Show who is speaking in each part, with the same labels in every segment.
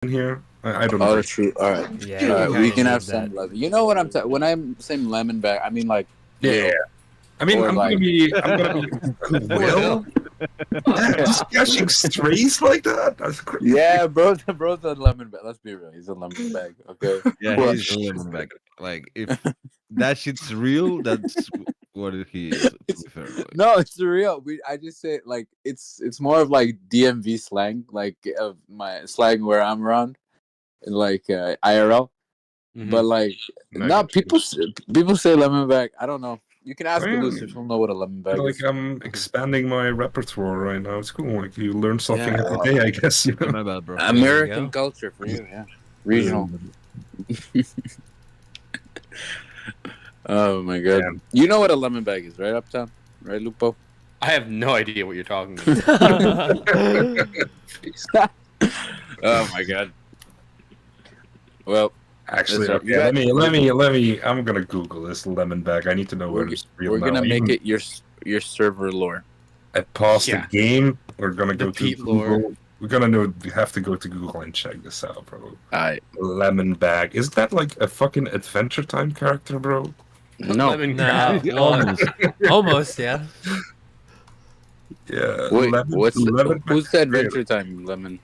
Speaker 1: here. I don't
Speaker 2: Oh,
Speaker 1: know.
Speaker 2: that's true. All right.
Speaker 3: Yeah,
Speaker 2: All
Speaker 3: you
Speaker 2: right.
Speaker 3: kinda
Speaker 2: We can
Speaker 3: need
Speaker 2: have
Speaker 3: that.
Speaker 2: some lemon. You know what I'm when I'm saying lemon bag, I mean like
Speaker 1: Yeah.
Speaker 2: will
Speaker 1: I mean,
Speaker 2: or
Speaker 1: I'm gonna
Speaker 2: like
Speaker 1: be. I'm gonna be. Will? Just gushing strays like that? That's crazy.
Speaker 2: yeah, bro's a lemon bag. Let's be real. He's a lemon bag. Okay.
Speaker 4: Yeah,
Speaker 2: Well,
Speaker 4: he's a lemon bag. Like if that shit's real, that's what he is. To be fair, like.
Speaker 2: no, it's real. I just say like it's more of like DMV slang, like of my slang where I'm around, like IRL. But like, no, people say lemon bag. I don't know. You can ask Elusive. He'll know what a lemon bag
Speaker 1: Like
Speaker 2: is.
Speaker 1: I'm expanding my repertoire right now. It's cool. Like you learn something
Speaker 2: Yeah.
Speaker 1: every day, I guess. You know?
Speaker 4: My bad, bro.
Speaker 2: American culture for you, yeah. Regional. Oh my god.
Speaker 1: Damn.
Speaker 2: You know what a lemon bag is, right, Uptown? Right, Lupo?
Speaker 5: I have no idea what you're talking about.
Speaker 2: Oh my god. Well,
Speaker 1: Actually,
Speaker 2: that's
Speaker 1: okay,
Speaker 2: right.
Speaker 1: let me. I'm gonna Google this lemon bag. I need to know where it's real.
Speaker 2: We're gonna
Speaker 1: now.
Speaker 2: make it your server lore.
Speaker 1: I paused
Speaker 5: Yeah.
Speaker 1: the game. We're gonna go to
Speaker 5: Pete
Speaker 1: Google.
Speaker 5: lore.
Speaker 1: We're gonna know. We have to go to Google and check this out, bro.
Speaker 2: Alright.
Speaker 1: Lemon bag. Is that like a fucking Adventure Time character, bro?
Speaker 2: No.
Speaker 5: Lemon
Speaker 3: No,
Speaker 5: grab.
Speaker 4: Almost.
Speaker 3: almost, yeah.
Speaker 1: Yeah.
Speaker 2: Wait,
Speaker 1: lemon
Speaker 2: who's
Speaker 1: bag?
Speaker 2: the Adventure Time lemon?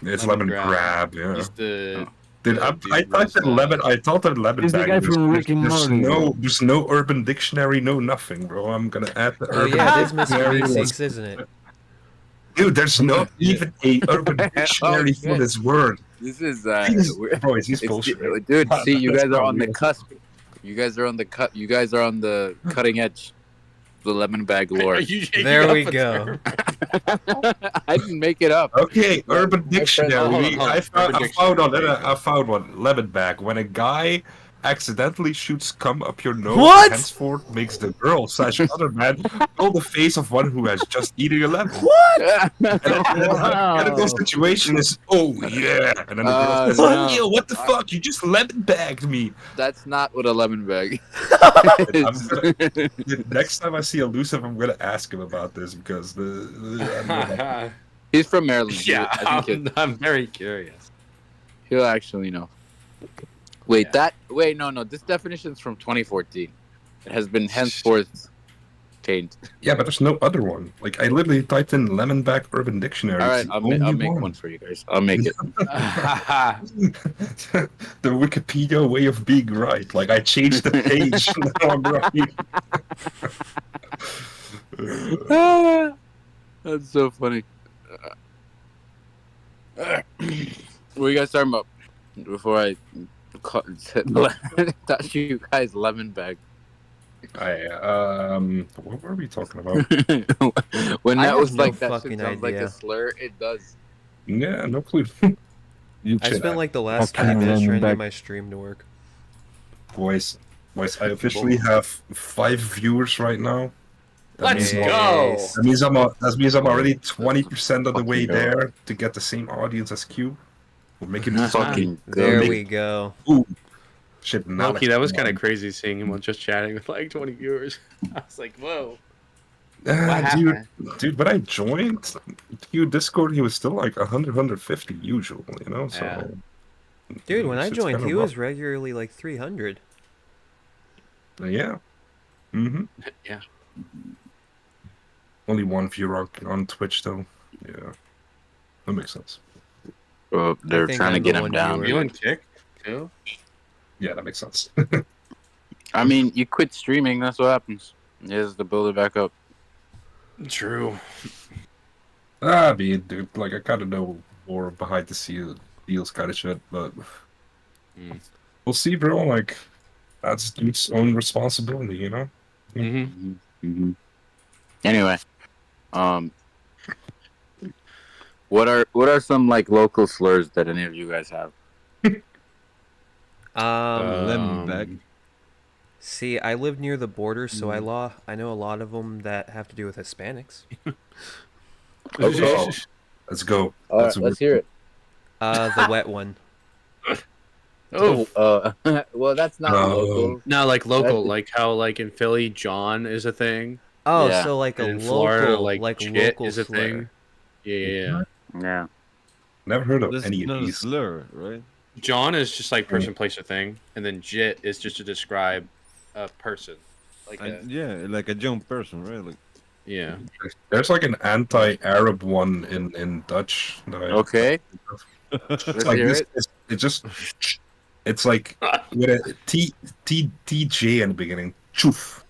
Speaker 1: It's
Speaker 5: Lemon
Speaker 1: lemon grab. Yeah.
Speaker 5: He's the
Speaker 1: Dude, I thought that lemon. I thought that lemon
Speaker 4: He's the
Speaker 1: bag.
Speaker 4: guy from Rick and Morty.
Speaker 1: There's no Urban Dictionary, no nothing, bro. I'm gonna add the
Speaker 3: Oh
Speaker 1: Urban
Speaker 3: yeah, it is
Speaker 1: Dictionary.
Speaker 3: Mr. Meeseeks, isn't it?
Speaker 1: Dude, there's not even a Urban Dictionary for
Speaker 2: shit.
Speaker 1: this word.
Speaker 2: This is
Speaker 1: Bro, he's
Speaker 2: it's-
Speaker 1: bullshit.
Speaker 2: dude, see, you guys
Speaker 1: That's
Speaker 2: are
Speaker 1: not
Speaker 2: on the
Speaker 1: real.
Speaker 2: cusp. You guys are on the cut. You guys are on the cutting edge. The lemon bag lore.
Speaker 5: Are you shaking
Speaker 3: There
Speaker 5: up
Speaker 3: we
Speaker 5: a
Speaker 3: go.
Speaker 5: term?
Speaker 2: I didn't make it up.
Speaker 1: Okay,
Speaker 2: Yeah,
Speaker 1: Urban
Speaker 2: my friend-
Speaker 1: Dictionary.
Speaker 5: hold on.
Speaker 1: I found
Speaker 5: Urban
Speaker 1: one.
Speaker 5: Dictionary.
Speaker 1: I found one. Lemon bag. When a guy accidentally shoots cum up your nose,
Speaker 3: What?
Speaker 1: and henceforth makes the girl / other man pull the face of one who has just eaten a lemon. And then the situation is, oh yeah, and then the girl says,
Speaker 2: no.
Speaker 1: "Yo, what the fuck? You just lemon bagged me."
Speaker 2: That's not what a lemon bag is.
Speaker 1: Dude, next time I see Elusive, I'm gonna ask him about this because
Speaker 2: He's from Maryland.
Speaker 5: Yeah,
Speaker 2: I think
Speaker 5: I'm very curious.
Speaker 2: he'll actually know. Wait, no. This definition's from 2014. It has been henceforth changed.
Speaker 1: yeah, but there's no other one. Like I literally typed in lemon bag Urban Dictionary.
Speaker 2: All right,
Speaker 1: It's the
Speaker 2: I'll
Speaker 1: only
Speaker 2: make one for you guys. I'll make it.
Speaker 1: The Wikipedia way of being right. Like I changed the page. Now I'm right.
Speaker 2: That's so funny. What are you guys talking about? Before I touch you guys lemon bag.
Speaker 1: What were we talking about?
Speaker 2: When
Speaker 3: I
Speaker 2: that
Speaker 3: have
Speaker 2: was
Speaker 3: no
Speaker 2: like that
Speaker 3: fucking
Speaker 2: shit sounds like
Speaker 3: idea.
Speaker 2: a slur. It does.
Speaker 1: Yeah, no clue.
Speaker 3: I spent like the last
Speaker 4: Okay,
Speaker 3: 10 minutes
Speaker 4: then
Speaker 3: trying to
Speaker 4: back.
Speaker 3: get my stream to work.
Speaker 1: Boys, I officially have 5 viewers right now. That
Speaker 5: Let's
Speaker 1: means
Speaker 5: go.
Speaker 1: That means I'm already 20% of the way there to get the same audience as Q. We're making fucking
Speaker 3: There
Speaker 1: make-
Speaker 3: we go.
Speaker 1: shit.
Speaker 5: Loki, that was kind of crazy seeing him just chatting with like 20 viewers. I was like, whoa. What happened?
Speaker 1: Dude, when I joined Q Discord, he was still like 100, 150 usual, you know? So,
Speaker 5: Yeah.
Speaker 3: Dude, when I
Speaker 1: shit's
Speaker 3: joined,
Speaker 1: kinda
Speaker 3: he
Speaker 1: rough.
Speaker 3: was regularly like 300.
Speaker 1: Yeah. Mm-hmm.
Speaker 5: Yeah.
Speaker 1: Only one viewer on Twitch, though. Yeah. That makes sense.
Speaker 2: Well, they're
Speaker 3: think
Speaker 2: trying to
Speaker 3: I'm
Speaker 2: get
Speaker 3: the
Speaker 2: him
Speaker 3: one
Speaker 2: down.
Speaker 3: viewer.
Speaker 5: You and Kick too?
Speaker 1: Yeah, that makes sense.
Speaker 2: I mean, you quit streaming. That's what happens. You have to build it back up.
Speaker 5: True.
Speaker 1: Dude, like, I kind of know more behind the scenes deals kind of shit, but we'll see, bro. Like, that's dude's own responsibility, you know?
Speaker 5: Mm-hmm.
Speaker 2: Anyway, what are some like local slurs that any of you guys have?
Speaker 4: Lemon bag.
Speaker 3: See, I live near the border, so I know a lot of them that have to do with Hispanics.
Speaker 2: Okay.
Speaker 1: Let's go.
Speaker 2: All right,
Speaker 1: That's a
Speaker 2: let's hear it.
Speaker 3: The wet one.
Speaker 2: Oh, well, that's not
Speaker 1: No.
Speaker 2: local.
Speaker 5: No, like local,
Speaker 2: That's-
Speaker 5: like how like in Philly, John is a thing.
Speaker 3: Oh,
Speaker 2: Yeah.
Speaker 3: so like a
Speaker 5: And in
Speaker 3: local,
Speaker 5: Florida,
Speaker 3: like
Speaker 5: shit
Speaker 3: local
Speaker 5: is a
Speaker 3: slur.
Speaker 5: thing. Yeah.
Speaker 2: Yeah.
Speaker 1: Never heard of
Speaker 4: That's
Speaker 1: any of
Speaker 4: not a
Speaker 1: these.
Speaker 4: slur, right?
Speaker 5: John is just like person, place, or thing, and then Jit is just to describe a person. Like
Speaker 4: Yeah, like a young person, right? Like,
Speaker 5: yeah.
Speaker 1: There's like an anti-Arab one in Dutch. That
Speaker 2: Okay.
Speaker 1: It's
Speaker 2: Let's
Speaker 1: like
Speaker 2: hear
Speaker 1: this.
Speaker 2: it.
Speaker 1: It just. It's like with a T J in the beginning. Choof.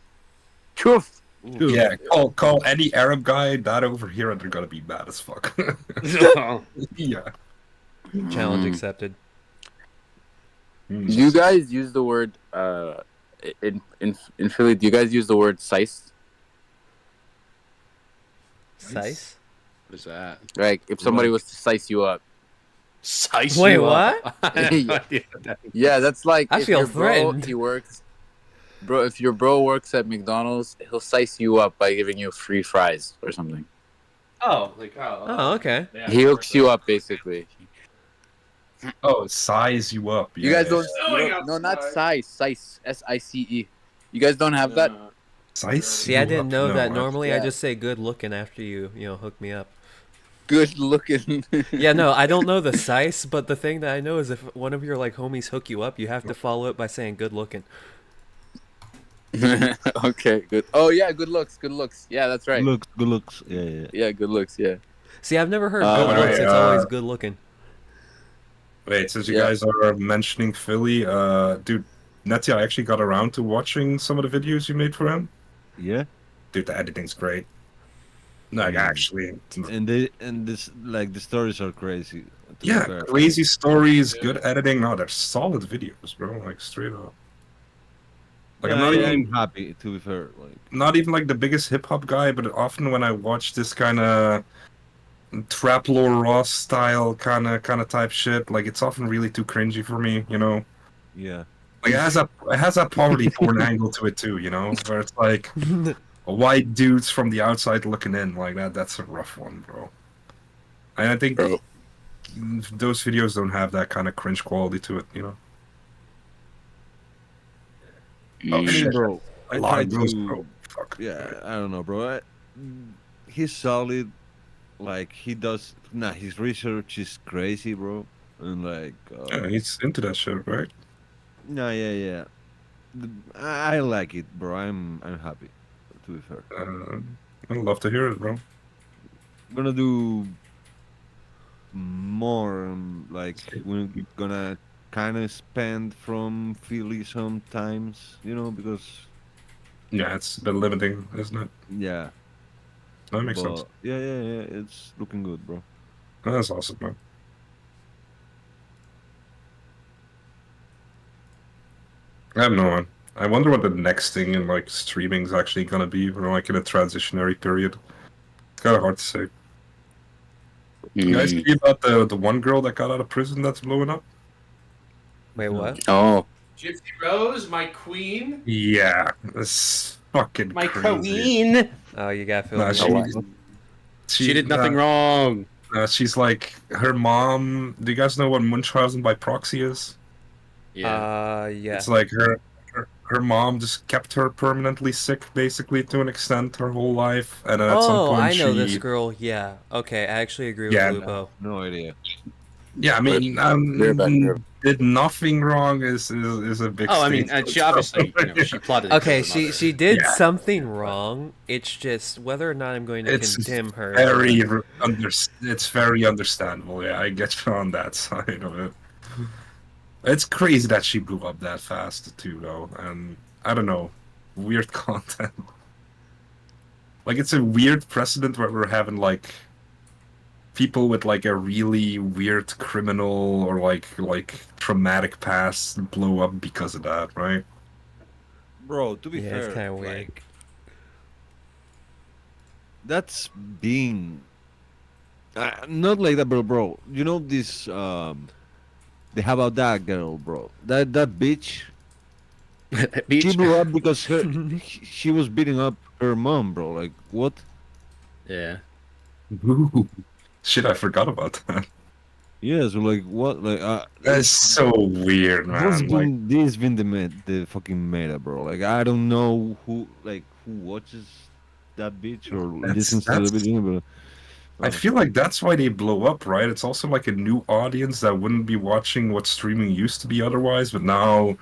Speaker 2: Choof.
Speaker 1: Yeah. Call any Arab guy that over here, and they're gonna be mad as fuck. Yeah.
Speaker 3: Challenge accepted.
Speaker 2: Do you guys use the word in Philly? Do you guys use the word size?
Speaker 3: Size?
Speaker 5: What is that?
Speaker 2: Like if somebody was to size you up.
Speaker 5: Size
Speaker 3: Wait,
Speaker 5: you up.
Speaker 3: what?
Speaker 5: I have no idea what that means.
Speaker 2: Yeah, that's like
Speaker 3: I
Speaker 2: if
Speaker 3: feel
Speaker 2: your bro
Speaker 3: threatened.
Speaker 2: he works. Bro, if your bro works at McDonald's, he'll size you up by giving you free fries or something.
Speaker 5: Oh,
Speaker 3: Oh, okay.
Speaker 5: Yeah,
Speaker 2: He hooks you up basically.
Speaker 1: Oh, size you up.
Speaker 2: You
Speaker 1: Yeah,
Speaker 2: guys don't,
Speaker 5: yeah.
Speaker 2: you don't no, not size, size, SICE. You guys don't have that?
Speaker 1: Size.
Speaker 3: See, I
Speaker 1: you
Speaker 3: didn't
Speaker 1: up.
Speaker 3: know
Speaker 1: No,
Speaker 3: that. Normally, I
Speaker 2: Yeah.
Speaker 3: just say good looking after you hook me up.
Speaker 2: Good looking.
Speaker 3: Yeah, no, I don't know the size, but the thing that I know is if one of your like homies hook you up, you have to follow it by saying good looking.
Speaker 2: Okay, good. Oh yeah, good looks, good looks. Yeah, that's right.
Speaker 4: good looks. Yeah.
Speaker 2: Yeah, good looks. Yeah.
Speaker 3: See, I've never heard
Speaker 2: Oh,
Speaker 3: good
Speaker 1: wait,
Speaker 3: looks. It's always good looking.
Speaker 1: Wait, since you
Speaker 2: Yeah.
Speaker 1: guys are mentioning Philly, dude, Nettia actually got around to watching some of the videos you made for him.
Speaker 4: Yeah.
Speaker 1: Dude, the editing's great. Like, actually.
Speaker 4: And this like the stories are crazy. to be
Speaker 1: Yeah,
Speaker 4: fair.
Speaker 1: crazy stories, good editing. No, they're solid videos, bro. Like, straight up. Like,
Speaker 4: Yeah,
Speaker 1: I'm not even
Speaker 4: I'm happy to be fair. Like,
Speaker 1: not even like the biggest hip hop guy, but often when I watch this kind of trap lore Ross style kind of type shit, like it's often really too cringy for me, you know.
Speaker 4: yeah.
Speaker 1: Like it has that poverty porn angle to it too, you know, where it's like white dudes from the outside looking in, like that. That's a rough one, bro. And I think
Speaker 2: Bro.
Speaker 1: those videos don't have that kind of cringe quality to it, you know. Oh
Speaker 4: I mean,
Speaker 1: shit,
Speaker 4: bro,
Speaker 1: a
Speaker 4: I
Speaker 1: lot
Speaker 4: try
Speaker 1: of those,
Speaker 4: to.
Speaker 1: bro. Fuck.
Speaker 4: Yeah, I don't know, bro. He's solid. Like he does. Nah, his research is crazy, bro. And like,
Speaker 1: Yeah, he's into that shit, right?
Speaker 4: nah, yeah. I like it, bro. I'm happy. To be fair,
Speaker 1: I'd love to hear it, bro.
Speaker 4: I'm gonna do more. Like we're gonna kind of spend from Philly sometimes, because
Speaker 1: Yeah, it's been limiting, isn't it?
Speaker 4: yeah.
Speaker 1: That makes
Speaker 4: But
Speaker 1: sense.
Speaker 4: yeah, it's looking good, bro.
Speaker 1: That's awesome, man. I don't know, man. I wonder what the next thing in like streaming is actually gonna be. We're like in a transitionary period. It's kind of hard to say. You guys see about the one girl that got out of prison that's blowing up?
Speaker 3: Wait, what?
Speaker 2: Oh.
Speaker 5: Gypsy Rose, my queen.
Speaker 1: Yeah, this fucking
Speaker 5: My
Speaker 1: crazy.
Speaker 5: queen.
Speaker 3: Oh, you got
Speaker 1: Nah,
Speaker 3: Phil.
Speaker 5: She did nothing wrong.
Speaker 1: She's like her mom. Do you guys know what Munchausen by proxy is?
Speaker 5: Yeah.
Speaker 3: Yeah.
Speaker 1: It's like her mom just kept her permanently sick, basically to an extent, her whole life. And at some
Speaker 3: Oh,
Speaker 1: point,
Speaker 3: I know
Speaker 1: she,
Speaker 3: this girl. Yeah. Okay, I actually agree
Speaker 1: Yeah,
Speaker 3: with Lupo.
Speaker 4: No idea.
Speaker 1: Yeah, I mean,
Speaker 2: Very bad.
Speaker 1: did nothing wrong is a big.
Speaker 5: Oh, I mean,
Speaker 1: statement.
Speaker 5: she obviously, she plotted. to
Speaker 3: Okay,
Speaker 5: kill her mother.
Speaker 3: she did
Speaker 1: Yeah.
Speaker 3: something wrong. It's just whether or not I'm going to
Speaker 1: It's
Speaker 3: condemn her.
Speaker 1: it's very understandable. Yeah, I get you on that side of it. It's crazy that she blew up that fast too, though, and I don't know, weird content. Like it's a weird precedent where we're having like people with like a really weird criminal or like traumatic past blow up because of that, right?
Speaker 4: Bro, to be
Speaker 3: Yeah,
Speaker 4: fair,
Speaker 3: it's kinda weird.
Speaker 4: like that's being not like that, bro. You know this the how about that girl, bro? That bitch.
Speaker 5: Beach.
Speaker 4: She blew up because she was beating up her mom, bro. Like what?
Speaker 5: Yeah.
Speaker 1: Ooh. Shit, I forgot about that.
Speaker 4: Yeah, so like what? Like
Speaker 1: That's so weird,
Speaker 4: what's
Speaker 1: man. Like,
Speaker 4: been this been the fucking meta, bro? Like I don't know who watches that bitch or
Speaker 1: That's-
Speaker 4: listens to the
Speaker 1: that's-
Speaker 4: video, but
Speaker 1: I feel like that's why they blow up, right? It's also like a new audience that wouldn't be watching what streaming used to be otherwise, but now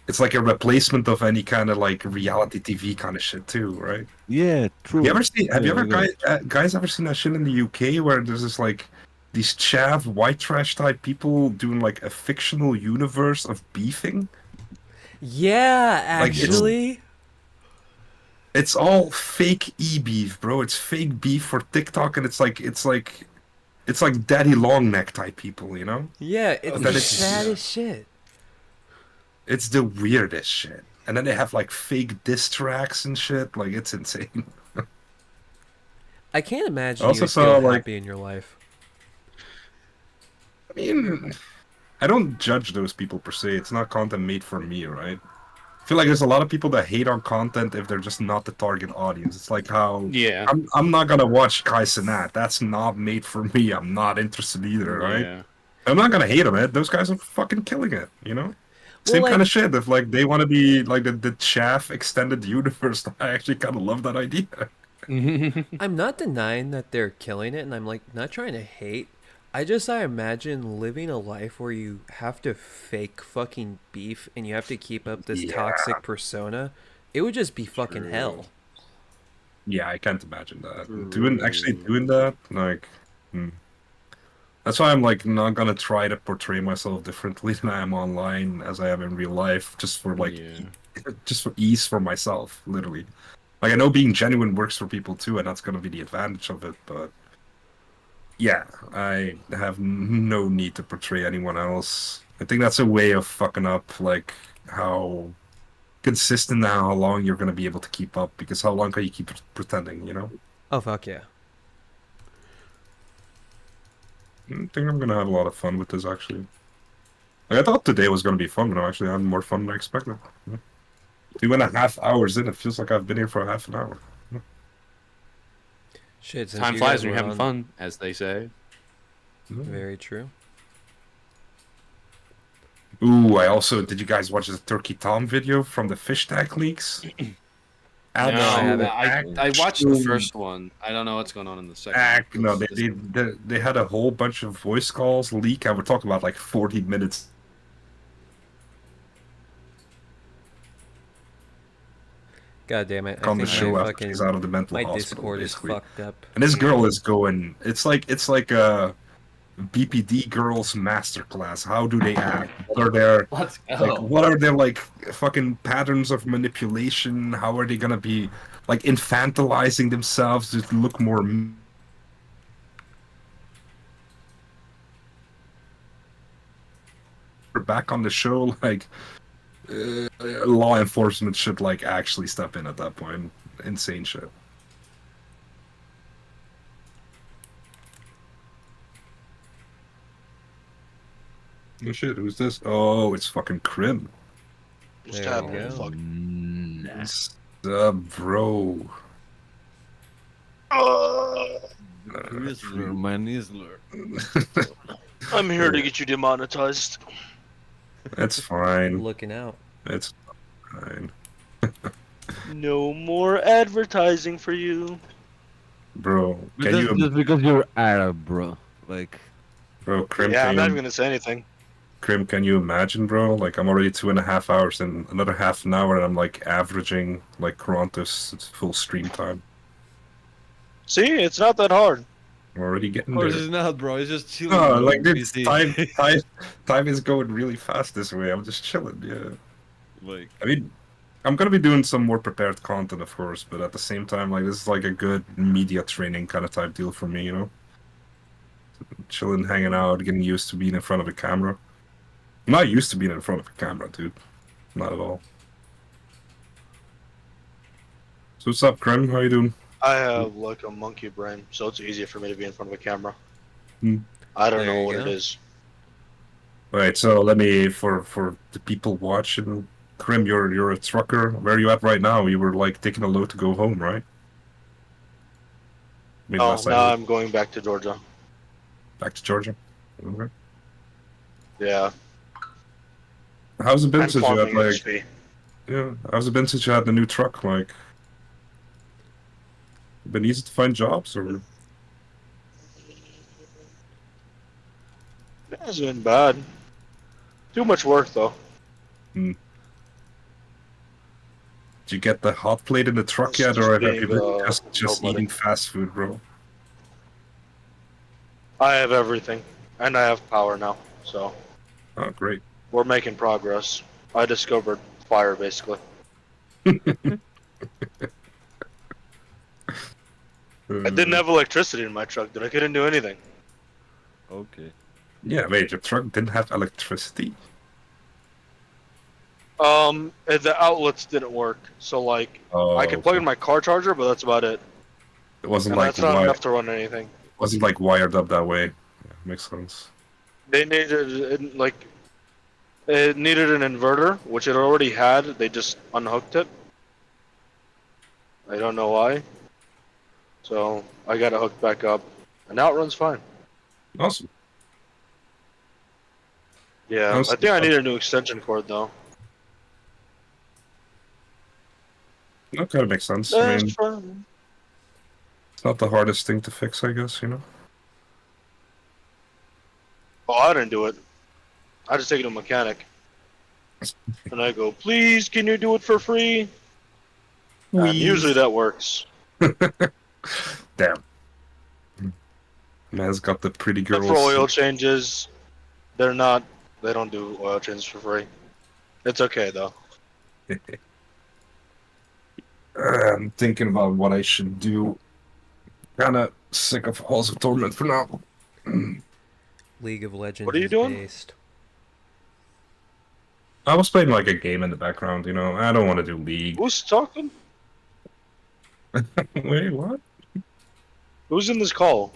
Speaker 1: it's like a replacement of any kind of like reality TV kind of shit too, right?
Speaker 4: Yeah, true.
Speaker 1: You ever seen? Have you
Speaker 4: Yeah,
Speaker 1: ever
Speaker 4: I get it.
Speaker 1: guys ever seen that shit in the UK where there's this like these chav white trash type people doing like a fictional universe of beefing?
Speaker 3: Yeah,
Speaker 1: Like
Speaker 3: actually.
Speaker 1: it's all fake e-beef, bro. It's fake beef for TikTok, and it's like daddy long neck type people, you know?
Speaker 3: Yeah, it's
Speaker 1: But
Speaker 3: the
Speaker 1: then it's
Speaker 3: saddest shit.
Speaker 1: it's the weirdest shit. And then they have like fake diss tracks and shit. Like it's insane.
Speaker 3: I can't
Speaker 1: I
Speaker 3: imagine
Speaker 1: also
Speaker 3: you would
Speaker 1: saw
Speaker 3: feel
Speaker 1: like
Speaker 3: happy in your life.
Speaker 1: I mean I don't judge those people per se. It's not content made for me, right? I feel like there's a lot of people that hate on content if they're just not the target audience. It's like how
Speaker 5: Yeah.
Speaker 1: I'm not gonna watch Kai Cenat. That's not made for me. I'm not interested either, right?
Speaker 5: Yeah.
Speaker 1: I'm not gonna hate on it. Those guys are fucking killing it, you know?
Speaker 3: Well,
Speaker 1: Same kind
Speaker 3: like,
Speaker 1: of shit. If like they want to be like the chaff extended universe, I actually kind of love that idea.
Speaker 3: I'm not denying that they're killing it, and I'm like not trying to hate. I imagine living a life where you have to fake fucking beef and you have to keep up this
Speaker 1: Yeah.
Speaker 3: toxic persona. It would just be fucking
Speaker 1: True.
Speaker 3: hell.
Speaker 1: Yeah, I can't imagine that. Actually
Speaker 5: True.
Speaker 1: doing that, like, that's why I'm like not gonna try to portray myself differently than I am online as I am in real life, just for like,
Speaker 5: Yeah.
Speaker 1: just for ease for myself, literally. Like I know being genuine works for people too, and that's gonna be the advantage of it. But yeah, I have no need to portray anyone else. I think that's a way of fucking up like how consistent and how long you're gonna be able to keep up. Because how long can you keep pretending? You know.
Speaker 3: Oh fuck yeah.
Speaker 1: I think I'm gonna have a lot of fun with this actually. Like, I thought today was gonna be fun, but I'm actually having more fun than I expected. 2.5 hours in, it feels like I've been here for half an hour.
Speaker 3: Shit, since
Speaker 5: Time
Speaker 3: you
Speaker 5: flies
Speaker 3: guys
Speaker 5: when
Speaker 3: were
Speaker 5: you're having
Speaker 3: on-
Speaker 5: fun, as they say.
Speaker 3: Very true.
Speaker 1: Ooh, I also did you guys watch the Turkey Tom video from the fish tank leaks?
Speaker 5: No,
Speaker 3: I haven't.
Speaker 5: I watched the first one. I don't know what's going on in the second one.
Speaker 1: No,
Speaker 5: This-
Speaker 1: they had a whole bunch of voice calls leak, and we're talking about like 40 minutes.
Speaker 3: God damn it!
Speaker 1: On the show
Speaker 3: my
Speaker 1: after
Speaker 3: fucking
Speaker 1: she's out of the mental
Speaker 3: my
Speaker 1: hospital,
Speaker 3: Discord is
Speaker 1: basically.
Speaker 3: fucked up.
Speaker 1: And this girl is going. It's like a BPD girls masterclass. How do they act? What are their
Speaker 5: Let's go.
Speaker 1: like? What are their like fucking patterns of manipulation? How are they gonna be like infantilizing themselves to look more? Back on the show, like law enforcement should like actually step in at that point. Insane shit. Oh shit, who's this? Oh, it's fucking Krim.
Speaker 6: What's
Speaker 3: There
Speaker 6: happening?
Speaker 3: you go.
Speaker 6: Fuck.
Speaker 1: What's up, bro?
Speaker 4: Nizzler, my Nizzler.
Speaker 6: I'm here to get you demonetized.
Speaker 1: That's fine.
Speaker 3: Looking out.
Speaker 1: It's fine.
Speaker 6: No more advertising for you.
Speaker 1: Bro, can
Speaker 4: Just,
Speaker 1: you,
Speaker 4: just because you're Arab, bro. Like,
Speaker 1: bro, Krim,
Speaker 6: Yeah, I'm
Speaker 1: can
Speaker 6: not
Speaker 1: you,
Speaker 6: even gonna say anything.
Speaker 1: Krim, can you imagine, bro? Like, I'm already 2.5 hours and another half an hour, and I'm like averaging like Toronto's full stream time.
Speaker 6: See, it's not that hard.
Speaker 1: I'm already
Speaker 4: of
Speaker 1: getting
Speaker 4: course
Speaker 1: there.
Speaker 4: it's not, bro. It's just chilling.
Speaker 1: No,
Speaker 4: bro.
Speaker 1: like this
Speaker 4: PC.
Speaker 1: time is going really fast this way. I'm just chilling, yeah.
Speaker 4: Like,
Speaker 1: I mean, I'm gonna be doing some more prepared content, of course, but at the same time, like this is like a good media training kind of type deal for me, you know. Chilling, hanging out, getting used to being in front of a camera. I'm not used to being in front of a camera, dude. Not at all. So what's up, Krim? How you doing?
Speaker 6: I have like a monkey brain, so it's easier for me to be in front of a camera.
Speaker 1: Hmm.
Speaker 6: I don't
Speaker 3: There
Speaker 6: know
Speaker 3: you
Speaker 6: what
Speaker 3: go.
Speaker 6: it is.
Speaker 1: All right, so let me for the people watching, Krim, you're a trucker. Where are you at right now? You were like taking a load to go home, right? I mean,
Speaker 6: Oh,
Speaker 1: last I
Speaker 6: now
Speaker 1: heard.
Speaker 6: I'm going back to Georgia.
Speaker 1: Back to Georgia. Okay.
Speaker 6: Yeah,
Speaker 1: How's it been
Speaker 6: I'm
Speaker 1: since you had
Speaker 6: farming
Speaker 1: like?
Speaker 6: XP.
Speaker 1: Yeah, how's it been since you had the new truck? Like, been easy to find jobs or?
Speaker 6: It hasn't been bad. Too much work though.
Speaker 1: Did you get the hot plate in the truck
Speaker 6: It's
Speaker 1: yet,
Speaker 6: just
Speaker 1: or have
Speaker 6: being,
Speaker 1: you been just
Speaker 6: nobody.
Speaker 1: eating fast food, bro?
Speaker 6: I have everything, and I have power now, so
Speaker 1: Oh, great.
Speaker 6: we're making progress. I discovered fire basically. I didn't have electricity in my truck, dude. I couldn't do anything.
Speaker 4: Okay.
Speaker 1: Yeah, wait, your truck didn't have electricity?
Speaker 6: The outlets didn't work, so like
Speaker 1: Oh,
Speaker 6: I could plug in
Speaker 1: okay.
Speaker 6: my car charger, but that's about it,
Speaker 1: It wasn't
Speaker 6: and
Speaker 1: like
Speaker 6: that's not enough to run anything.
Speaker 1: wasn't like wired up that way. Yeah, makes sense.
Speaker 6: They needed it needed an inverter, which it already had. They just unhooked it. I don't know why. So I got it hooked back up, and now it runs fine.
Speaker 1: Awesome.
Speaker 6: Yeah, I think I need a new extension cord though.
Speaker 1: That kind of makes sense. I mean, it's not the hardest thing to fix, I guess, you know?
Speaker 6: Oh, I didn't do it. I just take it to a mechanic. And I go, please, can you do it for free? And usually that works.
Speaker 1: Damn. Man's got the pretty
Speaker 6: Except
Speaker 1: girls.
Speaker 6: for oil changes, they don't do oil changes for free. It's okay though.
Speaker 1: I'm thinking about what I should do. Kinda sick of Halls of Torment for now.
Speaker 3: League of Legends
Speaker 6: What are you
Speaker 3: is
Speaker 6: doing?
Speaker 3: based.
Speaker 1: I was playing like a game in the background, you know? I don't want to do League.
Speaker 6: Who's talking?
Speaker 1: Wait, what?
Speaker 6: Who's in this call?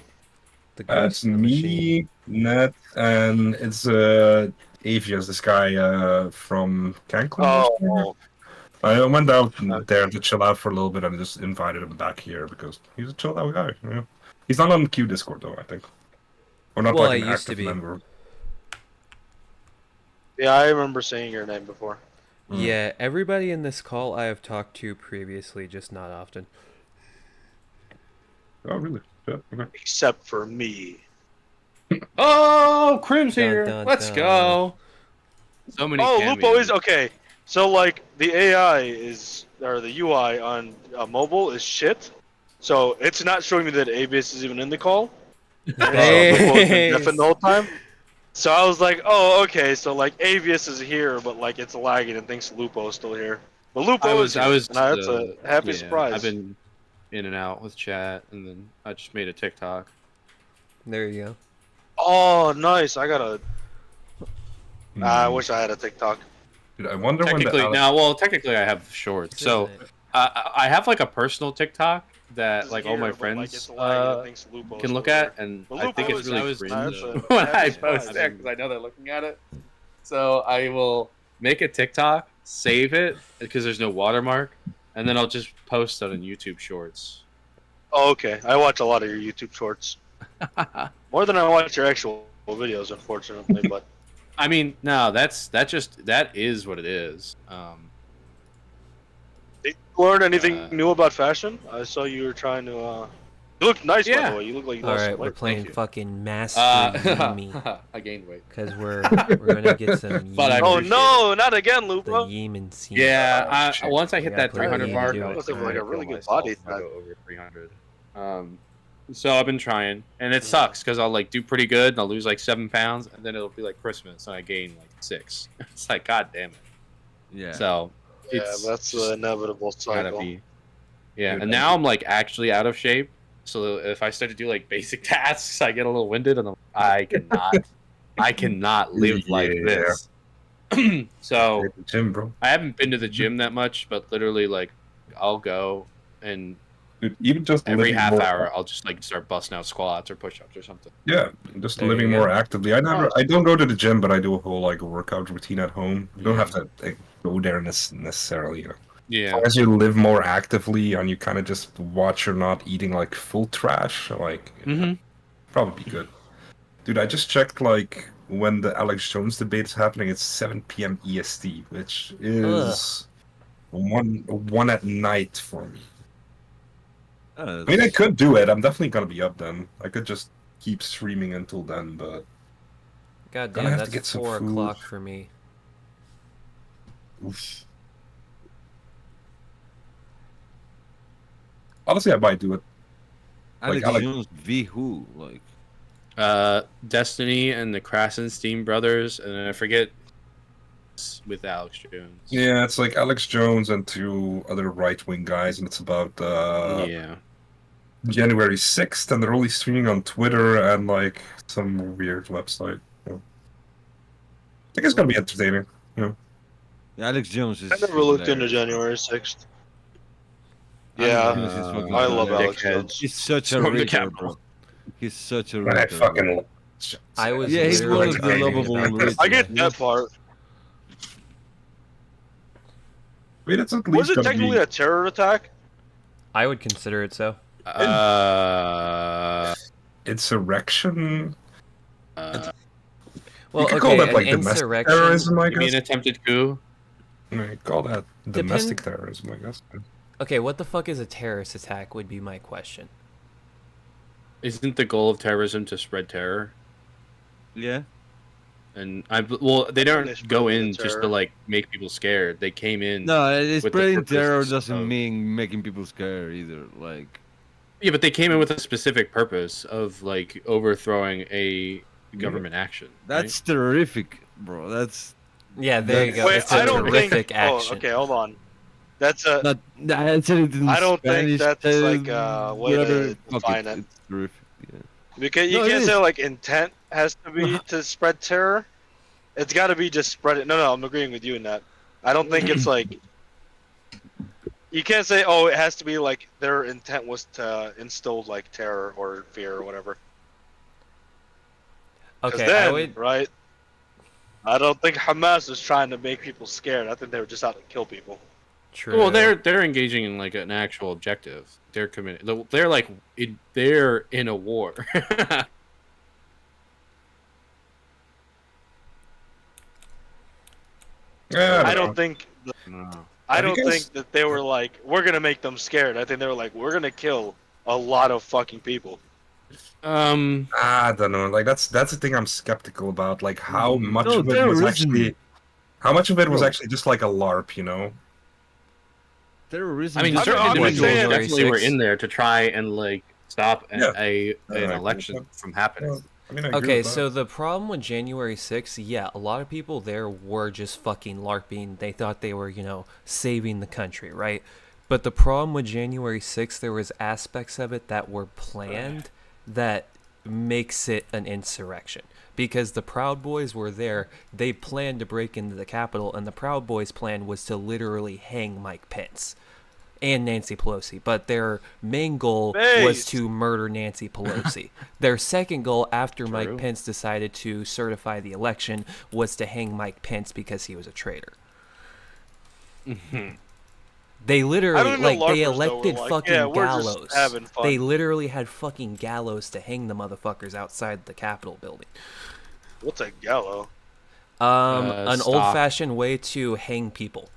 Speaker 3: The ghost
Speaker 1: It's
Speaker 3: in the machine.
Speaker 1: me, Ned, and it's Avius, this guy from Cancun.
Speaker 6: Oh,
Speaker 1: I went out there to chill out for a little bit and just invited him back here because he's a chill out guy. You know? He's not on Q Discord though, I think. Or not
Speaker 3: Well,
Speaker 1: like
Speaker 3: I
Speaker 1: an
Speaker 3: used to
Speaker 1: active
Speaker 3: be.
Speaker 1: member.
Speaker 6: yeah, I remember saying your name before.
Speaker 3: Yeah, everybody in this call I have talked to previously, just not often.
Speaker 1: Oh, really? Yeah, okay.
Speaker 6: Except for me.
Speaker 5: Oh, Crim's
Speaker 3: Dun,
Speaker 5: here.
Speaker 3: dun,
Speaker 5: Let's
Speaker 3: dun.
Speaker 5: go. So many.
Speaker 6: Oh,
Speaker 5: cameos.
Speaker 6: Lupo is okay. So like the AI is or the UI on mobile is shit. So it's not showing me that ABS is even in the call. Lupo's been deafened the whole time. So I was like, oh, okay. So like ABS is here, but like it's lagging and thinks Lupo is still here. But Lupo is here. And that's a happy surprise.
Speaker 5: I've been in and out with chat, and then I just made a TikTok.
Speaker 3: There you go.
Speaker 6: Oh, nice. I wish I had a TikTok.
Speaker 1: Dude, I wonder
Speaker 5: Technically,
Speaker 1: when
Speaker 5: technically I have shorts. So I have like a personal TikTok that like all my friends can look at, and I think it's really cringe when I post there because I know they're looking at it. So I will make a TikTok, save it because there's no watermark, and then I'll just post it on YouTube Shorts.
Speaker 6: Oh, okay. I watch a lot of your YouTube shorts. More than I watch your actual videos, unfortunately. But
Speaker 5: I mean, no, that is what it is.
Speaker 6: did you learn anything new about fashion? I saw you were trying to. You look nice, by the way. You look like you
Speaker 3: All
Speaker 6: lost some
Speaker 3: right, we're
Speaker 6: weight.
Speaker 3: playing fucking Master
Speaker 5: I
Speaker 3: Yimi
Speaker 5: gained weight
Speaker 3: because we're gonna get some.
Speaker 5: But I
Speaker 6: Oh
Speaker 5: appreciate
Speaker 6: no, not again,
Speaker 3: the
Speaker 6: Lupo.
Speaker 3: Yeeman scene.
Speaker 5: Yeah, once I
Speaker 3: We
Speaker 5: hit
Speaker 3: gotta
Speaker 5: that
Speaker 3: put it
Speaker 5: 300
Speaker 3: in,
Speaker 5: mark,
Speaker 3: do
Speaker 5: I
Speaker 3: it.
Speaker 5: was
Speaker 6: Looks like a really good
Speaker 5: myself
Speaker 6: body
Speaker 5: if I
Speaker 6: type.
Speaker 5: go over 300. So I've been trying, and it sucks because I'll like do pretty good, and I'll lose like 7 pounds, and then it'll be like Christmas, and I gain like 6. It's like, god damn it.
Speaker 4: Yeah.
Speaker 5: So
Speaker 6: Yeah,
Speaker 5: it's
Speaker 6: that's the inevitable
Speaker 5: gotta
Speaker 6: cycle.
Speaker 5: be. Yeah,
Speaker 1: Dude,
Speaker 5: and now I'm like actually out of shape. So if I start to do like basic tasks, I get a little winded, and I cannot live like this. So
Speaker 1: Gym, bro.
Speaker 5: I haven't been to the gym that much, but literally like I'll go and
Speaker 1: Dude, even just
Speaker 5: every
Speaker 1: living
Speaker 5: half
Speaker 1: more,
Speaker 5: hour I'll just like start busting out squats or push-ups or something.
Speaker 1: Yeah, just
Speaker 3: There
Speaker 1: living
Speaker 3: you
Speaker 1: more
Speaker 3: go.
Speaker 1: actively. I don't go to the gym, but I do a whole like workout routine at home. You don't have to like, go there necessarily. You know.
Speaker 5: Yeah.
Speaker 1: As you live more actively and you kind of just watch you're not eating like full trash, like probably be good. Dude, I just checked like when the Alex Jones debate is happening. It's 7 p.m. EST, which is one at night for me. I mean, I could do it. I'm definitely gonna be up then. I could just keep streaming until then, but
Speaker 3: God
Speaker 1: Gonna
Speaker 3: damn,
Speaker 1: have to
Speaker 3: that's
Speaker 1: get some
Speaker 3: 4
Speaker 1: food.
Speaker 3: o'clock for me.
Speaker 1: Oof. Honestly, I might do it.
Speaker 4: Alex
Speaker 1: Alex-
Speaker 4: Jones v who? Like,
Speaker 5: Destiny and the Krasenstein brothers, and I forget with Alex Jones.
Speaker 1: Yeah, it's like Alex Jones and 2 other right-wing guys, and it's about
Speaker 5: Yeah.
Speaker 1: January 6th, and they're only streaming on Twitter and like some weird website. Yeah. I think it's gonna be entertaining.
Speaker 4: Alex Jones is.
Speaker 6: I never looked into
Speaker 4: hilarious.
Speaker 6: January 6th.
Speaker 4: Alex
Speaker 6: Yeah,
Speaker 4: Jones is fucking
Speaker 6: I love
Speaker 4: hilarious.
Speaker 6: Alex Jones.
Speaker 4: He's such a
Speaker 5: Storm the
Speaker 4: retard,
Speaker 5: Capitol.
Speaker 4: bro. He's such a
Speaker 1: I
Speaker 4: retard.
Speaker 1: fucking.
Speaker 4: bro.
Speaker 3: I was
Speaker 4: Yeah, he's one
Speaker 3: literally
Speaker 4: of the
Speaker 3: thinking
Speaker 4: lovable
Speaker 3: about this
Speaker 4: rich.
Speaker 6: I get
Speaker 3: today.
Speaker 6: that part.
Speaker 1: I mean, it's at
Speaker 6: Was
Speaker 1: least
Speaker 6: it
Speaker 1: gonna
Speaker 6: technically
Speaker 1: be
Speaker 6: a terror attack?
Speaker 3: I would consider it so.
Speaker 1: insurrection.
Speaker 3: Well,
Speaker 1: could
Speaker 3: okay,
Speaker 1: call that,
Speaker 3: an
Speaker 1: like, domestic
Speaker 3: insurrection.
Speaker 1: terrorism, I
Speaker 5: You mean
Speaker 1: guess.
Speaker 5: attempted coup?
Speaker 1: You call that domestic terrorism, I guess.
Speaker 3: Okay, what the fuck is a terrorist attack? Would be my question.
Speaker 5: Isn't the goal of terrorism to spread terror?
Speaker 4: Yeah.
Speaker 5: And well, they
Speaker 6: They
Speaker 5: don't
Speaker 6: spread
Speaker 5: go
Speaker 6: the
Speaker 5: in just to
Speaker 6: terror.
Speaker 5: like make people scared. They came in.
Speaker 4: No,
Speaker 5: with the
Speaker 4: spreading terror
Speaker 5: purpose
Speaker 4: doesn't
Speaker 5: of-
Speaker 4: mean making people scared either. Like,
Speaker 5: Yeah, but they came in with a specific purpose of like overthrowing a government action.
Speaker 4: that's terrific, bro. That's
Speaker 3: Yeah, there you go.
Speaker 6: Wait,
Speaker 3: It's a
Speaker 6: I don't think.
Speaker 3: terrific
Speaker 6: Oh,
Speaker 3: action.
Speaker 6: okay, hold on. That's a.
Speaker 4: not. I said it in
Speaker 6: I don't think
Speaker 4: Spanish,
Speaker 6: that's
Speaker 4: tell
Speaker 6: like a way
Speaker 4: whatever.
Speaker 6: to
Speaker 4: Fuck
Speaker 6: define it.
Speaker 4: It's terrific. Yeah.
Speaker 6: Because you
Speaker 4: No, it
Speaker 6: can't say
Speaker 4: is.
Speaker 6: like intent has to be to spread terror. It's got to be just spread it. No, I'm agreeing with you in that. I don't think it's like. You can't say, oh, it has to be like their intent was to instill like terror or fear or whatever. 'Cause
Speaker 3: Okay,
Speaker 6: then,
Speaker 3: I would.
Speaker 6: right? I don't think Hamas is trying to make people scared. I think they were just out to kill people.
Speaker 3: True.
Speaker 5: Well, they're engaging in like an actual objective. They're committed. They're like they're in a war.
Speaker 1: Yeah,
Speaker 6: I don't think. I
Speaker 1: Have you
Speaker 6: don't
Speaker 1: guys-
Speaker 6: think that they were like, we're gonna make them scared. I think they were like, we're gonna kill a lot of fucking people.
Speaker 1: I don't know. Like that's the thing I'm skeptical about. Like how much
Speaker 4: No,
Speaker 1: of it was
Speaker 4: terrorism.
Speaker 1: actually, how much of it was
Speaker 4: Bro.
Speaker 1: actually just like a LARP, you know?
Speaker 4: Terrorism.
Speaker 5: I mean,
Speaker 4: just-
Speaker 5: certain
Speaker 6: I'm just
Speaker 5: individuals
Speaker 6: saying-
Speaker 5: definitely were
Speaker 3: 6.
Speaker 5: in there to try and like stop
Speaker 1: Yeah.
Speaker 5: an
Speaker 1: Right.
Speaker 5: election from happening.
Speaker 1: Well, I mean, I agree
Speaker 3: Okay,
Speaker 1: with that.
Speaker 3: so the problem with January 6th, yeah, a lot of people there were just fucking LARPing. They thought they were, saving the country, right? But the problem with January 6th, there was aspects of it that were planned that makes it an insurrection. Because the Proud Boys were there, they planned to break into the Capitol, and the Proud Boys' plan was to literally hang Mike Pence and Nancy Pelosi. But their main goal was
Speaker 6: Based.
Speaker 3: to murder Nancy Pelosi. Their second goal, after
Speaker 5: True.
Speaker 3: Mike Pence decided to certify the election, was to hang Mike Pence because he was a traitor. They literally,
Speaker 6: don't know
Speaker 3: they
Speaker 6: LARPers, though, were
Speaker 3: elected
Speaker 6: like,
Speaker 3: fucking
Speaker 6: "Yeah, we're just
Speaker 3: gallows.
Speaker 6: having fun."
Speaker 3: They literally had fucking gallows to hang the motherfuckers outside the Capitol building.
Speaker 6: What's a gallows?
Speaker 3: An
Speaker 5: Stock.
Speaker 3: old-fashioned way to hang people.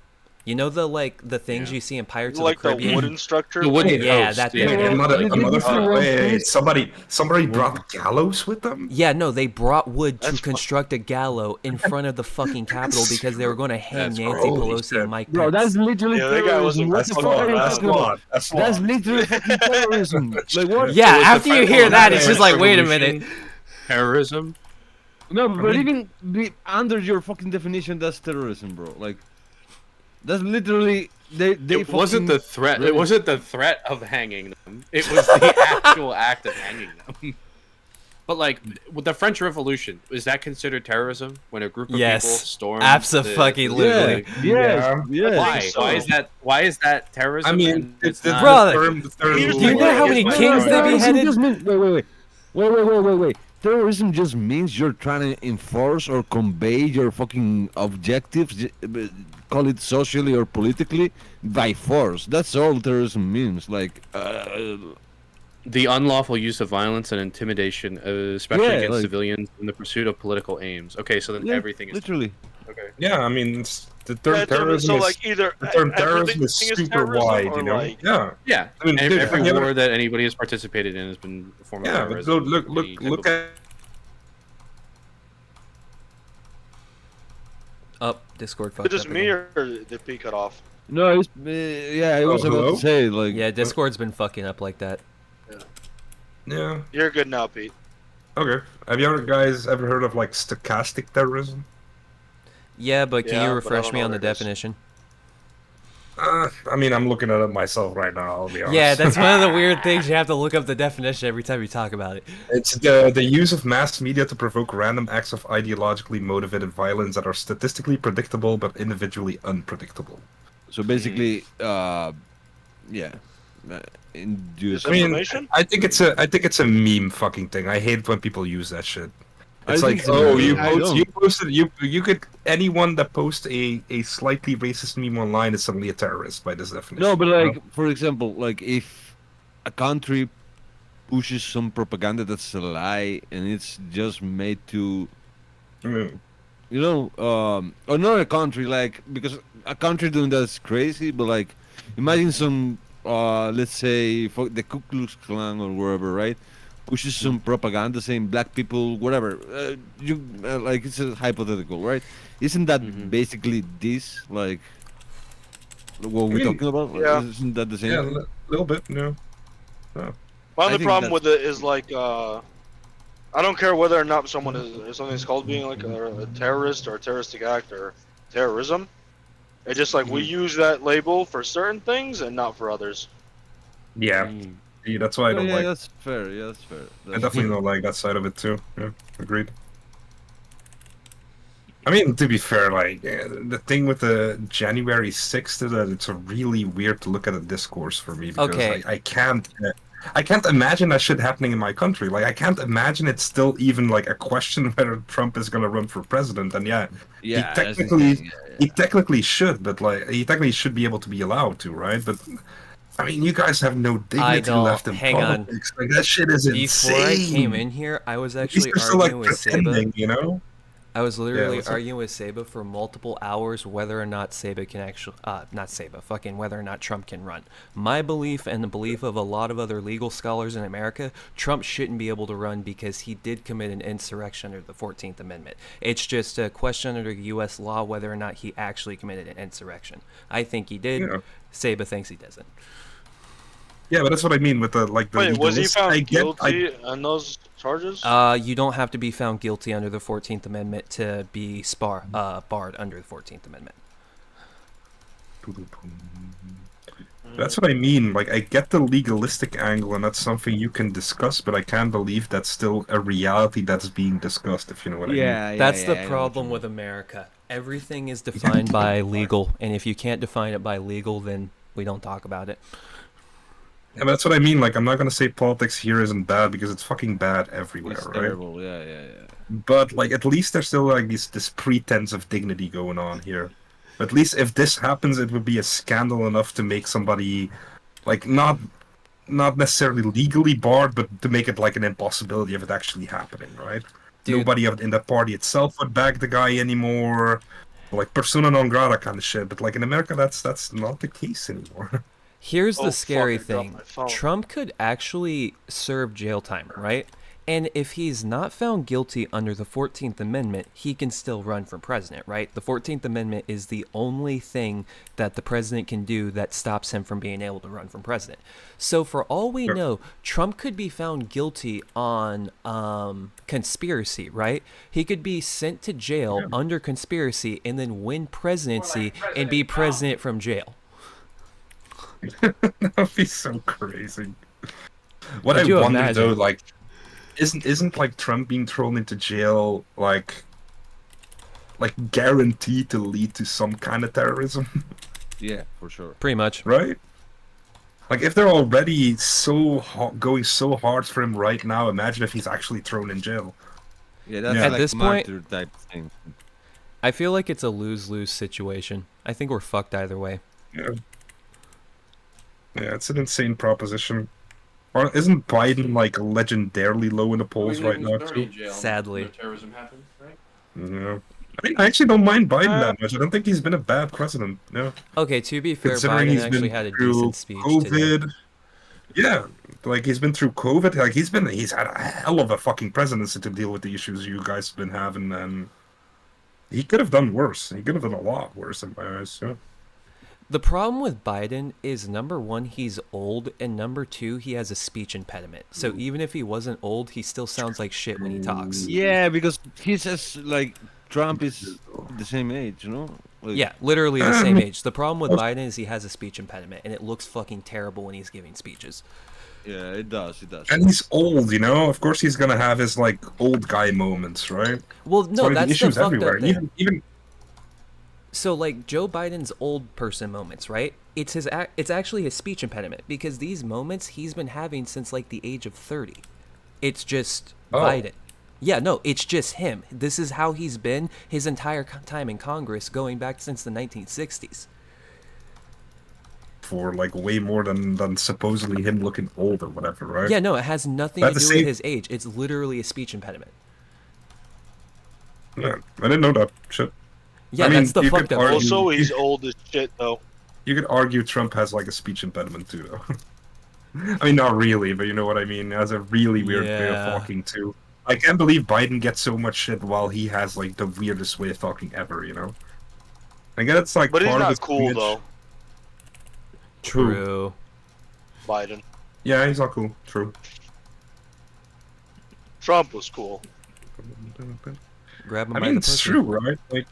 Speaker 3: You know the things
Speaker 5: Yeah.
Speaker 3: you see in Pirates
Speaker 6: Like
Speaker 3: of the
Speaker 6: the
Speaker 3: Caribbean?
Speaker 6: wooden structure?
Speaker 5: The wooden
Speaker 3: Yeah,
Speaker 5: post,
Speaker 3: that
Speaker 5: yeah.
Speaker 3: thing.
Speaker 1: Wait,
Speaker 4: Yeah.
Speaker 1: wait, somebody brought gallows with them?
Speaker 3: Yeah, no, they brought wood to
Speaker 6: That's fu-
Speaker 3: construct a gallows in front of the fucking Capitol because they were going to hang
Speaker 5: That's
Speaker 3: Nancy
Speaker 1: holy
Speaker 3: Pelosi
Speaker 1: shit.
Speaker 3: and Mike
Speaker 4: Bro,
Speaker 3: Pence.
Speaker 4: that's literally
Speaker 6: Yeah, that guy
Speaker 4: terrorism.
Speaker 6: wasn't-
Speaker 4: What
Speaker 1: That's
Speaker 4: the fuck
Speaker 1: flawed.
Speaker 4: are you
Speaker 1: That's
Speaker 4: talking about?
Speaker 1: flawed. That's
Speaker 4: That's
Speaker 1: flawed.
Speaker 4: literally fucking terrorism. Like what?
Speaker 3: Yeah,
Speaker 5: So it's
Speaker 3: after
Speaker 5: the
Speaker 3: you
Speaker 5: Federal
Speaker 3: hear that, it's just like, wait a
Speaker 5: Revolution,
Speaker 3: minute.
Speaker 5: Terrorism.
Speaker 4: No, but even under your fucking definition, that's terrorism, bro. Like, that's literally they
Speaker 5: It wasn't the
Speaker 4: fucking-
Speaker 5: threat.
Speaker 4: really-
Speaker 5: It wasn't the threat of hanging them. It was the actual act of hanging them. But like with the French Revolution, is that considered terrorism when a group of
Speaker 3: Yes.
Speaker 5: people stormed?
Speaker 3: Abso-fucking-lutely.
Speaker 4: Yeah, yes.
Speaker 5: Why?
Speaker 6: so.
Speaker 5: Why is that terrorism?
Speaker 1: I mean,
Speaker 5: and
Speaker 1: it's
Speaker 5: not-
Speaker 3: Brother,
Speaker 1: the term
Speaker 6: Do
Speaker 3: Do you know how many
Speaker 6: No,
Speaker 3: kings they
Speaker 4: Terrorism
Speaker 3: beheaded?
Speaker 4: just means- wait. Terrorism just means you're trying to enforce or convey your fucking objectives, call it socially or politically, by force. That's all terrorism means. Like,
Speaker 5: the unlawful use of violence and intimidation, especially
Speaker 4: Yeah,
Speaker 5: against
Speaker 4: like-
Speaker 5: civilians in the pursuit of political aims. Okay, so then
Speaker 4: yeah,
Speaker 5: everything is
Speaker 4: literally.
Speaker 5: okay.
Speaker 1: Yeah, I mean, the
Speaker 6: Yeah,
Speaker 1: term terrorism
Speaker 6: so
Speaker 1: is
Speaker 6: like either
Speaker 1: the term terrorism
Speaker 6: everything
Speaker 1: is super
Speaker 6: terrorism
Speaker 1: wide,
Speaker 6: or
Speaker 1: you know?
Speaker 6: like-
Speaker 1: Yeah,
Speaker 5: Yeah,
Speaker 1: I mean, dude,
Speaker 5: every
Speaker 1: have you
Speaker 5: war
Speaker 1: ever-
Speaker 5: that anybody has participated in has been a form of
Speaker 1: yeah. But
Speaker 5: terrorism.
Speaker 1: look
Speaker 5: Any type
Speaker 1: at
Speaker 3: Up, Discord
Speaker 6: Is
Speaker 3: fucked
Speaker 6: it just
Speaker 3: up
Speaker 6: me
Speaker 3: again.
Speaker 6: or did P cut off?
Speaker 4: No, it's yeah. I was about
Speaker 1: hello?
Speaker 4: to say like.
Speaker 3: Yeah, Discord's been fucking up like that.
Speaker 1: Yeah.
Speaker 6: You're good now, Pete.
Speaker 1: Okay. Have you guys ever heard of like stochastic terrorism?
Speaker 3: Yeah, but can you
Speaker 6: Yeah, but I
Speaker 3: refresh
Speaker 6: don't
Speaker 3: me
Speaker 6: know
Speaker 3: on the
Speaker 6: what it is.
Speaker 3: definition?
Speaker 1: I mean, I'm looking at it myself right now. I'll be honest.
Speaker 3: Yeah, that's one of the weird things. You have to look up the definition every time you talk about it.
Speaker 1: It's the use of mass media to provoke random acts of ideologically motivated violence that are statistically predictable but individually unpredictable.
Speaker 4: So basically, yeah, induce.
Speaker 1: I mean,
Speaker 6: Disinformation?
Speaker 1: I think it's a meme fucking thing. I hate when people use that shit. It's
Speaker 4: I
Speaker 1: like,
Speaker 4: think it's a
Speaker 1: oh,
Speaker 4: meme. I don't.
Speaker 1: you posted you could anyone that posts a slightly racist meme online is suddenly a terrorist by this definition.
Speaker 4: No, but
Speaker 1: you know?
Speaker 4: like for example, like if a country pushes some propaganda that's a lie and it's just made to,
Speaker 1: Mm.
Speaker 4: you know, or not a country like because a country doing that is crazy, but like imagine some, let's say for the Ku Klux Klan or wherever, right? Pushes some propaganda saying black people, whatever. You like it's a hypothetical, right? Isn't that basically this like what we're
Speaker 1: mean,
Speaker 4: talking about?
Speaker 6: yeah.
Speaker 4: Isn't that the same
Speaker 1: Yeah,
Speaker 4: thing?
Speaker 1: a little bit. No.
Speaker 6: My
Speaker 4: I
Speaker 6: only
Speaker 4: think
Speaker 6: problem
Speaker 4: that's-
Speaker 6: with it is like, I don't care whether or not someone is something's called being like a terrorist or a terroristic act or terrorism. It's just like we use that label for certain things and not for others.
Speaker 1: Yeah. Yeah, that's why I
Speaker 4: Oh,
Speaker 1: don't
Speaker 4: yeah,
Speaker 1: like.
Speaker 4: that's fair. Yeah, that's fair.
Speaker 1: I
Speaker 4: That's
Speaker 1: definitely don't like that side of it too. Yeah, agreed. I mean, to be fair, like the thing with the January 6th is that it's a really weird to look at a discourse for me because
Speaker 3: Okay.
Speaker 1: I can't imagine that shit happening in my country. Like I can't imagine it's still even like a question whether Trump is gonna run for president. And yeah,
Speaker 4: yeah,
Speaker 1: he
Speaker 4: that's the
Speaker 1: technically
Speaker 4: thing, yeah,
Speaker 1: he technically should, but like he technically should be able to be allowed to, right? But I mean, you guys have no dignity
Speaker 3: don't.
Speaker 1: left in
Speaker 3: Hang on.
Speaker 1: politics. Like that shit is
Speaker 3: Before I
Speaker 1: insane.
Speaker 3: came in here, I was
Speaker 1: At least
Speaker 3: actually
Speaker 1: they're still like
Speaker 3: arguing with Seba.
Speaker 1: pretending, you know?
Speaker 3: I was literally
Speaker 1: what's up?
Speaker 3: arguing with Seba for multiple hours whether or not Seba can actually, not Seba, fucking whether or not Trump can run. My belief and the belief of a lot of other legal scholars in America, Trump shouldn't be able to run because he did commit an insurrection under the 14th Amendment. It's just a question under U.S. law whether or not he actually committed an insurrection. I think he did.
Speaker 1: Yeah.
Speaker 3: Seba thinks he doesn't.
Speaker 1: Yeah, but that's what I mean with the like the.
Speaker 6: Wait, was he
Speaker 1: legalist-
Speaker 6: found
Speaker 1: I get-
Speaker 6: guilty on those charges?
Speaker 3: You don't have to be found guilty under the 14th Amendment to be barred under the 14th Amendment.
Speaker 1: That's what I mean. Like, I get the legalistic angle, and that's something you can discuss, but I can't believe that's still a reality that's being discussed. If you know what I mean.
Speaker 4: yeah.
Speaker 3: That's
Speaker 4: yeah,
Speaker 3: the
Speaker 4: I know what
Speaker 3: problem
Speaker 4: you
Speaker 3: with America. Everything is defined by legal, and if you can't define it by legal, then we don't talk about it.
Speaker 1: Yeah, but that's what I mean. Like, I'm not gonna say politics here isn't bad because it's fucking bad
Speaker 4: mean.
Speaker 1: everywhere,
Speaker 4: It's
Speaker 1: right?
Speaker 4: terrible. Yeah.
Speaker 1: But like, at least there's still like this pretense of dignity going on here. At least if this happens, it would be a scandal enough to make somebody, like, not necessarily legally barred, but to make it like an impossibility of it actually happening, right?
Speaker 3: Dude.
Speaker 1: Nobody in the party itself would back the guy anymore, like persona non grata kind of shit. But like in America, that's not the case anymore.
Speaker 3: Here's
Speaker 6: Oh,
Speaker 3: the scary
Speaker 6: fuck, I dropped
Speaker 3: thing.
Speaker 6: my phone.
Speaker 3: Trump could actually serve jail time, right? And if he's not found guilty under the 14th Amendment, he can still run for president, right? The 14th Amendment is the only thing that the president can do that stops him from being able to run for president. So for all we
Speaker 1: Sure.
Speaker 3: know, Trump could be found guilty on conspiracy, right? He could be sent to jail under conspiracy and then win presidency and be president from jail.
Speaker 1: That would be so crazy. What
Speaker 3: Could
Speaker 1: I
Speaker 3: you
Speaker 1: wonder
Speaker 3: imagine?
Speaker 1: though, like, isn't like Trump being thrown into jail like guaranteed to lead to some kind of terrorism,
Speaker 4: Yeah, for sure.
Speaker 3: Pretty much.
Speaker 1: right? Like, if they're already going so hard for him right now, imagine if he's actually thrown in jail.
Speaker 4: Yeah, that's
Speaker 1: Yeah.
Speaker 3: At
Speaker 4: like
Speaker 3: this point-
Speaker 4: martyr type thing.
Speaker 3: I feel like it's a lose-lose situation. I think we're fucked either way.
Speaker 1: Yeah, it's an insane proposition. Or isn't Biden like legendarily low in the polls right now too?
Speaker 3: Sadly.
Speaker 5: Terrorism happened, right?
Speaker 1: Yeah. I mean, I actually don't mind Biden that much. I don't think he's been a bad president. Yeah.
Speaker 3: Okay, to be fair,
Speaker 1: Considering
Speaker 3: Biden
Speaker 1: he's
Speaker 3: actually
Speaker 1: been
Speaker 3: had a
Speaker 1: through
Speaker 3: decent speech today.
Speaker 1: COVID. Yeah, like he's been through COVID. Like he's had a hell of a fucking presidency to deal with the issues you guys have been having, and he could have done worse. He could have done a lot worse in my eyes. Yeah.
Speaker 3: The problem with Biden is, number one, he's old, and number two, he has a speech impediment. So even if he wasn't old, he still sounds like shit when he talks.
Speaker 4: Yeah, because he says like Trump is the same age, you know? Like,
Speaker 3: Yeah, literally the same age. The problem with Biden is he has a speech impediment, and it looks fucking terrible when he's giving speeches.
Speaker 4: yeah, it does.
Speaker 1: And he's old, you know. Of course, he's gonna have his like old guy moments, right?
Speaker 3: Well, no, that's the fucked up thing.
Speaker 1: Even
Speaker 3: So, like, Joe Biden's old person moments, right? It's actually his speech impediment, because these moments he's been having since like the age of 30. It's just Biden. Yeah, no, it's just him. This is how he's been his entire time in Congress, going back since the 1960s.
Speaker 1: for like way more than supposedly him looking old or whatever, right?
Speaker 3: Yeah, no, it has nothing to do with his age. It's literally a speech impediment.
Speaker 1: Yeah, I didn't know that shit.
Speaker 3: Yeah,
Speaker 1: I mean,
Speaker 3: that's the fucked up.
Speaker 6: Also, he's old as shit, though.
Speaker 1: You could argue Trump has like a speech impediment too, though. I mean, not really, but you know what I mean. He has a really weird way of talking too. I can't believe Biden gets so much shit while he has like the weirdest way of talking ever. You know. I guess it's like.
Speaker 6: But he's
Speaker 1: part of
Speaker 6: not
Speaker 1: his
Speaker 6: cool
Speaker 1: image.
Speaker 6: though.
Speaker 3: True.
Speaker 6: Biden.
Speaker 1: Yeah, he's not cool. True.
Speaker 6: Trump was cool.
Speaker 3: Grab him
Speaker 1: I
Speaker 3: by
Speaker 1: mean,
Speaker 3: the
Speaker 1: it's
Speaker 3: pussy.
Speaker 1: true, right? Like,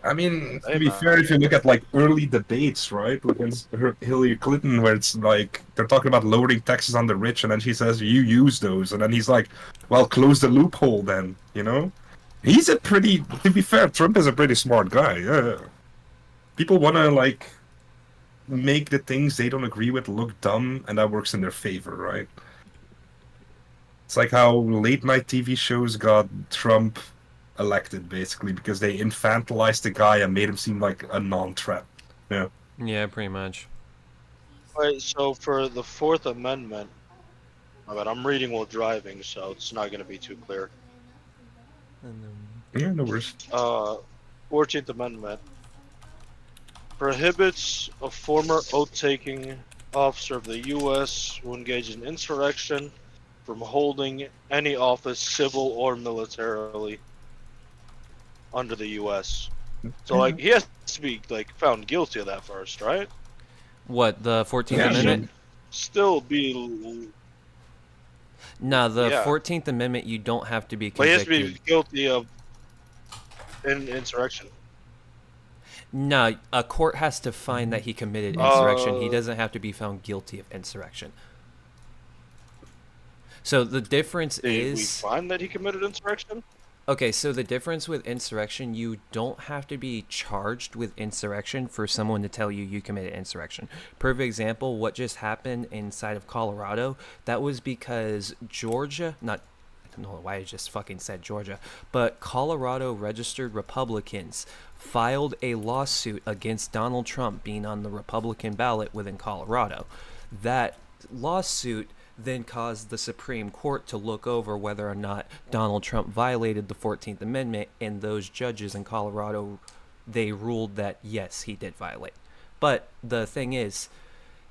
Speaker 1: I mean, to
Speaker 6: Hey,
Speaker 1: be
Speaker 6: man.
Speaker 1: fair, if you look at like early debates, right, against Hillary Clinton, where it's like they're talking about lowering taxes on the rich, and then she says, "You use those," and then he's like, "Well, close the loophole, then." You know, he's a pretty. To be fair, Trump is a pretty smart guy. Yeah. People want to like make the things they don't agree with look dumb, and that works in their favor, right? It's like how late night TV shows got Trump elected, basically, because they infantilized the guy and made him seem like a non-threat. Yeah.
Speaker 3: Yeah, pretty much.
Speaker 6: Alright, so for the Fourth Amendment, but I'm reading while driving, so it's not going to be too clear.
Speaker 1: Yeah, no worries.
Speaker 6: 14th Amendment prohibits a former oath-taking officer of the U.S. who engaged in insurrection from holding any office, civil or militarily, under the U.S. So, like, he has to be like found guilty of that first, right?
Speaker 3: What, the 14th
Speaker 1: Yeah,
Speaker 3: Amendment?
Speaker 6: Still be,
Speaker 3: No, the
Speaker 6: Yeah.
Speaker 3: 14th Amendment, you don't have to be
Speaker 6: but he has
Speaker 3: convicted.
Speaker 6: to be guilty of insurrection.
Speaker 3: No, a court has to find that he committed insurrection. He doesn't have to be found guilty of insurrection. So the difference
Speaker 6: Did we
Speaker 3: is...
Speaker 6: find that he committed insurrection?
Speaker 3: Okay, so the difference with insurrection, you don't have to be charged with insurrection for someone to tell you committed insurrection. Perfect example, what just happened inside of Colorado, that was because Georgia, I don't know why I just fucking said Georgia, but Colorado registered Republicans filed a lawsuit against Donald Trump being on the Republican ballot within Colorado. That lawsuit then caused the Supreme Court to look over whether or not Donald Trump violated the 14th Amendment, and those judges in Colorado, they ruled that yes, he did violate. But the thing is,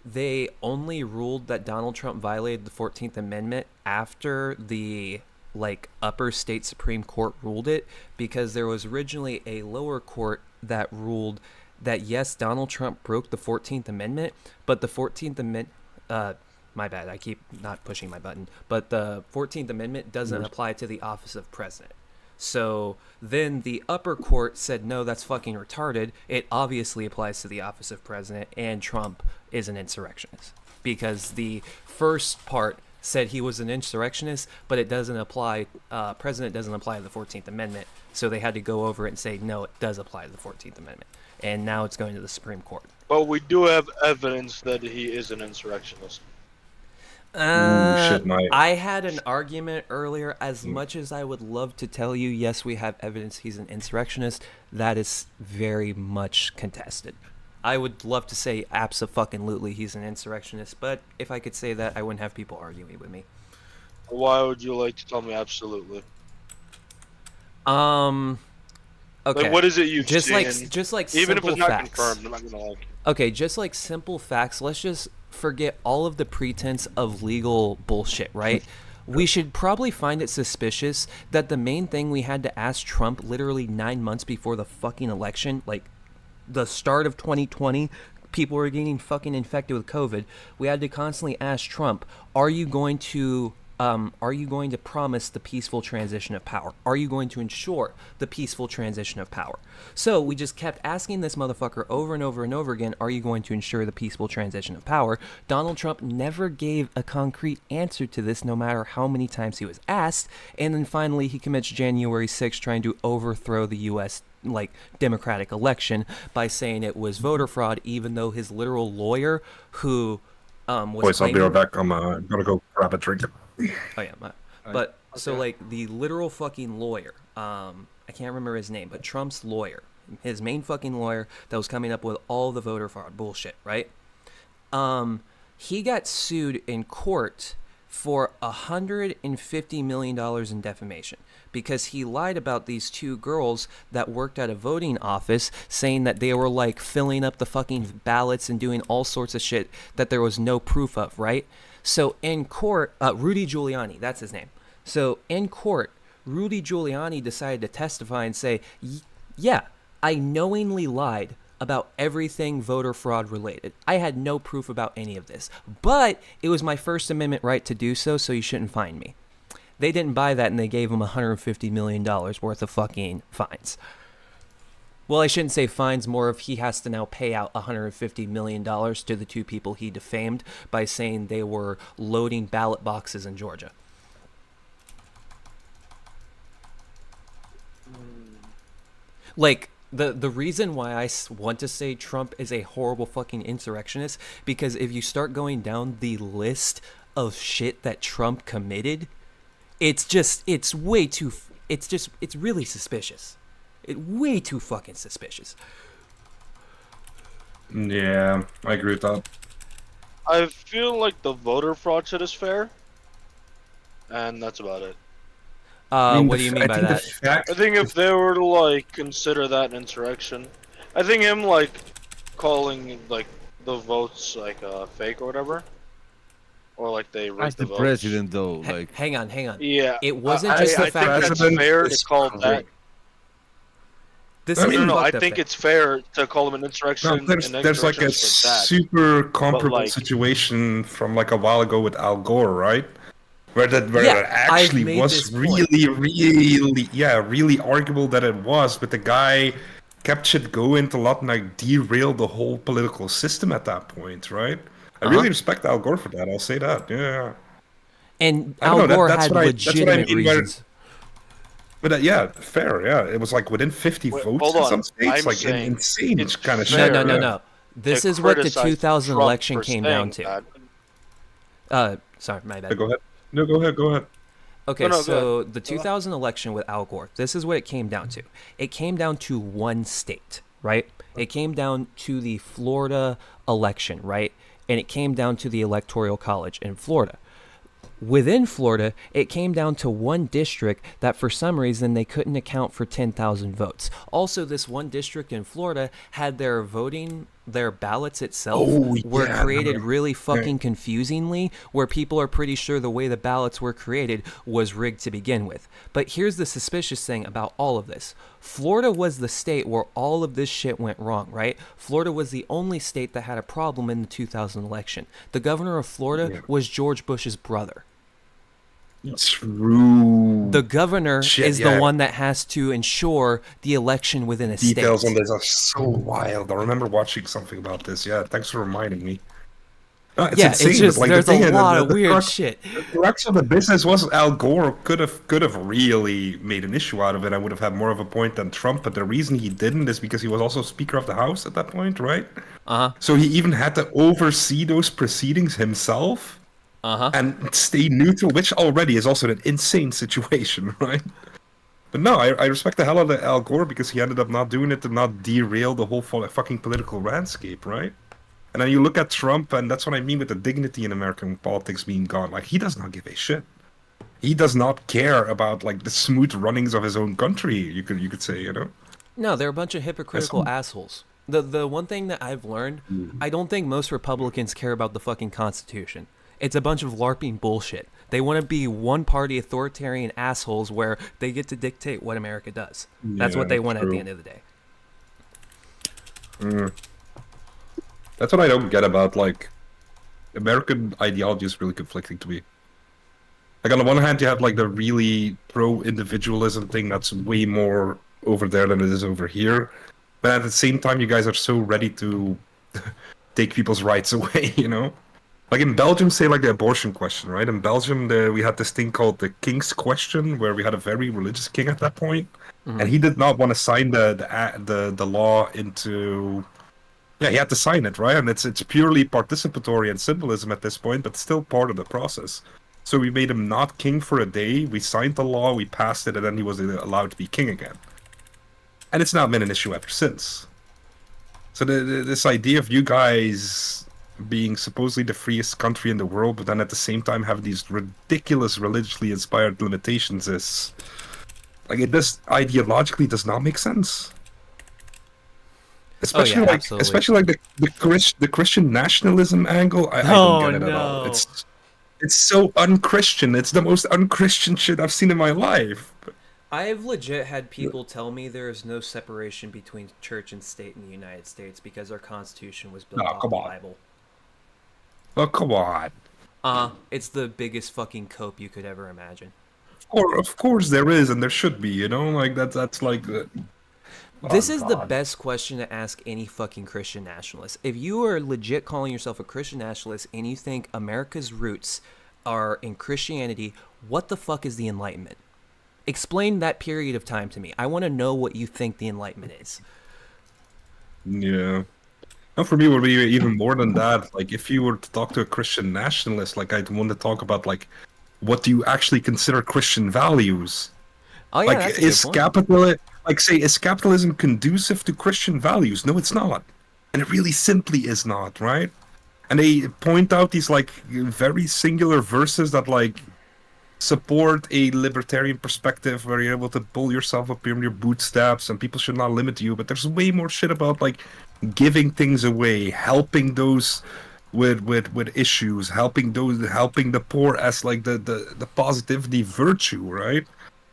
Speaker 3: they only ruled that Donald Trump violated the 14th Amendment after the upper state Supreme Court ruled it, because there was originally a lower court that ruled that yes, Donald Trump broke the 14th Amendment, but the 14th Amendment my bad, I keep not pushing my button. But the 14th Amendment doesn't apply to the office of president. So then the upper court said, no, that's fucking retarded. It obviously applies to the office of president, and Trump is an insurrectionist. Because the first part said he was an insurrectionist, but it doesn't apply, president doesn't apply to the 14th Amendment. So they had to go over it and say, no, it does apply to the 14th Amendment. And now it's going to the Supreme Court.
Speaker 6: But we do have evidence that he is an insurrectionist.
Speaker 3: I had an argument earlier. As much as I would love to tell you, yes, we have evidence he's an insurrectionist, that is very much contested. I would love to say abso-fucking-lutely he's an insurrectionist, but if I could say that, I wouldn't have people arguing with me.
Speaker 6: Why would you like to tell me absolutely?
Speaker 3: Okay.
Speaker 6: Like, what is it you've
Speaker 3: just
Speaker 6: seen?
Speaker 3: like
Speaker 6: Even if
Speaker 3: simple
Speaker 6: it's not
Speaker 3: facts.
Speaker 6: confirmed, I'm not gonna like it.
Speaker 3: Okay, just like simple facts. Let's just forget all of the pretense of legal bullshit, right? we should probably find it suspicious that the main thing we had to ask Trump literally 9 months before the fucking election, like the start of 2020, people were getting fucking infected with COVID. We had to constantly ask Trump, are you going to promise the peaceful transition of power? Are you going to ensure the peaceful transition of power? So we just kept asking this motherfucker over and over and over again, are you going to ensure the peaceful transition of power? Donald Trump never gave a concrete answer to this, no matter how many times he was asked. And then finally he commits January 6th trying to overthrow the U.S. Democratic election by saying it was voter fraud, even though his literal lawyer, who was
Speaker 1: Boys, I'll be
Speaker 3: claiming...
Speaker 1: right back. I'm gonna go grab a drink.
Speaker 3: Oh yeah, but so the literal fucking lawyer, I can't remember his name, but Trump's lawyer, his main fucking lawyer that was coming up with all the voter fraud bullshit, right? He got sued in court for $150 million in defamation because he lied about these two girls that worked at a voting office, saying that they were filling up the fucking ballots and doing all sorts of shit that there was no proof of, right? So in court, Rudy Giuliani, that's his name. So in court, Rudy Giuliani decided to testify and say, yeah, I knowingly lied about everything voter fraud related. I had no proof about any of this, but it was my First Amendment right to do so, so you shouldn't fine me. They didn't buy that, and they gave him $150 million worth of fucking fines. Well, I shouldn't say fines, more of he has to now pay out $150 million to the two people he defamed by saying they were loading ballot boxes in Georgia. The reason why I want to say Trump is a horrible fucking insurrectionist, because if you start going down the list of shit that Trump committed, it's really suspicious. Way too fucking suspicious.
Speaker 1: Yeah, I agree with that.
Speaker 6: I feel like the voter fraud shit is fair, and that's about it.
Speaker 3: What do you mean by that?
Speaker 6: I think if they were to consider that an insurrection, I think him calling the votes fake or whatever, or they rigged
Speaker 4: As
Speaker 6: the
Speaker 4: the
Speaker 6: votes.
Speaker 4: president, though,
Speaker 3: Hang on.
Speaker 6: Yeah,
Speaker 3: It wasn't just the
Speaker 6: I
Speaker 3: fact
Speaker 6: think
Speaker 3: that
Speaker 6: that's fair to call that.
Speaker 3: this
Speaker 1: I
Speaker 3: is
Speaker 1: mean,
Speaker 6: No, I
Speaker 3: fucked up
Speaker 6: think
Speaker 3: thing.
Speaker 6: it's fair to call him an insurrection.
Speaker 1: No, there's like a
Speaker 6: for that.
Speaker 1: super comparable
Speaker 6: like-
Speaker 1: situation from a while ago with Al Gore, right? Where
Speaker 3: Yeah,
Speaker 1: it
Speaker 3: I've
Speaker 1: actually
Speaker 3: made
Speaker 1: was
Speaker 3: this point.
Speaker 1: really arguable that it was, but the guy kept shit going to derail the whole political system at that point, right? I really respect Al Gore for that. I'll say that. Yeah.
Speaker 3: And
Speaker 1: I don't
Speaker 3: Al
Speaker 1: know,
Speaker 3: Gore
Speaker 1: that's
Speaker 3: had
Speaker 1: what I
Speaker 3: legitimate
Speaker 1: mean by-
Speaker 3: reasons.
Speaker 1: But yeah, fair. Yeah, it was within 50
Speaker 6: Wait,
Speaker 1: votes
Speaker 6: hold
Speaker 1: in
Speaker 6: on.
Speaker 1: some states,
Speaker 6: I'm saying
Speaker 1: insane
Speaker 6: it's
Speaker 1: kind of
Speaker 6: fair.
Speaker 1: shit.
Speaker 3: No. This
Speaker 6: to
Speaker 3: is what the
Speaker 6: criticize
Speaker 3: 2000
Speaker 6: Trump
Speaker 3: election
Speaker 6: for
Speaker 3: came
Speaker 6: saying
Speaker 3: down to.
Speaker 6: that.
Speaker 3: Sorry, my bad.
Speaker 1: Yeah, go ahead. No, go ahead.
Speaker 3: Okay,
Speaker 6: No, go
Speaker 3: so
Speaker 6: ahead.
Speaker 3: the 2000 election with Al Gore, this is what it came down to. It came down to one state, right? It came down to the Florida election, right? And it came down to the Electoral College in Florida. Within Florida, it came down to one district that for some reason they couldn't account for 10,000 votes. Also, this one district in Florida had their ballots itself were created really fucking confusingly, where people are pretty sure the way the ballots were created was rigged to begin with. But here's the suspicious thing about all of this. Florida was the state where all of this shit went wrong, right? Florida was the only state that had a problem in the 2000 election. The governor of Florida was George Bush's brother.
Speaker 1: True.
Speaker 3: The governor is the one that has to ensure the election within a state.
Speaker 1: Details on this are so wild. I remember watching something about this. Yeah, thanks for reminding me. It's insane,
Speaker 3: it's just
Speaker 1: but,
Speaker 3: there's
Speaker 1: the
Speaker 3: a
Speaker 1: thing,
Speaker 3: lot
Speaker 1: the
Speaker 3: of weird
Speaker 1: crux,
Speaker 3: shit.
Speaker 1: The crux of the business was Al Gore could have really made an issue out of it. I would have had more of a point than Trump, but the reason he didn't is because he was also Speaker of the House at that point, right? So he even had to oversee those proceedings himself. And stay neutral, which already is also an insane situation, right? But no, I respect the hell out of Al Gore because he ended up not doing it to not derail the whole fucking political landscape, right? And then you look at Trump, and that's what I mean with the dignity in American politics being gone. He does not give a shit. He does not care about the smooth runnings of his own country. You could say,
Speaker 3: No, they're a bunch of hypocritical assholes. The one thing that I've learned, I don't think most Republicans care about the fucking Constitution. It's a bunch of LARPing bullshit. They want to be one-party authoritarian assholes where they get to dictate what America does. That's what they want at the end of the day.
Speaker 1: That's what I don't get about, like, American ideology is really conflicting to me. Like, on the one hand, you have, like, the really pro-individualism thing that's way more over there than it is over here. But at the same time, you guys are so ready to take people's rights away, you know? Like, in Belgium, say, like, the abortion question, right? In Belgium, we had this thing called the King's Question, where we had a very religious king at that point, and he did not want to sign the law into... Yeah, he had to sign it, right? And it's purely participatory and symbolism at this point, but still part of the process. So we made him not king for a day, we signed the law, we passed it, and then he was allowed to be king again. And it's not been an issue ever since. So this idea of you guys being supposedly the freest country in the world, but then at the same time have these ridiculous religiously inspired limitations is... Like, it just ideologically does not make sense. Especially like the Christian nationalism angle. I don't get it at all. It's so un-Christian. It's the most un-Christian shit I've seen in my life.
Speaker 3: I've legit had people tell me there is no separation between church and state in the United States because our Constitution was built off the Bible.
Speaker 1: Oh, come on.
Speaker 3: It's the biggest fucking cope you could ever imagine.
Speaker 1: Of course there is, and there should be, you know? Like, that's like...
Speaker 3: This is the best question to ask any fucking Christian nationalist. If you are legit calling yourself a Christian nationalist and you think America's roots are in Christianity, what the fuck is the Enlightenment? Explain that period of time to me. I want to know what you think the Enlightenment is.
Speaker 1: Yeah. And for me, it would be even more than that. Like, if you were to talk to a Christian nationalist, like, I'd want to talk about, like, what do you actually consider Christian values?
Speaker 3: Oh, yeah,
Speaker 1: like,
Speaker 3: that's a good point.
Speaker 1: Is capitalism conducive to Christian values? No, it's not. And it really simply is not, right? And they point out these, like, very singular verses that, like, support a libertarian perspective where you're able to pull yourself up in your bootstraps and people should not limit you. But there's way more shit about, like, giving things away, helping those with issues, helping the poor as, like, the positivity virtue, right?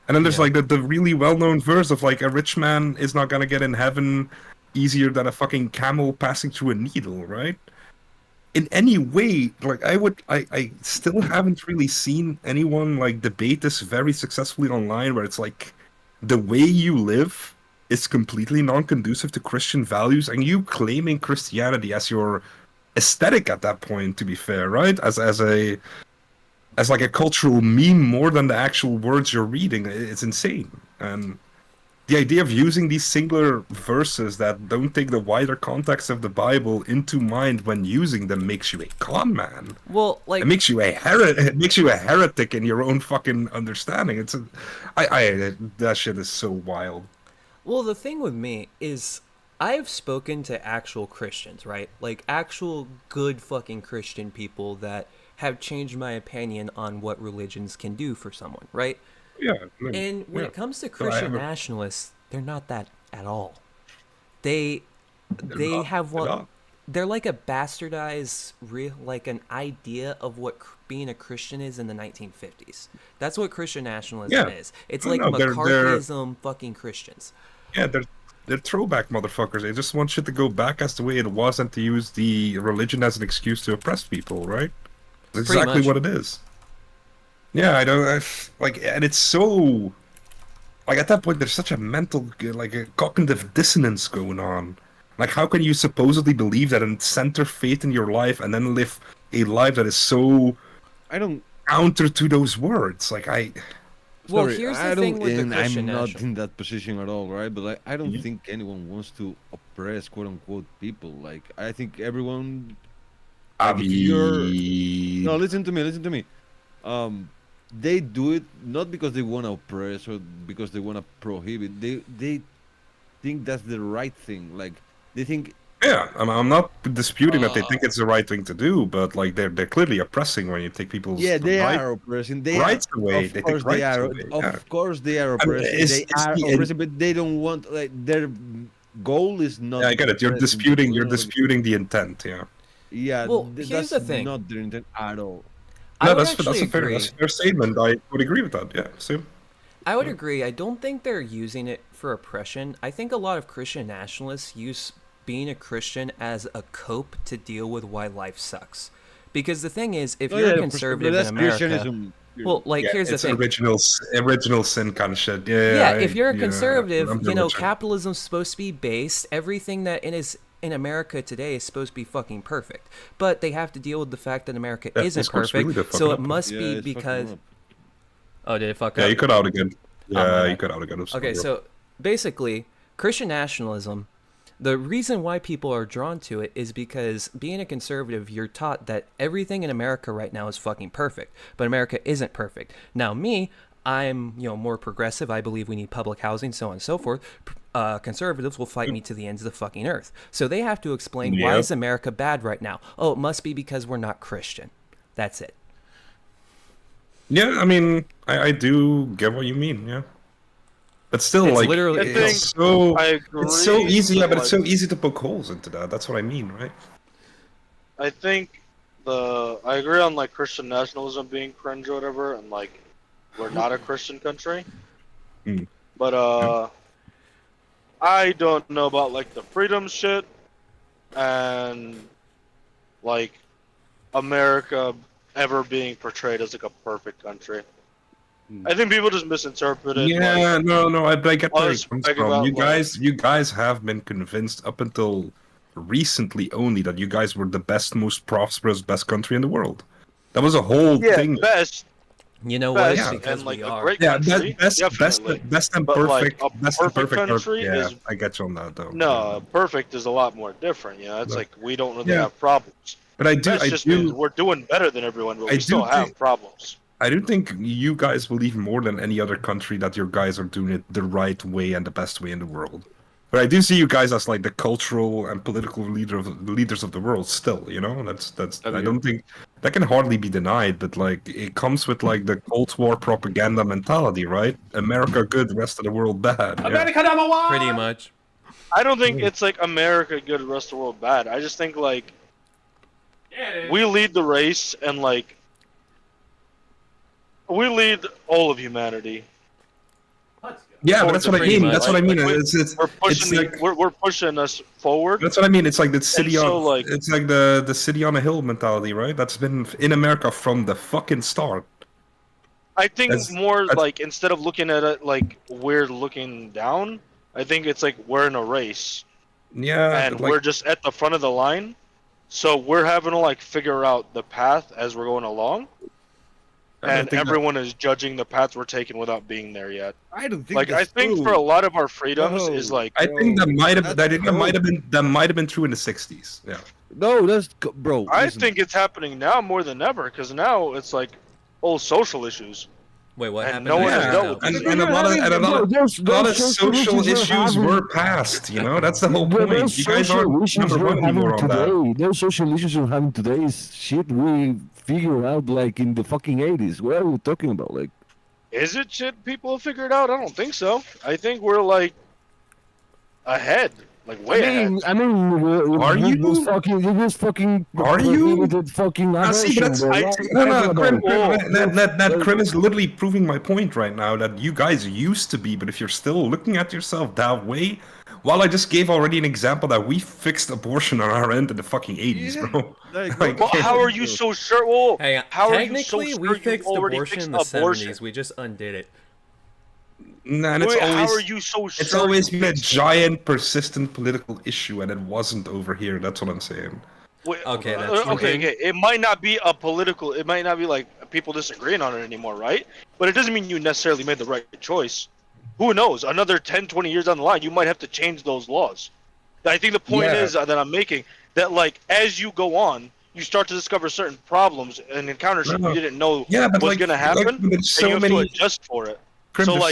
Speaker 1: And then there's like the really well-known verse of, like, a rich man is not gonna get in heaven easier than a fucking camel passing through a needle, right? In any way, like, I still haven't really seen anyone, like, debate this very successfully online, where it's like the way you live is completely non-conducive to Christian values, and you claiming Christianity as your aesthetic at that point, to be fair, right? As like a cultural meme more than the actual words you're reading. It's insane. And the idea of using these singular verses that don't take the wider context of the Bible into mind when using them makes you a con man.
Speaker 3: Well, like,
Speaker 1: it makes you a heretic in your own fucking understanding. That shit is so wild.
Speaker 3: Well, the thing with me is I've spoken to actual Christians, right? Like, actual good fucking Christian people that have changed my opinion on what religions can do for someone, right?
Speaker 1: Yeah.
Speaker 3: And when it comes to Christian nationalists, they're not that at all. They have one. They're like a bastardized, like an idea of what being a Christian is in the 1950s. That's what Christian nationalism is. It's like McCarthyism fucking Christians.
Speaker 1: Yeah, they're throwback motherfuckers. They just want shit to go back as the way it was and to use the religion as an excuse to oppress people, right? That's exactly what it is. Yeah, and it's so... Like, at that point, there's such a mental, like, a cognitive dissonance going on. Like, how can you supposedly believe that and center faith in your life and then live a life that is so... counter to those words? Like,
Speaker 3: Well, here's the thing with the Christian
Speaker 4: I'm not in that position at all, right? But I don't think anyone wants to oppress, quote-unquote, people. Like, I think everyone... No, listen to me. They do it not because they want to oppress or because they want to prohibit. They think that's the right thing. Like, they think...
Speaker 1: Yeah, I'm not disputing that they think it's the right thing to do, but, like, they're clearly oppressing when you take people's
Speaker 4: are oppressing.
Speaker 1: Rights away.
Speaker 4: Of course they are. Of course they are oppressing. Oppressing, but they don't want, like, their goal is not...
Speaker 1: Yeah, I get it. You're disputing the intent, yeah.
Speaker 4: Yeah,
Speaker 3: well, here's the thing.
Speaker 4: Not their intent at all.
Speaker 1: No, that's a fair statement. I would agree with that. Yeah, same.
Speaker 3: I would agree. I don't think they're using it for oppression. I think a lot of Christian nationalists use being a Christian as a cope to deal with why life sucks. Because the thing is, if you're a conservative in America, well, like here's the thing:
Speaker 1: original sin kind of shit.
Speaker 3: Yeah, if you're a conservative, capitalism's supposed to be based. Everything that in America today is supposed to be fucking perfect, but they have to deal with the fact that America isn't perfect.
Speaker 1: Really
Speaker 3: so it must be because. Oh, did it fuck up?
Speaker 1: Yeah, you cut out again. Yeah, you cut out again.
Speaker 3: Okay, so basically, Christian nationalism. The reason why people are drawn to it is because being a conservative, you're taught that everything in America right now is fucking perfect, but America isn't perfect. Now, I'm more progressive. I believe we need public housing, so on and so forth. Conservatives will fight me to the ends of the fucking earth. So they have to explain why is America bad right now? Oh, it must be because we're not Christian. That's it.
Speaker 1: Yeah, I mean, I do get what you mean. Yeah. But still, it's so easy. Yeah, but it's so easy to poke holes into that. That's what I mean, right?
Speaker 6: I think I agree on Christian nationalism being cringe or whatever, and we're not a Christian country. But I don't know about the freedom shit and America ever being portrayed as a perfect country. I think people just misinterpret it.
Speaker 1: Yeah, no, I get where it comes from. You guys have been convinced up until recently only that you guys were the most prosperous, best country in the world. That was a whole thing.
Speaker 6: Best.
Speaker 3: You know what? Yeah, because we are.
Speaker 6: Great country,
Speaker 1: best and perfect. Best and perfect
Speaker 6: country is.
Speaker 1: I get you on that though.
Speaker 6: No, perfect is a lot more different. It's we don't really have problems.
Speaker 1: But I do.
Speaker 6: We're doing better than everyone, but we still have problems.
Speaker 1: I do think you guys believe more than any other country that your guys are doing it the right way and the best way in the world. But I do see you guys as the cultural and political leaders of the world still, That's I don't think that can hardly be denied, but it comes with the Cold War propaganda mentality, right? America good, rest of the world bad.
Speaker 5: America number one!
Speaker 3: Pretty much.
Speaker 6: I don't think it's America good, rest of the world bad. I just think we lead the race and we lead all of humanity.
Speaker 1: Yeah, but that's what I mean. That's what I mean.
Speaker 6: We're pushing us forward.
Speaker 1: That's what I mean. It's the city on it's the city on a hill mentality, right? That's been in America from the fucking start.
Speaker 6: I think instead of looking at it we're looking down, I think it's we're in a race.
Speaker 1: Yeah,
Speaker 6: and we're just at the front of the line, so we're having to figure out the path as we're going along. And everyone is judging the paths we're taking without being there yet.
Speaker 4: I don't think.
Speaker 6: I think for a lot of our freedoms is
Speaker 1: I think that might have been true in the '60s. Yeah.
Speaker 4: No, that's bro.
Speaker 6: I think it's happening now more than ever because now it's all social issues.
Speaker 3: Wait, what happened?
Speaker 6: No one has dealt with
Speaker 1: and a lot of social issues were passed. That's the whole point. You guys aren't number one anymore on that.
Speaker 4: Those social issues we're having today is shit we figured out in the fucking 80s. What are we talking about?
Speaker 6: Is it shit people have figured out? I don't think so. I think we're ahead. Way ahead.
Speaker 4: I mean,
Speaker 1: are you?
Speaker 4: You just fucking.
Speaker 1: Are you?
Speaker 4: Fucking.
Speaker 1: That Krim is literally proving my point right now that you guys used to be, but if you're still looking at yourself that way, while I just gave already an example that we fixed abortion on our end in the fucking 80s, bro.
Speaker 6: How are you so sure? Well,
Speaker 3: hey,
Speaker 6: how
Speaker 3: technically, we fixed abortion in the 70s. We just undid it.
Speaker 1: Nah, and
Speaker 6: how are you so sure?
Speaker 1: It's always been a giant, persistent political issue, and it wasn't over here. That's what I'm saying.
Speaker 3: Okay, that's
Speaker 6: okay. It might not be a political. It might not be people disagreeing on it anymore, right? But it doesn't mean you necessarily made the right choice. Who knows? Another 10, 20 years down the line, you might have to change those laws. I think the point is that I'm making that as you go on, you start to discover certain problems and encounter shit you didn't know was going to happen, and you have to adjust for it. So we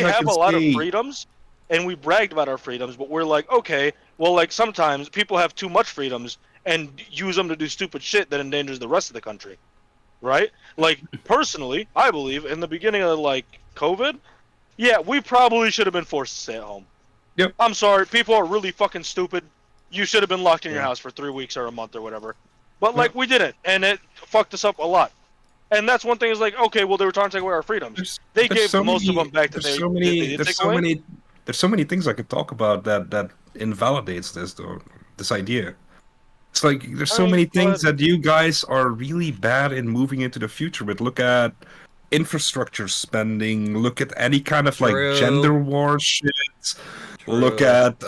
Speaker 6: have a lot of freedoms, and we bragged about our freedoms, but we're okay, well, sometimes people have too much freedoms and use them to do stupid shit that endangers the rest of the country, right? Personally, I believe in the beginning of COVID, we probably should have been forced to stay at home.
Speaker 1: Yep.
Speaker 6: I'm sorry, people are really fucking stupid. You should have been locked in your house for 3 weeks or a month or whatever. But we didn't, and it fucked us up a lot. And that's one thing is like, okay, well, they were trying to take away our freedoms. They gave most of them back that they did take away.
Speaker 1: There's so many things I could talk about that invalidates this though. This idea. It's like there's so many things that you guys are really bad in moving into the future with. Look at infrastructure spending. Look at any kind of like gender war shit. Look at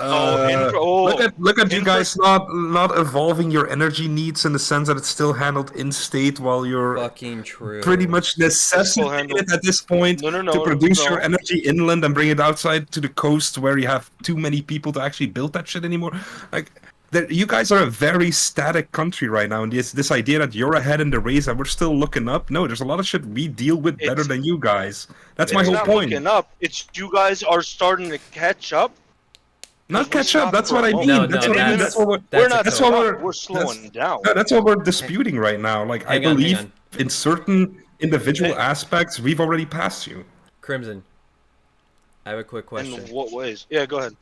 Speaker 1: look at you guys not evolving your energy needs in the sense that it's still handled in state while you're
Speaker 3: fucking
Speaker 1: pretty much necessitated at this point to produce your energy inland and bring it outside to the coast where you have too many people to actually build that shit anymore. Like you guys are a very static country right now, and this idea that you're ahead in the race and we're still looking up. No, there's a lot of shit we deal with better than you guys. That's my whole point.
Speaker 6: It's not looking up. It's you guys are starting to catch up.
Speaker 1: Not catch up. That's what I mean. That's what I mean.
Speaker 6: We're slowing down.
Speaker 1: That's what we're disputing right now. Like I believe in certain individual aspects, we've already passed you.
Speaker 3: Crimson, I have a quick question.
Speaker 6: In what ways? Yeah, go ahead.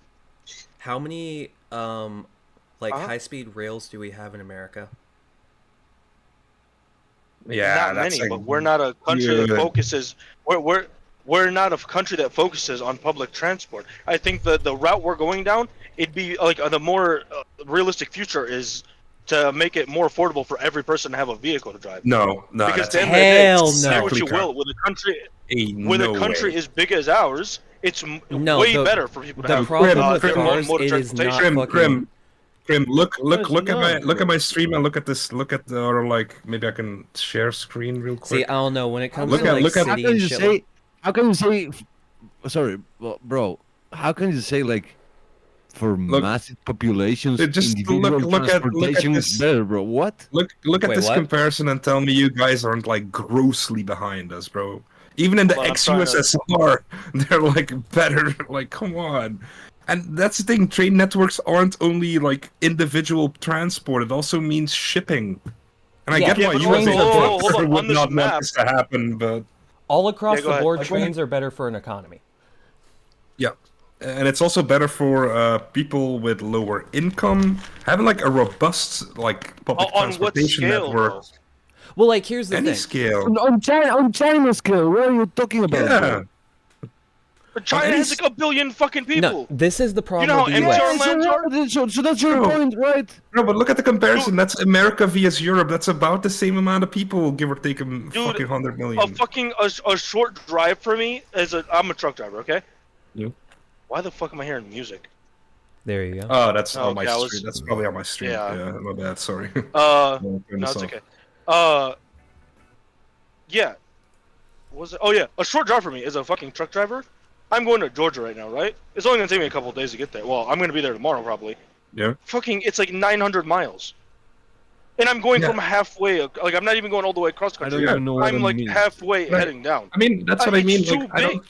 Speaker 3: How many high-speed rails do we have in America?
Speaker 1: Yeah,
Speaker 6: not many, but we're not a country that focuses. We're not a country that focuses on public transport. I think the route we're going down, it'd be like the more realistic future is to make it more affordable for every person to have a vehicle to drive.
Speaker 1: No,
Speaker 3: hell
Speaker 6: because
Speaker 3: no.
Speaker 6: Say what you will, with a country as big as ours, it's way better for people to have.
Speaker 3: The problem with cars, it is not fucking.
Speaker 1: Grim, look at my stream and look at or like maybe I can share screen real quick.
Speaker 3: See, I don't know when it comes to like city and shit.
Speaker 4: How can you say? Sorry, bro. How can you say like for massive populations, individual transportation is better, bro? What?
Speaker 1: Look at this comparison and tell me you guys aren't like grossly behind us, bro. Even in the ex-USSR, they're like better. Like, come on. And that's the thing. Train networks aren't only like individual transport. It also means shipping. And I get why you would not want this to happen, but.
Speaker 3: All across the board, trains are better for an economy.
Speaker 1: Yeah, and it's also better for people with lower income. Having like a robust like public transportation network.
Speaker 3: Well, like here's the thing.
Speaker 1: Any scale.
Speaker 4: On China scale, what are you talking about?
Speaker 1: Yeah.
Speaker 6: But China has like 1 billion fucking people.
Speaker 3: No, this is the problem.
Speaker 6: You know how
Speaker 4: so that's your point, right?
Speaker 1: No, but look at the comparison. That's America vs Europe. That's about the same amount of people, give or take fucking 100 million.
Speaker 6: A short drive for me is I'm a truck driver, okay?
Speaker 1: You?
Speaker 6: Why the fuck am I hearing music?
Speaker 3: There you go.
Speaker 1: Oh, that's on my stream. That's probably on my stream. Yeah, my bad. Sorry.
Speaker 6: No, it's okay. Yeah. A short drive for me is a fucking truck driver. I'm going to Georgia right now, right? It's only gonna take me a couple of days to get there. Well, I'm gonna be there tomorrow probably.
Speaker 1: Yeah.
Speaker 6: It's like 900 miles. And I'm going from halfway, like I'm not even going all the way across country.
Speaker 4: I don't even know what
Speaker 6: I'm like halfway heading down.
Speaker 1: I mean, that's what I mean. Like,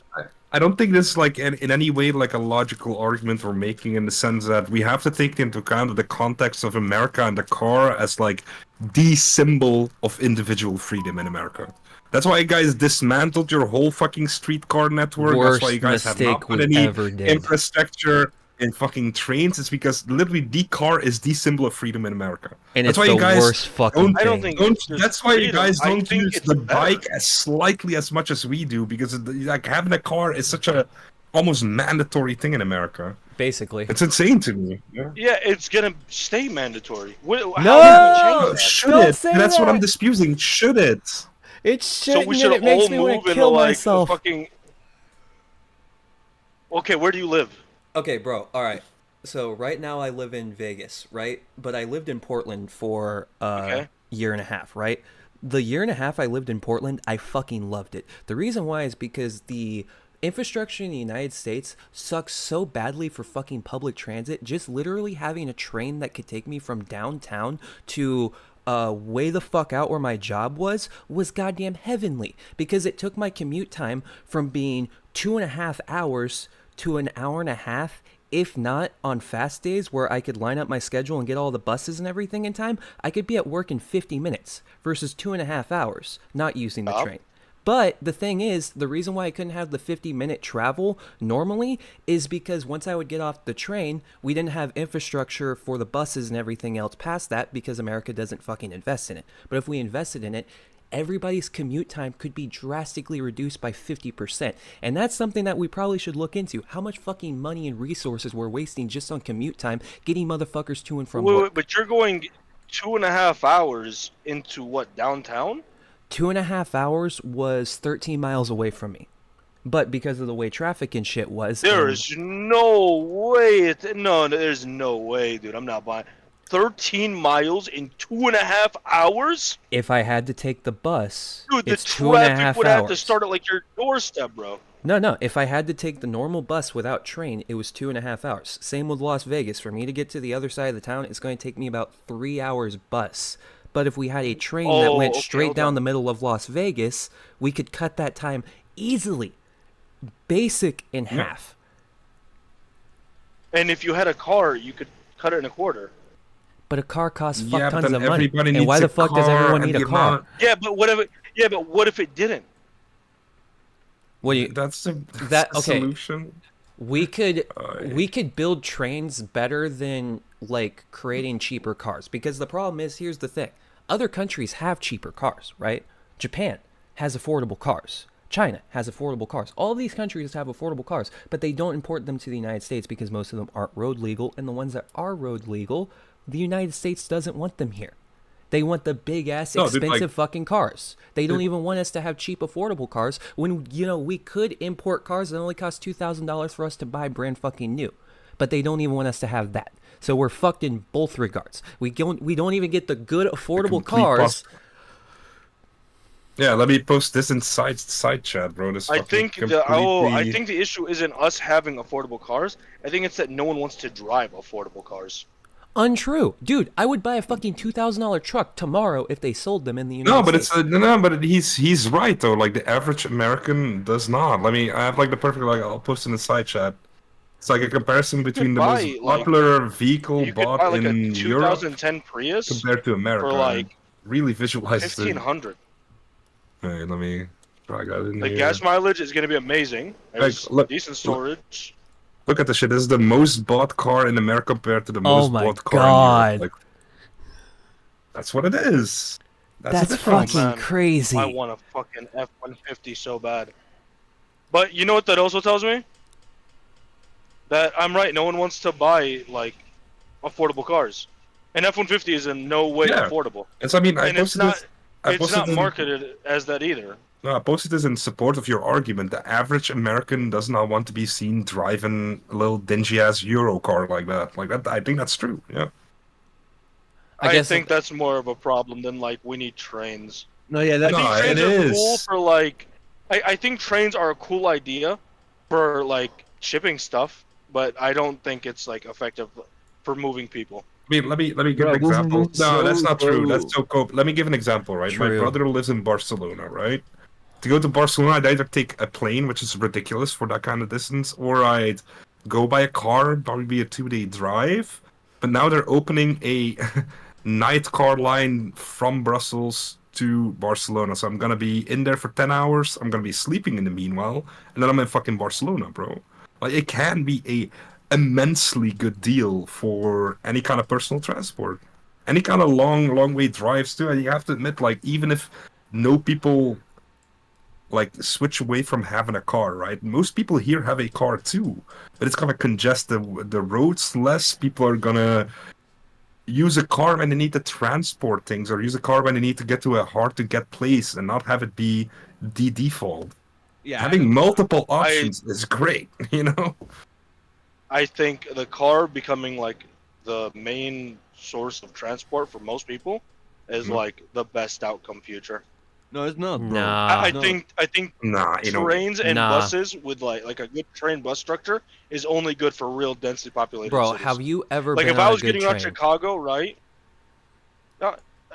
Speaker 1: I don't think this is like in any way like a logical argument we're making in the sense that we have to take into account the context of America and the car as like the symbol of individual freedom in America. That's why you guys dismantled your whole fucking streetcar network.
Speaker 3: Worst
Speaker 1: That's why you guys have not put any infrastructure in fucking trains. It's because literally the car is the symbol of freedom in America.
Speaker 3: And
Speaker 1: that's
Speaker 3: it's
Speaker 1: why
Speaker 3: the worst fucking thing.
Speaker 1: That's why you guys don't use the bike as slightly as much as we do, because like having a car is such a almost mandatory thing in America.
Speaker 3: Basically,
Speaker 1: it's insane to me.
Speaker 6: Yeah, it's gonna stay mandatory.
Speaker 3: No,
Speaker 1: should it? That's what I'm disputing. Should it?
Speaker 3: It shouldn't. So we should it makes me want to kill myself.
Speaker 6: Fucking... Okay, where do you live?
Speaker 3: Okay, bro. All right. So right now I live in Vegas, right? But I lived in Portland for a year and a half, right? The year and a half I lived in Portland, I fucking loved it. The reason why is because the infrastructure in the United States sucks so badly for fucking public transit. Just literally having a train that could take me from downtown to way the fuck out where my job was goddamn heavenly, because it took my commute time from being 2.5 hours to an hour and a half, if not on fast days where I could line up my schedule and get all the buses and everything in time. I could be at work in 50 minutes versus 2.5 hours not using the train. But the thing is, the reason why I couldn't have the 50-minute travel normally is because once I would get off the train, we didn't have infrastructure for the buses and everything else past that, because America doesn't fucking invest in it. But if we invested in it, everybody's commute time could be drastically reduced by 50%. And that's something that we probably should look into. How much fucking money and resources we're wasting just on commute time, getting motherfuckers to and from work.
Speaker 6: But you're going 2.5 hours into what, downtown?
Speaker 3: 2.5 hours was 13 miles away from me. But because of the way traffic and shit was...
Speaker 6: There's no way. There's no way, dude. I'm not buying 13 miles in 2.5 hours?
Speaker 3: If I had to take the bus,
Speaker 6: dude,
Speaker 3: it's
Speaker 6: the
Speaker 3: 2.5
Speaker 6: traffic would
Speaker 3: hours.
Speaker 6: have to start at, like, your doorstep, bro.
Speaker 3: No. If I had to take the normal bus without train, it was 2.5 hours. Same with Las Vegas. For me to get to the other side of the town, it's going to take me about 3 hours bus. But if we had a train that went straight down the middle of Las Vegas, we could cut that time easily. Basic in half.
Speaker 6: And if you had a car, you could cut it in a quarter.
Speaker 3: But a car costs fuck tons of money.
Speaker 1: Everybody
Speaker 3: And why the fuck does everyone need a car?
Speaker 6: Yeah, but what if it didn't?
Speaker 3: What do you?
Speaker 1: That's the
Speaker 3: okay.
Speaker 1: solution.
Speaker 3: We could build trains better than like creating cheaper cars, because the problem is, here's the thing: other countries have cheaper cars, right? Japan has affordable cars. China has affordable cars. All these countries have affordable cars, but they don't import them to the United States because most of them aren't road legal, and the ones that are road legal, the United States doesn't want them here. They want the big-ass, expensive fucking cars. They don't even want us to have cheap, affordable cars when, we could import cars that only cost $2,000 for us to buy brand fucking new. But they don't even want us to have that. So we're fucked in both regards. We don't even get the good, affordable cars.
Speaker 1: Yeah, let me post this in side chat, bro.
Speaker 6: I think the issue isn't us having affordable cars. I think it's that no one wants to drive affordable cars.
Speaker 3: Untrue, dude. I would buy a fucking $2,000 truck tomorrow if they sold them in the United States.
Speaker 1: But he's right though. Like the average American does not. I have like the perfect, like, I'll post in the side chat. It's like a comparison between the most popular vehicle bought in Europe
Speaker 6: 2010 Prius
Speaker 1: compared to America.
Speaker 6: For like
Speaker 1: really visualizes
Speaker 6: $1,500.
Speaker 1: Hey, let me drag that in
Speaker 6: The
Speaker 1: here.
Speaker 6: gas mileage is going to be amazing. There's decent storage.
Speaker 1: Look at this shit. This is the most bought car in America compared to the most bought car in Europe. Like, that's what it is.
Speaker 3: That's fucking crazy.
Speaker 6: I want a fucking F-150 so bad. But you know what that also tells me? That I'm right. No one wants to buy, like, affordable cars. An F-150 is in no way affordable. It's not marketed as that either.
Speaker 1: No, I posted this in support of your argument. The average American does not want to be seen driving a little dingy-ass Euro car like that. I think that's true, yeah.
Speaker 6: I think that's more of a problem than, like, we need trains.
Speaker 4: No, yeah,
Speaker 6: I think trains are cool for, like... I think trains are a cool idea for, like, shipping stuff, but I don't think it's, like, effective for moving people.
Speaker 1: Let me give an example. No, that's not true. That's so cool. Let me give an example, right?
Speaker 3: True.
Speaker 1: My brother lives in Barcelona, right? To go to Barcelona, I'd either take a plane, which is ridiculous for that kind of distance, or I'd go by a car, probably be a 2-day drive. But now they're opening a night car line from Brussels to Barcelona. So I'm going to be in there for 10 hours. I'm going to be sleeping in the meanwhile. And then I'm in fucking Barcelona, bro. Like, it can be a immensely good deal for any kind of personal transport, any kind of long way drives too. And you have to admit, like, even if no people like switch away from having a car, right? Most people here have a car too, but it's gonna congest the roads less. People are gonna use a car when they need to transport things, or use a car when they need to get to a hard to get place, and not have it be the default. Yeah, having multiple options is great, you know.
Speaker 6: I think the car becoming like the main source of transport for most people is like the best outcome future.
Speaker 4: No, it's not, bro.
Speaker 3: Nah.
Speaker 6: I think trains and buses with like a good train bus structure is only good for real densely populated cities.
Speaker 3: Have you ever
Speaker 6: like
Speaker 3: been
Speaker 6: if
Speaker 3: on
Speaker 6: I was
Speaker 3: a good
Speaker 6: getting
Speaker 3: train?
Speaker 6: out Chicago, right?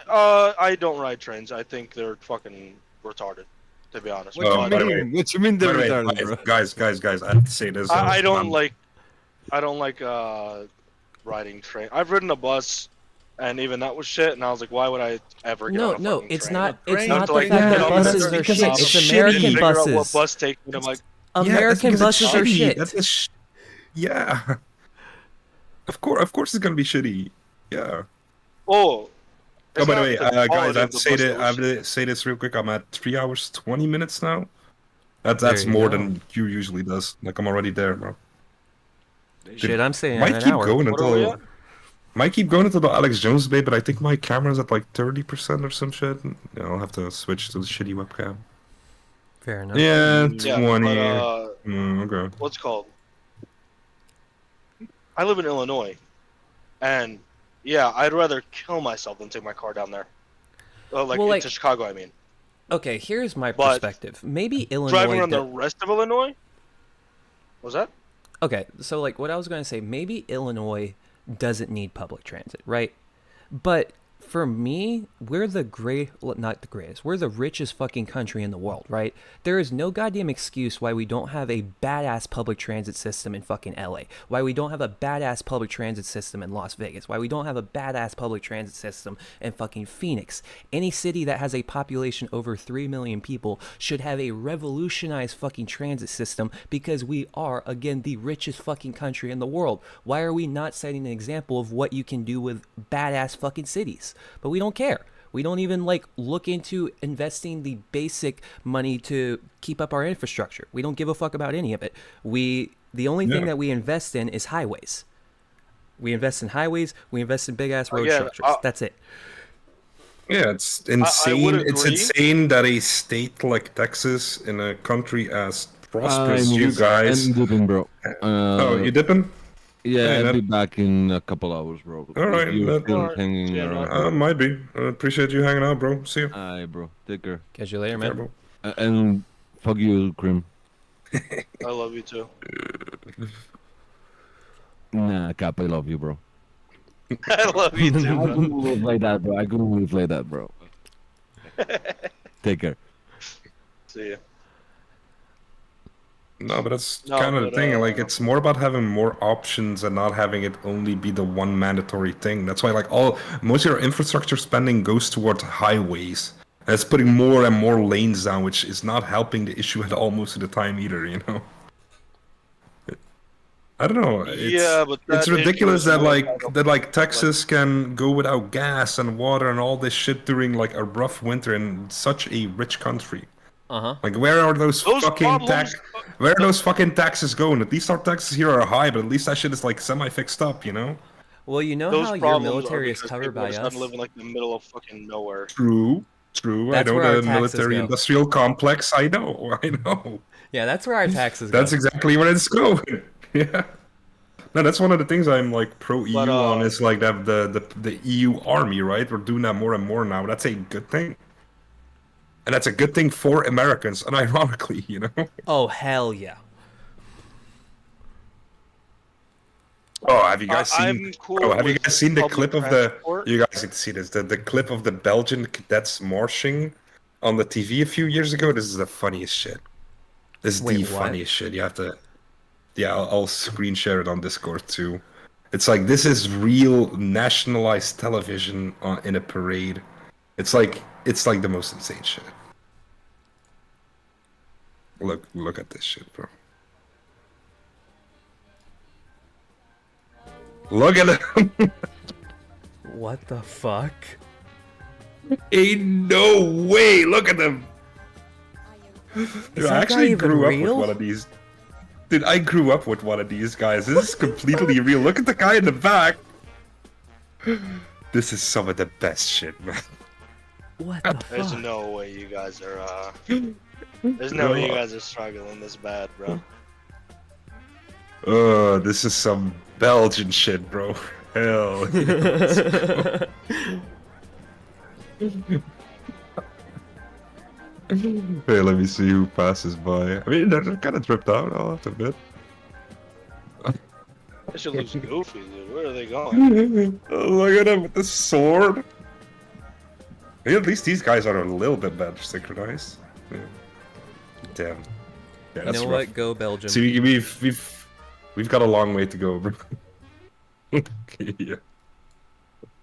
Speaker 6: I don't ride trains. I think they're fucking retarded, to be honest.
Speaker 4: What you mean they're retarded, bro?
Speaker 1: Guys, I have to say this.
Speaker 6: I don't like riding train. I've ridden a bus, and even that was shit. And I was like, why would I ever get on a fucking
Speaker 3: it's
Speaker 6: train?
Speaker 3: not. It's
Speaker 6: I
Speaker 3: not
Speaker 6: have to,
Speaker 3: the
Speaker 6: like,
Speaker 3: fact
Speaker 6: get
Speaker 3: that
Speaker 6: on
Speaker 3: buses
Speaker 6: there
Speaker 3: are
Speaker 6: and
Speaker 3: shit.
Speaker 6: stop
Speaker 3: It's
Speaker 6: and
Speaker 3: American
Speaker 6: figure out
Speaker 3: buses.
Speaker 6: what bus takes me. I'm like,
Speaker 3: American buses are shit.
Speaker 1: Of course it's gonna be shitty. Yeah.
Speaker 6: Oh,
Speaker 1: Oh, by the
Speaker 6: not
Speaker 1: way,
Speaker 6: the
Speaker 1: guys,
Speaker 6: quality
Speaker 1: I
Speaker 6: of
Speaker 1: have to
Speaker 6: the
Speaker 1: say
Speaker 6: bus
Speaker 1: that
Speaker 6: that
Speaker 1: I
Speaker 6: we
Speaker 1: have
Speaker 6: should
Speaker 1: to say this real quick. I'm at 3 hours 20 minutes now.
Speaker 3: There
Speaker 1: That's
Speaker 3: you
Speaker 1: more
Speaker 3: go.
Speaker 1: than Q usually does. Like I'm already there, bro.
Speaker 3: Shit, I'm saying
Speaker 1: Might
Speaker 3: an
Speaker 1: keep
Speaker 3: hour.
Speaker 1: going
Speaker 6: What are we
Speaker 1: until
Speaker 6: at?
Speaker 1: might keep going until the Alex Jones debate, but I think my camera's at like 30% or some shit. Yeah, I'll have to switch to the shitty webcam.
Speaker 3: Fair enough.
Speaker 1: Yeah,
Speaker 6: Yeah,
Speaker 1: 20.
Speaker 6: but
Speaker 1: Okay.
Speaker 6: what's it called? I live in Illinois, and yeah, I'd rather kill myself than take my car down there. Like
Speaker 3: Well,
Speaker 6: into Chicago, I mean.
Speaker 3: Okay, here's my
Speaker 6: But
Speaker 3: perspective. Maybe
Speaker 6: driving
Speaker 3: Illinois.
Speaker 6: around the rest of Illinois. What was that?
Speaker 3: Okay, so like what I was going to say, maybe Illinois doesn't need public transit, right? But for me, we're the not the greatest, we're the richest fucking country in the world, right? There is no goddamn excuse why we don't have a badass public transit system in fucking LA, why we don't have a badass public transit system in Las Vegas, why we don't have a badass public transit system in fucking Phoenix. Any city that has a population over 3 million people should have a revolutionized fucking transit system because we are, again, the richest fucking country in the world. Why are we not setting an example of what you can do with badass fucking cities? But we don't care. We don't even like look into investing the basic money to keep up our infrastructure. We don't give a fuck about any of it. The only thing that we invest in is highways. We invest in highways, we invest in big ass road structures. That's it.
Speaker 1: Yeah, it's insane.
Speaker 6: would
Speaker 1: It's
Speaker 6: agree.
Speaker 1: insane that a state like Texas, in a country as prosperous
Speaker 4: I'm
Speaker 1: you guys.
Speaker 4: dipping, bro.
Speaker 1: Oh, you dipping?
Speaker 4: Yeah,
Speaker 1: Hey,
Speaker 4: I'll be
Speaker 1: that-
Speaker 4: back in a couple hours, bro.
Speaker 1: All right,
Speaker 4: If you're
Speaker 1: that-
Speaker 4: still
Speaker 6: Alright.
Speaker 4: hanging
Speaker 6: Yeah,
Speaker 4: around.
Speaker 1: Might be. I appreciate you hanging out, bro. See you.
Speaker 4: Aye, bro. Take care.
Speaker 3: Catch you later,
Speaker 1: Yeah,
Speaker 3: man.
Speaker 1: bro.
Speaker 4: And fuck you, Cream.
Speaker 6: I love you too.
Speaker 4: Nah, Cap, I love you, bro.
Speaker 6: I love you too,
Speaker 4: I
Speaker 6: bro.
Speaker 4: couldn't live like that, bro. I couldn't live like that, bro. Take care.
Speaker 6: See ya.
Speaker 1: No, but that's
Speaker 6: No,
Speaker 1: kind of the
Speaker 6: but,
Speaker 1: thing. Like, it's more about having more options and not having it only be the one mandatory thing. That's why, like, most of your infrastructure spending goes towards highways. And it's putting more and more lanes down, which is not helping the issue at all most of the time either, you know? I don't know.
Speaker 6: Yeah, but
Speaker 1: it's
Speaker 6: that
Speaker 1: ridiculous
Speaker 6: issue is
Speaker 1: that
Speaker 6: more
Speaker 1: like
Speaker 6: kind of
Speaker 1: Texas can go without gas and water and all this shit during like a rough winter in such a rich country.
Speaker 3: Uh-huh.
Speaker 1: Like, where are those fucking
Speaker 6: problems-
Speaker 1: where are those fucking taxes going? At least our taxes here are high, but at least that shit is like semi-fixed up, you know?
Speaker 3: Well, you know
Speaker 6: Those
Speaker 3: how your
Speaker 6: problems
Speaker 3: military
Speaker 6: are
Speaker 3: is
Speaker 6: because
Speaker 3: covered
Speaker 6: people
Speaker 3: by
Speaker 6: are starting
Speaker 3: us?
Speaker 6: to live in like the middle of fucking nowhere.
Speaker 1: True.
Speaker 3: That's
Speaker 1: I know
Speaker 3: where our
Speaker 1: the
Speaker 3: taxes
Speaker 1: military
Speaker 3: go.
Speaker 1: industrial complex. I know.
Speaker 3: Yeah, that's where our taxes
Speaker 1: That's
Speaker 3: go.
Speaker 1: exactly where it's going. Yeah. No, that's one of the things I'm like pro EU on is like that the EU army, right? We're doing that more and more now. That's a good thing. And that's a good thing for Americans, and ironically, you know.
Speaker 3: Oh, hell yeah.
Speaker 1: Oh, have you guys seen?
Speaker 6: I'm cool
Speaker 1: Have you
Speaker 6: with
Speaker 1: guys seen the
Speaker 6: public
Speaker 1: clip of the?
Speaker 6: transport.
Speaker 1: You guys need to see this. The clip of the Belgian cadets marching on the TV a few years ago. This is the funniest shit. This is
Speaker 3: Wait,
Speaker 1: the
Speaker 3: what?
Speaker 1: funniest shit. You have to. Yeah, I'll screen share it on Discord too. It's like this is real nationalized television in a parade. It's like the most insane shit. Look at this shit, bro. Look at him.
Speaker 3: What the fuck?
Speaker 1: Ain't no way. Look at them.
Speaker 3: Is
Speaker 1: Dude,
Speaker 3: that
Speaker 1: I
Speaker 3: guy
Speaker 1: actually
Speaker 3: even
Speaker 1: grew up
Speaker 3: real?
Speaker 1: with one of these. Dude, I grew up with one of these guys. This is completely real. Look at the guy in the back. This is some of the best shit, man.
Speaker 3: What the
Speaker 6: There's
Speaker 3: fuck?
Speaker 6: no way you guys are. There's no way you guys are struggling this bad, bro.
Speaker 1: This is some Belgian shit, bro. Hell. Yeah. Hey, let me see who passes by. I mean, they're kind of tripped out, I'll have to admit.
Speaker 6: That shit looks goofy, dude. Where are they going?
Speaker 1: Look at him with the sword. Hey, at least these guys are a little bit better synchronized. Yeah. Damn. Yeah,
Speaker 3: You
Speaker 1: that's
Speaker 3: know
Speaker 1: rough.
Speaker 3: what? Go Belgium.
Speaker 1: See, we've got a long way to go, bro. Yeah.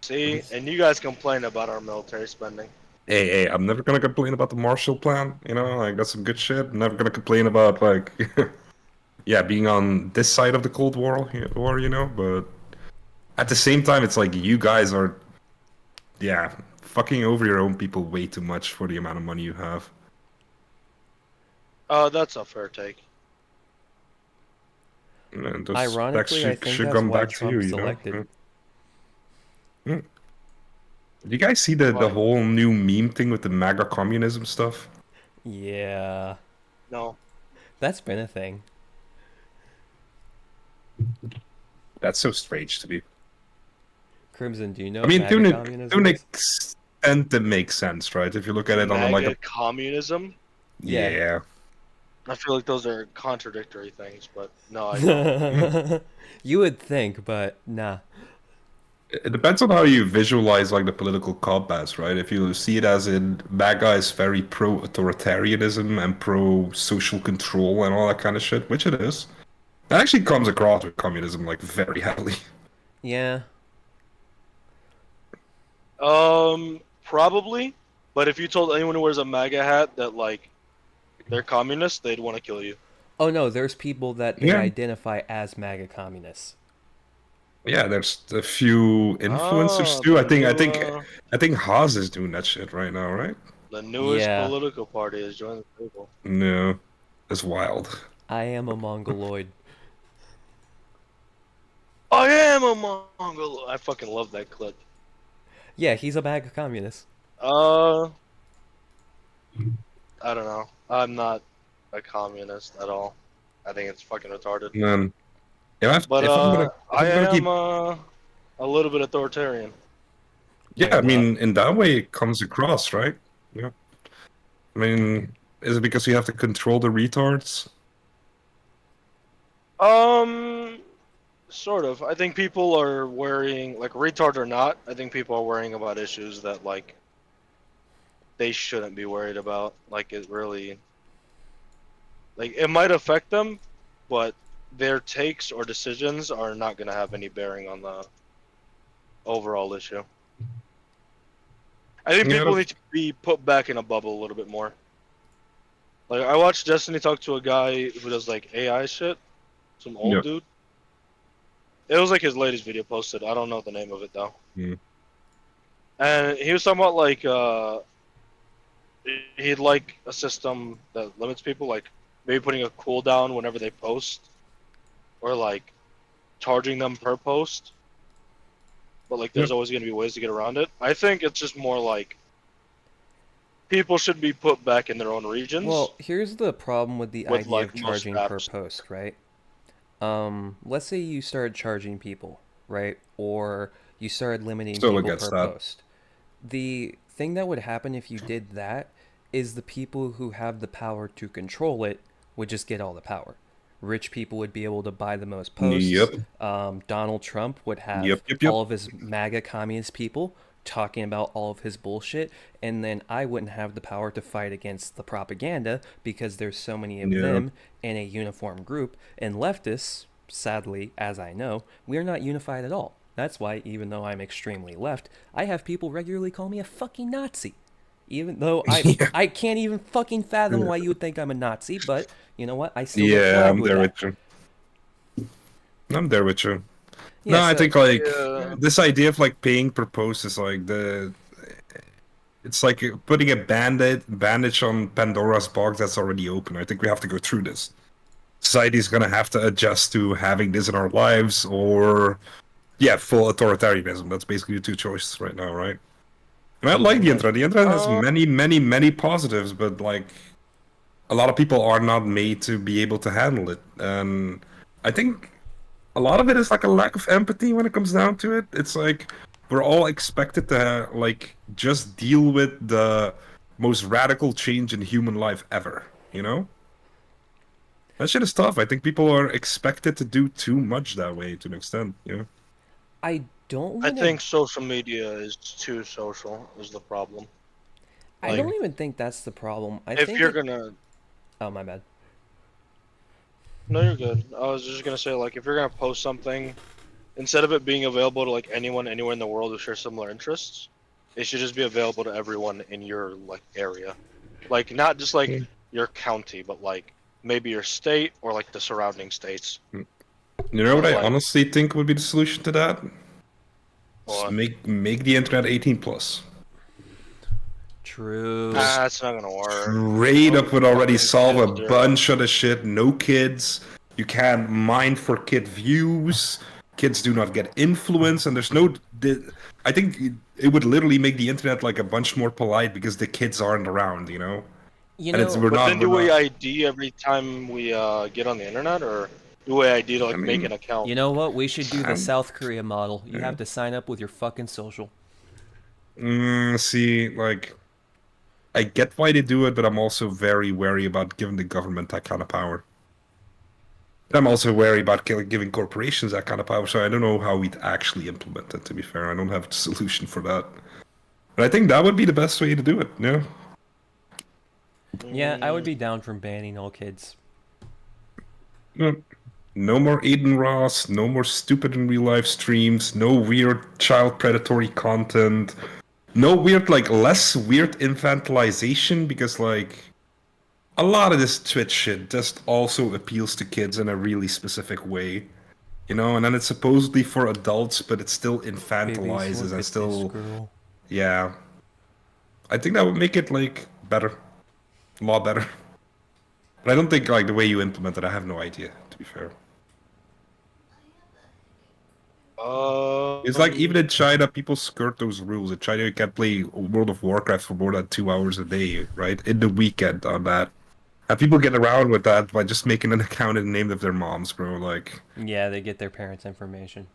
Speaker 6: See, and you guys complain about our military spending.
Speaker 1: Hey, I'm never gonna complain about the Marshall Plan. You know, like that's some good shit. I'm never gonna complain about like, yeah, being on this side of the Cold War, you know. But at the same time, it's like you guys are, yeah, fucking over your own people way too much for the amount of money you have.
Speaker 6: That's a fair take.
Speaker 1: And those
Speaker 3: Ironically, I think that's
Speaker 1: come
Speaker 3: why
Speaker 1: back to you,
Speaker 3: Trump's
Speaker 1: you know?
Speaker 3: elected.
Speaker 1: Did you guys see the whole new meme thing with the MAGA communism stuff?
Speaker 3: Yeah.
Speaker 6: No.
Speaker 3: That's been a thing.
Speaker 1: That's so strange to me.
Speaker 3: Crimson, do you know
Speaker 1: I mean,
Speaker 3: MAGA
Speaker 1: to
Speaker 3: communism
Speaker 1: an
Speaker 3: is?
Speaker 1: extent, it makes sense, right? If you look at it on like a...
Speaker 6: communism?
Speaker 1: Yeah.
Speaker 6: I feel like those are contradictory things, but no, I don't.
Speaker 3: You would think, but nah.
Speaker 1: It depends on how you visualize like the political compass, right? If you see it as in MAGA is very pro-authoritarianism and pro-social control and all that kind of shit, which it is. That actually comes across with communism like very heavily.
Speaker 3: Yeah.
Speaker 6: Probably. But if you told anyone who wears a MAGA hat that like they're communists, they'd want to kill you.
Speaker 3: Oh no, there's people that they identify as MAGA communists.
Speaker 1: Yeah, there's a few influencers too. I think Haas is doing that shit right now, right?
Speaker 6: The newest political party is joining the table.
Speaker 1: No, it's wild.
Speaker 3: I am a Mongoloid.
Speaker 6: I am a Mongol. I fucking love that clip.
Speaker 3: Yeah, he's a MAGA communist.
Speaker 6: I don't know. I'm not a communist at all. I think it's fucking retarded. I am a little bit authoritarian.
Speaker 1: Yeah, I mean, in that way, it comes across, right? Yeah. I mean, is it because you have to control the retards?
Speaker 6: Sort of. I think people are worrying, like retard or not. I think people are worrying about issues that like they shouldn't be worried about. Like it really, like it might affect them, but their takes or decisions are not going to have any bearing on the overall issue. I think people need to be put back in a bubble a little bit more. Like I watched Destiny talk to a guy who does like AI shit, some old dude. It was like his latest video posted. I don't know the name of it though. And he was talking about like he'd like a system that limits people, like maybe putting a cooldown whenever they post, or like charging them per post. But like there's always going to be ways to get around it. I think it's just more like people should be put back in their own regions.
Speaker 3: Well, here's the problem with the idea of charging per post, right? Let's say you started charging people, right? Or you started limiting people per post. The thing that would happen if you did that is the people who have the power to control it would just get all the power. Rich people would be able to buy the most posts. Donald Trump would have all of his MAGA communist people talking about all of his bullshit, and then I wouldn't have the power to fight against the propaganda because there's so many of them in a uniform group. And leftists, sadly, as I know, we're not unified at all. That's why, even though I'm extremely left, I have people regularly call me a fucking Nazi. Even though I can't even fucking fathom why you would think I'm a Nazi, but you know what? I still get flagged with that.
Speaker 1: I'm there with you. Yeah, no, I think like this idea of like paying per post is like it's like putting a bandage on Pandora's box that's already open. I think we have to go through this. Society's gonna have to adjust to having this in our lives, or full authoritarianism. That's basically the two choices right now, right? And I like the internet. The internet has many positives, but like a lot of people are not made to be able to handle it. And I think a lot of it is like a lack of empathy when it comes down to it. It's like we're all expected to like just deal with the most radical change in human life ever, you know? That shit is tough. I think people are expected to do too much that way to an extent, you know?
Speaker 3: I
Speaker 6: think social media is too social is the problem.
Speaker 3: I don't even think that's the problem. Oh, my bad.
Speaker 6: No, you're good. I was just gonna say, like, if you're gonna post something, instead of it being available to like anyone anywhere in the world who shares similar interests, it should just be available to everyone in your like area, like not just like your county, but like maybe your state or like the surrounding states.
Speaker 1: You know what I honestly think would be the solution to that? Make the internet 18+.
Speaker 3: True.
Speaker 6: That's not gonna work.
Speaker 1: Straight up would already solve a
Speaker 6: Zero.
Speaker 1: bunch of the shit. No kids. You can't mine for kid views. Kids do not get influence, and there's no. I think it would literally make the internet like a bunch more polite because the kids aren't around, you know.
Speaker 3: You
Speaker 1: And it's
Speaker 3: know,
Speaker 1: we're
Speaker 6: But
Speaker 1: not.
Speaker 6: then do
Speaker 1: We're
Speaker 6: we
Speaker 1: not.
Speaker 6: ID every time we get on the internet, or do we ID to like make an account?
Speaker 3: you know what? We should do the
Speaker 1: Um,
Speaker 3: South Korea model. You have to sign up with your fucking social.
Speaker 1: See, like, I get why they do it, but I'm also very wary about giving the government that kind of power. And I'm also wary about giving corporations that kind of power, so I don't know how we'd actually implement it, to be fair. I don't have a solution for that. But I think that would be the best way to do it, yeah?
Speaker 3: Yeah, I would be down from banning all kids.
Speaker 1: No, no more Aiden Ross, no more stupid in real life streams, no weird child predatory content, no weird, like, less weird infantilization, because, like, a lot of this Twitch shit just also appeals to kids in a really specific way. You know, and then it's supposedly for adults, but it still infantilizes and still. Yeah. I think that would make it, like, better. A lot better. But I don't think, like, the way you implement it, I have no idea, to be fair. It's like, even in China, people skirt those rules. In China, you can't play World of Warcraft for more than 2 hours a day, right? In the weekend on that. And people get around with that by just making an account in the name of their moms, bro. Like,
Speaker 3: Yeah, they get their parents' information.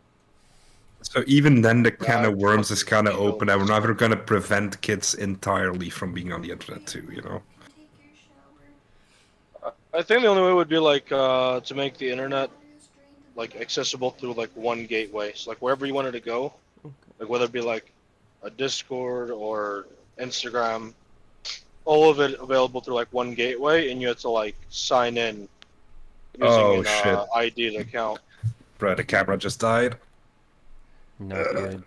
Speaker 1: so even then, the can of worms is kind of open, and we're never gonna prevent kids entirely from being on the internet too, you know.
Speaker 6: I think the only way would be like to make the internet like accessible through like one gateway. So like wherever you wanted to go, like whether it be like a Discord or Instagram, all of it available through like one gateway, and you have to like sign in using an ID account.
Speaker 1: Bro, the camera just died.
Speaker 3: Not good.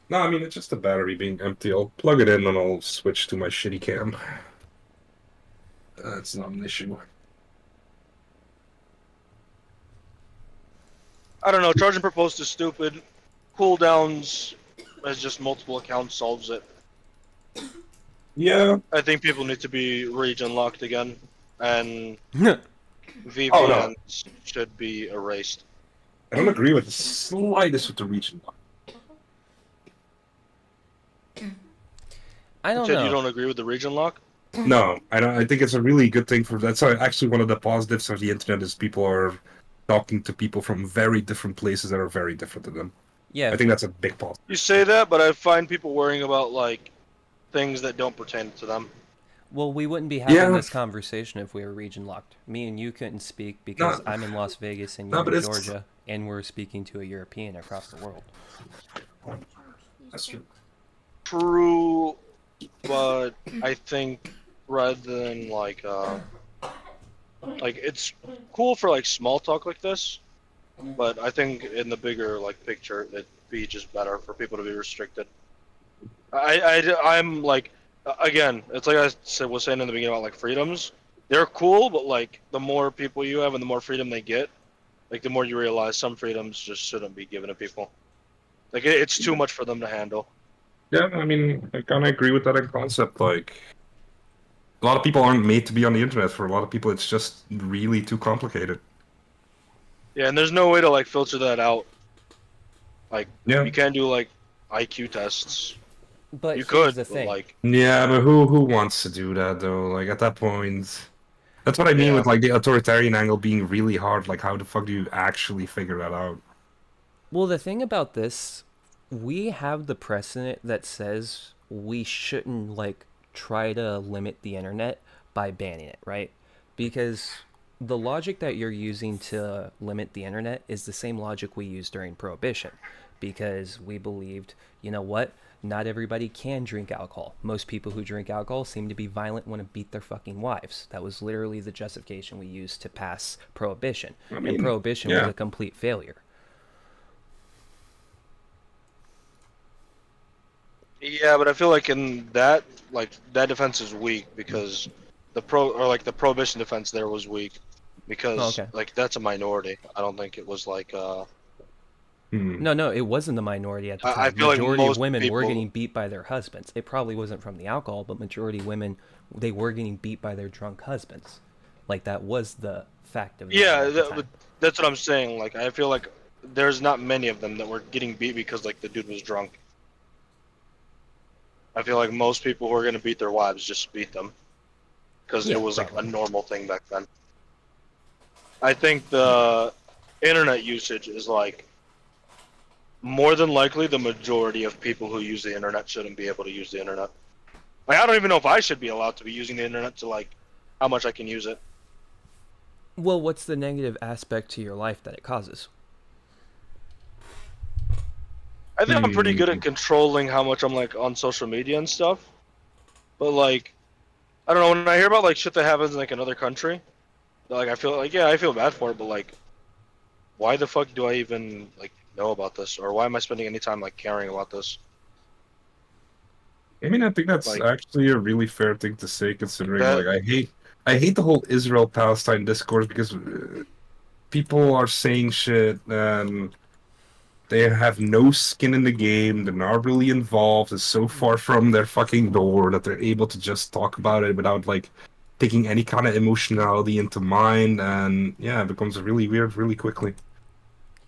Speaker 1: No, I mean, it's just the battery being empty. I'll plug it in and I'll switch to my shitty cam. That's not an issue.
Speaker 6: I don't know. Charging per post is stupid. Cooldowns as just multiple accounts solves it.
Speaker 1: Yeah.
Speaker 6: I think people need to be region locked again, and VPNs
Speaker 1: Oh, no.
Speaker 6: should be erased.
Speaker 1: I don't agree with the slightest with the region.
Speaker 3: I don't
Speaker 6: You said
Speaker 3: know.
Speaker 6: you don't agree with the region lock?
Speaker 1: No, I don't. I think it's a really good thing for. That's actually one of the positives of the internet is people are talking to people from very different places that are very different to them.
Speaker 3: Yeah,
Speaker 1: I think that's a big positive.
Speaker 6: You say that, but I find people worrying about like things that don't pertain to them.
Speaker 3: well, we wouldn't be having
Speaker 1: Yeah.
Speaker 3: this conversation if we were region locked. Me and you couldn't speak because I'm in Las Vegas and you're in Georgia, and we're speaking to a European across the world.
Speaker 1: That's true.
Speaker 6: True, but I think rather than like it's cool for like small talk like this, but I think in the bigger like picture it'd be just better for people to be restricted. I'm like again, it's like I was saying in the beginning about like freedoms. They're cool, but like the more people you have and the more freedom they get, like the more you realize some freedoms just shouldn't be given to people. Like it's too much for them to handle.
Speaker 1: Yeah, I mean, I kind of agree with that in concept. Like, a lot of people aren't made to be on the internet. For a lot of people, it's just really too complicated.
Speaker 6: Yeah, and there's no way to like filter that out. Like,
Speaker 1: Yeah.
Speaker 6: you can't do like IQ tests.
Speaker 3: But
Speaker 6: You
Speaker 3: here's
Speaker 6: could,
Speaker 3: the
Speaker 6: but
Speaker 3: thing.
Speaker 6: like,
Speaker 1: Yeah, but who wants to do that though? Like at that point, that's what I mean
Speaker 6: Yeah.
Speaker 1: with like the authoritarian angle being really hard. Like, how the fuck do you actually figure that out?
Speaker 3: Well, the thing about this, we have the precedent that says we shouldn't like try to limit the internet by banning it, right? Because the logic that you're using to limit the internet is the same logic we used during Prohibition, because we believed, you know what? Not everybody can drink alcohol. Most people who drink alcohol seem to be violent, want to beat their fucking wives. That was literally the justification we used to pass Prohibition.
Speaker 1: I mean,
Speaker 3: and Prohibition
Speaker 1: yeah.
Speaker 3: was a complete failure.
Speaker 6: yeah, but I feel like in that, like that defense is weak because the prohibition defense there was weak because
Speaker 3: Okay.
Speaker 6: like that's a minority. I don't think it was like
Speaker 3: No, it wasn't the minority at the time.
Speaker 6: I feel
Speaker 3: Majority
Speaker 6: like
Speaker 3: of women were
Speaker 6: people...
Speaker 3: getting beat by their husbands. It probably wasn't from the alcohol, but majority of women, they were getting beat by their drunk husbands. Like, that was the fact of the matter at the time.
Speaker 6: That's what I'm saying. Like, I feel like there's not many of them that were getting beat because like the dude was drunk. I feel like most people who are gonna beat their wives just beat them because it was like a normal thing back then. I think the internet usage is like more than likely the majority of people who use the internet shouldn't be able to use the internet. Like, I don't even know if I should be allowed to be using the internet to like how much I can use it.
Speaker 3: Well, what's the negative aspect to your life that it causes?
Speaker 6: I think I'm pretty good at controlling how much I'm like on social media and stuff. But like, I don't know, when I hear about like shit that happens in like another country, like I feel like, yeah, I feel bad for it, but like, why the fuck do I even like know about this, or why am I spending any time like caring about this?
Speaker 1: I mean, I think that's like, actually a really fair thing to say, considering like I hate the whole Israel-Palestine discourse because people are saying shit and they have no skin in the game. They're not really involved. It's so far from their fucking door that they're able to just talk about it without like taking any kind of emotionality into mind. And yeah, it becomes really weird really quickly.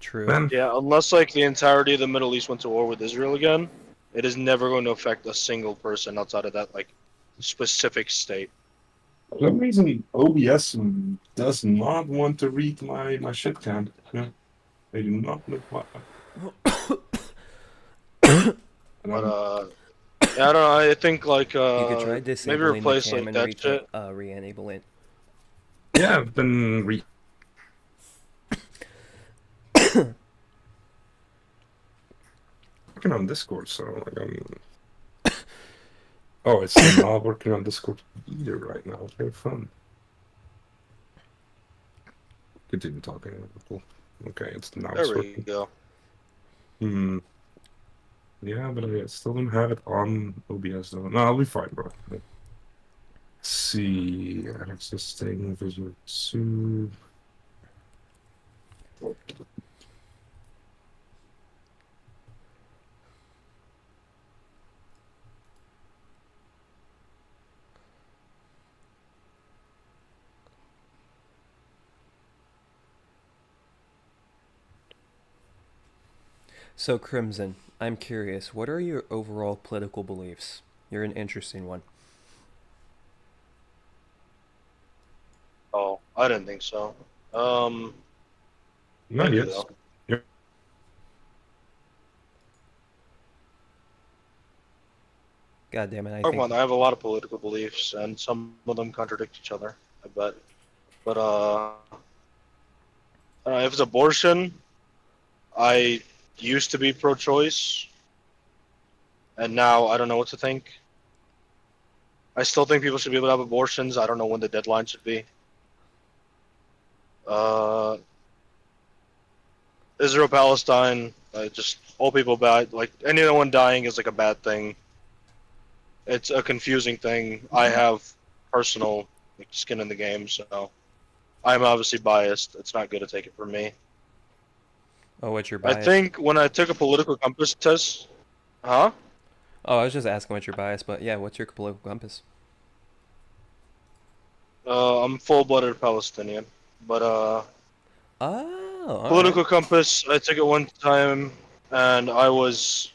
Speaker 3: True.
Speaker 1: Man.
Speaker 6: Yeah, unless like the entirety of the Middle East went to war with Israel again, it is never going to affect a single person outside of that like specific state.
Speaker 1: For some reason, OBS does not want to read my shit can. Yeah. They do not look like.
Speaker 6: But yeah, I don't know. I think like
Speaker 3: you could try disabling
Speaker 6: maybe replace
Speaker 3: the cam
Speaker 6: like
Speaker 3: and
Speaker 6: that shit.
Speaker 3: Re-enable it.
Speaker 1: Yeah, I've been working on Discord, so like oh, it's not working on Discord either right now. It's very fun. Continue talking. Okay, it's now
Speaker 6: There
Speaker 1: working.
Speaker 6: we go.
Speaker 1: Yeah, but I still don't have it on OBS though. No, I'll be fine, bro. Let's see. Access thing, Visual Suit.
Speaker 3: So, Crimson, I'm curious, what are your overall political beliefs? You're an interesting one.
Speaker 6: Oh, I didn't think so.
Speaker 1: Not yet. Yep.
Speaker 3: God damn it!
Speaker 6: I have a lot of political beliefs, and some of them contradict each other. I bet. But if it's abortion, I used to be pro-choice, and now I don't know what to think. I still think people should be able to have abortions. I don't know when the deadline should be. Israel, Palestine, just all people bad. Like anyone dying is like a bad thing. It's a confusing thing. I have personal like, skin in the game, so I'm obviously biased. It's not good to take it from me.
Speaker 3: Oh, what's your bias?
Speaker 6: I think when I took a political compass test, huh?
Speaker 3: Oh, I was just asking what your bias, but yeah, what's your political compass?
Speaker 6: I'm full-blooded Palestinian, but political
Speaker 3: right.
Speaker 6: compass. I took it one time, and I was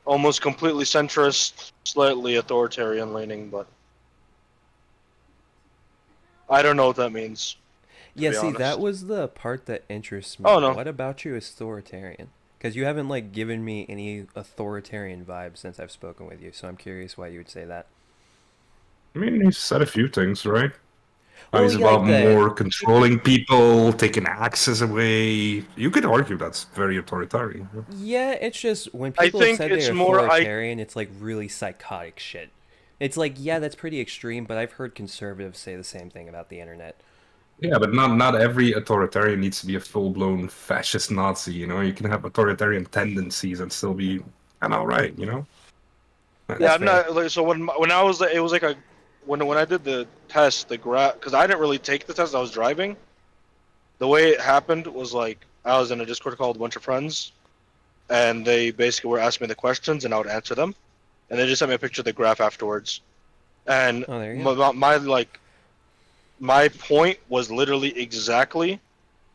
Speaker 6: almost completely centrist, slightly authoritarian-leaning, but I don't know what that means.
Speaker 3: Yeah, see, that was the part that interests me.
Speaker 6: Oh, no.
Speaker 3: What about you is authoritarian? Because you haven't like given me any authoritarian vibes since I've spoken with you, so I'm curious why you would say that.
Speaker 1: I mean, he's said a few things, right?
Speaker 3: Well,
Speaker 1: he's about more controlling people, taking access away. You could argue that's very authoritarian.
Speaker 3: Yeah, it's just when people say they're authoritarian, it's like really psychotic shit. It's like, yeah, that's pretty extreme, but I've heard conservatives say the same thing about the internet.
Speaker 1: Yeah, but not every authoritarian needs to be a full-blown fascist Nazi, you know? You can have authoritarian tendencies and still be kind of alright, you know?
Speaker 6: Yeah, I'm not, like, so when I was, it was like a, when I did the test, because I didn't really take the test, I was driving. The way it happened was like, I was in a Discord call with a bunch of friends, and they basically were asking me the questions, and I would answer them, and they just sent me a picture of the graph afterwards. And
Speaker 3: there you go.
Speaker 6: my point was literally exactly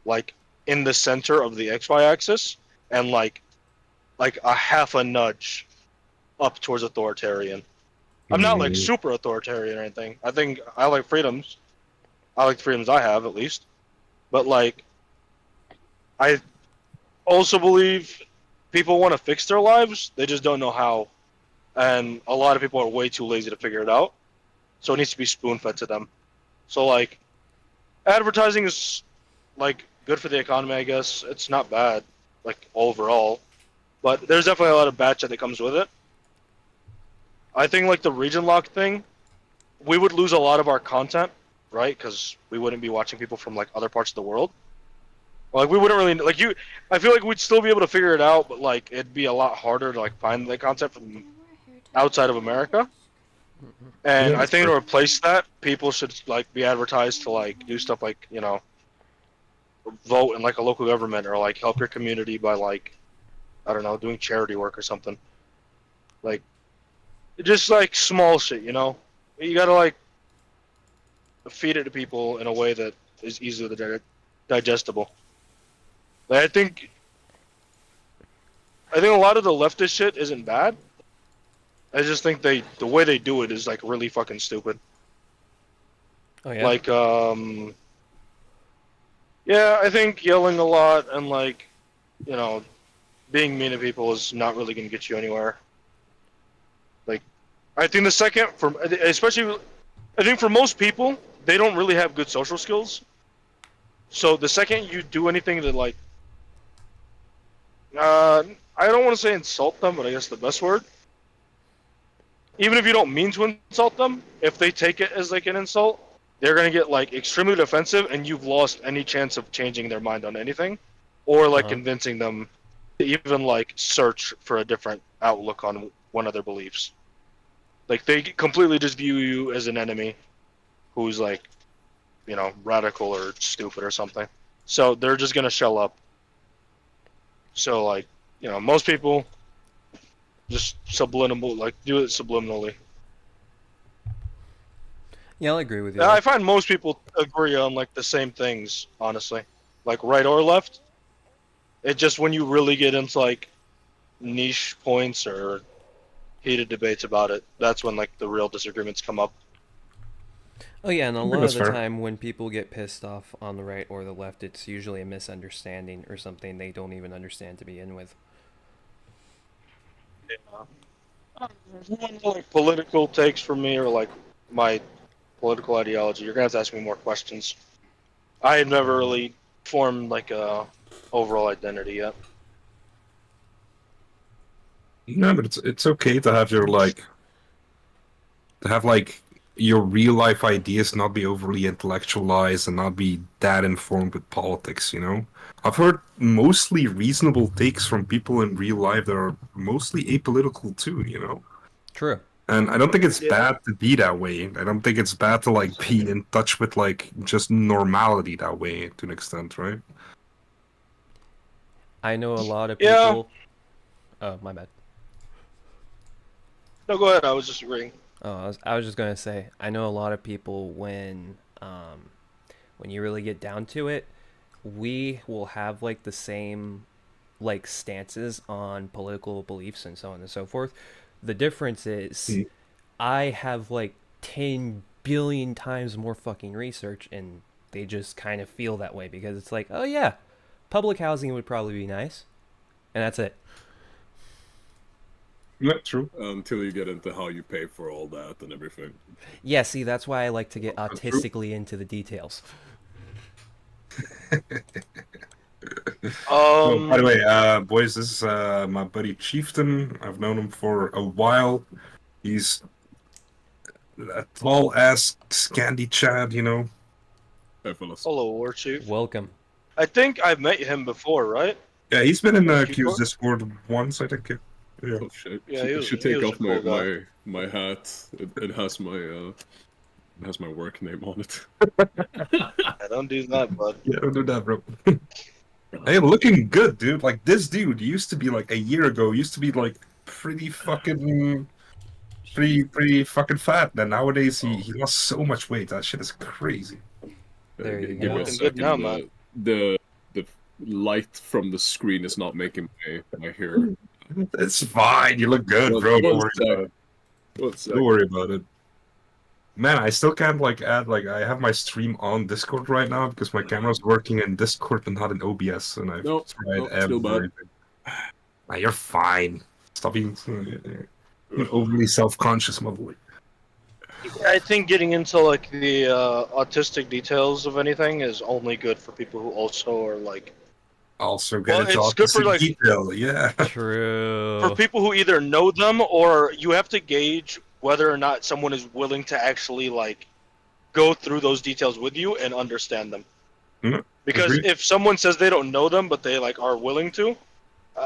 Speaker 6: like in the center of the XY axis, and like a half a nudge up towards authoritarian. I'm not like super authoritarian or anything. I think I like freedoms. I like the freedoms I have, at least. But like, I also believe people want to fix their lives. They just don't know how, and a lot of people are way too lazy to figure it out. So it needs to be spoon-fed to them. So like, advertising is like good for the economy, I guess. It's not bad, like overall, but there's definitely a lot of bad shit that comes with it. I think like the region lock thing, we would lose a lot of our content, right? Because we wouldn't be watching people from like other parts of the world. Like we wouldn't really like you. I feel like we'd still be able to figure it out, but like it'd be a lot harder to like find the content from outside of America. And I think to replace that, people should like be advertised to like do stuff like, you know, vote in like a local government, or like help your community by like, I don't know, doing charity work or something. Like just like small shit, you know. You gotta like feed it to people in a way that is easily digestible. Like, I think a lot of the leftist shit isn't bad. I just think the way they do it is like really fucking stupid.
Speaker 3: Oh yeah.
Speaker 6: Like yeah, I think yelling a lot and like, you know, being mean to people is not really gonna get you anywhere. Like, I think the second, especially, I think for most people, they don't really have good social skills. So the second you do anything to like, I don't want to say insult them, but I guess the best word. Even if you don't mean to insult them, if they take it as like an insult, they're gonna get like extremely defensive, and you've lost any chance of changing their mind on anything, or like convincing them to even like search for a different outlook on one of their beliefs. Like they completely just view you as an enemy, who's like, you know, radical or stupid or something. So they're just gonna shell up. So like, you know, most people just do it subliminally.
Speaker 3: Yeah, I'll agree with you.
Speaker 6: Yeah, I find most people agree on like the same things, honestly, like right or left. It just when you really get into like niche points or heated debates about it, that's when like the real disagreements come up.
Speaker 3: Oh yeah, and a lot of the time when people get pissed off on the right or the left, it's usually a misunderstanding or something they don't even understand to begin with.
Speaker 6: Yeah. Like political takes from me, or like my political ideology, you're gonna have to ask me more questions. I have never really formed like a overall identity yet.
Speaker 1: No, but it's okay to have your like your real life ideas not be overly intellectualized and not be that informed with politics, you know? I've heard mostly reasonable takes from people in real life that are mostly apolitical too, you know?
Speaker 3: True.
Speaker 1: And I don't think it's bad to be that way. I don't think it's bad to like be in touch with like just normality that way to an extent, right?
Speaker 3: I know a lot of people. Yeah. Oh, my bad.
Speaker 6: No, go ahead. I was just agreeing.
Speaker 3: Oh, I was just gonna say, I know a lot of people when you really get down to it, we will have like the same like stances on political beliefs and so on and so forth. The difference is I have like 10 billion times more fucking research, and they just kind of feel that way because it's like, oh yeah, public housing would probably be nice, and that's it.
Speaker 1: Yeah, true.
Speaker 7: Until you get into how you pay for all that and everything.
Speaker 3: Yeah, see, that's why I like to get autistically into the details.
Speaker 1: Well, by the way, boys, this is my buddy Chieftain. I've known him for a while. He's a tall-ass Scandi Chad, you know.
Speaker 6: Hello, War Chief.
Speaker 3: Welcome.
Speaker 6: I think I've met him before, right?
Speaker 1: Yeah, he's been in Q's Discord once, I think. Yeah.
Speaker 7: Oh shit!
Speaker 6: Yeah,
Speaker 7: I should take off my hat. It has my work name on it.
Speaker 6: I don't do that, bud.
Speaker 1: Yeah, don't do that, bro. Hey, looking good, dude. Like this dude used to be like a year ago. Used to be like pretty fucking, pretty fucking fat. Then nowadays he lost so much weight. That shit is crazy.
Speaker 3: There you
Speaker 7: Give me
Speaker 3: go.
Speaker 7: a
Speaker 6: Looking good now,
Speaker 7: second.
Speaker 6: man.
Speaker 7: The light from the screen is not making my hair.
Speaker 1: It's fine. You look good,
Speaker 7: One,
Speaker 1: bro. Don't
Speaker 7: one
Speaker 1: worry
Speaker 7: sec.
Speaker 1: about it.
Speaker 7: One sec.
Speaker 1: Don't worry about it. Man, I still can't like add like I have my stream on Discord right now because my camera's working in Discord and not in OBS, and I've
Speaker 7: No,
Speaker 1: tried
Speaker 7: no, still bad.
Speaker 1: everything. Nah, you're fine. Stop being overly self-conscious, my boy.
Speaker 6: I think getting into like the autistic details of anything is only good for people who also are like.
Speaker 1: Also get
Speaker 6: Well,
Speaker 1: into
Speaker 6: it's good for
Speaker 1: autistic
Speaker 6: like
Speaker 1: detail, yeah.
Speaker 6: for
Speaker 3: True.
Speaker 6: people who either know them or you have to gauge whether or not someone is willing to actually like go through those details with you and understand them.
Speaker 1: Mhm.
Speaker 6: Because
Speaker 1: Agreed.
Speaker 6: if someone says they don't know them but they like are willing to,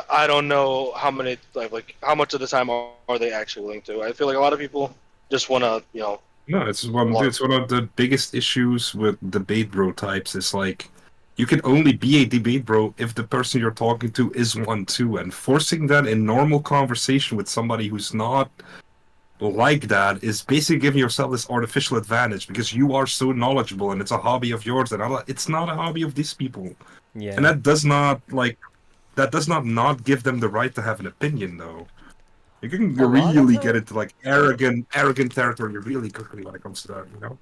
Speaker 6: I don't know how many like how much of the time are they actually willing to. I feel like a lot of people just want to
Speaker 1: No, it's one of the biggest issues with debate bro types. Is like you can only be a debate bro if the person you're talking to is one too, and forcing that in normal conversation with somebody who's not like that is basically giving yourself this artificial advantage because you are so knowledgeable and it's a hobby of yours and it's not a hobby of these people, and
Speaker 3: Yeah.
Speaker 1: that does not not give them the right to have an opinion though. You can
Speaker 3: A lot of
Speaker 1: really get
Speaker 3: the
Speaker 1: into like arrogant territory really quickly when it comes to that, you know.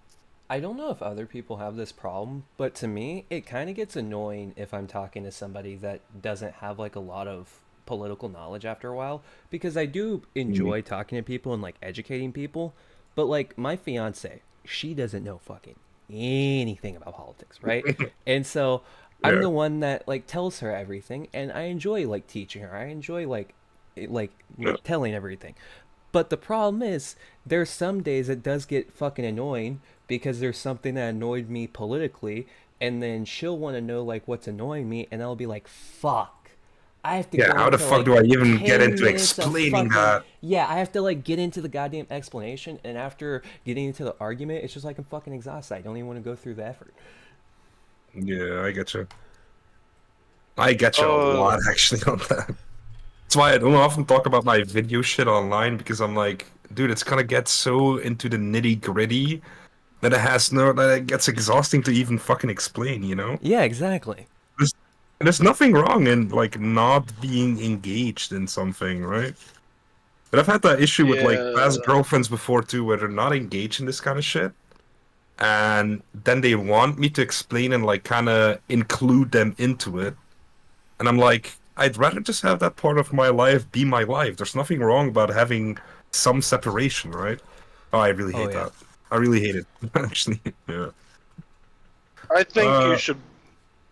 Speaker 3: I don't know if other people have this problem, but to me, it kind of gets annoying if I'm talking to somebody that doesn't have like a lot of political knowledge after a while, because I do
Speaker 1: Mhm.
Speaker 3: enjoy talking to people and like educating people, but like my fiance, she doesn't know fucking anything about politics, right? And so I'm
Speaker 1: Yeah.
Speaker 3: the one that like tells her everything, and I enjoy like teaching her. I enjoy like
Speaker 1: Yeah.
Speaker 3: telling everything. But the problem is, there's some days it does get fucking annoying because there's something that annoyed me politically, and then she'll want to know like what's annoying me, and I'll be like, "Fuck." I have to
Speaker 1: Yeah,
Speaker 3: go
Speaker 1: how the
Speaker 3: into
Speaker 1: fuck
Speaker 3: like
Speaker 1: do I even get
Speaker 3: 10
Speaker 1: into
Speaker 3: minutes of
Speaker 1: explaining
Speaker 3: fucking
Speaker 1: that?
Speaker 3: yeah, I have to like get into the goddamn explanation, and after getting into the argument, it's just like I'm fucking exhausted. I don't even want to go through the effort.
Speaker 1: Yeah, I get you. I get you a
Speaker 6: uh
Speaker 1: lot actually on that. That's why I don't often talk about my video shit online because I'm like, dude, it's gonna get so into the nitty gritty that that it gets exhausting to even fucking explain, you know?
Speaker 3: Yeah, exactly.
Speaker 1: There's, and there's nothing wrong in like not being engaged in something, right? But I've had that issue with like
Speaker 6: yeah.
Speaker 1: past girlfriends before too, where they're not engaged in this kind of shit, and then they want me to explain and like kind of include them into it, and I'm like, I'd rather just have that part of my life be my life. There's nothing wrong about having some separation, right? Oh, I really
Speaker 3: Oh
Speaker 1: hate
Speaker 3: yeah.
Speaker 1: that. I really hate it, actually. Yeah.
Speaker 6: I think you
Speaker 1: Uh,
Speaker 6: should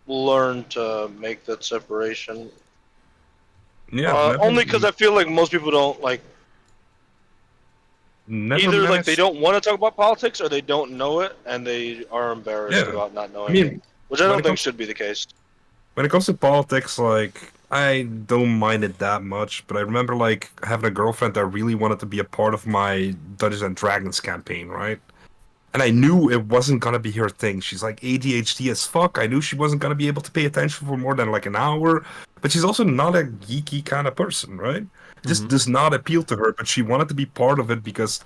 Speaker 6: learn to make that separation.
Speaker 1: yeah, I've
Speaker 6: Only because I feel like most people don't like
Speaker 1: never
Speaker 6: either like they
Speaker 1: managed.
Speaker 6: don't want to talk about politics or they don't know it and they are embarrassed
Speaker 1: Yeah,
Speaker 6: about not
Speaker 1: I
Speaker 6: knowing it,
Speaker 1: mean,
Speaker 6: which I
Speaker 1: when
Speaker 6: don't
Speaker 1: it
Speaker 6: think
Speaker 1: comes
Speaker 6: should be the case.
Speaker 1: when it comes to politics, like I don't mind it that much, but I remember like having a girlfriend that really wanted to be a part of my Dungeons and Dragons campaign, right? And I knew it wasn't gonna be her thing. She's like ADHD as fuck. I knew she wasn't gonna be able to pay attention for more than like an hour. But she's also not a geeky kind of person, right? It just
Speaker 3: Mm-hmm.
Speaker 1: does not appeal to her. But she wanted to be part of it because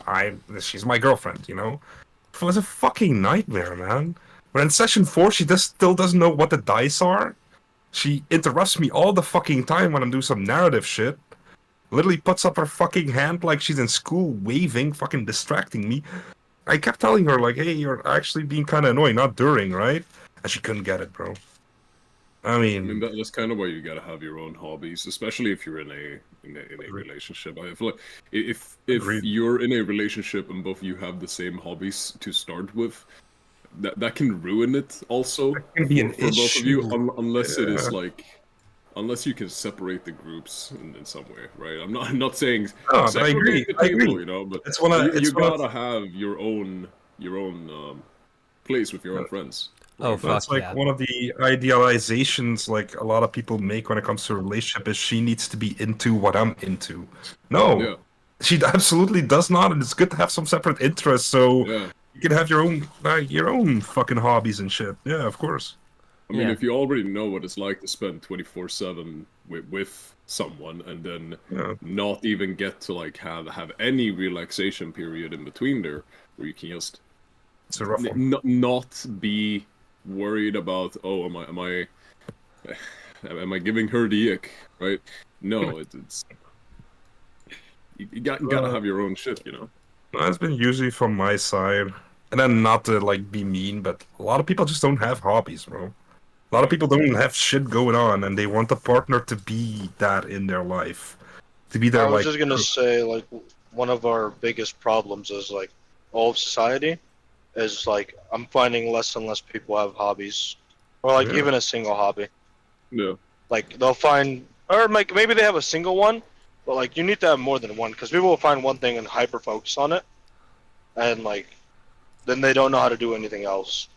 Speaker 1: she's my girlfriend, you know? It was a fucking nightmare, man. But in session 4, she just still doesn't know what the dice are. She interrupts me all the fucking time when I'm doing some narrative shit. Literally puts up her fucking hand like she's in school, waving, fucking distracting me. I kept telling her, like, hey, you're actually being kind of annoying, not during, right? And she couldn't get it, bro. I
Speaker 7: I mean,
Speaker 1: mean,
Speaker 7: that's kind of why you gotta have your own hobbies, especially if you're in a
Speaker 1: agreed.
Speaker 7: relationship. I feel like if
Speaker 1: Agreed.
Speaker 7: you're in a relationship and both of you have the same hobbies to start with, that can ruin it also
Speaker 1: That can be an
Speaker 7: for both of you,
Speaker 1: issue.
Speaker 7: unless it is
Speaker 1: Yeah.
Speaker 7: like unless you can separate the groups in some way, right? I'm not saying
Speaker 1: No, but I
Speaker 7: segregate
Speaker 1: agree.
Speaker 7: the
Speaker 1: I
Speaker 7: people,
Speaker 1: agree.
Speaker 7: you know, but
Speaker 1: It's one of,
Speaker 7: you
Speaker 1: it's one of,
Speaker 7: gotta have your own place with your own friends,
Speaker 3: Oh
Speaker 7: right?
Speaker 1: that's
Speaker 3: fuck
Speaker 1: like
Speaker 3: yeah.
Speaker 1: one of the idealizations like a lot of people make when it comes to a relationship is she needs to be into what I'm into. No,
Speaker 7: Yeah,
Speaker 1: she absolutely does not, and it's good to have some separate interests so
Speaker 7: yeah.
Speaker 1: you can have your own fucking hobbies and shit. Yeah, of course.
Speaker 7: I mean, if you already know what it's like to spend 24/7 with someone, and then not even get to like have any relaxation period in between there, where you can just not be worried about, oh, am I giving her the ick, right? No, it's you gotta have your own shit, you know.
Speaker 1: That's been usually from my side, and then not to like be mean, but a lot of people just don't have hobbies, bro. A lot of people don't have shit going on, and they want a partner to be that in their life, to be there.
Speaker 6: I was just gonna say, like, one of our biggest problems is like all of society is like I'm finding less and less people have hobbies, or like even a single hobby.
Speaker 7: Yeah.
Speaker 6: Like they'll find, or like maybe they have a single one, but like you need to have more than one because people will find one thing and hyper focus on it, and like then they don't know how to do anything else.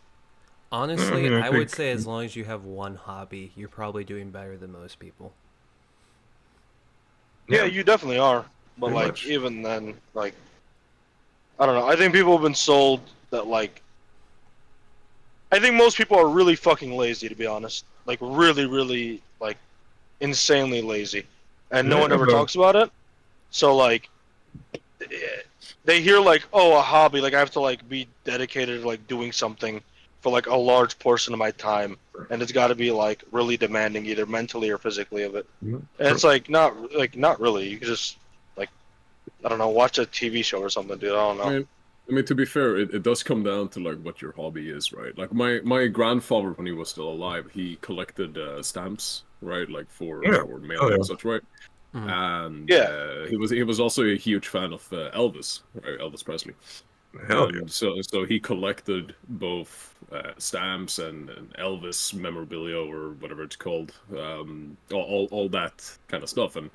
Speaker 3: Honestly, I would say as long as you have one hobby, you're probably doing better than most people.
Speaker 6: Yeah, you definitely are. But like even then, like I don't know. I think people have been sold that like I think most people are really fucking lazy, to be honest. Like really, really like insanely lazy. And no one ever talks about it. So like they hear like, oh, a hobby, like I have to like be dedicated to like doing something for like a large portion of my time, and it's got to be like really demanding, either mentally or physically of it. And it's like not really. You could just like I don't know, watch a TV show or something, dude. I don't know.
Speaker 7: I mean, to be fair, it does come down to like what your hobby is, right? Like my grandfather, when he was still alive, he collected stamps, right? Like for mail and such, right? And he was also a huge fan of Elvis, right? Elvis Presley. So he collected both stamps and Elvis memorabilia, or whatever it's called, all that kind of stuff. And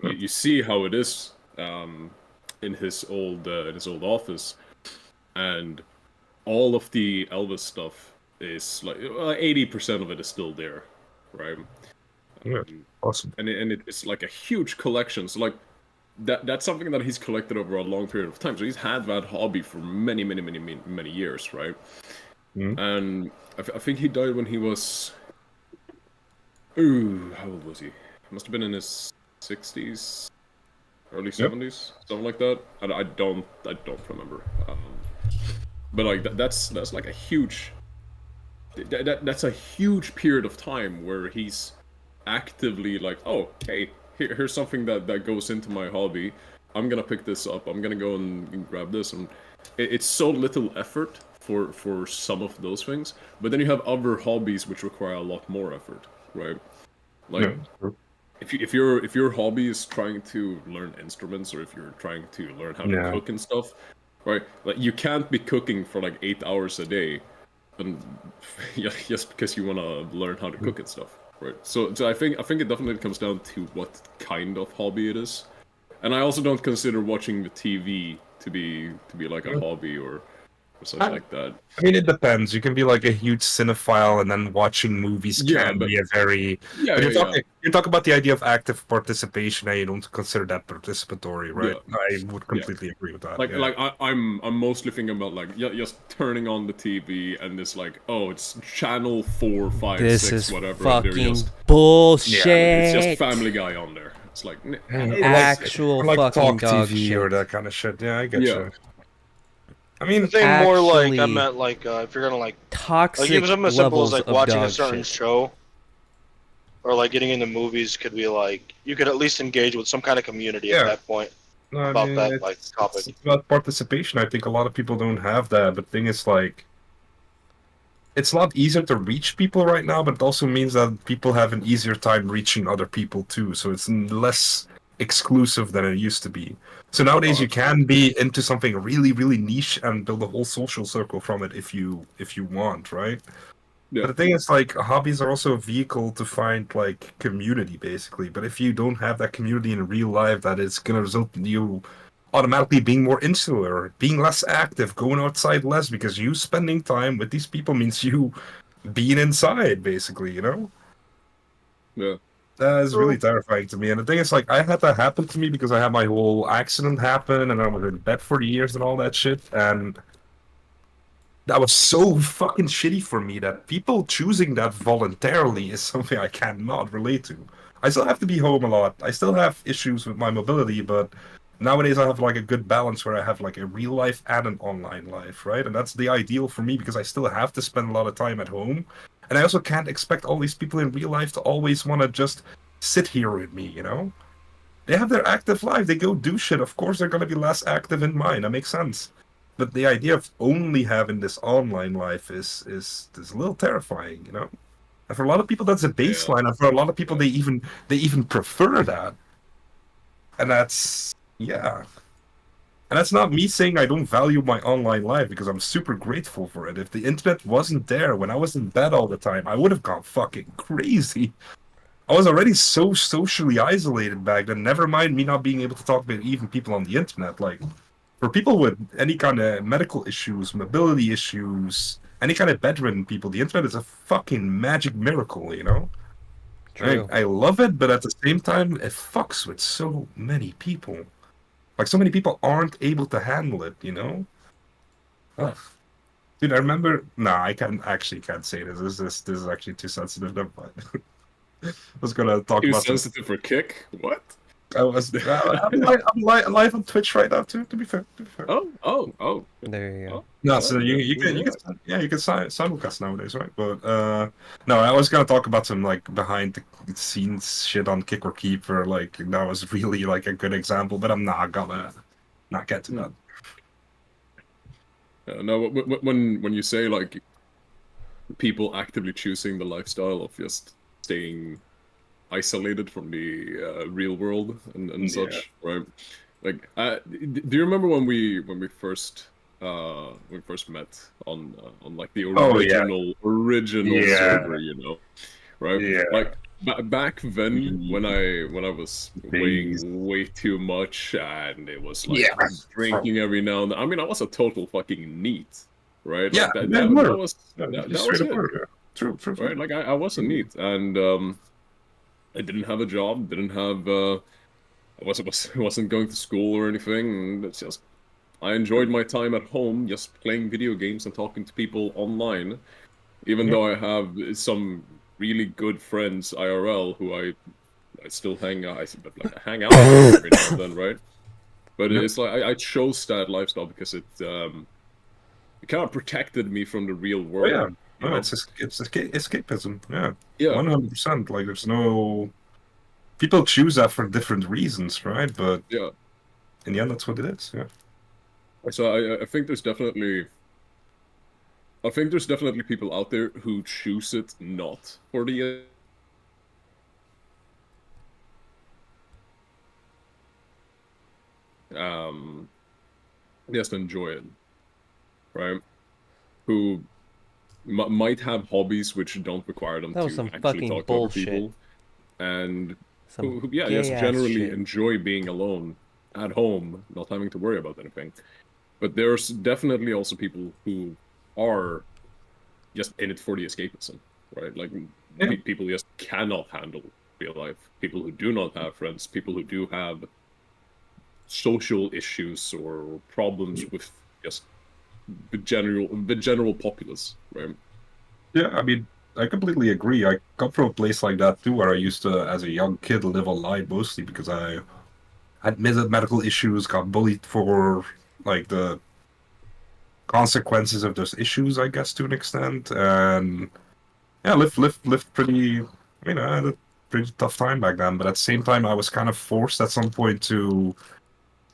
Speaker 7: you see how it is in his old office, and all of the Elvis stuff is like 80% of it is still there, right?
Speaker 1: Awesome.
Speaker 7: And it's like a huge collection. So like that's something that he's collected over a long period of time. So he's had that hobby for many years, right? And I think he died when he was how old was he? He must have been in his 60s, early 70s, something like that. I don't remember. But like that's like a huge that's a huge period of time where he's actively like, oh, hey, here's something that goes into my hobby. I'm gonna pick this up. I'm gonna go and grab this, and it's so little effort for some of those things. But then you have other hobbies which require a lot more effort, right? Like if your hobby is trying to learn instruments, or if you're trying to learn how to cook and stuff, right? Like you can't be cooking for like 8 hours a day, and just because you want to learn how to cook and stuff. Right. So I think it definitely comes down to what kind of hobby it is, and I also don't consider watching the TV to be like a hobby or something like that.
Speaker 1: I mean, it depends. You can be like a huge cinephile, and then watching movies can be a very. You're talking about the idea of active participation, and you don't consider that participatory, right? I would completely agree with that.
Speaker 7: Like I'm mostly thinking about like just turning on the TV and it's like, oh, it's channel 4, 5,
Speaker 3: this
Speaker 7: 6,
Speaker 3: is
Speaker 7: whatever.
Speaker 3: Fucking bullshit.
Speaker 7: It's just Family Guy on there. It's like
Speaker 3: actual
Speaker 1: like
Speaker 3: fucking
Speaker 1: talk
Speaker 3: dog
Speaker 1: TV
Speaker 3: shit.
Speaker 1: or that kind of shit. Yeah, I get you. I mean,
Speaker 6: I think more like I meant like if you're gonna like
Speaker 3: toxic
Speaker 6: like even something as simple as like watching a certain
Speaker 3: shit.
Speaker 6: show, or like getting into movies could be like you could at least engage with some kind of community at that point about that like topic.
Speaker 1: It's about participation. I think a lot of people don't have that, but the thing is like it's a lot easier to reach people right now, but it also means that people have an easier time reaching other people too. So it's less exclusive than it used to be. So nowadays you can be into something really, really niche and build a whole social circle from it if you want, right? But the thing is, like, hobbies are also a vehicle to find like community, basically. But if you don't have that community in real life, that is gonna result in you automatically being more insular, being less active, going outside less, because you spending time with these people means you being inside, basically, you know?
Speaker 7: Yeah.
Speaker 1: That is really terrifying to me. And the thing is, like, I had that happen to me because I had my whole accident happen, and I was in bed for years and all that shit. And that was so fucking shitty for me that people choosing that voluntarily is something I cannot relate to. I still have to be home a lot. I still have issues with my mobility, but nowadays I have like a good balance where I have like a real life and an online life, right? And that's the ideal for me because I still have to spend a lot of time at home. And I also can't expect all these people in real life to always want to just sit here with me, you know? They have their active life, they go do shit. Of course they're gonna be less active in mine. That makes sense. But the idea of only having this online life is a little terrifying, you know. And for a lot of people, that's a baseline, and for a lot of people, they even prefer that. And that's and that's not me saying I don't value my online life because I'm super grateful for it. If the internet wasn't there when I was in bed all the time, I would have gone fucking crazy. I was already so socially isolated back then. Never mind me not being able to talk to even people on the internet, like. For people with any kind of medical issues, mobility issues, any kind of bedridden people, the internet is a fucking magic miracle, you know?
Speaker 3: True.
Speaker 1: I love it, but at the same time, it fucks with so many people. Like, so many people aren't able to handle it, you know? Ugh. Dude, I remember... Nah, I can't say this. This is actually too sensitive. Never mind. I was gonna talk
Speaker 7: Too
Speaker 1: about...
Speaker 7: sensitive for kick? What?
Speaker 1: I was. I'm live on Twitch right now too. To be fair.
Speaker 7: Oh.
Speaker 3: There you go.
Speaker 1: No, so you can simulcast nowadays, right? But no, I was gonna talk about some like behind the scenes shit on Kick or Keeper. Like that was really like a good example, but I'm not gonna get to that.
Speaker 7: No, when you say like people actively choosing the lifestyle of just staying isolated from the real world and such, right? Like, do you remember when we first met on like the original server, you know, right?
Speaker 1: Yeah.
Speaker 7: Like back then when I was weighing way too much and it was like drinking every now and then. I mean, I was a total fucking neat, right?
Speaker 1: Yeah,
Speaker 7: like,
Speaker 1: that
Speaker 7: was it.
Speaker 1: True.
Speaker 7: Right? Like I was a neat, and I didn't have a job, didn't have, I wasn't going to school or anything. It's just, I enjoyed my time at home, just playing video games and talking to people online. Even though I have some really good friends IRL who I still hang out with every now and then, right? But it's like I chose that lifestyle because it kind of protected me from the real world.
Speaker 1: Oh, yeah. No, it's escapism. Yeah.
Speaker 7: Yeah.
Speaker 1: 100%. Like there's no. People choose that for different reasons, right? But
Speaker 7: yeah,
Speaker 1: in the end, that's what it is. Yeah.
Speaker 7: So I think there's definitely. I think there's definitely people out there who choose it not for the. Just enjoy it, right? Who might have hobbies which don't require them to actually talk to other people, and who just generally enjoy being alone at home, not having to worry about anything. But there's definitely also people who are just in it for the escapism, right? Like people just cannot handle real life. People who do not have friends, people who do have social issues or problems with just the general populace, right?
Speaker 1: Yeah, I mean, I completely agree. I come from a place like that too, where I used to, as a young kid, live online mostly because I had medical issues, got bullied for like the consequences of those issues, I guess, to an extent, and yeah, lived pretty. I mean, I had a pretty tough time back then, but at the same time, I was kind of forced at some point to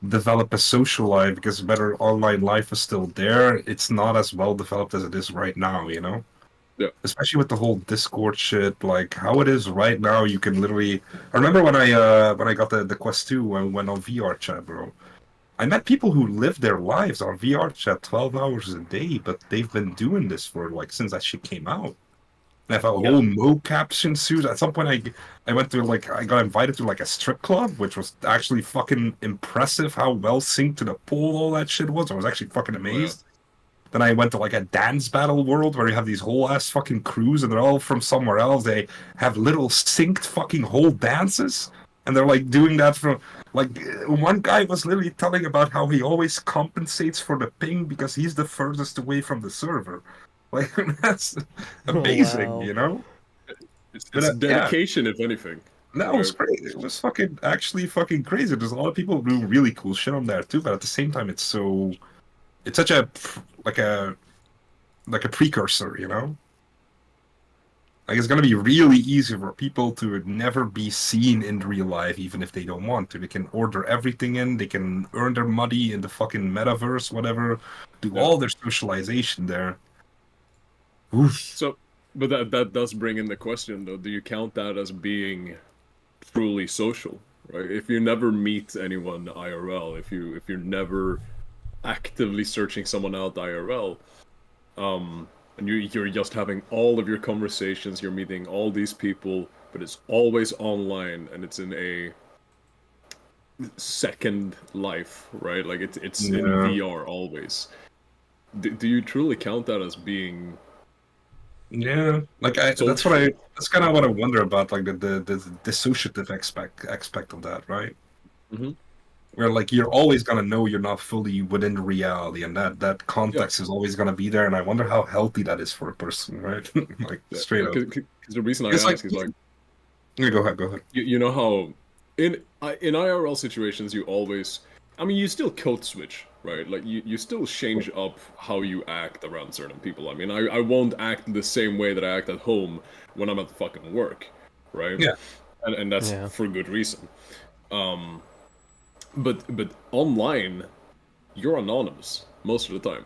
Speaker 1: develop a social life because better online life is still there. It's not as well developed as it is right now, you know?
Speaker 7: Yeah.
Speaker 1: Especially with the whole Discord shit, like how it is right now, you can literally. I remember when I got the Quest 2 and went on VR chat, bro. I met people who live their lives on VR chat 12 hours a day, but they've been doing this for like since that shit came out. I have a whole mocap suit. At some point, I went to I got invited to like a strip club, which was actually fucking impressive how well synced to the pole all that shit was. I was actually fucking amazed. Then I went to like a dance battle world where you have these whole ass fucking crews and they're all from somewhere else. They have little synced fucking whole dances, and they're like doing that from Like, one guy was literally telling about how he always compensates for the ping because he's the furthest away from the server. Like, that's amazing,
Speaker 3: Wow.
Speaker 1: you know?
Speaker 7: It's dedication, if anything.
Speaker 1: No, it was crazy. It was actually fucking crazy. There's a lot of people doing really cool shit on there too, but at the same time, it's such a like a like a precursor, you know? Like, it's gonna be really easy for people to never be seen in real life, even if they don't want to. They can order everything in, they can earn their money in the fucking metaverse, whatever, do all their socialization there. Oof.
Speaker 7: So, but that does bring in the question, though. Do you count that as being truly social, right? If you never meet anyone IRL, if you're never actively searching someone out IRL, and you're just having all of your conversations, you're meeting all these people, but it's always online and it's in a second life, right? Like it's in VR always. Do you truly count that as being?
Speaker 1: Yeah, like that's kind of what I wonder about, like the dissociative aspect of that, right?
Speaker 7: Mm-hmm.
Speaker 1: Where like you're always gonna know you're not fully within reality, and that context is always gonna be there. And I wonder how healthy that is for a person, right? Like straight up.
Speaker 7: Because the reason I ask is like,
Speaker 1: yeah, go ahead.
Speaker 7: You know how in IRL situations you always, I mean, you still code switch, right? Like you still change up how you act around certain people. I mean, I won't act the same way that I act at home when I'm at fucking work, right?
Speaker 1: Yeah,
Speaker 7: and that's for good reason. But online, you're anonymous most of the time,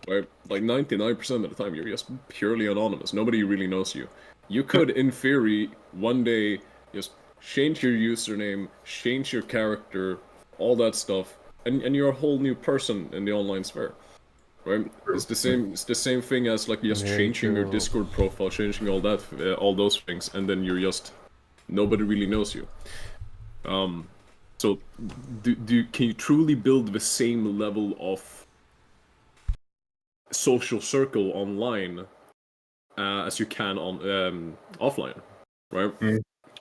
Speaker 7: right? Like 99% of the time, you're just purely anonymous. Nobody really knows you. You could, in theory, one day just change your username, change your character, all that stuff, and you're a whole new person in the online sphere, right? It's the same thing as like just changing your Discord profile, changing all that, all those things, and then you're just nobody really knows you. So, can you truly build the same level of social circle online as you can on offline, right?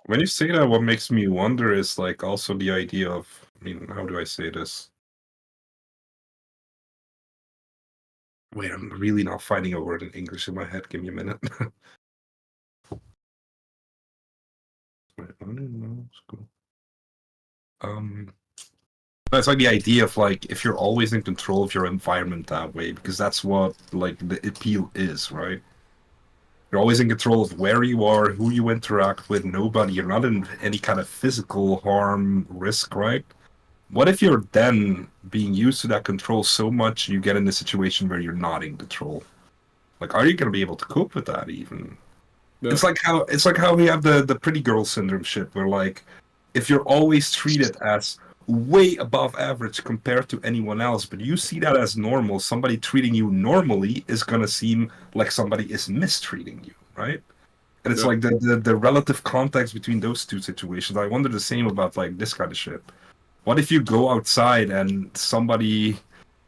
Speaker 1: When you say that, what makes me wonder is like also the idea of, I mean, how do I say this? Wait, I'm really not finding a word in English in my head. Give me a minute. It's like the idea of like if you're always in control of your environment that way, because that's what like the appeal is, right? You're always in control of where you are, who you interact with, nobody. You're not in any kind of physical harm risk, right? What if you're then being used to that control so much you get in a situation where you're not in control? Like, are you going to be able to cope with that even? Yeah. It's like how we have the pretty girl syndrome shit, where like if you're always treated as way above average compared to anyone else, but you see that as normal, somebody treating you normally is gonna seem like somebody is mistreating you, right? And it's like the relative context between those two situations. I wonder the same about like this kind of shit. What if you go outside and somebody,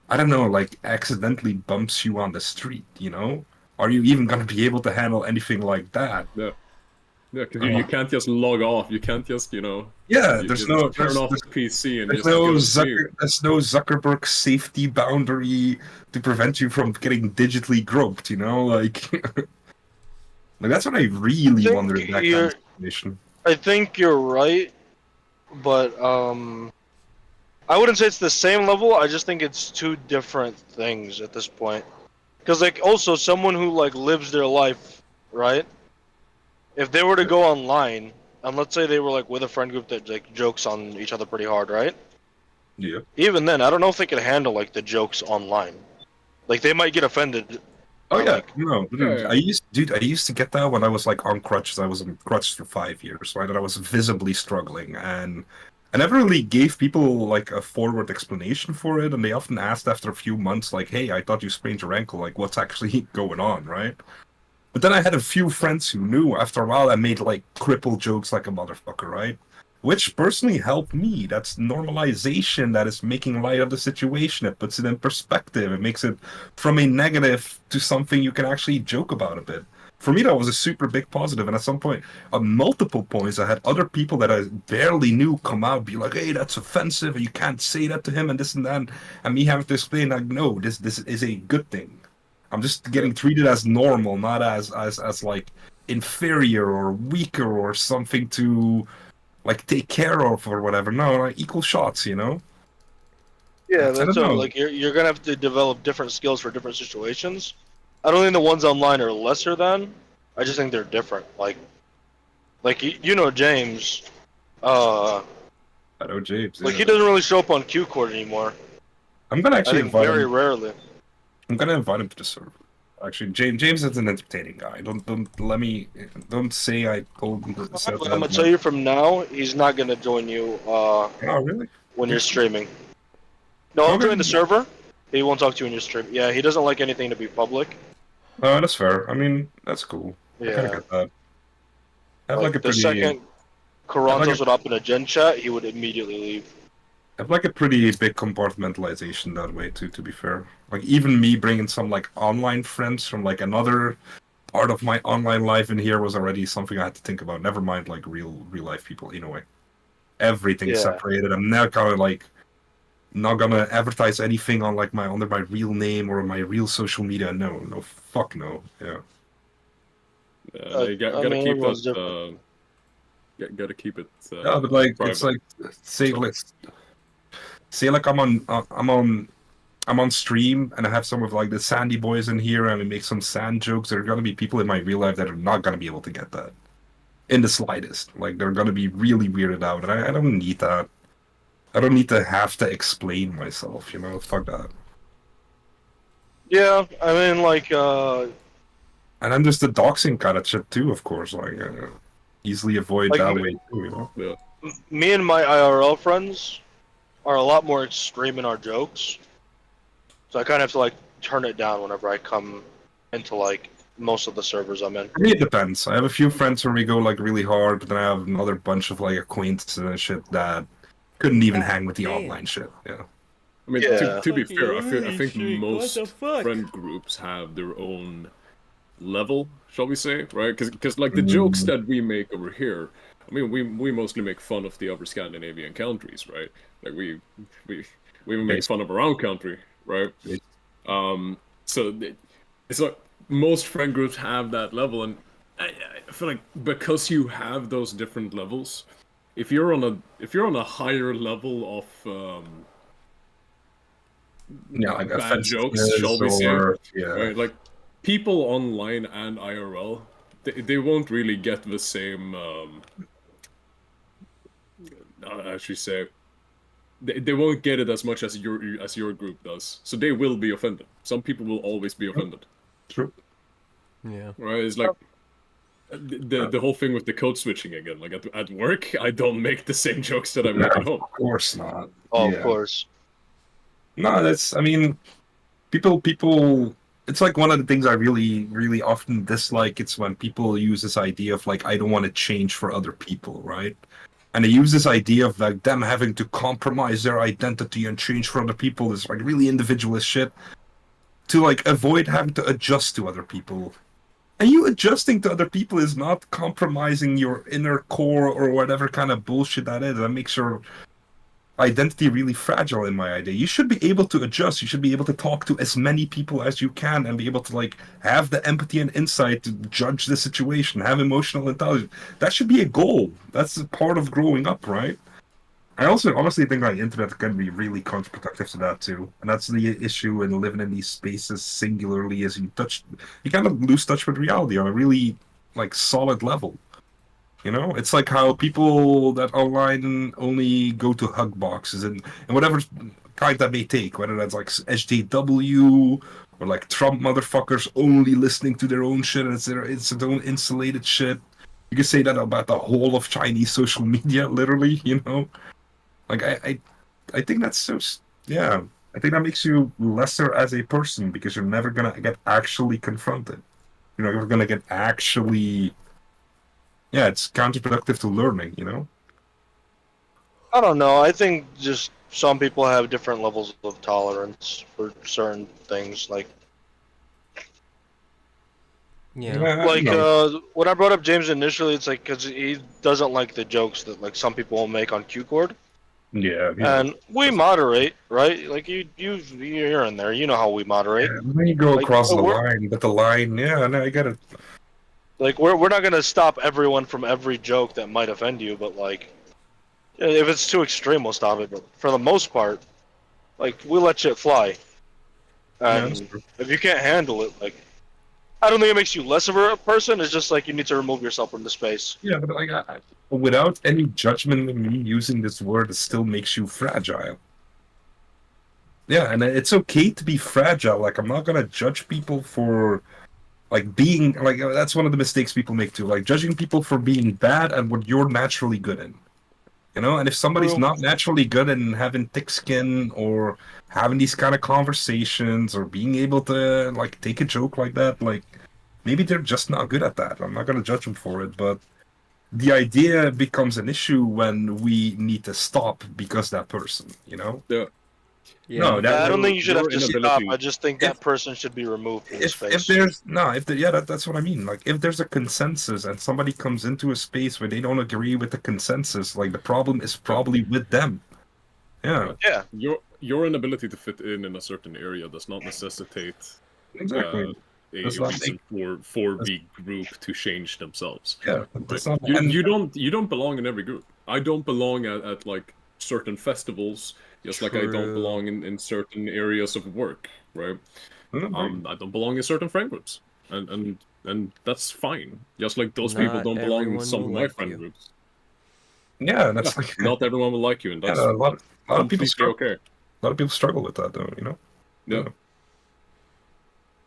Speaker 1: I don't know, like accidentally bumps you on the street, you know? Are you even gonna be able to handle anything like that?
Speaker 7: Yeah. Yeah, because you can't just log off. You can't just,
Speaker 1: Yeah, there's no
Speaker 7: turn off the PC and
Speaker 1: there's
Speaker 7: just
Speaker 1: no Zuckerberg safety boundary to prevent you from getting digitally groped. Like, like that's what I really wonder in that kind of situation.
Speaker 6: I think you're right, but I wouldn't say it's the same level. I just think it's two different things at this point. Because like also someone who like lives their life, right? If they were to go online, and let's say they were like with a friend group that like jokes on each other pretty hard, right?
Speaker 1: Yeah.
Speaker 6: Even then, I don't know if they could handle like the jokes online. Like they might get offended.
Speaker 1: Oh yeah, no, dude, I used to get that when I was like on crutches. I was on crutches for 5 years, right? And I was visibly struggling, and I never really gave people like a forward explanation for it. And they often asked after a few months, like, "Hey, I thought you sprained your ankle. Like, what's actually going on, right?" But then I had a few friends who knew. After a while, I made like crippled jokes like a motherfucker, right? Which personally helped me. That's normalization. That is making light of the situation. It puts it in perspective. It makes it from a negative to something you can actually joke about a bit. For me, that was a super big positive. And at some point, on multiple points, I had other people that I barely knew come out, be like, "Hey, that's offensive, and you can't say that to him," and this and that. And me having to explain, like, no, this is a good thing. I'm just getting treated as normal, not as like inferior or weaker or something to like take care of or whatever. No, like equal shots, you know.
Speaker 6: Yeah,
Speaker 1: I
Speaker 6: that's
Speaker 1: don't
Speaker 6: what,
Speaker 1: know.
Speaker 6: like you're gonna have to develop different skills for different situations. I don't think the ones online are lesser than. I just think they're different. Like you know James,
Speaker 1: I know James.
Speaker 6: like
Speaker 1: Yeah.
Speaker 6: he doesn't really show up on Q Court anymore.
Speaker 1: I'm gonna
Speaker 6: I
Speaker 1: actually
Speaker 6: think
Speaker 1: invite
Speaker 6: very
Speaker 1: him.
Speaker 6: rarely.
Speaker 1: I'm gonna invite him to the server. Actually, James is an entertaining guy. Don't say I told him to said
Speaker 6: I'm
Speaker 1: that.
Speaker 6: gonna tell you from now, he's not gonna join you
Speaker 1: Oh, really?
Speaker 6: when you're streaming. No, he'll
Speaker 1: Okay.
Speaker 6: join the server. He won't talk to you when you're streaming. Yeah, he doesn't like anything to be public.
Speaker 1: Oh, that's fair. I mean, that's cool. I kind of
Speaker 6: Yeah,
Speaker 1: get that. Have like a
Speaker 6: like the
Speaker 1: pretty,
Speaker 6: second Karantos would open a gen chat, he would immediately leave.
Speaker 1: have like a pretty big compartmentalization that way too. To be fair, like even me bringing some like online friends from like another part of my online life in here was already something I had to think about. Never mind like real life people. In a way, everything's
Speaker 6: Yeah.
Speaker 1: separated. I'm now kind of like not gonna advertise anything on like my under my real name or my real social media. No, fuck no. Yeah.
Speaker 7: Yeah, you
Speaker 6: I
Speaker 7: gotta
Speaker 6: mean,
Speaker 7: keep
Speaker 6: everyone's
Speaker 7: that.
Speaker 6: different.
Speaker 7: Gotta keep it.
Speaker 1: Yeah, but like it's
Speaker 7: private.
Speaker 1: like say like say like I'm on stream and I have some of like the Sandy boys in here and we make some sand jokes. There are gonna be people in my real life that are not gonna be able to get that in the slightest. Like they're gonna be really weirded out, and I don't need that. I don't need to have to explain myself. You know, fuck that.
Speaker 6: Yeah, I mean, like,
Speaker 1: And then there's the doxing kind of shit too, of course. Like easily avoid
Speaker 6: Like,
Speaker 1: that way too. You know.
Speaker 7: Yeah.
Speaker 6: me and my IRL friends are a lot more extreme in our jokes, so I kind of have to like turn it down whenever I come into like most of the servers I'm in.
Speaker 1: For me, it depends. I have a few friends where we go like really hard, but then I have another bunch of like acquaintances and shit that couldn't even hang with the online shit. Yeah.
Speaker 7: I mean,
Speaker 6: Yeah.
Speaker 7: to be fair, I think
Speaker 3: Stream, what
Speaker 7: most
Speaker 3: the fuck?
Speaker 7: friend groups have their own level, shall we say, right? Because like the jokes that we make over here, I mean, we mostly make fun of the other Scandinavian countries, right? Like we even make fun of our own country, right? So it's like most friend groups have that level, and I feel like because you have those different levels, if you're on a higher level of
Speaker 1: Yeah, like
Speaker 7: bad jokes, shall we say,
Speaker 1: yeah.
Speaker 7: right? Like people online and IRL, they won't really get the same. I should say, they won't get it as much as your group does. So they will be offended. Some people will always be offended.
Speaker 1: True.
Speaker 3: Yeah.
Speaker 7: Right? It's like the whole thing with the code switching again. Like at work, I don't make the same jokes that I make at home.
Speaker 1: Of course not.
Speaker 6: Oh,
Speaker 1: Yeah.
Speaker 6: of course.
Speaker 1: No, that's. I mean, people. It's like one of the things I really often dislike. It's when people use this idea of like I don't want to change for other people, right? And they use this idea of like them having to compromise their identity and change for other people is like really individualist shit to like avoid having to adjust to other people. And you adjusting to other people is not compromising your inner core or whatever kind of bullshit that is. That makes your identity really fragile in my idea. You should be able to adjust. You should be able to talk to as many people as you can and be able to like have the empathy and insight to judge the situation, have emotional intelligence. That should be a goal. That's a part of growing up, right? I also honestly think like internet can be really counterproductive to that too. And that's the issue in living in these spaces singularly is you kind of lose touch with reality on a really like solid level. You know, it's like how people that online only go to hug boxes and whatever kind that may take, whether that's like SJW or like Trump motherfuckers only listening to their own shit and it's their own insulated shit. You can say that about the whole of Chinese social media, literally. You know, like I think that's so yeah. I think that makes you lesser as a person because you're never gonna get actually confronted. You're never gonna get actually. Yeah, it's counterproductive to learning, you know?
Speaker 6: I don't know. I think just some people have different levels of tolerance for certain things. Like,
Speaker 3: Yeah.
Speaker 6: Like when I brought up James initially, it's like because he doesn't like the jokes that like some people will make on Q-Cord.
Speaker 1: Yeah.
Speaker 6: And we moderate, right? Like you're in there. You know how we moderate.
Speaker 1: When you go
Speaker 6: Like
Speaker 1: across the
Speaker 6: we're
Speaker 1: line, but the line, yeah, no, I get it.
Speaker 6: like we're not gonna stop everyone from every joke that might offend you, but like if it's too extreme, we'll stop it. But for the most part, like we let shit fly.
Speaker 1: Yeah, that's
Speaker 6: And
Speaker 1: true.
Speaker 6: if you can't handle it, like I don't think it makes you less of a person. It's just like you need to remove yourself from the space.
Speaker 1: Yeah, but like, without any judgment in me using this word, it still makes you fragile. Yeah, and it's okay to be fragile. Like, I'm not gonna judge people for like being like that's one of the mistakes people make too. Like judging people for being bad at what you're naturally good in. You know, and if somebody's
Speaker 6: True.
Speaker 1: not naturally good in having thick skin or having these kind of conversations or being able to like take a joke like that, like maybe they're just not good at that. I'm not gonna judge them for it, but the idea becomes an issue when we need to stop because that person, you know?
Speaker 7: Yeah.
Speaker 1: No,
Speaker 6: Yeah, I don't think you should have
Speaker 7: your
Speaker 6: to stop.
Speaker 7: inability.
Speaker 6: I just think that person should be removed from the
Speaker 1: if
Speaker 6: space.
Speaker 1: there's no if the, yeah that's what I mean. Like if there's a consensus and somebody comes into a space where they don't agree with the consensus, like the problem is probably with them. Yeah,
Speaker 6: Yeah.
Speaker 7: Your inability to fit in a certain area does not necessitate
Speaker 1: exactly.
Speaker 7: a
Speaker 1: That's not
Speaker 7: reason for
Speaker 1: that's,
Speaker 7: the group to change themselves.
Speaker 1: yeah,
Speaker 7: Right?
Speaker 1: that's not
Speaker 7: You don't belong in every group. I don't belong at like certain festivals, just like I don't
Speaker 3: True.
Speaker 7: belong in certain areas of work, right?
Speaker 1: right.
Speaker 7: I don't belong in certain friend groups, and that's fine. Just like those people
Speaker 3: Not
Speaker 7: don't belong in
Speaker 3: everyone
Speaker 7: some
Speaker 3: will
Speaker 7: of my
Speaker 3: like
Speaker 7: friend
Speaker 3: you.
Speaker 7: groups.
Speaker 1: Yeah,
Speaker 7: Yeah,
Speaker 1: that's like
Speaker 7: not everyone will like you, and
Speaker 1: yeah,
Speaker 7: that's
Speaker 1: a lot of people
Speaker 7: completely
Speaker 1: struggle.
Speaker 7: okay.
Speaker 1: A lot of people struggle with that, though. You know.
Speaker 7: Yeah.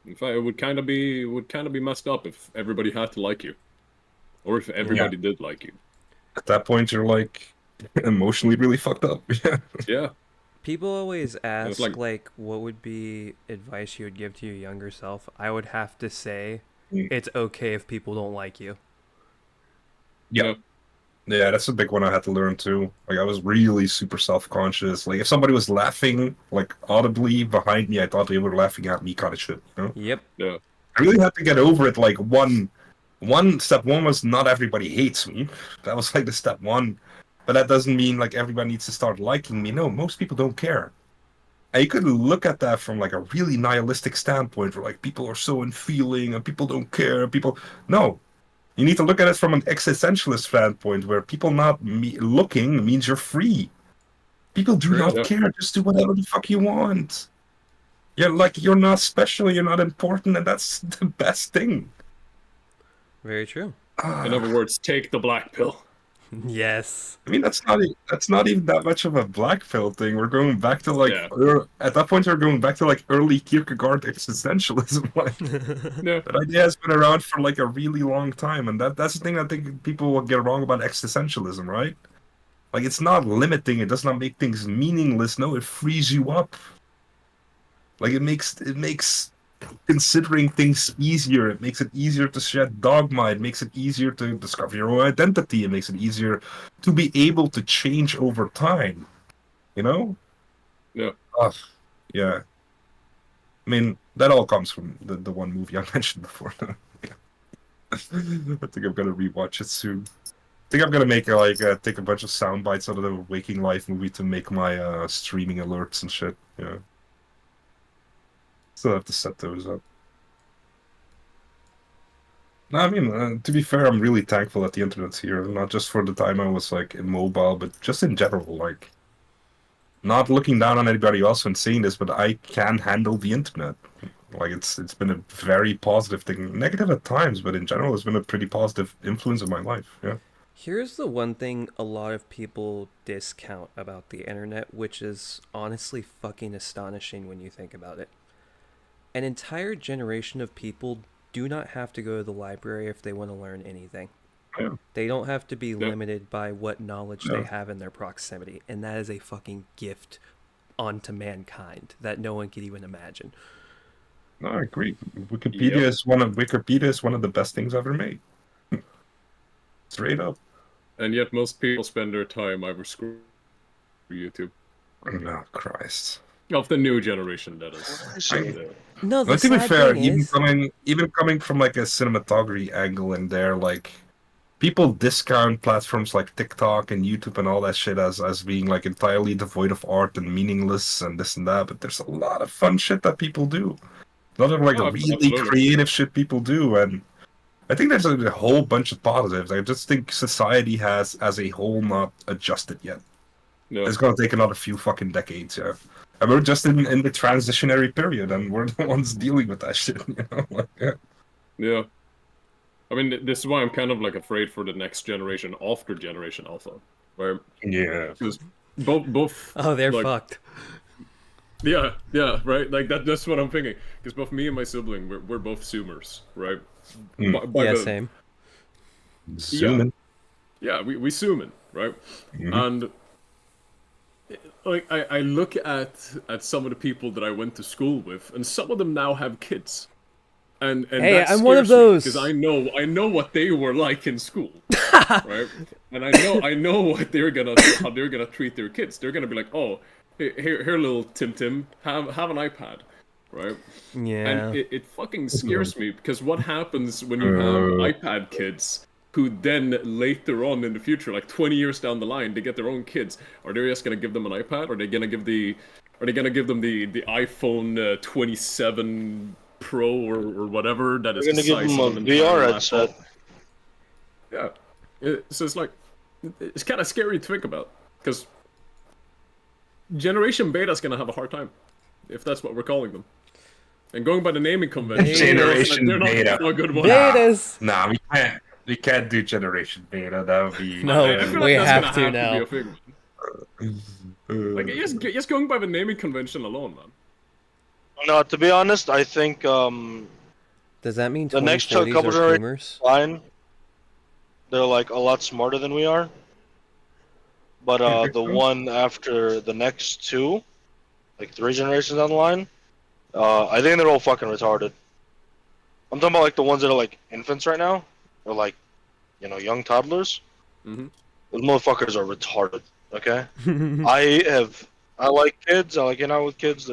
Speaker 7: In fact, it would kind of be messed up if everybody had to like you, or if everybody did like you.
Speaker 1: At that point, you're like emotionally really fucked up. Yeah.
Speaker 7: Yeah.
Speaker 3: People always
Speaker 7: And it's
Speaker 3: ask,
Speaker 7: like,
Speaker 3: like, what would be advice you would give to your younger self? I would have to say,
Speaker 1: Mm.
Speaker 3: it's okay if people don't like you.
Speaker 1: Yeah. Yeah, that's a big one I had to learn too. Like I was really super self-conscious. Like if somebody was laughing like audibly behind me, I thought they were laughing at me kind of shit. You know?
Speaker 3: Yep.
Speaker 7: yeah.
Speaker 1: I really had to get over it. Like step one was not everybody hates me. That was like the step one. But that doesn't mean like everybody needs to start liking me. No, most people don't care. And you could look at that from like a really nihilistic standpoint where like people are so unfeeling and people don't care. No. You need to look at it from an existentialist standpoint where people not looking means you're free. People do not
Speaker 7: Yeah.
Speaker 1: care. Just do whatever the fuck you want. You're not special, you're not important, and that's the best thing.
Speaker 3: Very true.
Speaker 7: In other words, take the black pill.
Speaker 3: Yes.
Speaker 1: I mean, that's not even that much of a black pill thing. We're going back to like at that point we're going back to like early Kierkegaard existentialism. Like that idea has been around for like a really long time, and that's the thing I think people will get wrong about existentialism, right? Like it's not limiting. It does not make things meaningless. No, it frees you up. Like it makes considering things easier. It makes it easier to shed dogma. It makes it easier to discover your own identity. It makes it easier to be able to change over time. You know?
Speaker 7: Yeah.
Speaker 1: Yeah. I mean, that all comes from the one movie I mentioned before. I think I'm gonna rewatch it soon. I think I'm gonna make take a bunch of sound bites out of the Waking Life movie to make my streaming alerts and shit. Yeah. Still have to set those up. No, I mean, to be fair, I'm really thankful that the internet's here, not just for the time I was like immobile, but just in general. Like, not looking down on anybody else when saying this, but I can handle the internet. Like, it's been a very positive thing, negative at times, but in general, it's been a pretty positive influence of my life. Yeah.
Speaker 3: Here's the one thing a lot of people discount about the internet, which is honestly fucking astonishing when you think about it. An entire generation of people do not have to go to the library if they want to learn anything.
Speaker 1: Yeah.
Speaker 3: They don't have to be limited by what knowledge
Speaker 1: Yeah.
Speaker 3: they have in their proximity, and that is a fucking gift onto mankind that no one could even imagine.
Speaker 1: No, I agree. Wikipedia is one of the best things ever made. Straight up.
Speaker 7: And yet most people spend their time either scrolling YouTube.
Speaker 1: Oh, Christ.
Speaker 7: Of the new generation, that is.
Speaker 3: No, the
Speaker 1: But to be
Speaker 3: sad
Speaker 1: fair,
Speaker 3: thing
Speaker 1: even
Speaker 3: is,
Speaker 1: coming from like a cinematography angle in there, like people discount platforms like TikTok and YouTube and all that shit as being like entirely devoid of art and meaningless and this and that. But there's a lot of fun shit that people do. A lot of like
Speaker 7: Oh,
Speaker 1: really
Speaker 7: absolutely.
Speaker 1: creative shit people do, and I think there's a whole bunch of positives. I just think society has, as a whole, not adjusted yet.
Speaker 7: Yeah.
Speaker 1: It's gonna take another few fucking decades, yeah. And we're just in the transitionary period, and we're the ones dealing with that shit, you know? Like, yeah.
Speaker 7: Yeah. I mean, this is why I'm kind of like afraid for the next generation after Generation Alpha, right?
Speaker 1: Yeah.
Speaker 7: Because both.
Speaker 3: oh, they're
Speaker 7: like,
Speaker 3: fucked.
Speaker 7: Yeah, right. Like that's what I'm thinking. Because both me and my sibling, we're both Zoomers, right?
Speaker 3: Yeah, same.
Speaker 1: Zooming.
Speaker 7: Yeah, we Zoomin, right?
Speaker 1: Mhm.
Speaker 7: And like I look at some of the people that I went to school with, and some of them now have kids. And
Speaker 3: Hey,
Speaker 7: that
Speaker 3: I'm one of
Speaker 7: scares me,
Speaker 3: those.
Speaker 7: because I know what they were like in school, right? And I know what how they're gonna treat their kids. They're gonna be like, oh, here little Tim, have an iPad, right?
Speaker 3: Yeah.
Speaker 7: And it fucking scares me, because what happens when you have iPad kids who then later on in the future, like 20 years down the line, they get their own kids? Are they just gonna give them an iPad? Are they gonna give them the iPhone 27 Pro or whatever that is
Speaker 6: We're
Speaker 7: the
Speaker 6: gonna give
Speaker 7: size
Speaker 6: them
Speaker 7: of
Speaker 6: a
Speaker 7: an
Speaker 6: VR
Speaker 7: entire
Speaker 6: headset.
Speaker 7: laptop? Yeah. So it's like, it's kind of scary to think about, because Generation Beta's gonna have a hard time, if that's what we're calling them. And going by the naming convention,
Speaker 1: Generation
Speaker 7: they're not
Speaker 1: Beta.
Speaker 7: a good one.
Speaker 3: Betas.
Speaker 1: Nah, we can't. We can't do Generation Beta. That would be.
Speaker 3: No,
Speaker 7: I feel like
Speaker 3: we
Speaker 7: that's
Speaker 3: have
Speaker 7: gonna
Speaker 3: to
Speaker 7: have
Speaker 3: now.
Speaker 7: to be a thing. Like, just going by the naming convention alone, man.
Speaker 6: No, to be honest, I think
Speaker 3: Does that mean
Speaker 6: the next
Speaker 3: 2040s
Speaker 6: couple
Speaker 3: are
Speaker 6: generations
Speaker 3: boomers?
Speaker 6: line, they're like a lot smarter than we are. But the one after the next two, like 3 generations down the line, I think they're all fucking retarded. I'm talking about like the ones that are like infants right now, or like, young toddlers.
Speaker 7: Mm-hmm.
Speaker 6: Those motherfuckers are retarded. Okay. I like kids. I like hanging out with kids.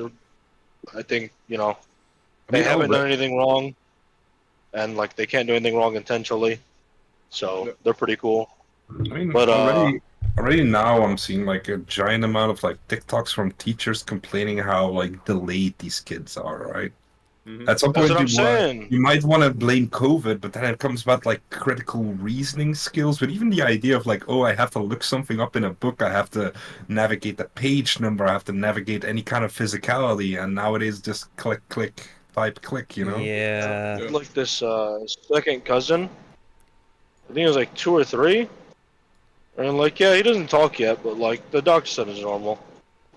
Speaker 6: I think they haven't done anything wrong, and like they can't do anything wrong intentionally, so they're pretty cool.
Speaker 1: I mean,
Speaker 6: But
Speaker 1: already now I'm seeing like a giant amount of like TikToks from teachers complaining how like delayed these kids are, right?
Speaker 7: Mm-hmm.
Speaker 1: At some
Speaker 6: that's
Speaker 1: point
Speaker 6: what I'm saying.
Speaker 1: you might want to blame COVID, but then it comes about like critical reasoning skills. But even the idea of like, oh, I have to look something up in a book, I have to navigate the page number, I have to navigate any kind of physicality, and nowadays just click, click, type, click, you know?
Speaker 3: Yeah.
Speaker 6: Like this second cousin, I think it was like 2 or 3, and like yeah, he doesn't talk yet, but like the doctor said it's normal.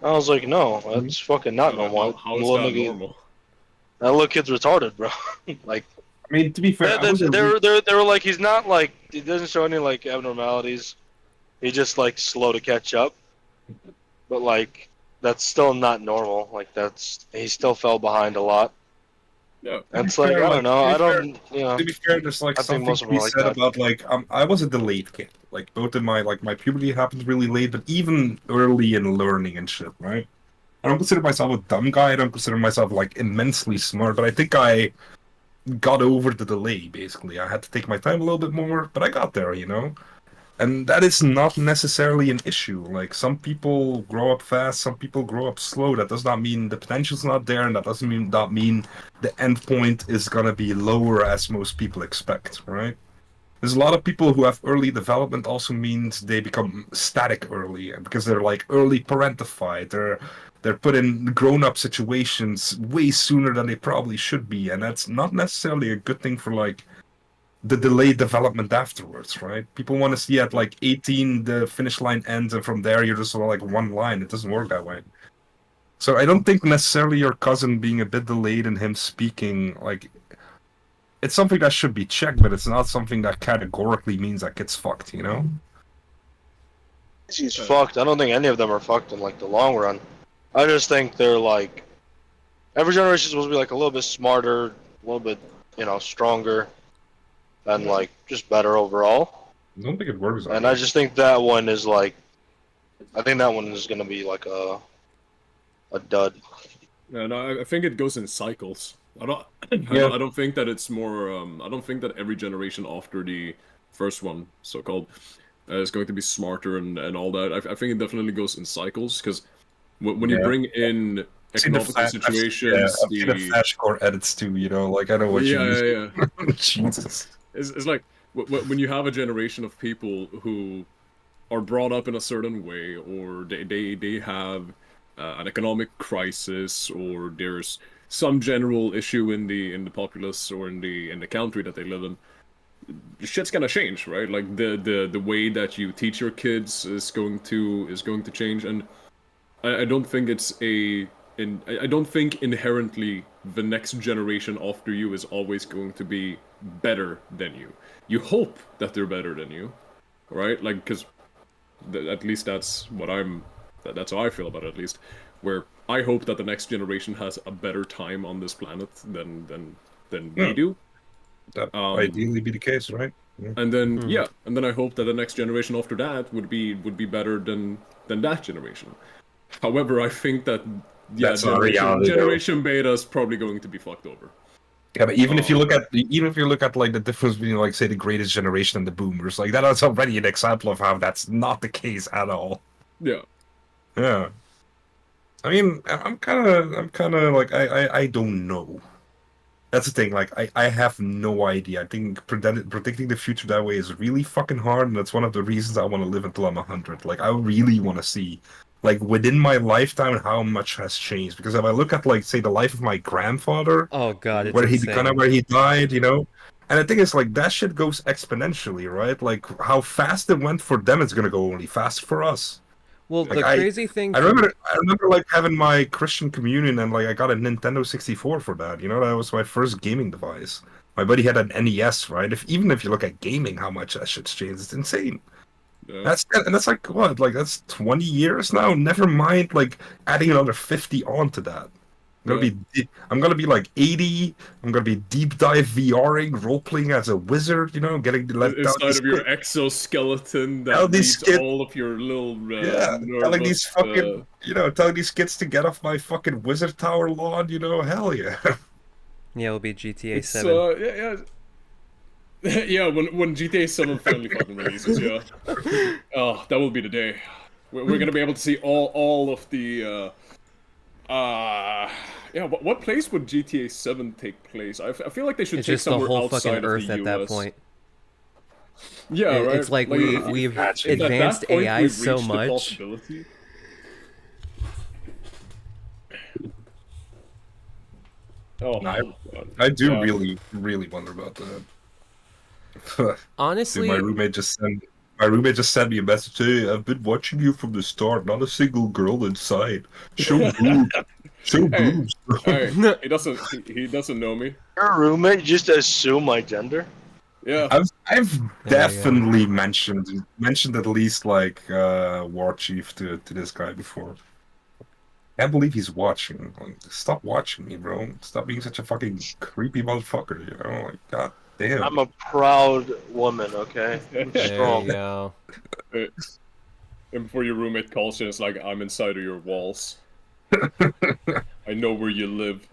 Speaker 6: I was like, no, that's fucking not normal.
Speaker 7: How is that normal?
Speaker 6: That little kid's retarded, bro. Like,
Speaker 1: I mean, to be fair,
Speaker 6: they were like, he's not like, he doesn't show any like abnormalities. He's just like slow to catch up. But like, that's still not normal. Like he still fell behind a lot.
Speaker 7: Yeah.
Speaker 6: And it's like, I don't know. I don't,
Speaker 1: To be fair, there's like
Speaker 6: I think
Speaker 1: something
Speaker 6: most
Speaker 1: to
Speaker 6: of
Speaker 1: be
Speaker 6: them are like
Speaker 1: said
Speaker 6: that.
Speaker 1: about like I was a delayed kid. Like both in my puberty happened really late, but even early in learning and shit, right? I don't consider myself a dumb guy. I don't consider myself like immensely smart, but I think I got over the delay. Basically, I had to take my time a little bit more, but I got there, you know. And that is not necessarily an issue. Like some people grow up fast, some people grow up slow. That does not mean the potential's not there, and that doesn't mean the end point is gonna be lower as most people expect, right? There's a lot of people who have early development also means they become static early, and because they're like early parentified, they're put in grown-up situations way sooner than they probably should be, and that's not necessarily a good thing for like the delayed development afterwards, right? People want to see at like 18 the finish line ends, and from there you're just like one line. It doesn't work that way. So I don't think necessarily your cousin being a bit delayed in him speaking, like, it's something that should be checked, but it's not something that categorically means that kid's fucked, you know?
Speaker 6: He's fucked. I don't think any of them are fucked in like the long run. I just think they're like, every generation is supposed to be like a little bit smarter, a little bit, stronger, and like just better overall.
Speaker 1: I don't think it works.
Speaker 6: And I just think that one is like, I think that one is gonna be like a a dud.
Speaker 7: And I think it goes in cycles. I don't. I don't think that it's more. I don't think that every generation after the first one, so-called, is going to be smarter and all that. I think it definitely goes in cycles because when you bring in economical situations,
Speaker 1: I've seen the flashcore edits too. You know, like I know what you mean.
Speaker 7: Yeah.
Speaker 1: Jesus.
Speaker 7: It's like when you have a generation of people who are brought up in a certain way, or they have an economic crisis, or there's some general issue in the populace or in the country that they live in. Shit's gonna change, right? Like the way that you teach your kids is going to change, and I don't think I don't think inherently the next generation after you is always going to be better than you. You hope that they're better than you, right? Like, because at least that's how I feel about it, at least. Where I hope that the next generation has a better time on this planet than we do.
Speaker 1: That ideally be the case, right?
Speaker 7: Yeah. And then and then I hope that the next generation after that would be better than that generation. However, I think that generation beta is probably going to be fucked over.
Speaker 1: Yeah, but even if you look at like the difference between like say the greatest generation and the boomers, like that is already an example of how that's not the case at all.
Speaker 7: Yeah.
Speaker 1: Yeah. I mean, I'm kind of like I don't know. That's the thing. Like I have no idea. I think predicting the future that way is really fucking hard, and that's one of the reasons I want to live until I'm 100. Like I really want to see, like within my lifetime, how much has changed. Because if I look at like say the life of my grandfather,
Speaker 3: oh god, it's
Speaker 1: where
Speaker 3: insane.
Speaker 1: where he died, you know. And the thing is, like, that shit goes exponentially, right? Like, how fast it went for them, it's gonna go only fast for us.
Speaker 3: Well,
Speaker 1: like,
Speaker 3: the crazy thing...
Speaker 1: I remember, like, having my Christian communion, and, like, I got a Nintendo 64 for that, you know? That was my first gaming device. My buddy had an NES, right? Even if you look at gaming, how much that shit's changed, it's insane. Yeah. That's like, what? Like, that's 20 years now? Never mind, like, adding another 50 onto that. I'm gonna be like 80. I'm gonna be deep dive VRing, role playing as a wizard. You know, getting
Speaker 7: inside of your exoskeleton that needs all of your little
Speaker 1: telling these fucking telling these kids to get off my fucking wizard tower lawn. You know, hell yeah.
Speaker 3: Yeah, it'll be GTA 7.
Speaker 7: Yeah. When GTA 7 finally fucking releases, oh, that will be the day. We're gonna be able to see all of the. What place would GTA 7 take place? I feel like they should take somewhere
Speaker 3: outside
Speaker 7: of the US.
Speaker 3: It's just the whole fucking Earth at that point.
Speaker 7: Yeah, right.
Speaker 3: It's like we've advanced AI so much.
Speaker 7: Oh,
Speaker 1: I do really wonder about that.
Speaker 3: Honestly,
Speaker 1: dude, my roommate just sent me a message. Hey, I've been watching you from the start. Not a single girl inside. Show boobs. Show boobs.
Speaker 7: Hey, he doesn't know me.
Speaker 6: Your roommate just assume my gender?
Speaker 7: Yeah.
Speaker 1: I've definitely mentioned at least like War Chief to this guy before. I can't believe he's watching. Like, stop watching me, bro. Stop being such a fucking creepy motherfucker, you know? Like, god damn.
Speaker 6: I'm a proud woman, okay? I'm strong.
Speaker 3: There you go.
Speaker 7: And before your roommate calls you, it's like, I'm inside of your walls. I know where you live.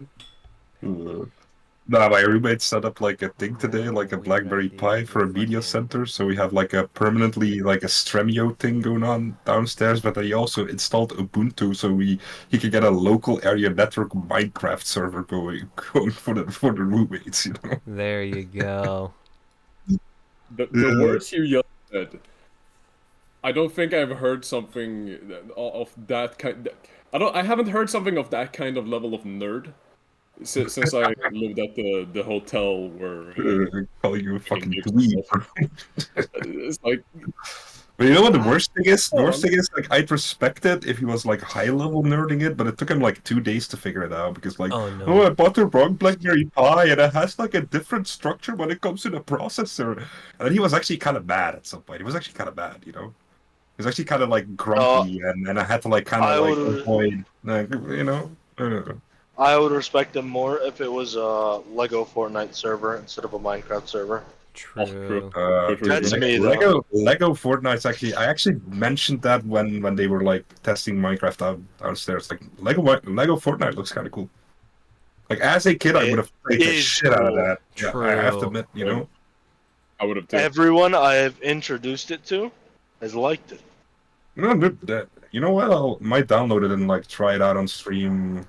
Speaker 1: Nah, my roommate set up like a thing today, like a BlackBerry Pi for a media center. So we have like a permanently like a Stremio thing going on downstairs, but he also installed Ubuntu so he could get a local area network Minecraft server going for the roommates, you know.
Speaker 3: There you go.
Speaker 7: The words you yelled at, I don't think I've heard something of that kind. I haven't heard something of that kind of level of nerd. Since I lived at the hotel where
Speaker 1: call you a fucking dweeb.
Speaker 7: It's like,
Speaker 1: but you know what the worst thing is? The worst thing is like I'd respect it if he was like high level nerding it, but it took him like 2 days to figure it out because like I bought the wrong BlackBerry Pi and it has like a different structure when it comes to the processor. And then he was actually kind of bad at some point. He was actually kind of bad, you know. He was actually kind of like grumpy, and I had to like kind of like avoid, like, you know.
Speaker 6: I would respect him more if it was a Lego Fortnite server instead of a Minecraft server.
Speaker 3: True.
Speaker 6: That's me, though.
Speaker 1: Lego Fortnite's actually. I actually mentioned that when they were like testing Minecraft downstairs. Like Lego Fortnite looks kind of cool. Like as a kid, I would have played the shit out of that. Yeah, I have to admit, you know.
Speaker 7: I would have too.
Speaker 6: Everyone I have introduced it to has liked it.
Speaker 1: No, you know what? I might download it and like try it out on stream.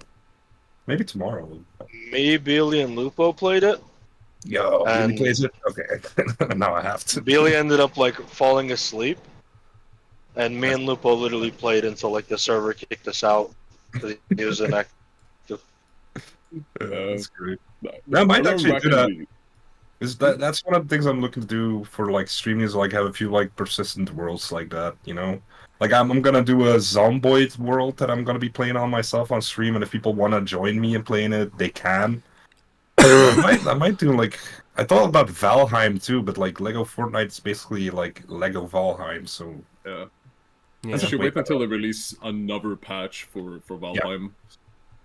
Speaker 1: Maybe tomorrow.
Speaker 6: Me, Billy, and Lupo played it.
Speaker 1: Yo,
Speaker 6: And
Speaker 1: Billy plays it. Okay, now I have to.
Speaker 6: Billy ended up like falling asleep, and me and Lupo literally played until like the server kicked us out because he was inactive.
Speaker 1: That's great. That might actually do that. That's one of the things I'm looking to do for like streaming is like have a few like persistent worlds like that, you know? Like I'm gonna do a Zomboid world that I'm gonna be playing on myself on stream, and if people wanna join me in playing it, they can. I might do like I thought about Valheim too, but like Lego Fortnite is basically like Lego Valheim, so
Speaker 7: yeah.
Speaker 3: Yeah.
Speaker 7: I should wait until they release another patch for Valheim.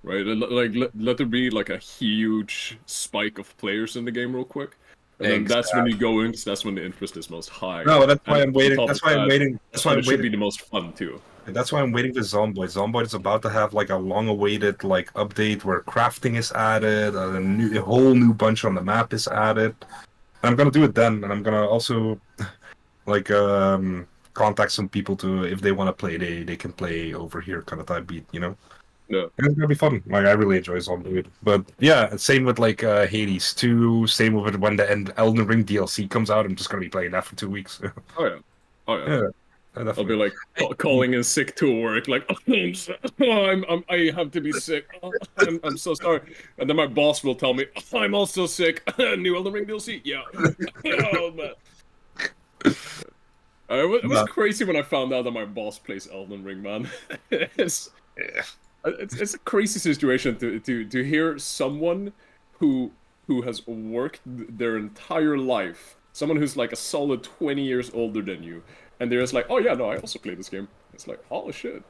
Speaker 7: Right, like let there be like a huge spike of players in the game real quick, and then that's when you go in. That's when the interest is most high.
Speaker 1: No, that's why I'm waiting. That's why I'm waiting. That's why
Speaker 7: it should be the most fun too.
Speaker 1: And that's why I'm waiting for Zomboid. Zomboid is about to have like a long-awaited like update where crafting is added, a whole new bunch on the map is added. And I'm gonna do it then, and I'm gonna also like contact some people to if they want to play, they can play over here kind of type beat, you know.
Speaker 7: Yeah.
Speaker 1: It's gonna be fun. Like I really enjoy Zomboid. But yeah, same with like Hades 2, same with it when the Elden Ring DLC comes out, I'm just gonna be playing that for 2 weeks.
Speaker 7: Oh yeah. I'll be like calling in sick to work, like I have to be sick. I'm so sorry. And then my boss will tell me I'm also sick. New Elden Ring DLC, yeah. Oh man. It was crazy when I found out that my boss plays Elden Ring, man. It's a crazy situation to hear someone who has worked their entire life, someone who's like a solid 20 years older than you, and they're just like, oh yeah, no, I also play this game. It's like, oh shit.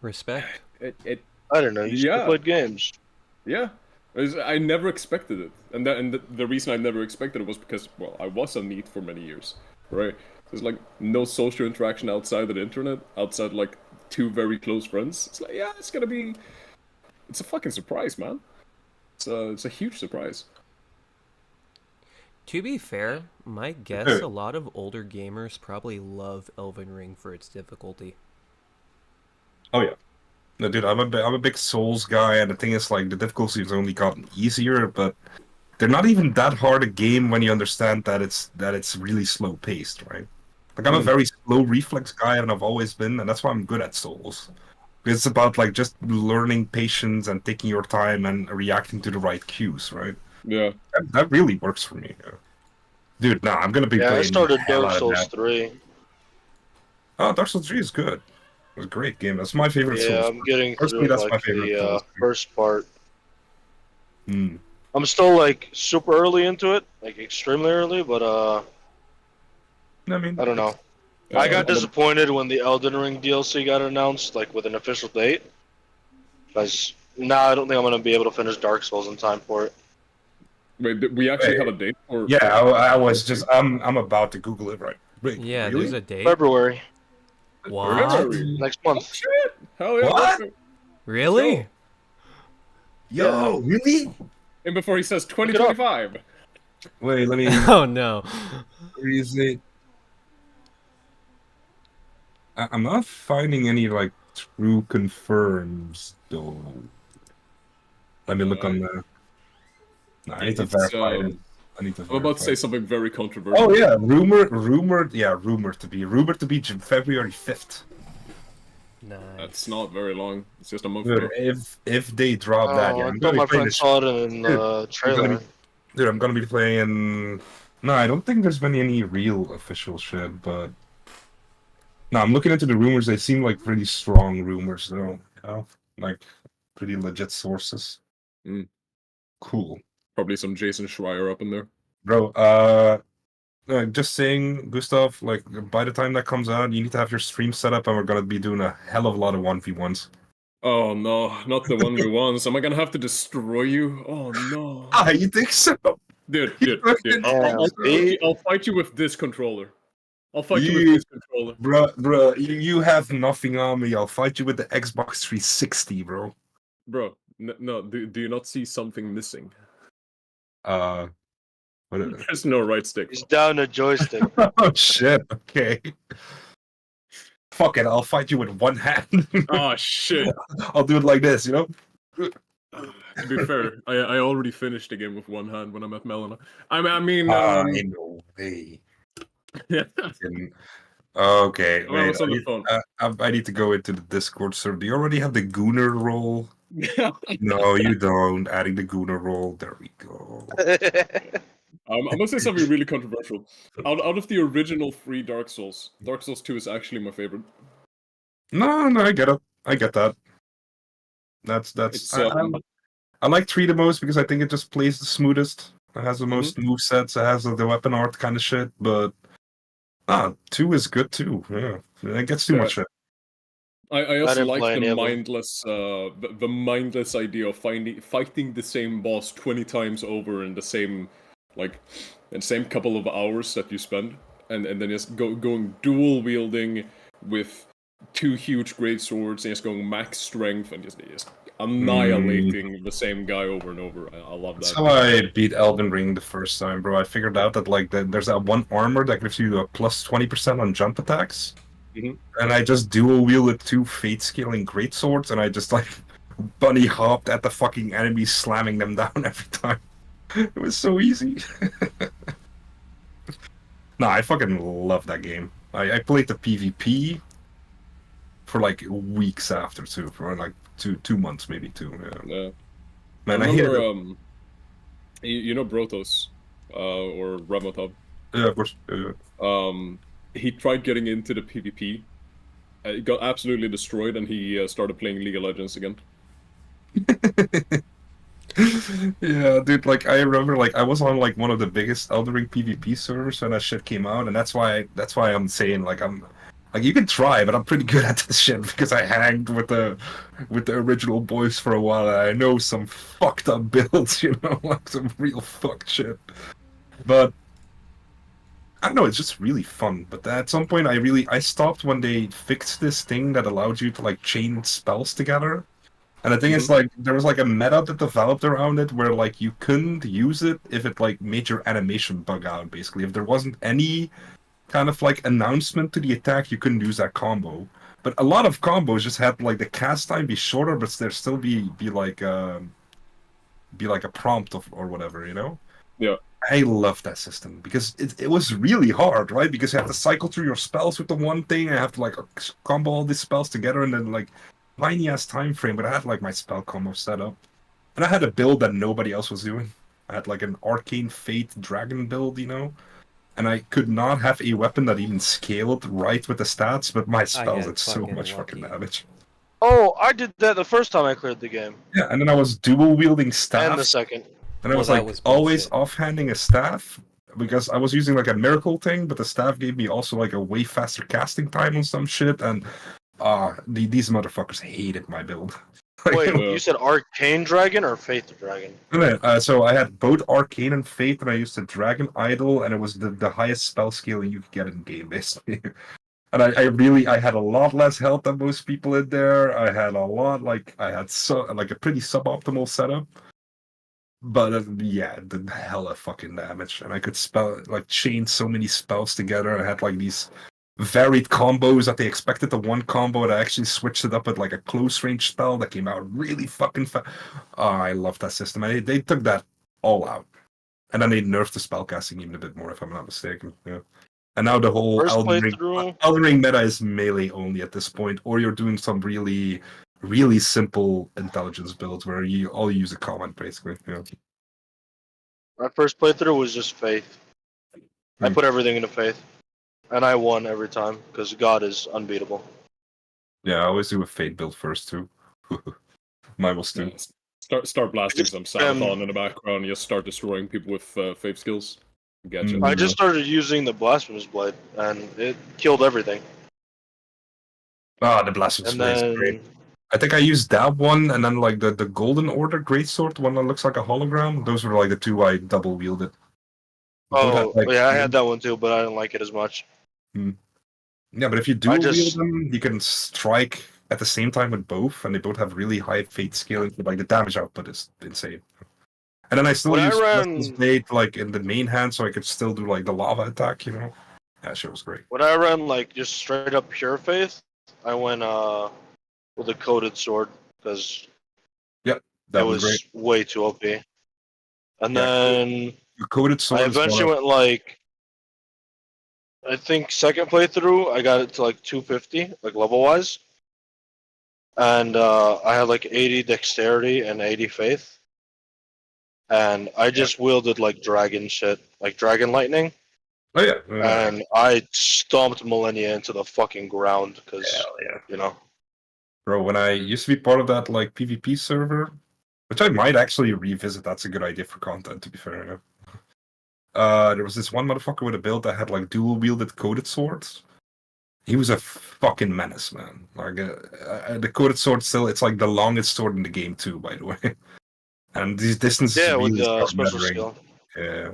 Speaker 3: Respect.
Speaker 6: I don't know. You should have played games.
Speaker 7: Yeah. I never expected it, and the reason I never expected it was because, well, I was a NEET for many years, right? There's like no social interaction outside of the internet, outside like 2 very close friends. It's like, yeah, it's a fucking surprise, man. It's a huge surprise.
Speaker 3: To be fair, my guess, a lot of older gamers probably love Elden Ring for its difficulty.
Speaker 1: Oh yeah. No, dude, I'm a big Souls guy, and the thing is, like, the difficulty has only gotten easier, but they're not even that hard a game when you understand that it's really slow paced, right? Like I'm a very slow reflex guy, and I've always been, and that's why I'm good at Souls. It's about like just learning patience and taking your time and reacting to the right cues, right?
Speaker 7: Yeah,
Speaker 1: that really works for me, dude. Nah, I'm gonna be.
Speaker 6: Yeah,
Speaker 1: playing
Speaker 6: I started
Speaker 1: the hell
Speaker 6: Dark
Speaker 1: out of
Speaker 6: Souls
Speaker 1: that.
Speaker 6: 3.
Speaker 1: Oh, Dark Souls 3 is good. It was a great game. That's my favorite.
Speaker 6: Yeah,
Speaker 1: Souls.
Speaker 6: I'm getting
Speaker 1: Personally,
Speaker 6: through
Speaker 1: that's my
Speaker 6: like
Speaker 1: favorite
Speaker 6: the
Speaker 1: Souls.
Speaker 6: first part.
Speaker 1: Hmm.
Speaker 6: I'm still like super early into it, like extremely early, but
Speaker 1: I mean,
Speaker 6: I don't know. I got disappointed when the Elden Ring DLC got announced, like with an official date. Because now I don't think I'm gonna be able to finish Dark Souls in time for it.
Speaker 7: Wait, we actually have a date? Or...
Speaker 1: Yeah, I was just I'm about to Google it right. Wait,
Speaker 3: Yeah,
Speaker 1: really?
Speaker 3: there's a date.
Speaker 6: February
Speaker 3: What?
Speaker 6: next month.
Speaker 7: Oh, shit! Hell yeah!
Speaker 1: What?
Speaker 3: Really?
Speaker 1: Yo, really?
Speaker 7: And before he says 2025.
Speaker 1: Wait, let me.
Speaker 3: Oh no.
Speaker 1: Where is it? I'm not finding any like true confirms though. Let me look on the. No, I need to verify it. I need to.
Speaker 7: I'm about to say something very controversial.
Speaker 1: Oh yeah, rumored to be February 5th.
Speaker 3: Nice.
Speaker 7: That's not very long. It's just a month
Speaker 1: Dude,
Speaker 7: ago.
Speaker 1: if they drop that, yeah,
Speaker 6: I
Speaker 1: I'm
Speaker 6: thought
Speaker 1: gonna
Speaker 6: my
Speaker 1: be playing
Speaker 6: friend
Speaker 1: this.
Speaker 6: saw it in the trailer.
Speaker 1: Dude, I'm gonna be playing. No, I don't think there's been any real official shit, but. No, I'm looking into the rumors. They seem like pretty strong rumors, though. You know? Like pretty legit sources.
Speaker 7: Mm.
Speaker 1: Cool,
Speaker 7: Probably some Jason Schreier up in there.
Speaker 1: bro. Just saying, Gustav. Like by the time that comes out, you need to have your stream set up, and we're gonna be doing a hell of a lot of 1v1s.
Speaker 7: Oh no, not the 1v1s. Am I gonna have to destroy you? Oh no.
Speaker 1: Ah, you think so?
Speaker 7: Dude. I'll fight you with this controller. I'll fight you with this controller.
Speaker 1: Bruh, you have nothing on me. I'll fight you with the Xbox 360, bro.
Speaker 7: Bro, no, do you not see something missing? There's no right stick.
Speaker 6: He's down a joystick.
Speaker 1: Oh shit, okay. Fuck it, I'll fight you with one hand.
Speaker 7: Oh shit.
Speaker 1: I'll do it like this, you know?
Speaker 7: To be fair, I already finished the game with one hand when I met Melina. I mean,
Speaker 1: no way.
Speaker 7: yeah.
Speaker 1: Okay,
Speaker 7: Well,
Speaker 1: wait.
Speaker 7: it's on the phone.
Speaker 1: I need to go into the Discord server. Do you already have the Gooner role? No, you don't. Adding the Gooner role. There we go.
Speaker 7: I must say something really controversial. Out of the original 3 Dark Souls 2 is actually my favorite.
Speaker 1: No, I get it. I get that. That's. I like 3 the most because I think it just plays the smoothest. It has the most movesets. It has the weapon art kind of shit. But 2 is good too. Yeah, it gets too much shit.
Speaker 7: I also like the mindless idea of fighting the same boss 20 times over in the same couple of hours that you spend, and then just going dual wielding with 2 huge great swords and just going max strength and just annihilating the same guy over and over. I love that.
Speaker 1: That's how I beat Elden Ring the first time, bro. I figured out that there's that one armor that gives you a plus 20% on jump attacks. And I just dual wielded 2 fate scaling great swords, and I just bunny hopped at the fucking enemies, slamming them down every time. It was so easy. Nah, I fucking love that game. I played the PvP for weeks after too, for 2 months maybe too.
Speaker 7: Yeah.
Speaker 1: Man,
Speaker 7: I remember, you know Brotos, or Ramotov.
Speaker 1: Yeah, of course.
Speaker 7: He tried getting into the PvP. He got absolutely destroyed, and he started playing League of Legends again.
Speaker 1: Yeah, dude. I remember, I was on one of the biggest Elden Ring PvP servers when that shit came out, and that's why I'm saying you can try, but I'm pretty good at this shit because I hanged with the original boys for a while, and I know some fucked up builds, some real fucked shit. But I don't know, it's just really fun. But at some point, I stopped when they fixed this thing that allowed you to chain spells together. And the thing is, there was a meta that developed around it where you couldn't use it if it made your animation bug out. Basically, if there wasn't any kind of announcement to the attack, you couldn't use that combo. But a lot of combos just had the cast time be shorter, but there still be a prompt or whatever,
Speaker 7: Yeah.
Speaker 1: I love that system because it was really hard, right? Because you have to cycle through your spells with the one thing, and I have to combo all these spells together, and then tiny ass time frame. But I had my spell combo set up, and I had a build that nobody else was doing. I had an Arcane Fate Dragon build, and I could not have a weapon that even scaled right with the stats, but my spells did so much fucking damage.
Speaker 6: Oh, I did that the first time I cleared the game.
Speaker 1: Yeah, and then I was dual wielding staff.
Speaker 6: And the second.
Speaker 1: And I was always offhanding a staff because I was using a miracle thing, but the staff gave me also a way faster casting time on some shit, and these motherfuckers hated my build.
Speaker 6: Wait, you said Arcane Dragon or Faith Dragon?
Speaker 1: So I had both Arcane and Faith, and I used the Dragon Idol, and it was the highest spell scaling you could get in game, basically. And I had a lot less health than most people in there. I had a lot, I had a pretty suboptimal setup. But yeah, it did hella fucking damage, and I could chain so many spells together. I had these varied combos that they expected the one combo, and I actually switched it up with a close range spell that came out really fucking fast. Oh, I love that system. They took that all out, and then they nerfed the spellcasting even a bit more, if I'm not mistaken. Yeah. And now the whole Elden Ring meta is melee only at this point, or you're doing some really, really simple intelligence builds where you all use a comment, basically. Yeah.
Speaker 6: My first playthrough was just Faith. I put everything into Faith, and I won every time because God is unbeatable.
Speaker 1: Yeah, I always do a Fate build first too. Mine was too.
Speaker 7: Start blasting some Sabathon in the background. You just start destroying people with Faith skills. Gotcha.
Speaker 6: I just started using the Blasphemous Blade, and it killed everything.
Speaker 1: The Blasphemous Blade is great. I think I used that one, and then like the Golden Order Greatsword, one that looks like a hologram. Those were like the two I double wielded. Both had,
Speaker 6: Oh,
Speaker 1: like,
Speaker 6: yeah, I had that one too, but I didn't like it as much.
Speaker 1: Yeah, but if you
Speaker 6: I
Speaker 1: dual wield
Speaker 6: just
Speaker 1: them, you can strike at the same time with both, and they both have really high fate scaling. Like the damage output is insane. And then I still
Speaker 6: when I
Speaker 1: use Restless
Speaker 6: ran
Speaker 1: Blade like in the main hand, so I could still do like the lava attack. You know, that shit was great.
Speaker 6: when I ran like just straight up pure faith, I went with a coated sword because
Speaker 1: Yep,
Speaker 6: it
Speaker 1: that was great.
Speaker 6: was way too OP. And
Speaker 1: Yeah,
Speaker 6: then
Speaker 1: the coated
Speaker 6: I
Speaker 1: sword is one
Speaker 6: eventually
Speaker 1: of
Speaker 6: went like I think second playthrough I got it to like 250 like level wise, and I had like 80 dexterity and 80 faith, and I just wielded like dragon shit, like dragon lightning,
Speaker 1: oh yeah,
Speaker 6: and I stomped Millennia into the fucking ground because
Speaker 1: hell yeah,
Speaker 6: you know.
Speaker 1: bro. When I used to be part of that like PvP server, which I might actually revisit. That's a good idea for content, to be fair. Yeah. There was this one motherfucker with a build that had like dual wielded coated swords. He was a fucking menace, man. Like the coated sword still, it's like the longest sword in the game too, by the way. And these distances
Speaker 6: Yeah, with
Speaker 1: really
Speaker 6: the
Speaker 1: start
Speaker 6: special
Speaker 1: mattering.
Speaker 6: skill.
Speaker 1: Yeah.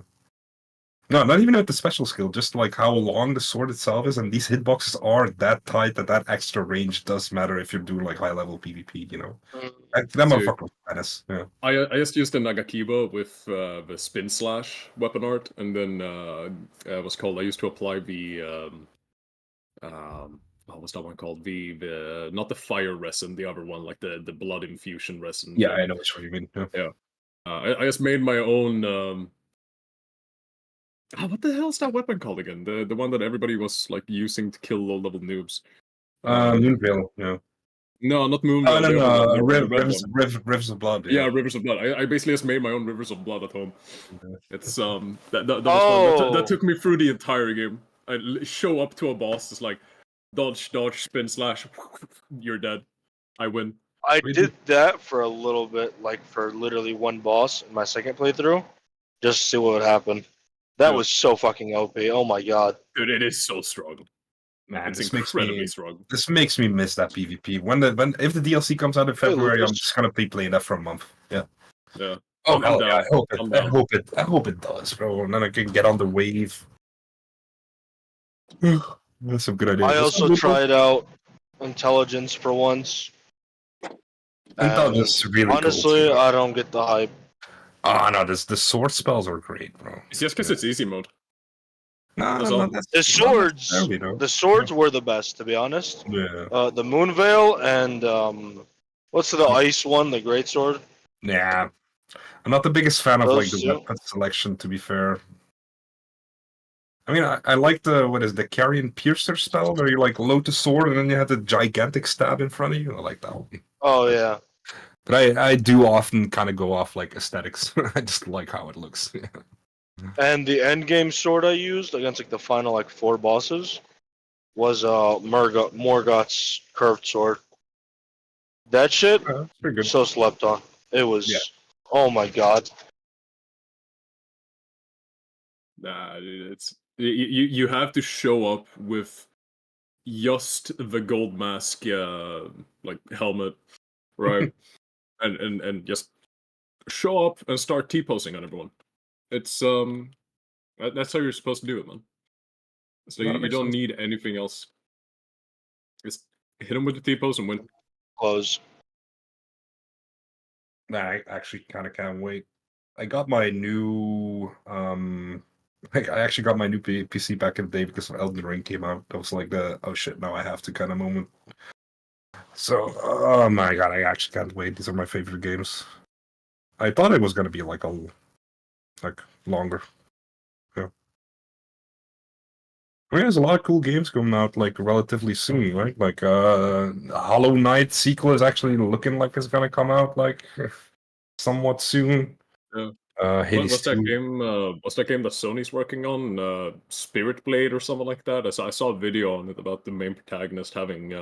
Speaker 1: No, not even with the special skill, just like how long the sword itself is, and these hitboxes are that tight that that extra range does matter if you're doing like high level PvP, you know. That
Speaker 7: Dude,
Speaker 1: motherfucker was menace. Yeah.
Speaker 7: I just used the Nagakiba with the spin slash weapon art, and then what's called. I used to apply the what was that one called? The not the fire resin, the other one, like the blood infusion resin
Speaker 1: Yeah,
Speaker 7: thing.
Speaker 1: I know which one you mean. Yeah.
Speaker 7: Yeah. I just made my own. What the hell is that weapon called again? The one that everybody was like using to kill low level noobs.
Speaker 1: Moonveil, yeah.
Speaker 7: No, not
Speaker 1: Oh,
Speaker 7: Moonveil.
Speaker 1: no,
Speaker 7: The other one,
Speaker 1: no,
Speaker 7: the red one.
Speaker 1: Rivers of Blood,
Speaker 7: Yeah,
Speaker 1: yeah.
Speaker 7: Rivers of Blood. I basically just made my own Rivers of Blood at home. It's that was fun. That
Speaker 6: Oh,
Speaker 7: took me through the entire game. I show up to a boss, it's like dodge, dodge, spin slash, you're dead. I win.
Speaker 6: I did that for a little bit, like for literally one boss in my second playthrough, just to see what would happen. That
Speaker 7: Yeah.
Speaker 6: was so fucking OP. Oh my god.
Speaker 7: Dude, it is so strong.
Speaker 1: Man,
Speaker 7: It's
Speaker 1: this
Speaker 7: incredibly strong.
Speaker 1: this makes me miss that PvP. When if the DLC comes out in
Speaker 6: Hey,
Speaker 1: February, I'm
Speaker 6: Lucas.
Speaker 1: just gonna be playing that for a month. Yeah.
Speaker 7: Yeah.
Speaker 1: Oh
Speaker 7: I'm
Speaker 1: hell yeah!
Speaker 7: down.
Speaker 1: I hope it.
Speaker 7: I'm
Speaker 1: I
Speaker 7: down.
Speaker 1: hope it. I hope it does, bro. And then I can get on the wave. That's some good ideas.
Speaker 6: I
Speaker 1: What's up,
Speaker 6: also
Speaker 1: Lupo?
Speaker 6: tried out intelligence for once,
Speaker 1: Intelligence
Speaker 6: and
Speaker 1: is really cool
Speaker 6: honestly,
Speaker 1: too.
Speaker 6: I don't get the hype.
Speaker 1: Oh no, the sword spells are great, bro.
Speaker 7: It's just because it's easy mode.
Speaker 1: No,
Speaker 7: That's
Speaker 1: no,
Speaker 7: all.
Speaker 1: that's
Speaker 6: The
Speaker 1: not
Speaker 6: swords,
Speaker 1: necessarily though.
Speaker 6: the swords were the best, to be honest.
Speaker 1: Yeah.
Speaker 6: The Moonveil and what's the ice one, the Great Sword?
Speaker 1: Yeah. I'm not the biggest fan of like
Speaker 6: Those
Speaker 1: the
Speaker 6: two.
Speaker 1: weapon selection, to be fair. I mean, I like the what is the Carrion Piercer spell where you like load the sword and then you have the gigantic stab in front of you. I like that one.
Speaker 6: Oh yeah.
Speaker 1: But I do often kind of go off like aesthetics. I just like how it looks.
Speaker 6: And the end game sword I used against like the final like 4 bosses was Morgoth's curved sword. That shit
Speaker 1: It's pretty good.
Speaker 6: so slept on. It was
Speaker 1: Yeah.
Speaker 6: oh my god.
Speaker 7: Nah, dude, it's you have to show up with just the gold mask, like helmet, right? and just show up and start T-posing on everyone. It's that's how you're supposed to do it, man. So
Speaker 1: No, that
Speaker 7: you
Speaker 1: makes
Speaker 7: don't
Speaker 1: sense.
Speaker 7: need anything else. Just hit them with the T-pose and win.
Speaker 6: Close.
Speaker 1: Nah, I actually kind of can't wait. I got my new like I actually got my new PC back in the day because Elden Ring came out. That was like the oh shit, now I have to kind of moment. So, oh my god, I actually can't wait. These are my favorite games. I thought it was gonna be like longer. Yeah. I mean, there's a lot of cool games coming out like relatively soon, right? Like Hollow Knight sequel is actually looking like it's gonna come out like somewhat soon.
Speaker 7: Yeah.
Speaker 1: Hades
Speaker 7: What's that
Speaker 1: 2.
Speaker 7: game? What's that game that Sony's working on? Spirit Blade or something like that. I saw a video on it about the main protagonist having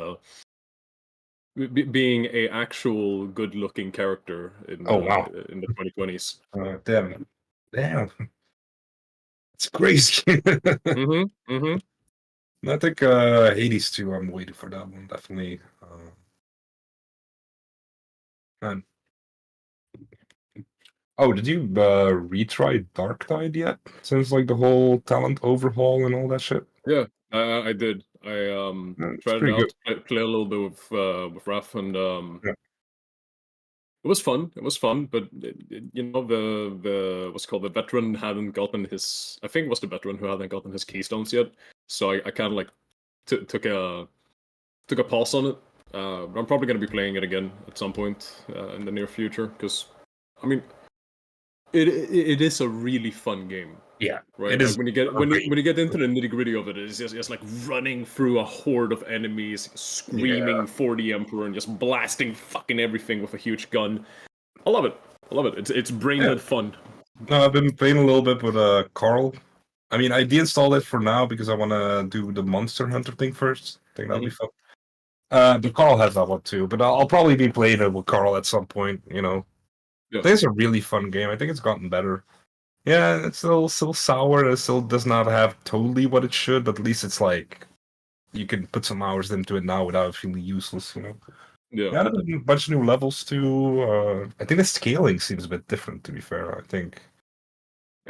Speaker 7: being a actual good-looking character in
Speaker 1: Oh wow.
Speaker 7: in the 2020s.
Speaker 1: Damn. Damn. It's crazy.
Speaker 7: Mm-hmm. Mm-hmm.
Speaker 1: I think Hades 2, I'm waiting for that one, definitely. And oh, did you retry Dark Tide yet? Since like the whole talent overhaul and all that shit.
Speaker 7: Yeah, I did. I
Speaker 1: It's
Speaker 7: tried it
Speaker 1: pretty
Speaker 7: out,
Speaker 1: good.
Speaker 7: play a little bit with Raf, and
Speaker 1: Yeah.
Speaker 7: it was fun. It was fun, but you know the what's it called, the veteran hadn't gotten his. I think it was the veteran who hadn't gotten his keystones yet. So I kind of like took a pause on it. I'm probably gonna be playing it again at some point in the near future because, I mean, it is a really fun game.
Speaker 1: Yeah,
Speaker 7: Right,
Speaker 1: it
Speaker 7: like
Speaker 1: is
Speaker 7: when you get
Speaker 1: great.
Speaker 7: when you get into the nitty gritty of it, it's just like running through a horde of enemies, screaming for the Emperor, and just blasting fucking everything with a huge gun. I love it. I love it. It's brain dead fun.
Speaker 1: No, I've been playing a little bit with Carl. I mean, I deinstalled it for now because I want to do the Monster Hunter thing first. I think that'll be fun. But Carl has that one too. But I'll probably be playing it with Carl at some point. You know,
Speaker 7: Yeah.
Speaker 1: I think it's a really fun game. I think it's gotten better. Yeah, it's still sour. It still does not have totally what it should, but at least it's like you can put some hours into it now without feeling useless. You know.
Speaker 7: Yeah.
Speaker 1: Yeah, there's a bunch of new levels too. I think the scaling seems a bit different. To be fair, I think.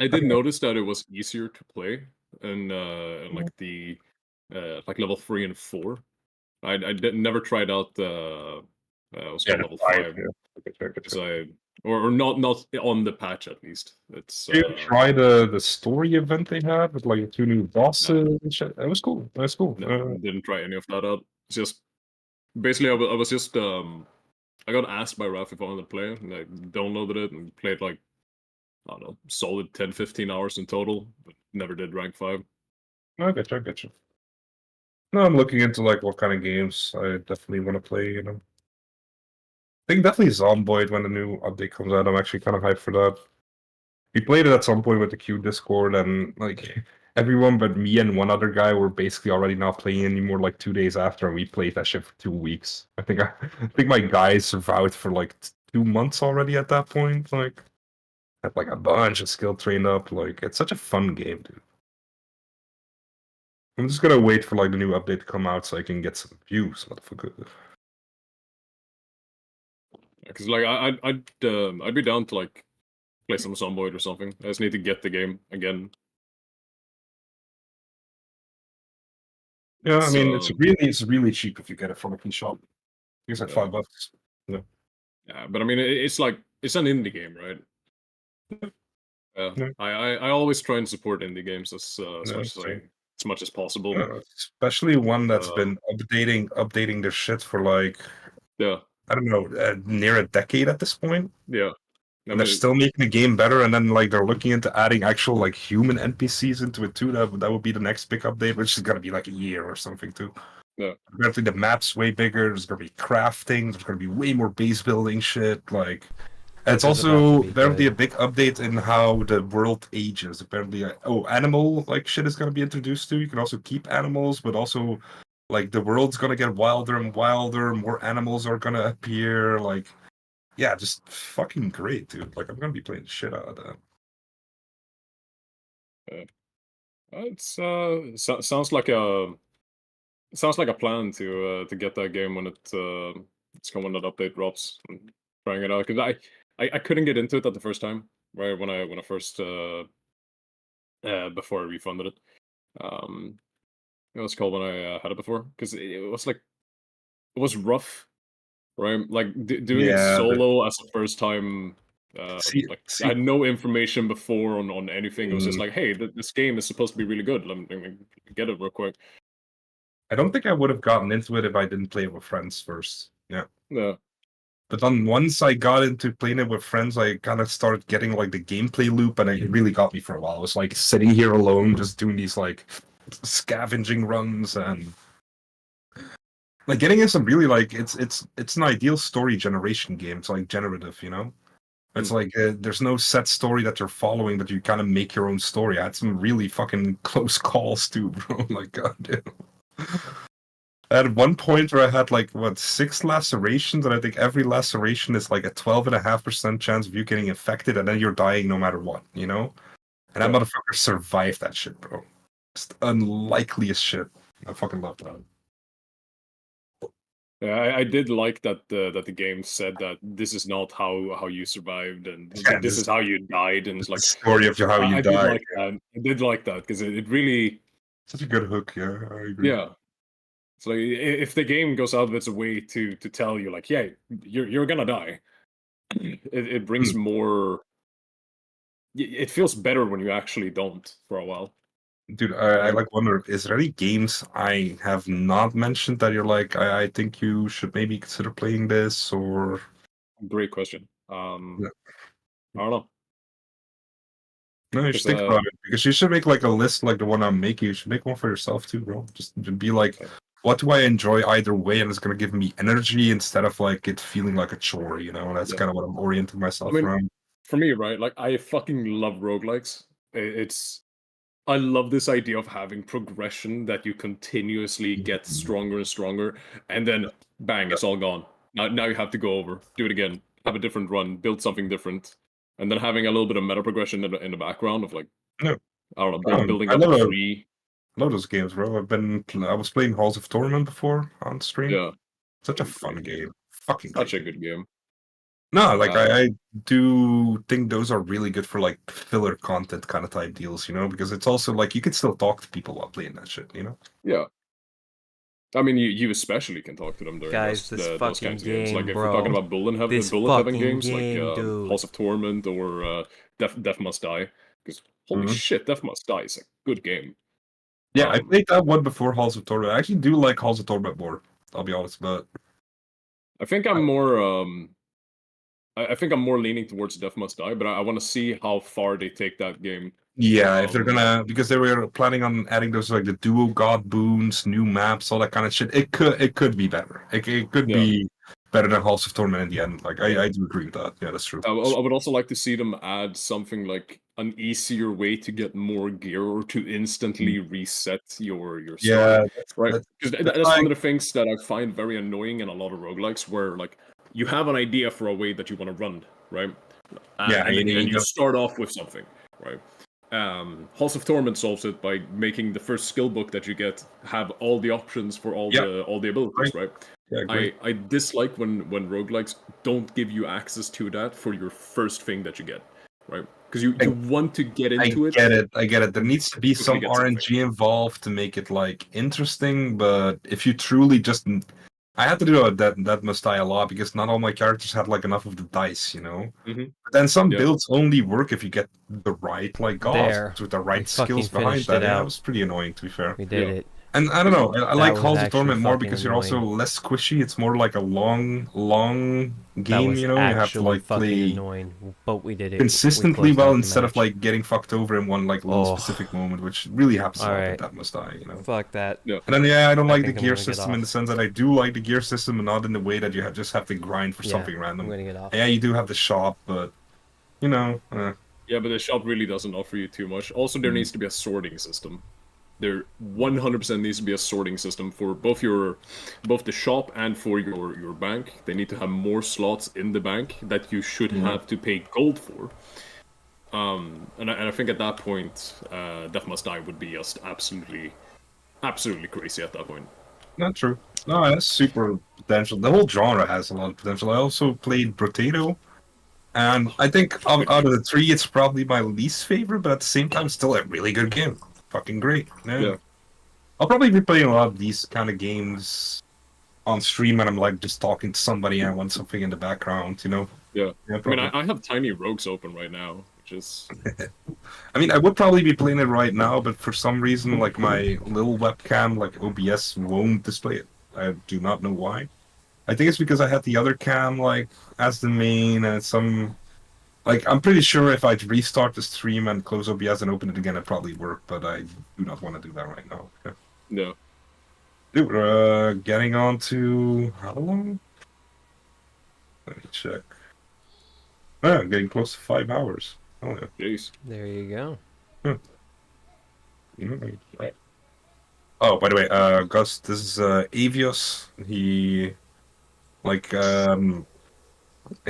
Speaker 7: I did notice that it was easier to play in like the like level 3 and 4. I never tried out what's called level 5.
Speaker 1: Yeah.
Speaker 7: Or not on the patch at least. It's
Speaker 1: Did you try the story event they had with like the 2 new bosses and shit? That was cool. That's cool.
Speaker 7: no, didn't try any of that out. It's just basically I was just I got asked by Ralph if I wanted to play, and I downloaded it and played like, I don't know, solid 10-15 hours in total, but never did rank 5.
Speaker 1: I get you. No, I'm looking into like what kind of games I definitely want to play. You know, I think definitely Zomboid when the new update comes out. I'm actually kind of hyped for that. We played it at some point with the Q Discord, and like everyone but me and one other guy were basically already not playing anymore. Like 2 days after, and we played that shit for 2 weeks. I think my guys survived for like 2 months already at that point. Like, had like a bunch of skill trained up. Like, it's such a fun game, dude. I'm just gonna wait for like the new update to come out so I can get some views, motherfucker.
Speaker 7: Because like I'd be down to like play some Zomboid or something. I just need to get the game again.
Speaker 1: Yeah, I mean it's really cheap if you get it from a key shop. It's like $5. Yeah.
Speaker 7: Yeah, but I mean it's like it's an indie game, right?
Speaker 1: Yeah.
Speaker 7: I always try and support indie games as much as possible.
Speaker 1: Especially one that's been updating their shit for like I don't know, near a decade at this point.
Speaker 7: Yeah.
Speaker 1: And they're still making the game better, and then like they're looking into adding actual like human NPCs into it too. That would be the next big update, which is gonna be like a year or something too.
Speaker 7: Yeah.
Speaker 1: Apparently the map's way bigger. There's gonna be crafting. There's gonna be way more base building shit. Like, and it's also apparently a big update in how the world ages. Apparently, animal like shit is gonna be introduced too. You can also keep animals, but also like the world's gonna get wilder and wilder. More animals are gonna appear. Like, yeah, just fucking great, dude. Like, I'm gonna be playing the shit out of that.
Speaker 7: It's sounds like a plan to get that game when it's when that update drops. And trying it out because I couldn't get into it at the first time, right? When I first before I refunded it. It was called when I had it before because it was like it was rough, right? Like doing it solo as a first time. Like I had no information before on anything. It was just like, hey, this game is supposed to be really good. Let me get it real quick.
Speaker 1: I don't think I would have gotten into it if I didn't play it with friends first. Yeah.
Speaker 7: Yeah.
Speaker 1: But then once I got into playing it with friends, I kind of started getting like the gameplay loop, and it really got me for a while. I was like sitting here alone, just doing these like scavenging runs and like getting in some really like it's an ideal story generation game. It's like generative, you know. It's like there's no set story that you're following, but you kind of make your own story. I had some really fucking close calls too, bro. Like, goddamn. At one point where I had like 6 lacerations, and I think every laceration is like a 12.5% chance of you getting infected, and then you're dying no matter what, you know? And that motherfucker survived that shit, bro. Just unlikely as shit. I fucking love that.
Speaker 7: Yeah, I did like that the game said that this is not how you survived and
Speaker 1: Yeah,
Speaker 7: this is how you died, and it's
Speaker 1: the
Speaker 7: like
Speaker 1: story of how you
Speaker 7: I did
Speaker 1: died.
Speaker 7: like that. I did like that because it really
Speaker 1: Such a good hook. Yeah, I agree.
Speaker 7: yeah. So if the game goes out of its way to tell you like yeah you're gonna die, it brings more. It feels better when you actually don't for a while.
Speaker 1: Dude, I like wonder, is there any games I have not mentioned that you're like, I think you should maybe consider playing this, or
Speaker 7: Great question.
Speaker 1: Yeah.
Speaker 7: I don't know.
Speaker 1: No, you should
Speaker 7: 'Cause,
Speaker 1: think about it because you should make like a list like the one I'm making. You should make one for yourself too, bro. Just to be like, what do I enjoy either way, and it's gonna give me energy instead of like it feeling like a chore. You know, that's
Speaker 7: Yeah.
Speaker 1: kind of what I'm orienting myself
Speaker 7: I mean,
Speaker 1: around.
Speaker 7: for me, right? Like I fucking love roguelikes. It's I love this idea of having progression that you continuously get stronger and stronger, and then bang, it's all gone. Now you have to go over, do it again, have a different run, build something different, and then having a little bit of meta progression in the background of like
Speaker 1: No,
Speaker 7: I don't know, building
Speaker 1: I
Speaker 7: up a
Speaker 1: love
Speaker 7: tree.
Speaker 1: those games, bro. I was playing Halls of Torment before on stream.
Speaker 7: Yeah,
Speaker 1: Such a fun game. Fucking
Speaker 7: such
Speaker 1: great
Speaker 7: a
Speaker 1: game.
Speaker 7: good game.
Speaker 1: No, like
Speaker 7: Um,
Speaker 1: I do think those are really good for like filler content kind of type deals, you know, because it's also like you could still talk to people while playing that shit, you know.
Speaker 7: yeah. I mean, you especially can talk to them during
Speaker 3: Guys, this
Speaker 7: those
Speaker 3: fucking
Speaker 7: kinds of games. Like
Speaker 3: game,
Speaker 7: if we're talking
Speaker 3: bro.
Speaker 7: about
Speaker 3: This
Speaker 7: bullet heaven
Speaker 3: fucking
Speaker 7: games like
Speaker 3: game, dude.
Speaker 7: Halls of Torment or Death Must Die, because holy
Speaker 1: Mhm.
Speaker 7: shit, Death Must Die is a good game.
Speaker 1: Yeah, I
Speaker 7: Um,
Speaker 1: played that one before Halls of Torment. I actually do like Halls of Torment more. I'll be honest, but
Speaker 7: I think I'm more I think I'm more leaning towards Death Must Die, but I want to see how far they take that game.
Speaker 1: yeah, if they're
Speaker 7: Um,
Speaker 1: gonna because they were planning on adding those like the dual god boons, new maps, all that kind of shit. It could be better. It could
Speaker 7: yeah.
Speaker 1: be better than Halls of Torment in the end. Like
Speaker 7: Yeah.
Speaker 1: I do agree with that. Yeah, that's true.
Speaker 7: I would also like to see them add something like an easier way to get more gear or to instantly reset your
Speaker 1: Yeah,
Speaker 7: start. Right? Because
Speaker 1: that's
Speaker 7: that's one
Speaker 1: like
Speaker 7: of the things that I find very annoying in a lot of roguelikes where like you have an idea for a way that you want to run, right?
Speaker 1: yeah,
Speaker 7: And
Speaker 1: you
Speaker 7: you
Speaker 1: know,
Speaker 7: start off with something, right? Halls of Torment solves it by making the first skill book that you get have all the options for all
Speaker 1: yeah,
Speaker 7: the abilities, right?
Speaker 1: yeah, agree.
Speaker 7: I dislike when roguelikes don't give you access to that for your first thing that you get, right? Because you want to get into it.
Speaker 1: I get it. There needs to be
Speaker 7: Quickly
Speaker 1: some
Speaker 7: get something.
Speaker 1: RNG involved to make it like interesting, but if you truly just I had to do that must die a lot because not all my characters had like enough of the dice, you know.
Speaker 7: Mhm.
Speaker 1: But then some
Speaker 7: Yeah.
Speaker 1: builds only work if you get the right like gods
Speaker 3: There.
Speaker 1: with the
Speaker 3: We
Speaker 1: right
Speaker 3: fucking
Speaker 1: skills behind
Speaker 3: finished
Speaker 1: that.
Speaker 3: it
Speaker 1: Yeah, it
Speaker 3: out.
Speaker 1: was pretty annoying to be fair.
Speaker 3: We did
Speaker 7: Yeah.
Speaker 3: it.
Speaker 1: And I don't know, I like
Speaker 3: was
Speaker 1: Halls of
Speaker 3: actually
Speaker 1: Torment more
Speaker 3: fucking
Speaker 1: because you're also
Speaker 3: annoying.
Speaker 1: less squishy. It's more like a long
Speaker 3: That
Speaker 1: game,
Speaker 3: was
Speaker 1: you know. You have to
Speaker 3: actually
Speaker 1: like
Speaker 3: fucking
Speaker 1: play
Speaker 3: annoying, but we did it.
Speaker 1: consistently
Speaker 3: We closed
Speaker 1: well
Speaker 3: out the
Speaker 1: instead of
Speaker 3: match.
Speaker 1: like getting fucked over in one like little
Speaker 3: Oh.
Speaker 1: specific moment, which really happens a lot
Speaker 3: Alright.
Speaker 1: with that must die, you know.
Speaker 3: Fuck that.
Speaker 7: Yeah.
Speaker 1: And then yeah, I don't
Speaker 3: I
Speaker 1: like the
Speaker 3: think I'm
Speaker 1: gear
Speaker 3: gonna get
Speaker 1: system in the
Speaker 3: off.
Speaker 1: sense that I do like the gear system, but not in the way that you just have to grind for
Speaker 3: Yeah,
Speaker 1: something
Speaker 3: I'm
Speaker 1: random.
Speaker 3: gonna get off.
Speaker 1: Yeah, you do have the shop, but you know,
Speaker 7: Yeah, but the shop really doesn't offer you too much. Also, there needs to be a sorting system. There 100% needs to be a sorting system for both the shop and for your bank. They need to have more slots in the bank that you should have to pay gold for. And I think at that point, Death Must Die would be just absolutely crazy at that point.
Speaker 1: not true. No, that's super potential. The whole genre has a lot of potential. I also played Potato, and I think out of the three, it's probably my least favorite, but at the same time, still a really good game. Fucking great.
Speaker 7: Yeah.
Speaker 1: I'll probably be playing a lot of these kind of games on stream, and I'm like just talking to somebody, and I want something in the background, you know.
Speaker 7: Yeah.
Speaker 1: Yeah,
Speaker 7: I mean,
Speaker 1: probably.
Speaker 7: I have Tiny Rogues open right now, which is
Speaker 1: I mean, I would probably be playing it right now, but for some reason, like my little webcam, like OBS, won't display it. I do not know why. I think it's because I had the other cam like as the main, and some like I'm pretty sure if I'd restart the stream and close OBS and open it again, it'd probably work. But I do not want to do that right now. Yeah.
Speaker 7: no.
Speaker 1: Dude, getting on to how long? Let me check. Ah, getting close to 5 hours. Oh yeah.
Speaker 7: Jeez.
Speaker 3: There you go.
Speaker 1: Right. Oh, by the way, Gus, this is Avios. He like in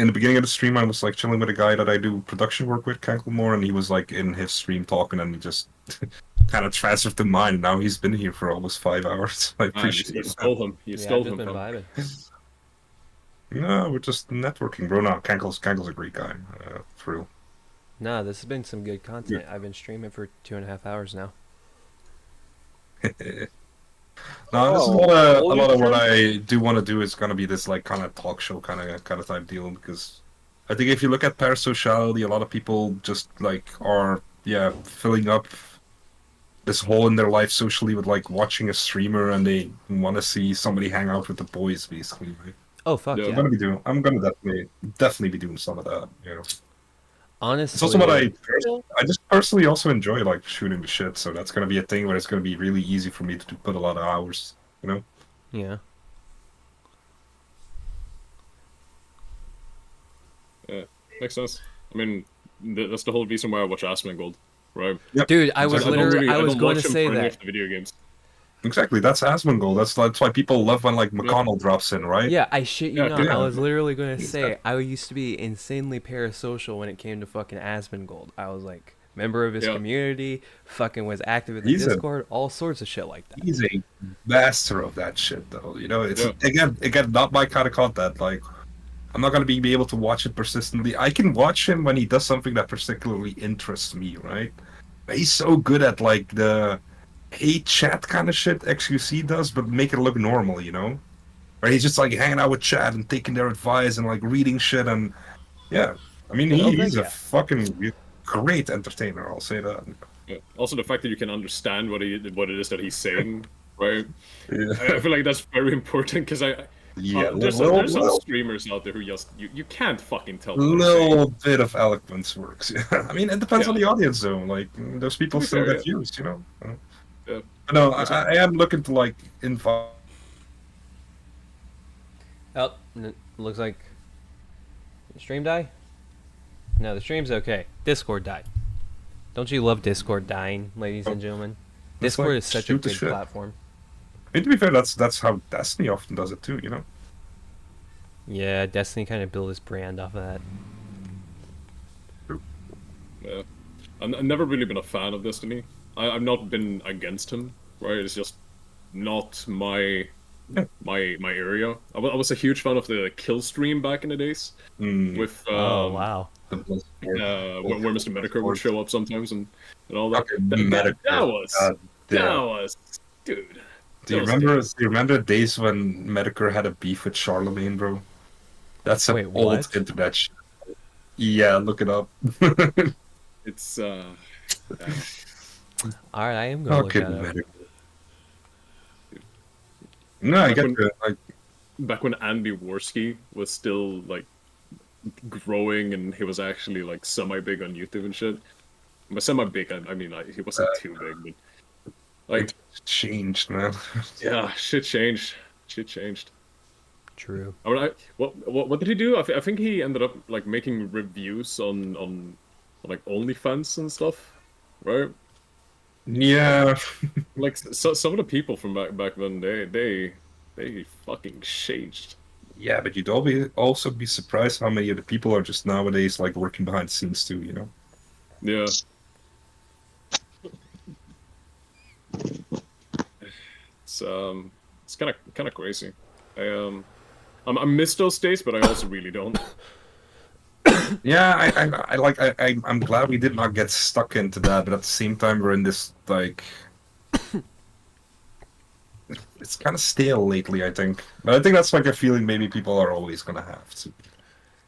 Speaker 1: the beginning of the stream, I was like chilling with a guy that I do production work with, Kanklemore, and he was like in his stream talking, and he just kind of transferred to mine. Now he's been here for almost 5 hours. I appreciate
Speaker 7: You
Speaker 1: it.
Speaker 7: stole him. You stole him.
Speaker 3: I've been vibing.
Speaker 1: No, we're just networking, bro. No, Kankel's a great guy. For real.
Speaker 3: No, this has been some good content. I've been streaming for 2.5 hours now.
Speaker 1: No, this is a lot of what I do want to do is gonna be this like kind of talk show kind of type deal, because I think if you look at parasociality, a lot of people just like are filling up this hole in their life socially with like watching a streamer, and they want to see somebody hang out with the boys, basically. Right?
Speaker 3: Oh fuck yeah!
Speaker 1: I'm gonna definitely be doing some of that. You know.
Speaker 3: Honestly,
Speaker 1: it's also what I just personally also enjoy, like shooting the shit. So that's gonna be a thing where it's gonna be really easy for me to put a lot of hours. You know.
Speaker 3: Yeah.
Speaker 7: Yeah, makes sense. I mean, that's the whole reason why I watch Asmongold, right?
Speaker 1: Yep.
Speaker 3: Dude, I was going to say that.
Speaker 7: The video games.
Speaker 1: Exactly, that's Asmongold. That's why people love when like McConnell drops in, right?
Speaker 3: Yeah, I shit you not. I was literally going to say I used to be insanely parasocial when it came to fucking Asmongold. I was like member of his community, fucking was active in the Discord, all sorts of shit like that.
Speaker 1: He's a master of that shit, though. You know, it's again not my kind of content. Like, I'm not gonna be able to watch it persistently. I can watch him when he does something that particularly interests me, right? But he's so good at like the hate chat kind of shit XQC does, but make it look normal, you know? Right? He's just like hanging out with chat and taking their advice and like reading shit, and I mean he's a fucking great entertainer. I'll say that.
Speaker 7: Yeah. Also, the fact that you can understand what it is that he's saying, right? I feel like that's very important, because there's some streamers out there who just you can't fucking tell.
Speaker 1: A little bit of eloquence works. I mean, it depends on the audience, though. Like those people still get views, you know. No, I am looking to like invite.
Speaker 3: Oh, looks like the stream die. No, the stream's okay. Discord died. Don't you love Discord dying, ladies and gentlemen? Discord is such a good platform.
Speaker 1: I mean, to be fair, that's how Destiny often does it too, you know.
Speaker 3: Yeah, Destiny kind of built its brand off of that.
Speaker 7: Yeah, I've never really been a fan of Destiny. I've not been against him, right? It's just not my area. I was a huge fan of the kill stream back in the days. With
Speaker 3: oh wow,
Speaker 7: where Mr. Medicare would show up sometimes and all that. That was dude.
Speaker 1: Do you remember the days when Medicare had a beef with Charlemagne, bro? That's some old internet shit. Yeah, look it up.
Speaker 7: It's
Speaker 3: all right, I am gonna look at it.
Speaker 1: No, I get it. Like
Speaker 7: back when Andy Worski was still like growing, and he was actually like semi-big on YouTube and shit. By semi-big, I mean like he wasn't too big, but like
Speaker 1: it changed, man.
Speaker 7: Yeah, shit changed. Shit changed.
Speaker 3: True.
Speaker 7: I mean, what did he do? I think he ended up like making reviews on like OnlyFans and stuff, right?
Speaker 1: Yeah.
Speaker 7: Like some of the people from back then, they fucking changed.
Speaker 1: Yeah, but you'd also be surprised how many of the people are just nowadays like working behind the scenes too, you know?
Speaker 7: Yeah. It's kind of crazy. I miss those days, but I also really don't.
Speaker 1: Yeah, I'm glad we did not get stuck into that, but at the same time we're in this like it's kind of stale lately, I think. But I think that's like a feeling maybe people are always gonna have to.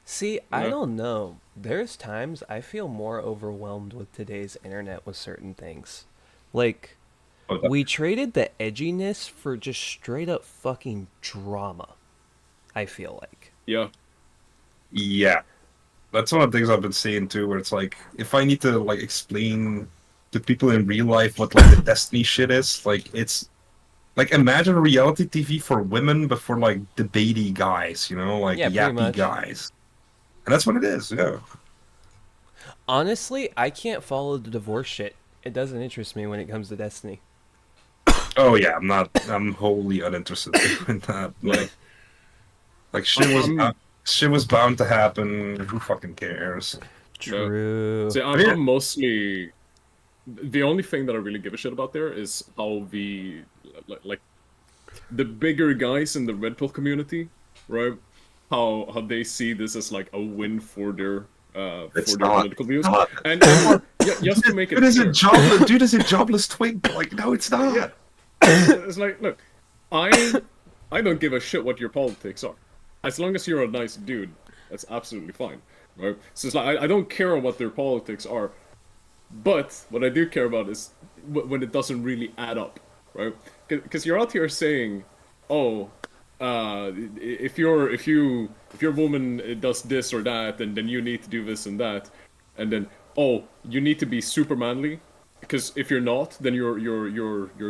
Speaker 3: See, I don't know. There's times I feel more overwhelmed with today's internet with certain things. Like we traded the edginess for just straight up fucking drama. I feel like.
Speaker 7: Yeah.
Speaker 1: Yeah. That's one of the things I've been saying too, where it's like, if I need to like explain to people in real life what like the Destiny shit is, like it's like imagine reality TV for women, but for like debatey guys, you know, like yappy guys, and that's what it is. Yeah.
Speaker 3: Honestly, I can't follow the divorce shit. It doesn't interest me when it comes to Destiny.
Speaker 1: Oh yeah, I'm wholly uninterested in that. Like shit was bound to happen. Who fucking cares?
Speaker 3: True.
Speaker 7: See, I'm mostly the only thing that I really give a shit about there is how like the bigger guys in the red pill community, right? How they see this as like a win for their political views, and just to make it clear,
Speaker 1: dude is a jobless twink. Like, no, it's not.
Speaker 7: Yeah. It's like, look, I don't give a shit what your politics are, as long as you're a nice dude. That's absolutely fine, right? So it's like I don't care what their politics are, but what I do care about is when it doesn't really add up, right? Because you're out here saying, oh, if your woman does this or that, and then you need to do this and that, and then oh, you need to be super manly, because if you're not, then your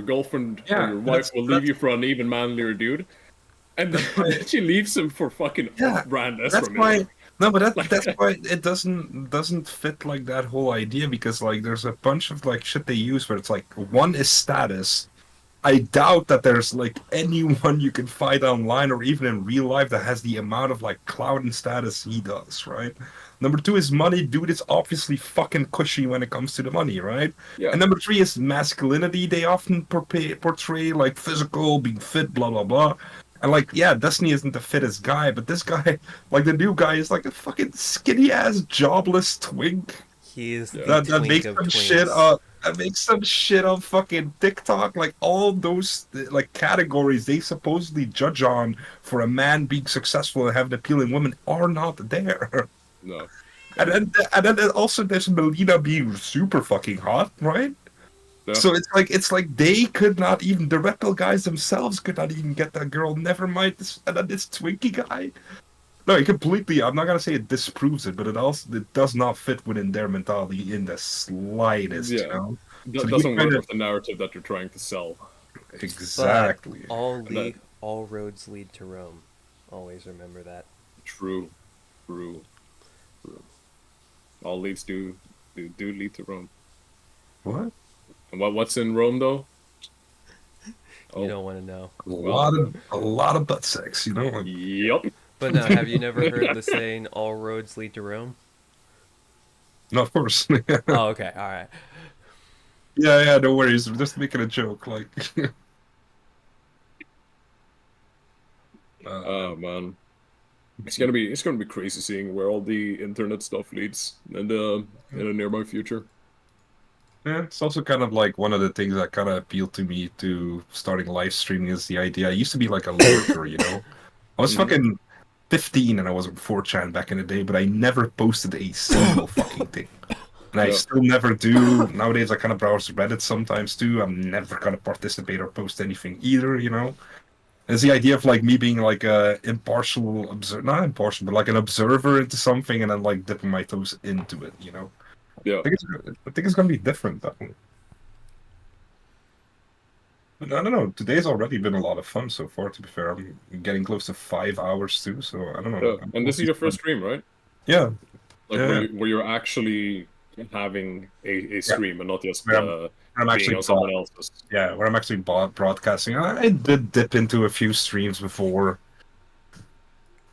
Speaker 7: girlfriend or your wife will leave you for an even manlier dude, and then she leaves him for fucking off-brand Esper.
Speaker 1: No, but that's why it doesn't fit like that whole idea, because like there's a bunch of like shit they use where it's like one is status. I doubt that there's like anyone you can find online or even in real life that has the amount of like clout and status he does, right? Number two is money. Dude is obviously fucking cushy when it comes to the money, right?
Speaker 7: Yeah.
Speaker 1: And number three is masculinity. They often portray like physical, being fit, blah blah blah. And like, yeah, Destiny isn't the fittest guy, but this guy, like the new guy, is like a fucking skinny ass, jobless twink.
Speaker 3: He is
Speaker 1: that makes some shit up. That makes some shit on fucking TikTok. Like all those like categories they supposedly judge on for a man being successful and having appealing women are not there.
Speaker 7: No.
Speaker 1: And then also there's Melina being super fucking hot, right? Yeah. So it's like they could not even, the Red Pill guys themselves could not even get that girl. Never mind this Twinkie guy. No, it completely. I'm not gonna say it disproves it, but it does not fit within their mentality in the slightest.
Speaker 7: Yeah,
Speaker 1: you know?
Speaker 7: That doesn't work with the narrative that you're trying to sell.
Speaker 1: Exactly.
Speaker 3: But all roads lead to Rome. Always remember that.
Speaker 7: True. All leads do lead to Rome.
Speaker 1: What?
Speaker 7: And what's in Rome though?
Speaker 3: You don't want to know.
Speaker 1: A lot of butt sex, you know. Like,
Speaker 7: yep.
Speaker 3: But no, have you never heard the saying "all roads lead to Rome"?
Speaker 1: No, of course.
Speaker 3: Oh, okay, all right.
Speaker 1: Yeah, no worries. We're just making a joke, like.
Speaker 7: Oh man, it's gonna be crazy seeing where all the internet stuff leads in the nearby future.
Speaker 1: Yeah, it's also kind of like one of the things that kind of appealed to me to starting live streaming is the idea. I used to be like a lurker, you know. I was fucking 15 and I was on 4chan back in the day, but I never posted a single fucking thing. And I still never do. Nowadays I kind of browse Reddit sometimes too. I'm never gonna participate or post anything either, you know. It's the idea of like me being like a impartial not impartial, but like an observer into something and then like dipping my toes into it, you know.
Speaker 7: Yeah.
Speaker 1: I think it's gonna be different, definitely. But I don't know. Today's already been a lot of fun so far. To be fair, I'm getting close to 5 hours too. So I don't know.
Speaker 7: Yeah. And this is your first stream, right?
Speaker 1: Yeah.
Speaker 7: Like where you're actually having a stream and not just
Speaker 1: I'm actually
Speaker 7: on someone else's.
Speaker 1: Yeah, where I'm actually broadcasting. I did dip into a few streams before,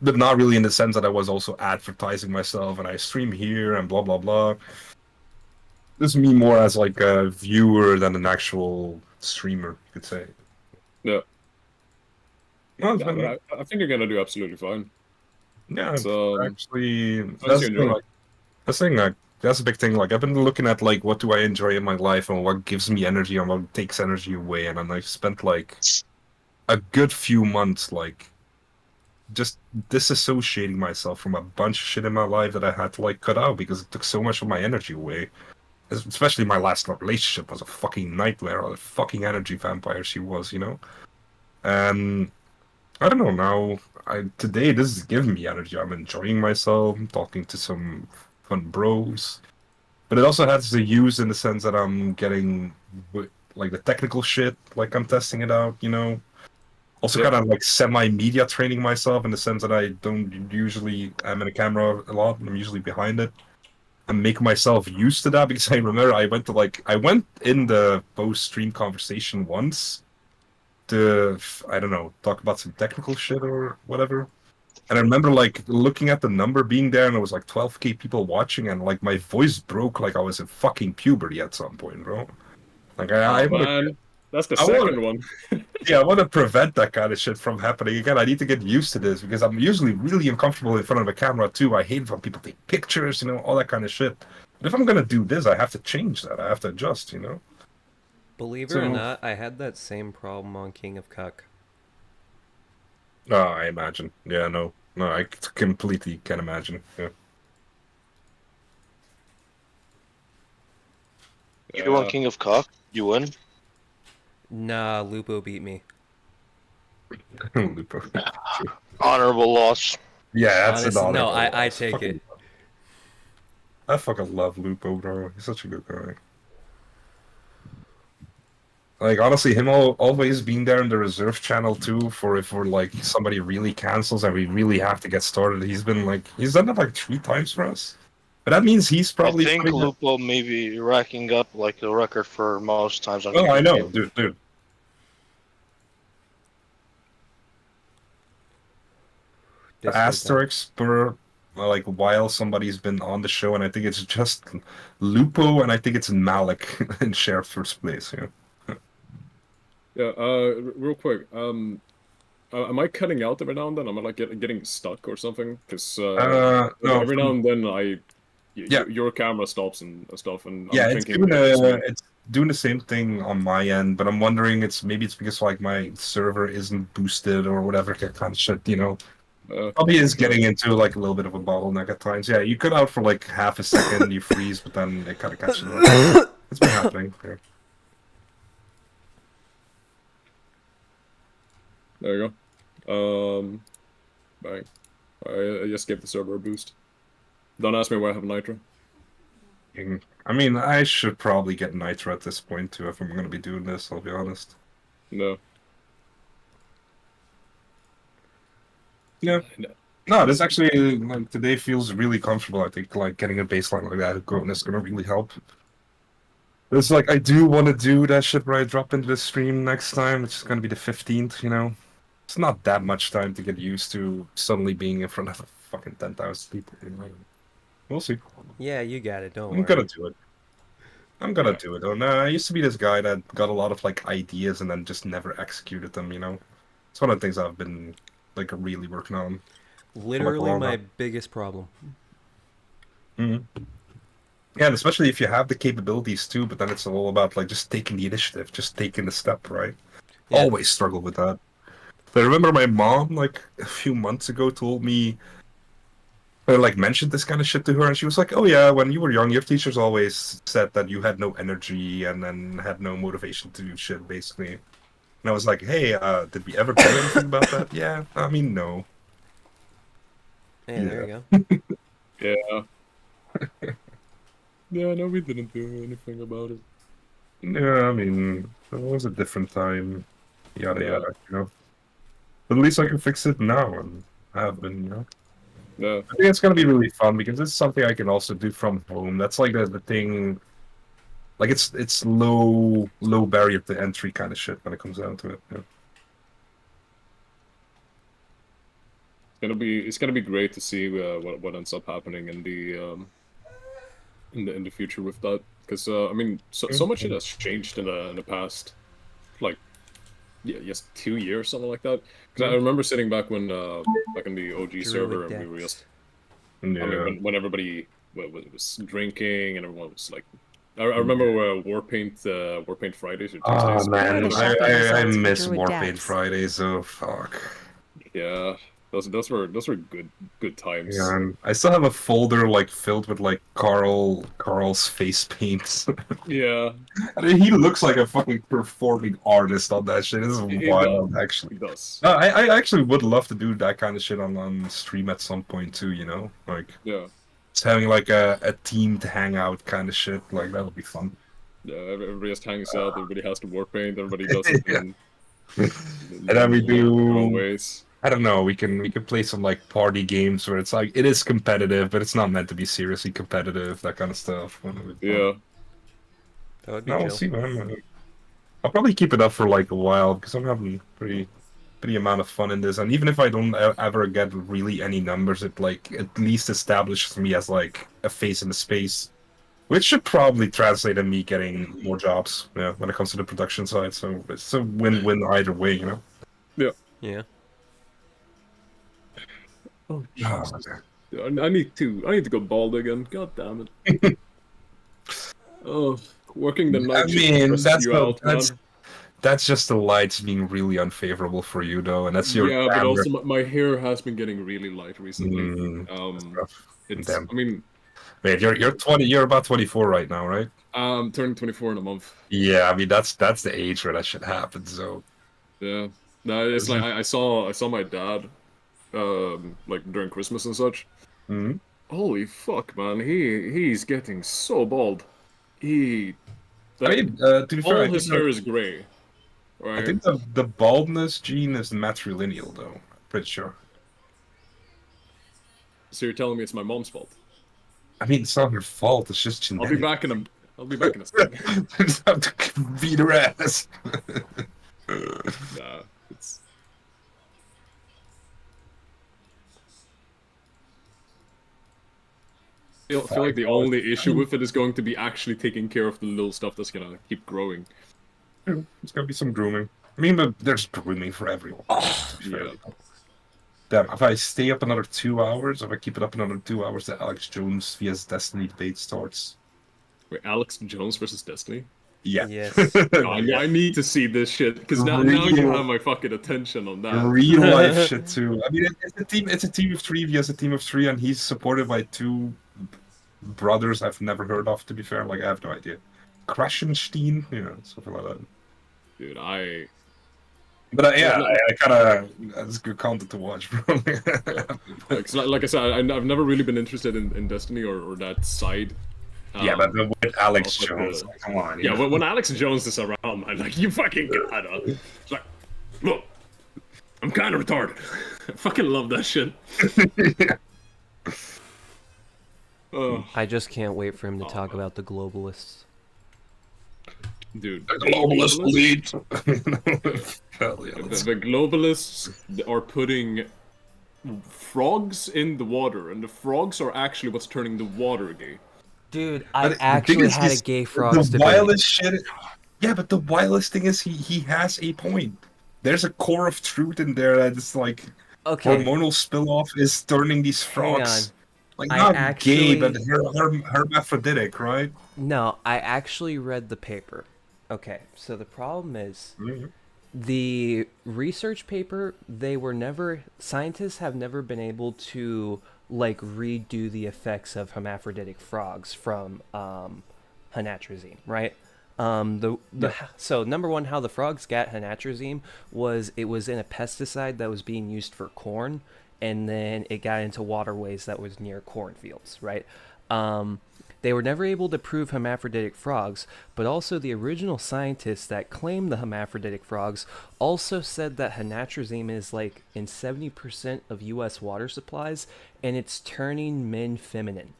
Speaker 1: but not really in the sense that I was also advertising myself and I stream here and blah blah blah. This is me more as like a viewer than an actual streamer, you could say.
Speaker 7: Yeah.
Speaker 1: No,
Speaker 7: I think you're gonna do absolutely fine.
Speaker 1: Yeah,
Speaker 7: actually,
Speaker 1: that's a big thing. Like I've been looking at like what do I enjoy in my life and what gives me energy and what takes energy away, and then I've spent like a good few months like just disassociating myself from a bunch of shit in my life that I had to like cut out because it took so much of my energy away. Especially my last relationship was a fucking nightmare. A fucking energy vampire she was, you know. And I don't know now. Today this is giving me energy. I'm enjoying myself. I'm talking to some fun bros, but it also has to use in the sense that I'm getting like the technical shit. Like I'm testing it out, you know. Also, kind of like semi-media training myself in the sense that I don't usually am in a camera a lot. I'm usually behind it. And make myself used to that because I remember I went in the post-stream conversation once to, I don't know, talk about some technical shit or whatever. And I remember like looking at the number being there, and it was like 12K people watching, and like my voice broke like I was in fucking puberty at some point, bro. Like I
Speaker 7: Oh
Speaker 1: want
Speaker 7: man, that's the
Speaker 1: I wanna,
Speaker 7: second one.
Speaker 1: yeah, I want to prevent that kind of shit from happening again. I need to get used to this because I'm usually really uncomfortable in front of a camera too. I hate when people take pictures, all that kind of shit. But if I'm gonna do this, I have to change that. I have to adjust.
Speaker 3: Believe it or
Speaker 1: So,
Speaker 3: not, I had that same problem on King of Cuck.
Speaker 1: oh, I imagine. Yeah, no, I completely can imagine. Yeah.
Speaker 6: You do on King of Cock, you win.
Speaker 3: Nah, Lupo beat me.
Speaker 1: Lupo.
Speaker 6: Honorable loss.
Speaker 1: Yeah, that's
Speaker 3: Honestly,
Speaker 1: an
Speaker 3: no,
Speaker 1: honorable
Speaker 3: I
Speaker 1: loss.
Speaker 3: take it.
Speaker 1: I fucking love Lupo, bro. He's such a good guy. Like, honestly, him always being there in the reserve channel, too, for if we're, like, somebody really cancels and we really have to get started. He's done it, like, 3 times for us. But that means he's
Speaker 6: I
Speaker 1: probably
Speaker 6: think Lupo may be racking up like the record for most times on.
Speaker 1: Oh, I know, dude. The asterisks per, like, while somebody's been on the show, and I think it's just Lupo, and I think it's Malik in shared first place, yeah.
Speaker 7: Yeah, real quick, am I cutting out every now and then? Am I like getting stuck or something? Because
Speaker 1: no,
Speaker 7: every now and then
Speaker 1: Yeah.
Speaker 7: your camera stops and stuff, and
Speaker 1: Yeah,
Speaker 7: I'm
Speaker 1: it's
Speaker 7: thinking
Speaker 1: it's doing the same thing on my end, but I'm wondering maybe it's because like my server isn't boosted or whatever that kind of shit, Probably is getting into like a little bit of a bottleneck at times. Yeah, you cut out for like half a second, you freeze, but then it kind of catches up. It's been happening. Yeah.
Speaker 7: There you go. Bang. I just gave the server a boost. Don't ask me why I have Nitro.
Speaker 1: I mean, I should probably get Nitro at this point too if I'm going to be doing this, I'll be honest.
Speaker 7: No.
Speaker 1: Yeah. No, this actually, like, today feels really comfortable. I think, like, getting a baseline like that is going to really help. It's like, I do want to do that shit where I drop into the stream next time, which is going to be the 15th. It's not that much time to get used to suddenly being in front of fucking 10,000 people. We'll see.
Speaker 3: Yeah, you got it. Don't worry.
Speaker 1: I'm gonna do it. I'm gonna do it. Oh, no, I used to be this guy that got a lot of, like, ideas and then just never executed them, It's one of the things I've been, like, really working on.
Speaker 3: Literally my biggest problem.
Speaker 1: Mm-hmm. Yeah, and especially if you have the capabilities too, but then it's all about like just taking the initiative, just taking the step, right? Yeah. Always struggle with that. But I remember my mom, like a few months ago, told me, I like mentioned this kind of shit to her, and she was like, "Oh yeah, when you were young, your teachers always said that you had no energy and then had no motivation to do shit, basically." And I was like, "Hey, did we ever do anything about that?" Yeah, I mean, no.
Speaker 3: Hey, there you go.
Speaker 7: Yeah. Yeah, no, we didn't do anything about it.
Speaker 1: Yeah, I mean, it was a different time. Yada yada, But at least I can fix it now, and I have been,
Speaker 7: Yeah.
Speaker 1: I think it's gonna be really fun because it's something I can also do from home. That's like the thing. Like it's low barrier to entry kind of shit when it comes down to it. Yeah.
Speaker 7: It's gonna be great to see what ends up happening in the future with that, because I mean so much shit has changed in the past, like, yes, 2 years, something like that. Because I remember sitting back when back in the OG server, and we were just, I mean, when everybody was drinking and everyone was like, I remember Warpaint Fridays or Tuesdays.
Speaker 1: Oh man, I miss Warpaint Fridays. Oh fuck.
Speaker 7: Yeah. Those were good times.
Speaker 1: Yeah, and I still have a folder like filled with like Carl's face paints.
Speaker 7: Yeah.
Speaker 1: I mean, he looks like a fucking performing artist on that shit. This is wild, actually.
Speaker 7: He does.
Speaker 1: I actually would love to do that kind of shit on stream at some point too. Like just having like a team to hang out kind of shit. Like that would be fun.
Speaker 7: Yeah, everybody just hangs out. Everybody has to Warpaint. Everybody does it.
Speaker 1: And then we do
Speaker 7: always.
Speaker 1: I don't know. We can play some like party games where it's like it is competitive, but it's not meant to be seriously competitive. That kind of stuff.
Speaker 7: Yeah.
Speaker 3: That would be
Speaker 1: chill.
Speaker 3: chill.
Speaker 1: We'll see, man. I'll probably keep it up for like a while because I'm having pretty pretty amount of fun in this. And even if I don't ever get really any numbers, it like at least establishes me as like a face in the space, which should probably translate in me getting more jobs. Yeah, when it comes to the production side. So it's a win-win either way, you know.
Speaker 7: Yeah.
Speaker 3: Yeah.
Speaker 7: Oh, Jesus. I need to go bald again. God damn it. Oh, working the night shift stresses you out, man.
Speaker 1: That's just the lights being really unfavorable for you, though, and that's your.
Speaker 7: Yeah, but also my hair has been getting really light recently. It's.
Speaker 1: Damn.
Speaker 7: I mean,
Speaker 1: wait, you're 20. You're about 24 right now, right?
Speaker 7: I'm turning 24 in a month.
Speaker 1: Yeah, I mean that's the age where that shit happens. So.
Speaker 7: Yeah, no, it's like I saw my dad, like during Christmas and such.
Speaker 1: Mm-hmm.
Speaker 7: Holy fuck, man! He's getting so bald. I
Speaker 1: mean, to be fair,
Speaker 7: all his hair is gray. Right?
Speaker 1: I think the baldness gene is matrilineal, though. I'm pretty sure.
Speaker 7: So you're telling me it's my mom's fault?
Speaker 1: I mean, it's not her fault. It's just genetic.
Speaker 7: I'll be back in a second.
Speaker 1: Just have to beat her ass.
Speaker 7: Nah, it's. I feel like the only issue with it is going to be actually taking care of the little stuff that's gonna keep growing.
Speaker 1: There's gonna be some grooming. I mean, but there's grooming for everyone.
Speaker 7: Yeah.
Speaker 1: Damn, if I stay up another 2 hours, if I keep it up another 2 hours, the Alex Jones vs Destiny debate starts.
Speaker 7: Wait, Alex Jones versus Destiny?
Speaker 1: Yeah.
Speaker 3: Yes.
Speaker 7: I need to see this shit because now you have my fucking attention on that.
Speaker 1: Real life shit too. I mean, it's a team of 3 vs a team of 3, and he's supported by 2 brothers I've never heard of. To be fair, like I have no idea. Krasenstein, something like that.
Speaker 7: Dude,
Speaker 1: But yeah, I kind of that's good content to watch, bro.
Speaker 7: like I said, I've never really been interested in Destiny or that side.
Speaker 1: Yeah, but with Alex Jones, come on.
Speaker 7: Yeah, when Alex Jones is around, man, like you fucking gotta. It's like, look, I'm kind of retarded. I fucking love that shit.
Speaker 3: I just can't wait for him to talk about the globalists.
Speaker 7: Dude,
Speaker 1: the globalist lead.
Speaker 7: The globalists are putting frogs in the water, and the frogs are actually what's turning the water gay.
Speaker 3: Dude, I actually had a gay frogs
Speaker 1: debate. Wildest shit. Yeah, but the wildest thing is he has a point. There's a core of truth in there that it's like hormonal spill-off is turning these frogs like not gay, but hermaphroditic, right?
Speaker 3: No, I actually read the paper. Okay, so the problem is the research paper, scientists have never been able to like redo the effects of hermaphroditic frogs from hanatrazine, right? So number one, how the frogs got hanatrazine was it was in a pesticide that was being used for corn, and then it got into waterways that was near cornfields, right? They were never able to prove hermaphroditic frogs, but also the original scientists that claimed the hermaphroditic frogs also said that hanatrazine is like in 70% of U.S. water supplies, and it's turning men feminine.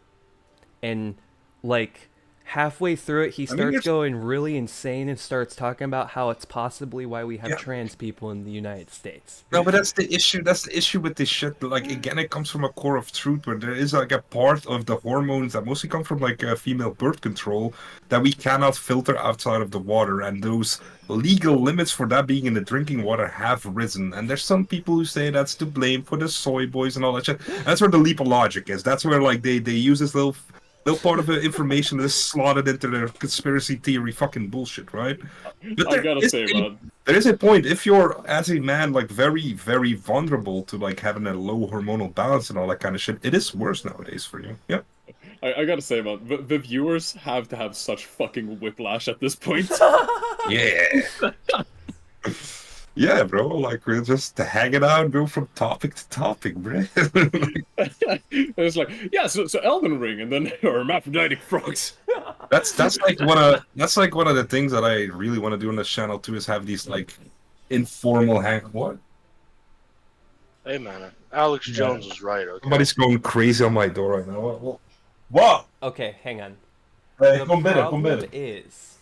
Speaker 3: And like halfway through it, he starts going really insane and starts talking about how it's possibly why we have trans people in the United States.
Speaker 1: No, but that's the issue. That's the issue with this shit. Like, again, it comes from a core of truth where there is like a part of the hormones that mostly come from like female birth control that we cannot filter outside of the water, and those legal limits for that being in the drinking water have risen. And there's some people who say that's to blame for the soy boys and all that shit. That's where the leap of logic is. That's where like they use this little part of the information that is slotted into their conspiracy theory fucking bullshit, right? But
Speaker 7: I gotta say, man,
Speaker 1: there is a point. If you're, as a man, like very, very vulnerable to like having a low hormonal balance and all that kind of shit, it is worse nowadays for you. Yeah.
Speaker 7: I gotta say, man, the viewers have to have such fucking whiplash at this point.
Speaker 1: Yeah. Yeah, bro. Like we're just hanging out, go from topic to topic, bro.
Speaker 7: It's like, yeah, so Elden Ring, and then hermaphroditic frogs.
Speaker 1: That's like one of the things that I really want to do on this channel too, is have these like informal What?
Speaker 6: Hey man, Alex Jones was right. Okay.
Speaker 1: Somebody's going crazy on my door right now. What?
Speaker 3: Okay, hang on.
Speaker 1: Hey,
Speaker 3: the problem is,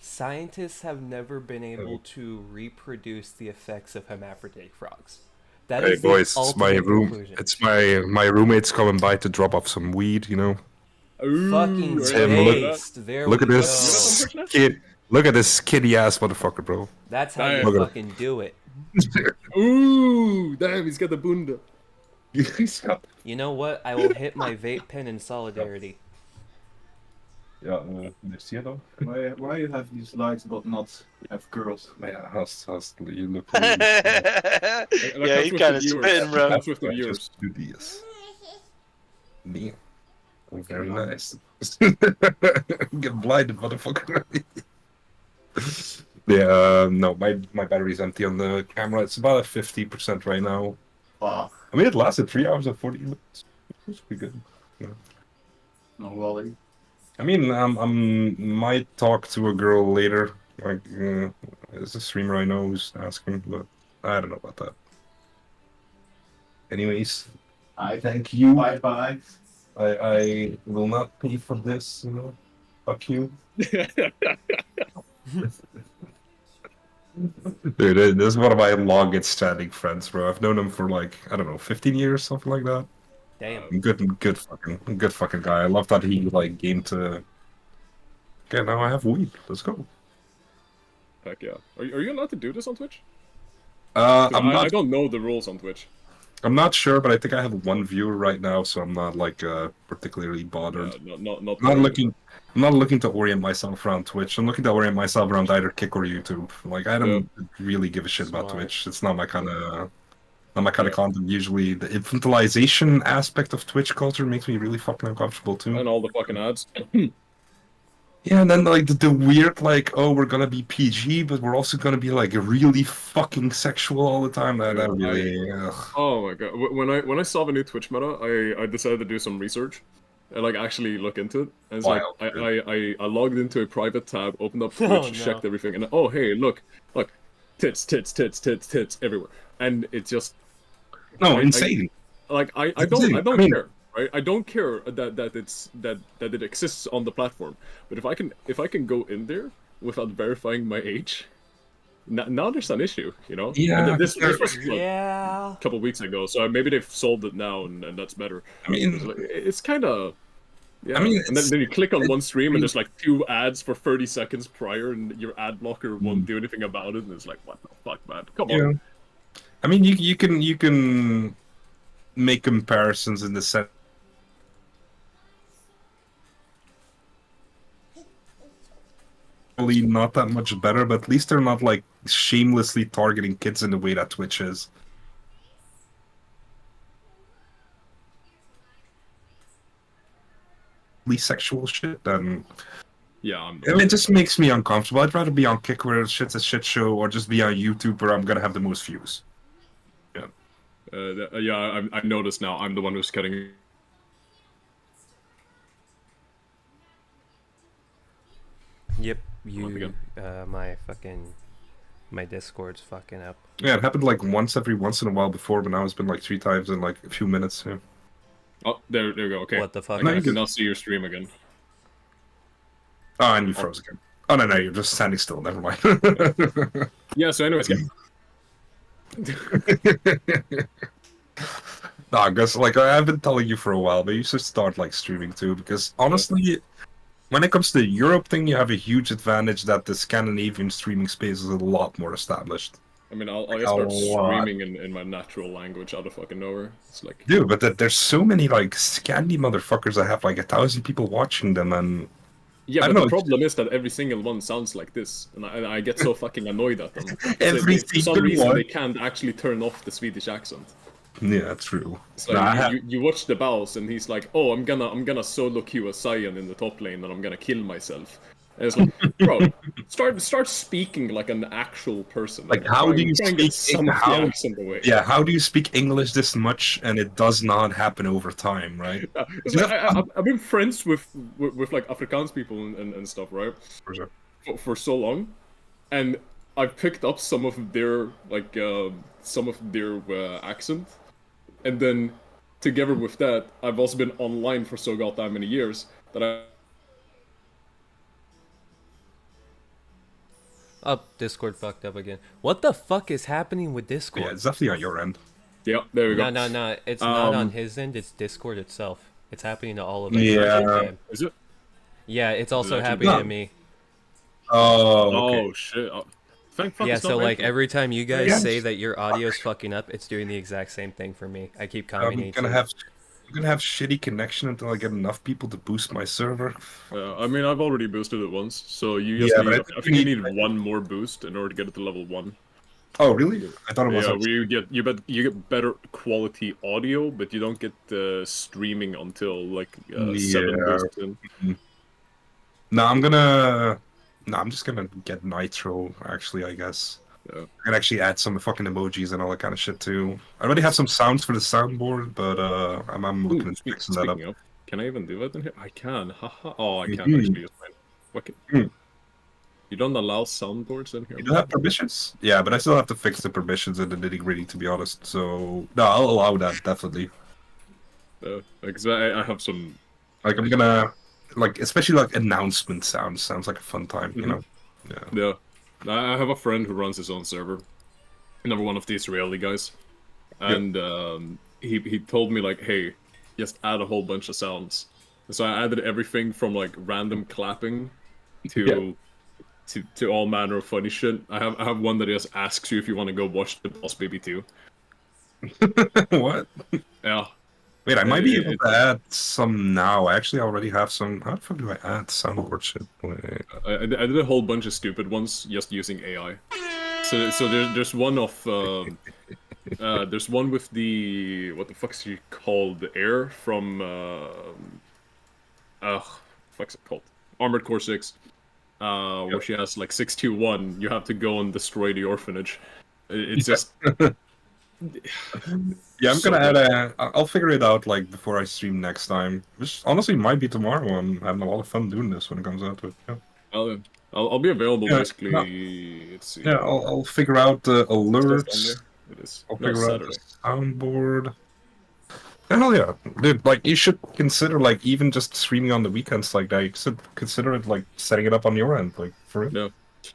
Speaker 3: Scientists have never been able to reproduce the effects of hermaphrodite frogs. That
Speaker 1: Hey
Speaker 3: is the
Speaker 1: boys, it's my
Speaker 3: ultimate
Speaker 1: room.
Speaker 3: conclusion.
Speaker 1: It's my roommates coming by to drop off some weed. You know.
Speaker 3: Fucking
Speaker 1: Tim,
Speaker 3: based. There
Speaker 1: look
Speaker 3: we
Speaker 1: at this
Speaker 3: go.
Speaker 1: kid. Look at this kitty ass motherfucker, bro.
Speaker 3: That's how you
Speaker 1: Look at
Speaker 3: fucking do it.
Speaker 7: Ooh, damn, he's got the bunda.
Speaker 3: You know what? I will hit my vape pen in solidarity.
Speaker 1: Ja, zie je dan?
Speaker 8: Why you have these lights but not have girls?
Speaker 1: Maar ja, hast, you look.
Speaker 6: Yeah, he kind of spitting, bro.
Speaker 7: That's with the viewers.
Speaker 1: Do this. Damn. Very nice. Get blinded, motherfucker. Yeah, no, my battery's empty on the camera. It's about a 50% right now.
Speaker 8: Wow.
Speaker 1: I mean, it lasted 3 hours and 40 minutes. It's pretty good. Yeah.
Speaker 8: No, Wally.
Speaker 1: I mean, might talk to a girl later. Like, there's a streamer I know who's asking, but I don't know about that. Anyways,
Speaker 8: I
Speaker 1: thank you.
Speaker 8: Bye bye.
Speaker 1: I will not pay for this, you know. Fuck you. Dude, this is one of my longest standing friends, bro. I've known him for like, I don't know, 15 years, something like that.
Speaker 3: Damn.
Speaker 1: Good fucking guy. I love that he like came to. Okay, now I have weed. Let's go.
Speaker 7: Heck yeah. Are you allowed to do this on Twitch?
Speaker 1: I
Speaker 7: don't know the rules on Twitch.
Speaker 1: I'm not sure, but I think I have one viewer right now, so I'm not like particularly bothered.
Speaker 7: Yeah, not
Speaker 1: I'm not looking to orient myself around Twitch. I'm looking to orient myself around either Kick or YouTube. Like I don't really give a shit about Twitch. It's not my kind of content. Usually, the infantilization aspect of Twitch culture makes me really fucking uncomfortable too.
Speaker 7: And all the fucking ads.
Speaker 1: Yeah, and then like the weird like, oh, we're gonna be PG, but we're also gonna be like really fucking sexual all the time. That really.
Speaker 7: Oh my god! When I saw the new Twitch meta, I decided to do some research and like actually look into it. And it's
Speaker 1: Wild,
Speaker 7: I logged into a private tab, opened up Twitch, checked everything, and oh hey, look, tits everywhere, and it's just
Speaker 1: insane.
Speaker 7: I don't care. Right? I don't care that it exists on the platform, but if I can go in there without verifying my age, now there's an issue, you know.
Speaker 1: Yeah,
Speaker 7: and this was
Speaker 3: Yeah.
Speaker 7: a couple weeks ago, so maybe they've solved it now, and that's better.
Speaker 1: I mean,
Speaker 7: it's kind of. Yeah.
Speaker 1: I mean,
Speaker 7: and then you click on one stream, and there's like 2 ads for 30 seconds prior, and your ad blocker won't do anything about it, and it's like, what the fuck, man? Come on.
Speaker 1: I mean, you can make comparisons in the sense. Not that much better, but at least they're not like shamelessly targeting kids in the way that Twitch is. Sexual shit, then
Speaker 7: yeah,
Speaker 1: it just makes me uncomfortable. I'd rather be on Kick where shit's a shit show, or just be on YouTube where I'm gonna have the most views.
Speaker 7: Yeah. I noticed now. I'm the one who's cutting.
Speaker 3: Yep, my Discord's fucking up.
Speaker 1: Yeah, it happened like once every once in a while before, but now it's been like 3 times in like a few minutes. Yeah.
Speaker 7: Oh, there we go. Okay.
Speaker 3: What the fuck?
Speaker 7: I can now see your stream again.
Speaker 1: Oh, and you froze again. Oh no, you're just standing still. Never mind.
Speaker 7: Yeah. So anyways,
Speaker 1: Nah, because like I've been telling you for a while, but you should start like streaming too. Because honestly, when it comes to the Europe thing, you have a huge advantage that the Scandinavian streaming space is a lot more established.
Speaker 7: I mean, I'll just start screaming in my natural language out of fucking nowhere. It's like,
Speaker 1: dude, but there's so many like Scandi motherfuckers that have like 1,000 people watching them, and
Speaker 7: yeah, but the problem is that every single one sounds like this, and I get so fucking annoyed at them. For some reason, they can't actually turn off the Swedish accent.
Speaker 1: Yeah, true.
Speaker 7: It's like you watch the bows, and he's like, "Oh, I'm gonna solo queue a Saiyan in the top lane, and I'm gonna kill myself." And it's like, bro, start speaking like an actual person.
Speaker 1: Like, how do you speak? How do you speak English this much and it does not happen over time, right?
Speaker 7: I've been friends with like Afrikaans people and stuff, right?
Speaker 1: For sure.
Speaker 7: For so long, and I've picked up some of their accent, and then together with that, I've also been online for so goddamn many years that
Speaker 3: Oh, Discord fucked up again. What the fuck is happening with Discord?
Speaker 1: Yeah, it's definitely on your end.
Speaker 7: Yeah, there we go.
Speaker 3: No. It's not on his end. It's Discord itself. It's happening to all of us.
Speaker 1: Yeah.
Speaker 7: Is it?
Speaker 3: Yeah, it's also
Speaker 7: actually
Speaker 3: happening to me.
Speaker 1: Oh, okay.
Speaker 7: Oh shit. Thank fuck
Speaker 3: Yeah,
Speaker 7: it's
Speaker 3: so
Speaker 7: not
Speaker 3: like
Speaker 7: raining.
Speaker 3: every time you guys
Speaker 1: Yeah.
Speaker 3: say that your audio's fucking up, it's doing the exact same thing for me. I keep
Speaker 1: I'm
Speaker 3: commenting.
Speaker 1: gonna have shitty connection until I get enough people to boost my server.
Speaker 7: I mean, I've already boosted it once, so you just need. I think you need one more boost in order to get it to level 1.
Speaker 1: Oh, really? I thought it was.
Speaker 7: Yeah, where you get better quality audio, but you don't get streaming until like 7 boosts in.
Speaker 1: No, I'm just gonna get Nitro. Actually, I guess.
Speaker 7: Yeah.
Speaker 1: I can actually add some fucking emojis and all that kind of shit too. I already have some sounds for the soundboard, but I'm looking at fixing that up.
Speaker 7: Speaking of, can I even do that in here? I can. Haha. Oh, I can't
Speaker 1: Mhm.
Speaker 7: actually use mine. What You don't allow soundboards in here?
Speaker 1: You don't have permissions? Yeah, but I still have to fix the permissions and the nitty-gritty, to be honest. So no, I'll allow that definitely.
Speaker 7: Because I have some.
Speaker 1: Like I'm gonna especially like announcement sounds like a fun time, you know.
Speaker 7: Yeah. I have a friend who runs his own server. Another one of the Israeli guys. And he told me like, hey, just add a whole bunch of sounds. So I added everything from like random clapping to all manner of funny shit. I have one that just asks you if you want to go watch the Boss Baby 2.
Speaker 1: What?
Speaker 7: Yeah.
Speaker 1: Wait, I might be able to add some now. I actually already have some. How the fuck do I add soundboard shit? Wait.
Speaker 7: I did a whole bunch of stupid ones just using AI. So there's one of there's one with the what the fuck's he called, the air from fuck's it called, Armored Core 6, where she has like 621. You have to go and destroy the orphanage. It's just.
Speaker 1: Yeah, I'm gonna add I'll figure it out like before I stream next time. Which honestly might be tomorrow. I'm having a lot of fun doing this when it comes out to it. Yeah.
Speaker 7: I'll be available basically.
Speaker 1: No.
Speaker 7: Let's see.
Speaker 1: Yeah, I'll figure out the alerts.
Speaker 7: It is.
Speaker 1: I'll
Speaker 7: No,
Speaker 1: figure out
Speaker 7: Saturday.
Speaker 1: the soundboard. Hell yeah, dude! Like you should consider like even just streaming on the weekends like that. You should consider it like setting it up on your end, like for real.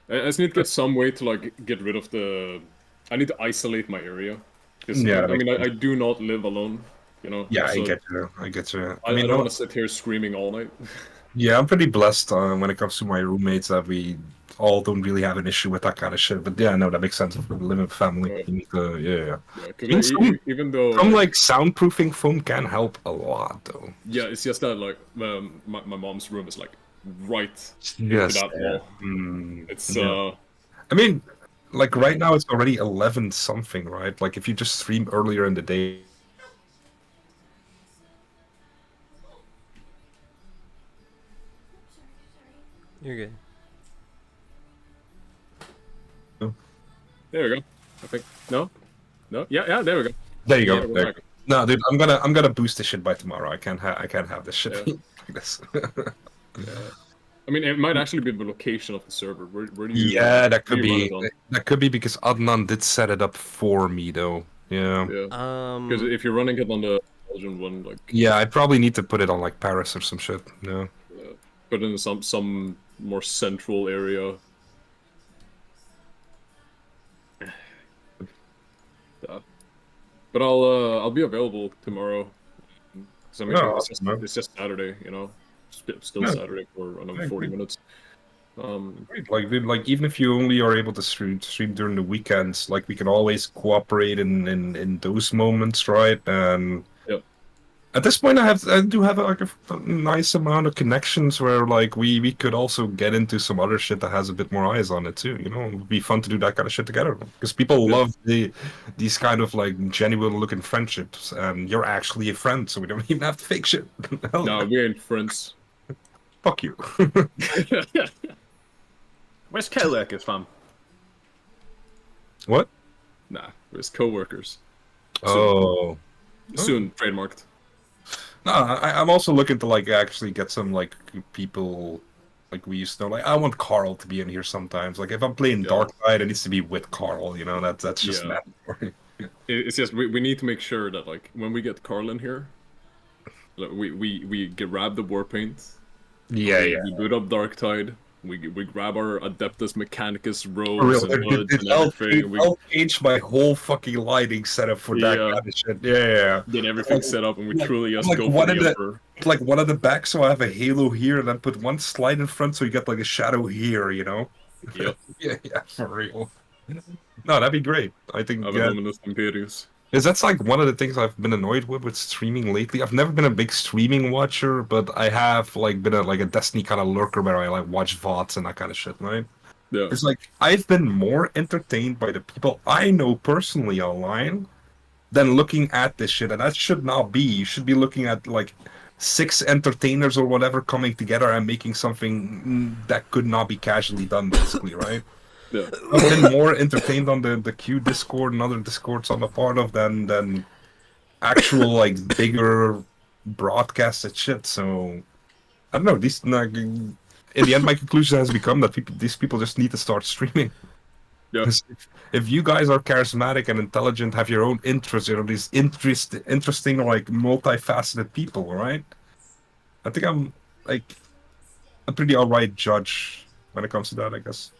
Speaker 7: Yeah, I just need to get some way to like get rid of the. I need to isolate my area.
Speaker 1: Yeah,
Speaker 7: I mean, I do not live alone, you know.
Speaker 1: Yeah,
Speaker 7: so
Speaker 1: I get you. I get you.
Speaker 7: I mean, I don't want to sit here screaming all night.
Speaker 1: Yeah, I'm pretty blessed when it comes to my roommates that we all don't really have an issue with that kind of shit. But yeah, no, that makes sense. If we live in a family,
Speaker 7: Right.
Speaker 1: you need to, yeah.
Speaker 7: Even though
Speaker 1: some like soundproofing foam can help a lot, though.
Speaker 7: Yeah, it's just that like my mom's room is like right
Speaker 1: Yes,
Speaker 7: into that wall. It's
Speaker 1: I mean, like right now it's already 11 something, right? Like if you just stream earlier in the day.
Speaker 3: You're good.
Speaker 7: There we go. I think no, yeah, there we go.
Speaker 1: There you go.
Speaker 7: Yeah, we're
Speaker 1: there.
Speaker 7: back.
Speaker 1: No, dude, I'm gonna boost this shit by tomorrow. I can't have this shit.
Speaker 7: Yeah.
Speaker 1: like this.
Speaker 7: I mean, it might actually be the location of the server. Where do you?
Speaker 1: Yeah, that
Speaker 7: where
Speaker 1: could
Speaker 7: do you
Speaker 1: be.
Speaker 7: run it
Speaker 1: That could be because Adnan did set it up for me, though. Yeah.
Speaker 7: on? Yeah. Because if you're running it on the Belgian one, like
Speaker 1: Yeah, I probably need to put it on like Paris or some shit. Yeah.
Speaker 7: put it in some more central area. Yeah. But I'll be available tomorrow. 'Cause I mean,
Speaker 1: No,
Speaker 7: it's just Saturday, you know. Still
Speaker 1: Yeah.
Speaker 7: Saturday for another 40 minutes.
Speaker 1: Great. Like, dude, like even if you only are able to stream during the weekends, like we can always cooperate in those moments, right? And
Speaker 7: Yep.
Speaker 1: at this point, I do have like a nice amount of connections where like we could also get into some other shit that has a bit more eyes on it too. You know, it would be fun to do that kind of shit together because people love these kind of like genuine looking friendships, and you're actually a friend, so we don't even have to fake shit. Hell
Speaker 7: No, we ain't friends.
Speaker 1: fuck you.
Speaker 7: Where's co-workers from?
Speaker 1: What?
Speaker 7: Nah, where's co-workers?
Speaker 1: Oh.
Speaker 7: Soon trademarked.
Speaker 1: No, I'm also looking to like actually get some like people like we used to know. Like I want Carl to be in here sometimes. Like if I'm playing Dark Side, it needs to be with Carl. You know, that's just mandatory.
Speaker 7: It's just we need to make sure that like when we get Carl in here, like, we grab the Warpaint.
Speaker 1: Yeah,
Speaker 7: We boot up Dark Tide. We grab our Adeptus Mechanicus
Speaker 1: For real,
Speaker 7: robes and hoods and everything.
Speaker 1: I'll change my whole fucking lighting setup for that kind of shit. Yeah.
Speaker 7: Get everything set up, and we truly just
Speaker 1: like
Speaker 7: go for the Emperor.
Speaker 1: Like one at the back, so I have a halo here, and then put one slide in front, so you get like a shadow here, you know?
Speaker 7: Yep.
Speaker 1: yeah, for real. No, that'd be great. I think.
Speaker 7: Luminous Imperius.
Speaker 1: Because that's like one of the things I've been annoyed with streaming lately. I've never been a big streaming watcher, but I have like been a Destiny kind of lurker where I like watch VODs and that kind of shit, right?
Speaker 7: Yeah.
Speaker 1: It's like I've been more entertained by the people I know personally online than looking at this shit, and that should not be. You should be looking at like 6 entertainers or whatever coming together and making something that could not be casually done, basically, right?
Speaker 7: Yeah.
Speaker 1: I've been more entertained on the Q Discord and other Discords I'm a part of than actual like bigger broadcasted shit. So I don't know. These in the end, my conclusion has become that these people just need to start streaming.
Speaker 7: Yeah.
Speaker 1: If you guys are charismatic and intelligent, have your own interests, you know, these interesting like multifaceted people, right? I think I'm like a pretty alright judge when it comes to that, I guess.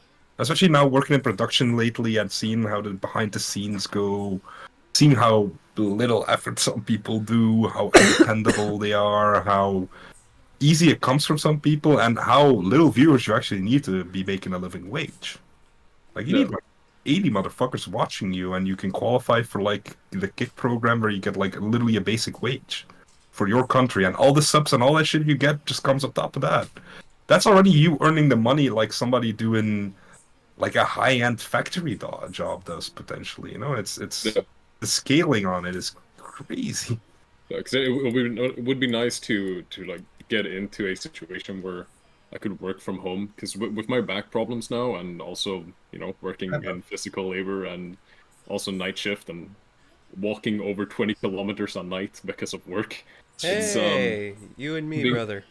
Speaker 1: Especially now working in production lately and seeing how the behind the scenes go, seeing how little effort some people do, how dependable they are, how easy it comes from some people, and how little viewers you actually need to be making a living wage. Like you need like 80 motherfuckers watching you, and you can qualify for like the kick program where you get like literally a basic wage for your country, and all the subs and all that shit you get just comes on top of that. That's already you earning the money like somebody doing like a high-end factory job does potentially. You know, it's the scaling on it is crazy.
Speaker 7: Yeah, 'cause it would be nice to like get into a situation where I could work from home, because with my back problems now, and also, you know, working in physical labor and also night shift and walking over 20 kilometers a night because of work.
Speaker 3: Hey, you and me, brother.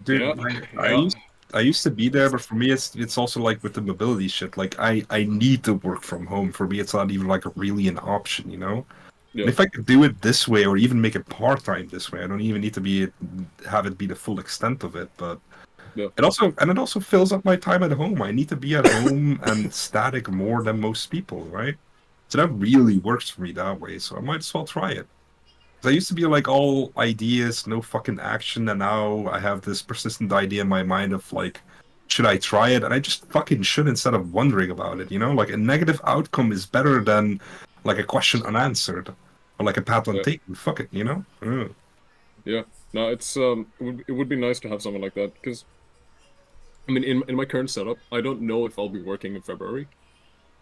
Speaker 1: Dude, yeah, I used to be there, but for me it's also like with the mobility shit. Like I need to work from home. For me, it's not even like really an option, you know.
Speaker 7: Yeah.
Speaker 1: And if I could do it this way, or even make it part time this way, I don't even need to have it be the full extent of it. But it also fills up my time at home. I need to be at home and static more than most people, right? So that really works for me that way. So I might as well try it. I used to be like all ideas, no fucking action, and now I have this persistent idea in my mind of like, should I try it? And I just fucking should instead of wondering about it, you know? Like a negative outcome is better than like a question unanswered. Or like a path untaken. Fuck it, you know?
Speaker 7: Yeah. No, it would be nice to have something like that, because I mean in my current setup, I don't know if I'll be working in February.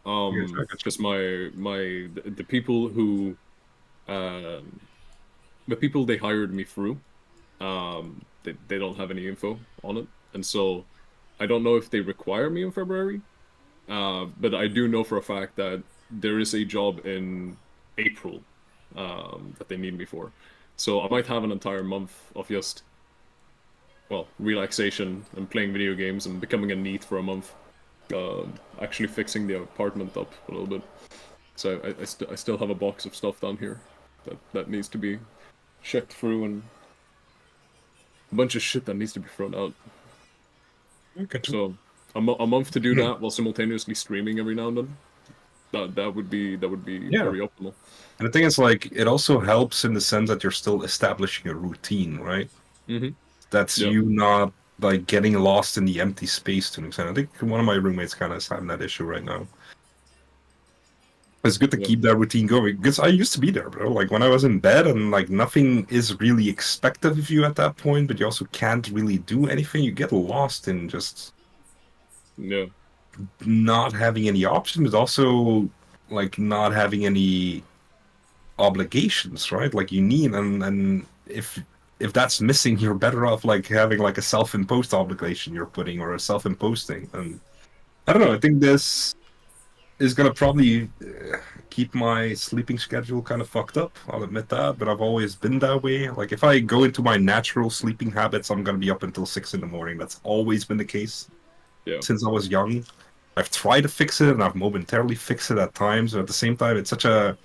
Speaker 7: Because the people who the people they hired me through, they don't have any info on it, and so I don't know if they require me in February, but I do know for a fact that there is a job in April that they need me for, so I might have an entire month of just, well, relaxation and playing video games and becoming a NEET for a month, actually fixing the apartment up a little bit. So I still have a box of stuff down here that needs to be checked through, and a bunch of shit that needs to be thrown out.
Speaker 1: Okay.
Speaker 7: So a month to do that while simultaneously streaming every now and then. That would be very optimal.
Speaker 1: And the thing is, like, it also helps in the sense that you're still establishing a routine, right?
Speaker 7: Mm-hmm.
Speaker 1: That's you not like getting lost in the empty space to an extent. I think one of my roommates kind of is having that issue right now. It's good to keep that routine going, because I used to be there, bro. Like when I was in bed and like nothing is really expected of you at that point, but you also can't really do anything. You get lost in just not having any options, but also like not having any obligations, right? Like you need, and if that's missing, you're better off like having like a self-imposed obligation you're putting, or a self-imposed thing. And I don't know. I think this is gonna probably keep my sleeping schedule kind of fucked up. I'll admit that, but I've always been that way. Like if I go into my natural sleeping habits, I'm gonna be up until 6 in the morning. That's always been the case since I was young. I've tried to fix it, and I've momentarily fixed it at times, but at the same time, it's such a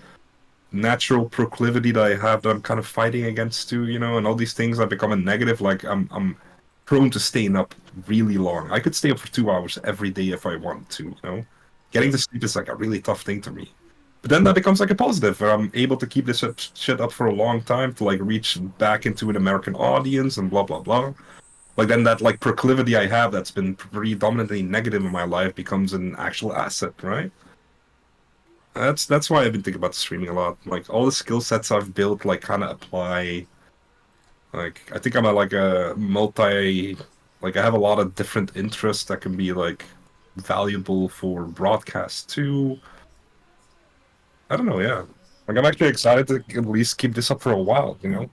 Speaker 1: natural proclivity that I have that I'm kind of fighting against too, you know. And all these things have become a negative. Like I'm prone to staying up really long. I could stay up for 2 hours every day if I want to, you know? Getting to sleep is like a really tough thing to me. But then that becomes like a positive, where I'm able to keep this shit up for a long time to like reach back into an American audience and blah blah blah. Like then that like proclivity I have that's been predominantly negative in my life becomes an actual asset, right? That's why I've been thinking about streaming a lot. Like all the skill sets I've built like kind of apply. Like I think I'm a, like a multi, like I have a lot of different interests that can be like valuable for broadcast too. I don't know, yeah. Like I'm actually excited to at least keep this up for a while, you know?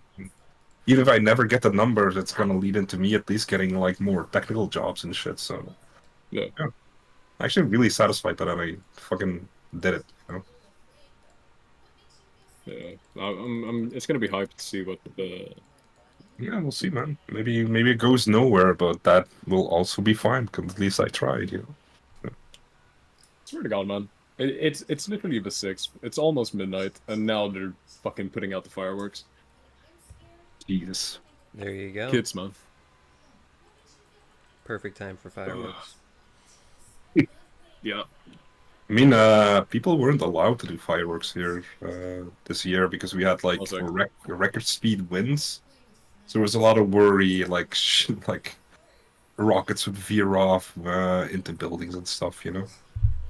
Speaker 1: Even if I never get the numbers, it's gonna lead into me at least getting like more technical jobs and shit, so
Speaker 7: Yeah.
Speaker 1: I'm actually really satisfied that I fucking did it, you know?
Speaker 7: Yeah. It's gonna be hyped to see what the...
Speaker 1: Yeah, we'll see, man. Maybe it goes nowhere, but that will also be fine, because at least I tried, you know?
Speaker 7: Swear to God, man. It's literally the 6th. It's almost midnight, and now they're fucking putting out the fireworks.
Speaker 1: Jesus.
Speaker 3: There you go.
Speaker 7: Kids, man.
Speaker 3: Perfect time for fireworks.
Speaker 7: Yeah.
Speaker 1: I mean, people weren't allowed to do fireworks here this year because we had like record speed winds. So there was a lot of worry, like like rockets would veer off into buildings and stuff. You know,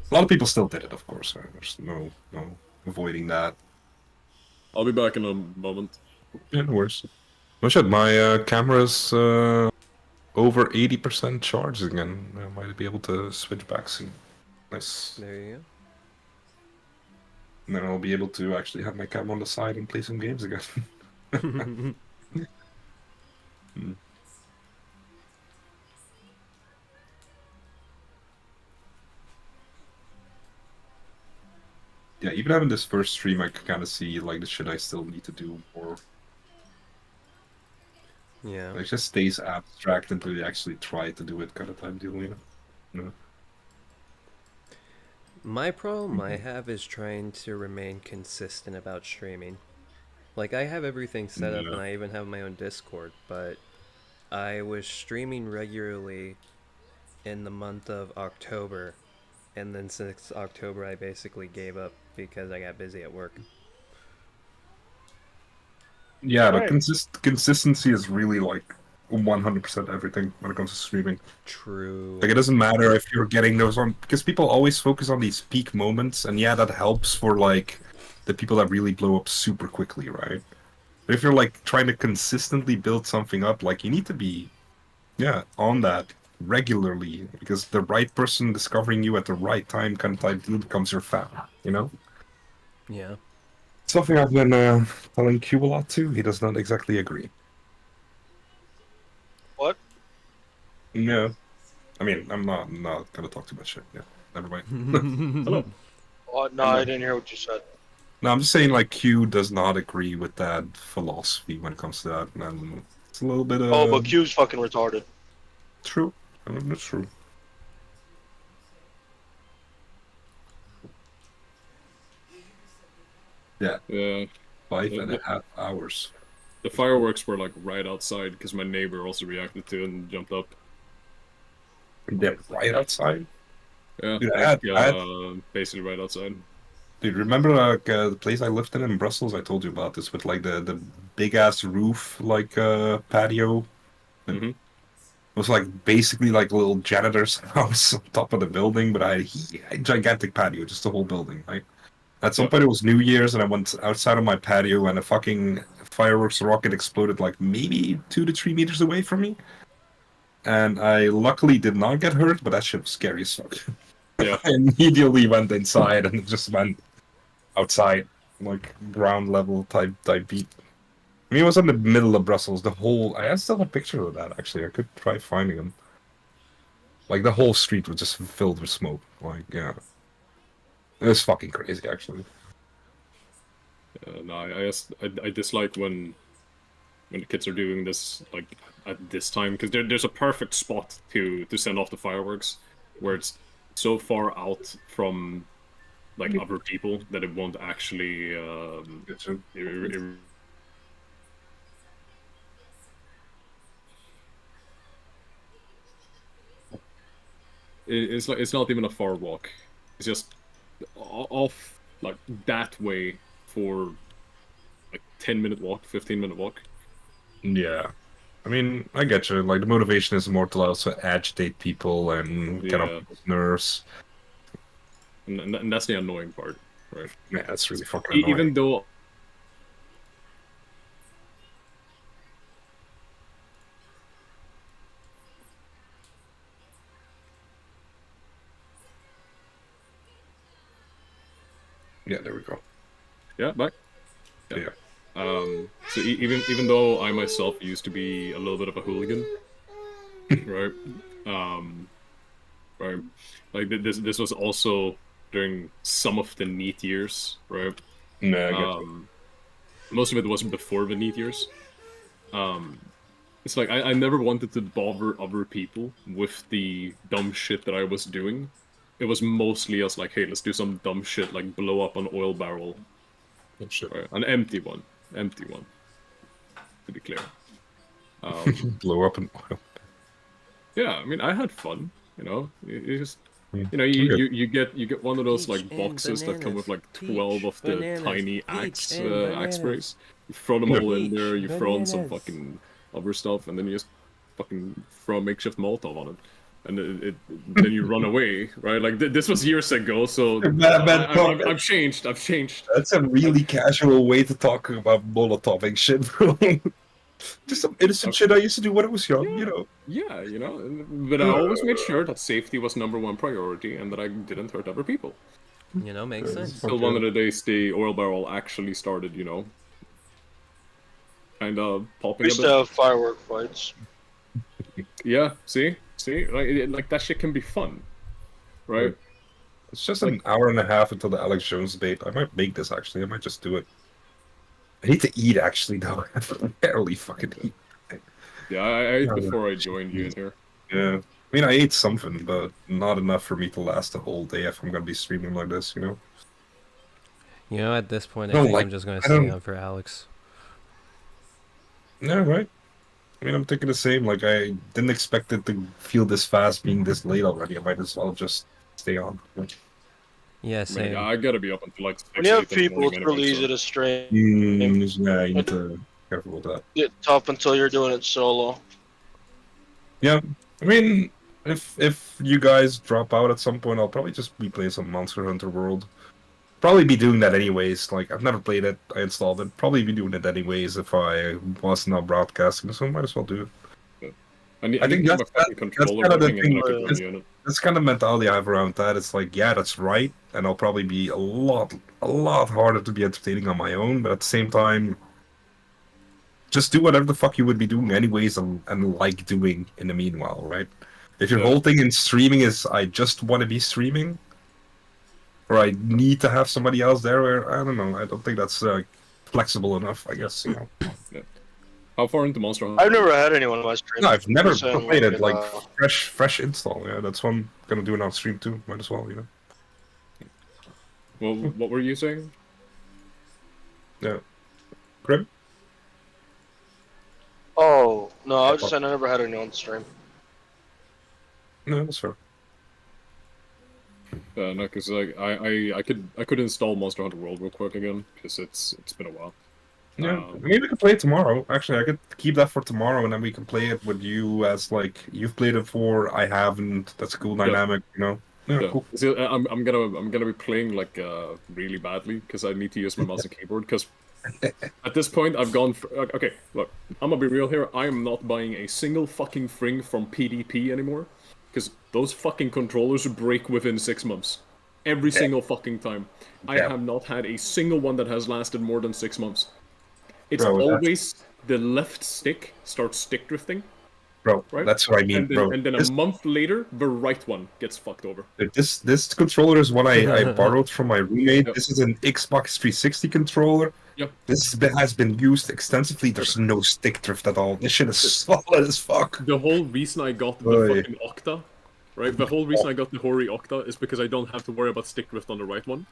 Speaker 1: a lot of people still did it, of course. There's no avoiding that.
Speaker 7: I'll be back in a moment.
Speaker 1: Yeah, no worries. Oh shit, my camera's over 80% charged again. I might be able to switch back soon. Nice.
Speaker 3: There you go.
Speaker 1: And then I'll be able to actually have my cam on the side and play some games again. Yeah, even having this first stream, I can kind of see like the shit I still need to do more.
Speaker 3: Yeah.
Speaker 1: Like, it just stays abstract until you actually try to do it, kind of time deal, you know?
Speaker 3: My problem I have is trying to remain consistent about streaming. Like, I have everything set up and I even have my own Discord, but I was streaming regularly in the month of October, and then since October I basically gave up because I got busy at work.
Speaker 1: Yeah, but consistency is really like 100% everything when it comes to streaming.
Speaker 3: True.
Speaker 1: Like, it doesn't matter if you're getting those on, because people always focus on these peak moments, and yeah, that helps for like the people that really blow up super quickly, right? But if you're like trying to consistently build something up, like you need to be, on that regularly, because the right person discovering you at the right time kind of type deal becomes your fan, you know?
Speaker 3: Yeah.
Speaker 1: Something I've been telling Q a lot too. He does not exactly agree.
Speaker 6: What?
Speaker 1: Yeah. I mean, I'm not gonna talk too much shit. Yeah, never mind.
Speaker 7: Hello.
Speaker 6: Oh, no, I didn't hear what you said.
Speaker 1: No, I'm just saying, like, Q does not agree with that philosophy when it comes to that, and it's a little bit of...
Speaker 6: Oh, but Q's fucking retarded.
Speaker 1: True. I mean, that's true. Yeah.
Speaker 7: Yeah.
Speaker 1: 5.5 hours.
Speaker 7: The fireworks were like right outside because my neighbor also reacted to it and jumped up.
Speaker 1: They're right outside?
Speaker 7: Yeah,
Speaker 1: Dude,
Speaker 7: basically right outside.
Speaker 1: Dude, remember the place I lived in Brussels? I told you about this with like the big ass roof, like patio.
Speaker 7: Mm-hmm.
Speaker 1: It was like basically like a little janitor's house on top of the building, but I had a gigantic patio, just the whole building. Like at some point it was New Year's, and I went outside of my patio, and a fucking fireworks rocket exploded like maybe 2 to 3 meters away from me. And I luckily did not get hurt, but that shit was scary as fuck.
Speaker 7: Yeah.
Speaker 1: I immediately went inside and just went outside, like ground level type beat. I mean, it was in the middle of Brussels. The whole I still have a picture of that actually. I could try finding them. Like the whole street was just filled with smoke. Like it was fucking crazy actually.
Speaker 7: No, I dislike when the kids are doing this like at this time because there's a perfect spot to send off the fireworks where it's so far out from like other people that it won't actually it's not even a far walk. It's just off like that way for like 10-minute walk, 15-minute walk.
Speaker 1: Yeah. I mean, I get you. Like, the motivation is more to also agitate people and kind of nerves.
Speaker 7: And that's the annoying part, right?
Speaker 1: Yeah, that's really fucking annoying.
Speaker 7: Even though...
Speaker 1: Yeah, there we go.
Speaker 7: Yeah, back.
Speaker 1: Yeah.
Speaker 7: So even though I myself used to be a little bit of a hooligan, right? Right. Like this was also during some of the NEET years, right?
Speaker 1: Yeah, I get you.
Speaker 7: Most of it was before the NEET years. It's like I never wanted to bother other people with the dumb shit that I was doing. It was mostly us like, hey, let's do some dumb shit like blow up an oil barrel. Right? An empty one. Empty one. To be clear.
Speaker 1: Blow up an oil.
Speaker 7: Yeah, I mean, I had fun. You know, you just, you know, you get one of those like boxes that come with like 12 of the tiny axe sprays. You throw them all in there. You throw in some fucking other stuff, and then you just fucking throw a makeshift Molotov on it, and then you run away, right? Like this was years ago, so I've changed. I've changed.
Speaker 1: That's a really casual way to talk about Molotoving shit, bro. Just some innocent shit I used to do when I was young, you know.
Speaker 7: Yeah, you know, but I always made sure that safety was #1 priority and that I didn't hurt other people.
Speaker 3: You know, makes sense.
Speaker 7: Till one of the days the oil barrel actually started, you know, kind of popping.
Speaker 6: We used to have firework fights.
Speaker 7: Yeah, see, like that shit can be fun, right?
Speaker 1: It's just like, an hour and a half until the Alex Jones debate. I might make this actually. I might just do it. I need to eat actually though. I barely fucking eat.
Speaker 7: Yeah, I ate before I joined you in here.
Speaker 1: Yeah, I mean I ate something, but not enough for me to last the whole day if I'm gonna be streaming like this, you know.
Speaker 3: You know, at this point, I think I'm just gonna stay on for Alex.
Speaker 1: Yeah, right. I mean, I'm thinking the same. Like, I didn't expect it to feel this fast being this late already. I might as well just stay on.
Speaker 3: Yeah, same.
Speaker 7: I gotta be up until like 6,
Speaker 6: when you have people, it's really easy to stream.
Speaker 1: Yeah, you need to be careful with that.
Speaker 6: Get tough until you're doing it solo.
Speaker 1: Yeah, I mean, if you guys drop out at some point, I'll probably just be playing some Monster Hunter World. Probably be doing that anyways. Like, I've never played it. I installed it. Probably be doing it anyways if I was not broadcasting, so I might as well do it. I think that's kind of the thing. That's kind of mentality I have around that. It's like, yeah, that's right, and I'll probably be a lot harder to be entertaining on my own. But at the same time, just do whatever the fuck you would be doing anyways, and like doing in the meanwhile, right? If your whole thing in streaming is I just want to be streaming, or I need to have somebody else there, where I don't know. I don't think that's flexible enough. I guess, you know.
Speaker 7: Yeah. How far into Monster Hunter?
Speaker 6: I've never had anyone on my stream.
Speaker 1: No, I've never played it. Like fresh install. Yeah, that's what I'm gonna do it on stream too. Might as well, you know.
Speaker 7: Well, what were you saying?
Speaker 1: Yeah, Grim.
Speaker 6: Oh no, I was just saying I never had anyone on stream.
Speaker 1: No, that's fair.
Speaker 7: No, because like I could install Monster Hunter World real quick again because it's been a while.
Speaker 1: Yeah, maybe we could play it tomorrow. Actually, I could keep that for tomorrow, and then we can play it with you as like you've played it before. I haven't. That's a cool dynamic, you know. Yeah, cool.
Speaker 7: See, I'm gonna be playing like really badly because I need to use my mouse and keyboard because at this point I've gone for, okay, look, I'm gonna be real here. I am not buying a single fucking thing from PDP anymore because those fucking controllers break within 6 months. Every single fucking time. I have not had a single one that has lasted more than 6 months. It's always the left stick starts stick drifting.
Speaker 1: Bro,
Speaker 7: right?
Speaker 1: That's what I mean, bro.
Speaker 7: And then a month later, the right one gets fucked over.
Speaker 1: This controller is one I borrowed from my roommate. Yep. This is an Xbox 360 controller.
Speaker 7: Yep.
Speaker 1: This has been used extensively. There's no stick drift at all. This shit is solid as fuck.
Speaker 7: The whole reason I got the fucking Octa, right? The whole reason I got the Hori Octa is because I don't have to worry about stick drift on the right one.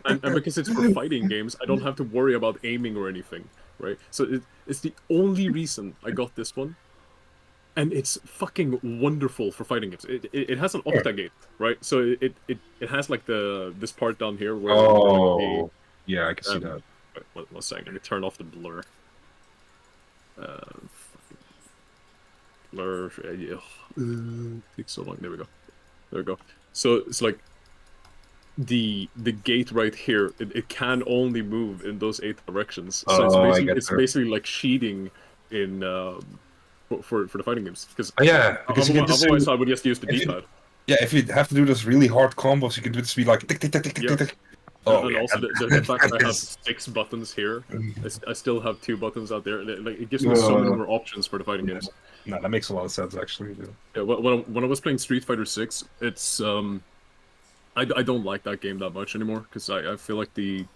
Speaker 7: and because it's for fighting games, I don't have to worry about aiming or anything, right? So it's the only reason I got this one. and it's fucking wonderful for fighting games. It has an octa gate, right? So it has like this part down here where
Speaker 1: oh yeah, I can see that.
Speaker 7: Wait, one second, let me turn off the blur. Blur, takes so long. There we go. So it's like the gate right here. It can only move in those 8 directions. So it's basically like cheating in for the fighting games because otherwise I would just use the D-pad.
Speaker 1: Yeah, if you have to do those really hard combos, you can just be like tick tick tick tick tick tick.
Speaker 7: Oh, and also the fact that I have 6 buttons here, I still have 2 buttons out there. Like it gives me so many more options for the fighting games.
Speaker 1: No, that makes a lot of sense actually.
Speaker 7: Yeah, when I was playing Street Fighter 6, it's I don't like that game that much anymore because I feel like the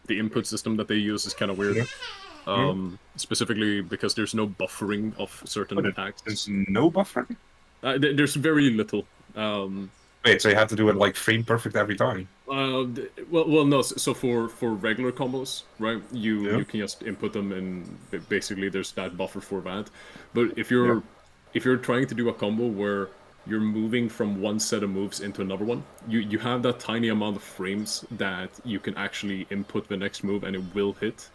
Speaker 7: input system that they use is kind of weird. Specifically because there's no buffering of certain attacks.
Speaker 1: There's no buffering?
Speaker 7: There's very little.
Speaker 1: Wait, so you have to do it like frame perfect every time?
Speaker 7: Well, no. So for regular combos, right? You can just input them, and basically there's that buffer for that. But if you're trying to do a combo where you're moving from one set of moves into another one, you have that tiny amount of frames that you can actually input the next move and it will hit.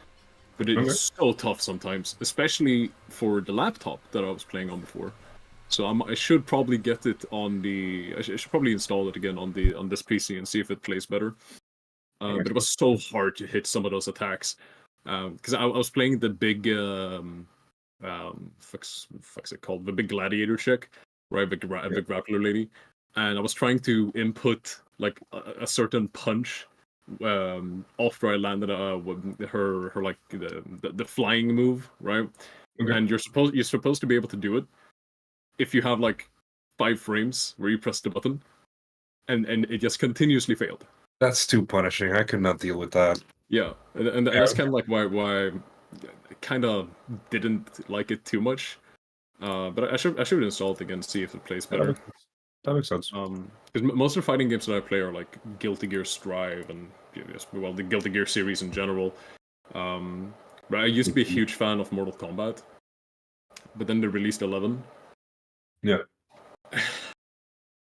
Speaker 7: But it's so tough sometimes, especially for the laptop that I was playing on before. So I should probably get it on the. I should probably install it again on this PC and see if it plays better. But it was so hard to hit some of those attacks because I was playing the big fuck's it called, the big gladiator chick, right? Big grappler lady, and I was trying to input like a certain punch after I landed her like the flying move, right? And you're supposed to be able to do it if you have like 5 frames where you press the button, and it just continuously failed.
Speaker 1: That's too punishing. I could not deal with that.
Speaker 7: Yeah, and that's kind of like why I kind of didn't like it too much. But I should install it again, see if it plays better.
Speaker 1: That makes sense.
Speaker 7: Because most of the fighting games that I play are like Guilty Gear Strive and the Guilty Gear series in general. But I used to be a huge fan of Mortal Kombat, but then they released 11.
Speaker 1: Yeah.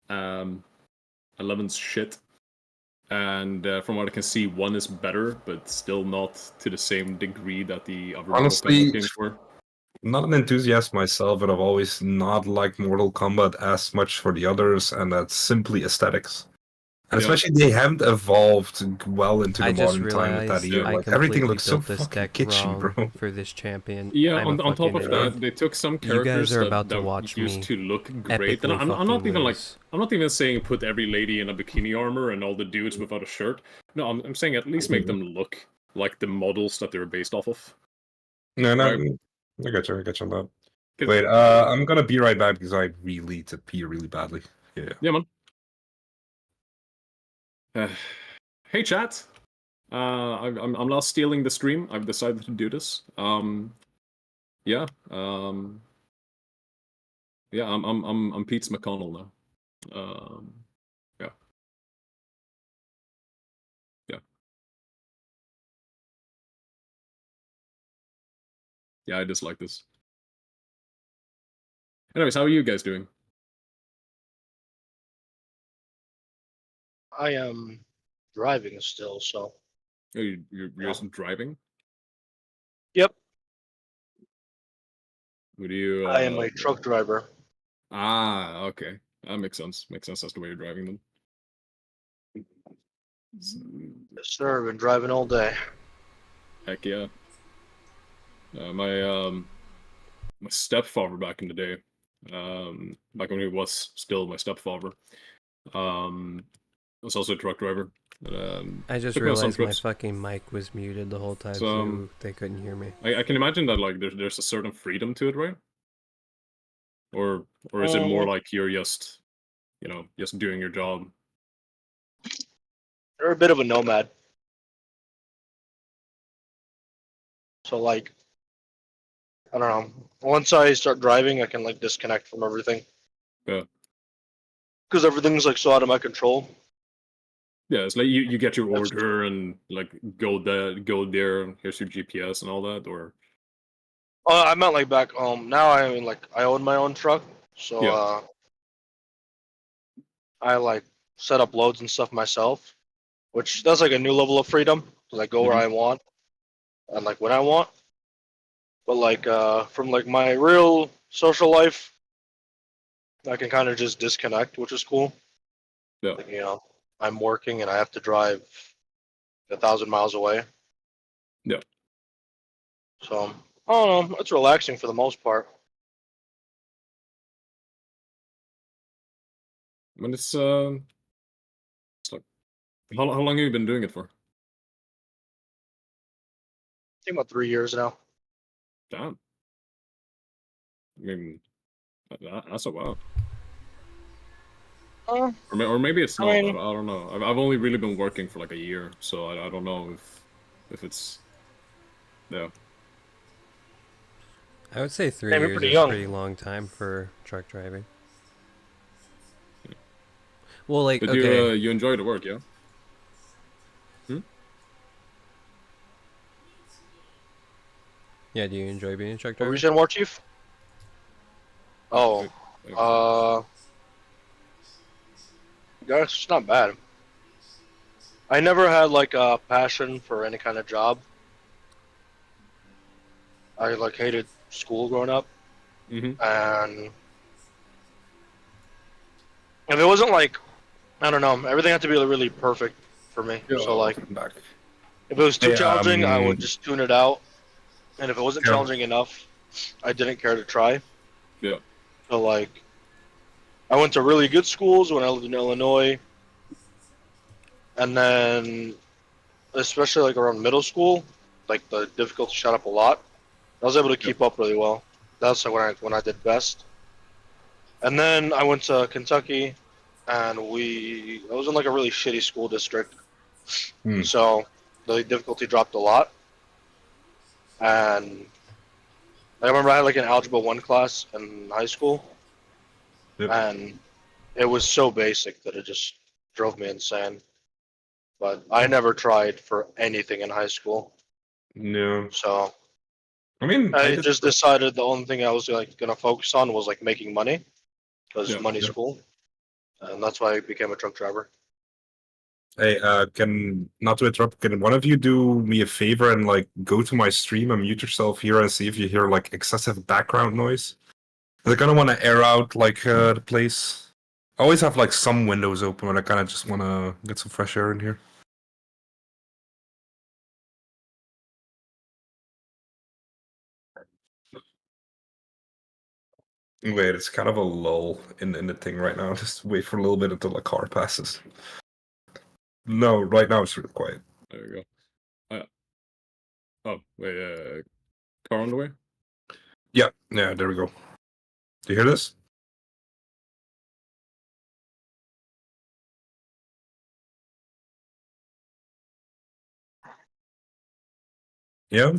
Speaker 7: 11's shit. And from what I can see, 1 is better, but still not to the same degree that the other
Speaker 1: honestly,
Speaker 7: Mortal Kombat games were.
Speaker 1: Not an enthusiast myself, but I've always not liked Mortal Kombat as much for the others, and that's simply aesthetics. And especially they haven't evolved well into the modern time with that either. Like, everything looks so fucking kitschy, bro.
Speaker 3: For this champion,
Speaker 7: yeah. On top of that, they took some characters that used to look great. And I'm not even saying put every lady in a bikini armor and all the dudes without a shirt. No, I'm saying at least make them look like the models that they're based off of.
Speaker 1: No, right? I got you on that. Wait, I'm gonna be right back because I really need to pee really badly.
Speaker 7: Yeah, man. Hey chat, I'm now stealing the stream. I've decided to do this. I'm Pete McConnell now. Yeah, I dislike this. Anyways, how are you guys doing?
Speaker 6: I am driving still, so.
Speaker 7: Oh, you're just driving?
Speaker 6: Yep.
Speaker 7: What do you?
Speaker 6: I am a truck driver.
Speaker 7: Ah, okay. That makes sense. Makes sense. That's the way you're driving then.
Speaker 6: Yes, sir. I've been driving all day.
Speaker 7: Heck yeah. My stepfather back in the day, back when he was still my stepfather, was also a truck driver.
Speaker 3: I just realized my fucking mic was muted the whole time, so they couldn't hear me.
Speaker 7: I can imagine that like there's a certain freedom to it, right? Or is it more like you're just, just doing your job?
Speaker 6: You're a bit of a nomad. So like, I don't know. Once I start driving, I can like disconnect from everything.
Speaker 7: Yeah.
Speaker 6: Because everything's like so out of my control.
Speaker 7: Yeah, it's like you get your order and like go there, here's your GPS and all that, or.
Speaker 6: I meant like back home. Now I own my own truck, so
Speaker 7: Yeah.
Speaker 6: I like set up loads and stuff myself, which that's like a new level of freedom because I go where
Speaker 7: Mhm.
Speaker 6: I want and like when I want. But like from like my real social life, I can kind of just disconnect, which is cool.
Speaker 7: Yeah.
Speaker 6: Like, I'm working and I have to drive 1,000 miles away.
Speaker 7: Yeah.
Speaker 6: So I don't know. It's relaxing for the most part.
Speaker 7: I mean, it's like, how long have you been doing it for?
Speaker 6: I think about 3 years now.
Speaker 7: Damn. I mean, that's a while. Or maybe it's
Speaker 6: I
Speaker 7: not. I
Speaker 6: mean,
Speaker 7: don't know. I've only really been working for like a year, so I don't know if it's yeah.
Speaker 3: I would say 3
Speaker 6: damn, you're
Speaker 3: years
Speaker 6: pretty
Speaker 3: is a
Speaker 6: young.
Speaker 3: pretty long time for truck driving. Well, like,
Speaker 7: But
Speaker 3: okay.
Speaker 7: you enjoy the work, yeah? Hmm?
Speaker 3: Yeah, do you enjoy being a truck
Speaker 6: What were
Speaker 3: driver?
Speaker 6: you saying, War Chief? Oh, yeah, it's not bad. I never had like a passion for any kind of job. I like hated school growing up,
Speaker 7: Mm-hmm.
Speaker 6: and if it wasn't like I don't know, everything had to be really perfect for me.
Speaker 1: Yeah,
Speaker 6: So like,
Speaker 1: welcome back.
Speaker 6: if it was too
Speaker 1: Hey,
Speaker 6: challenging, I would just tune it out, and if it wasn't
Speaker 1: yeah.
Speaker 6: challenging enough, I didn't care to try.
Speaker 7: Yeah.
Speaker 6: So like, I went to really good schools when I lived in Illinois, and then especially like around middle school, like the difficulty shot up a lot. I was able to keep up really well. That's like when I did best. And then I went to Kentucky, and I was in like a really shitty school district,
Speaker 1: Hmm.
Speaker 6: so the difficulty dropped a lot. And I remember I had like an algebra 1 class in high school,
Speaker 1: Yep.
Speaker 6: and it was so basic that it just drove me insane. But I never tried for anything in high school,
Speaker 1: No.
Speaker 6: so
Speaker 1: I mean, I
Speaker 6: I
Speaker 1: did.
Speaker 6: just decided the only thing I was like gonna focus on was like making money because
Speaker 7: Yeah.
Speaker 6: money's
Speaker 1: Yeah.
Speaker 6: cool, and that's why I became a truck driver.
Speaker 1: Hey, can not to interrupt. Can one of you do me a favor and like go to my stream and mute yourself here and see if you hear like excessive background noise? 'Cause I kind of want to air out like the place. I always have like some windows open, but I kind of just want to get some fresh air in here. Wait, it's kind of a lull in the thing right now. Just wait for a little bit until a car passes. No, right now it's really quiet.
Speaker 7: There you go. Oh wait, car on the way.
Speaker 1: Yeah, there we go. Do you hear this? Yeah.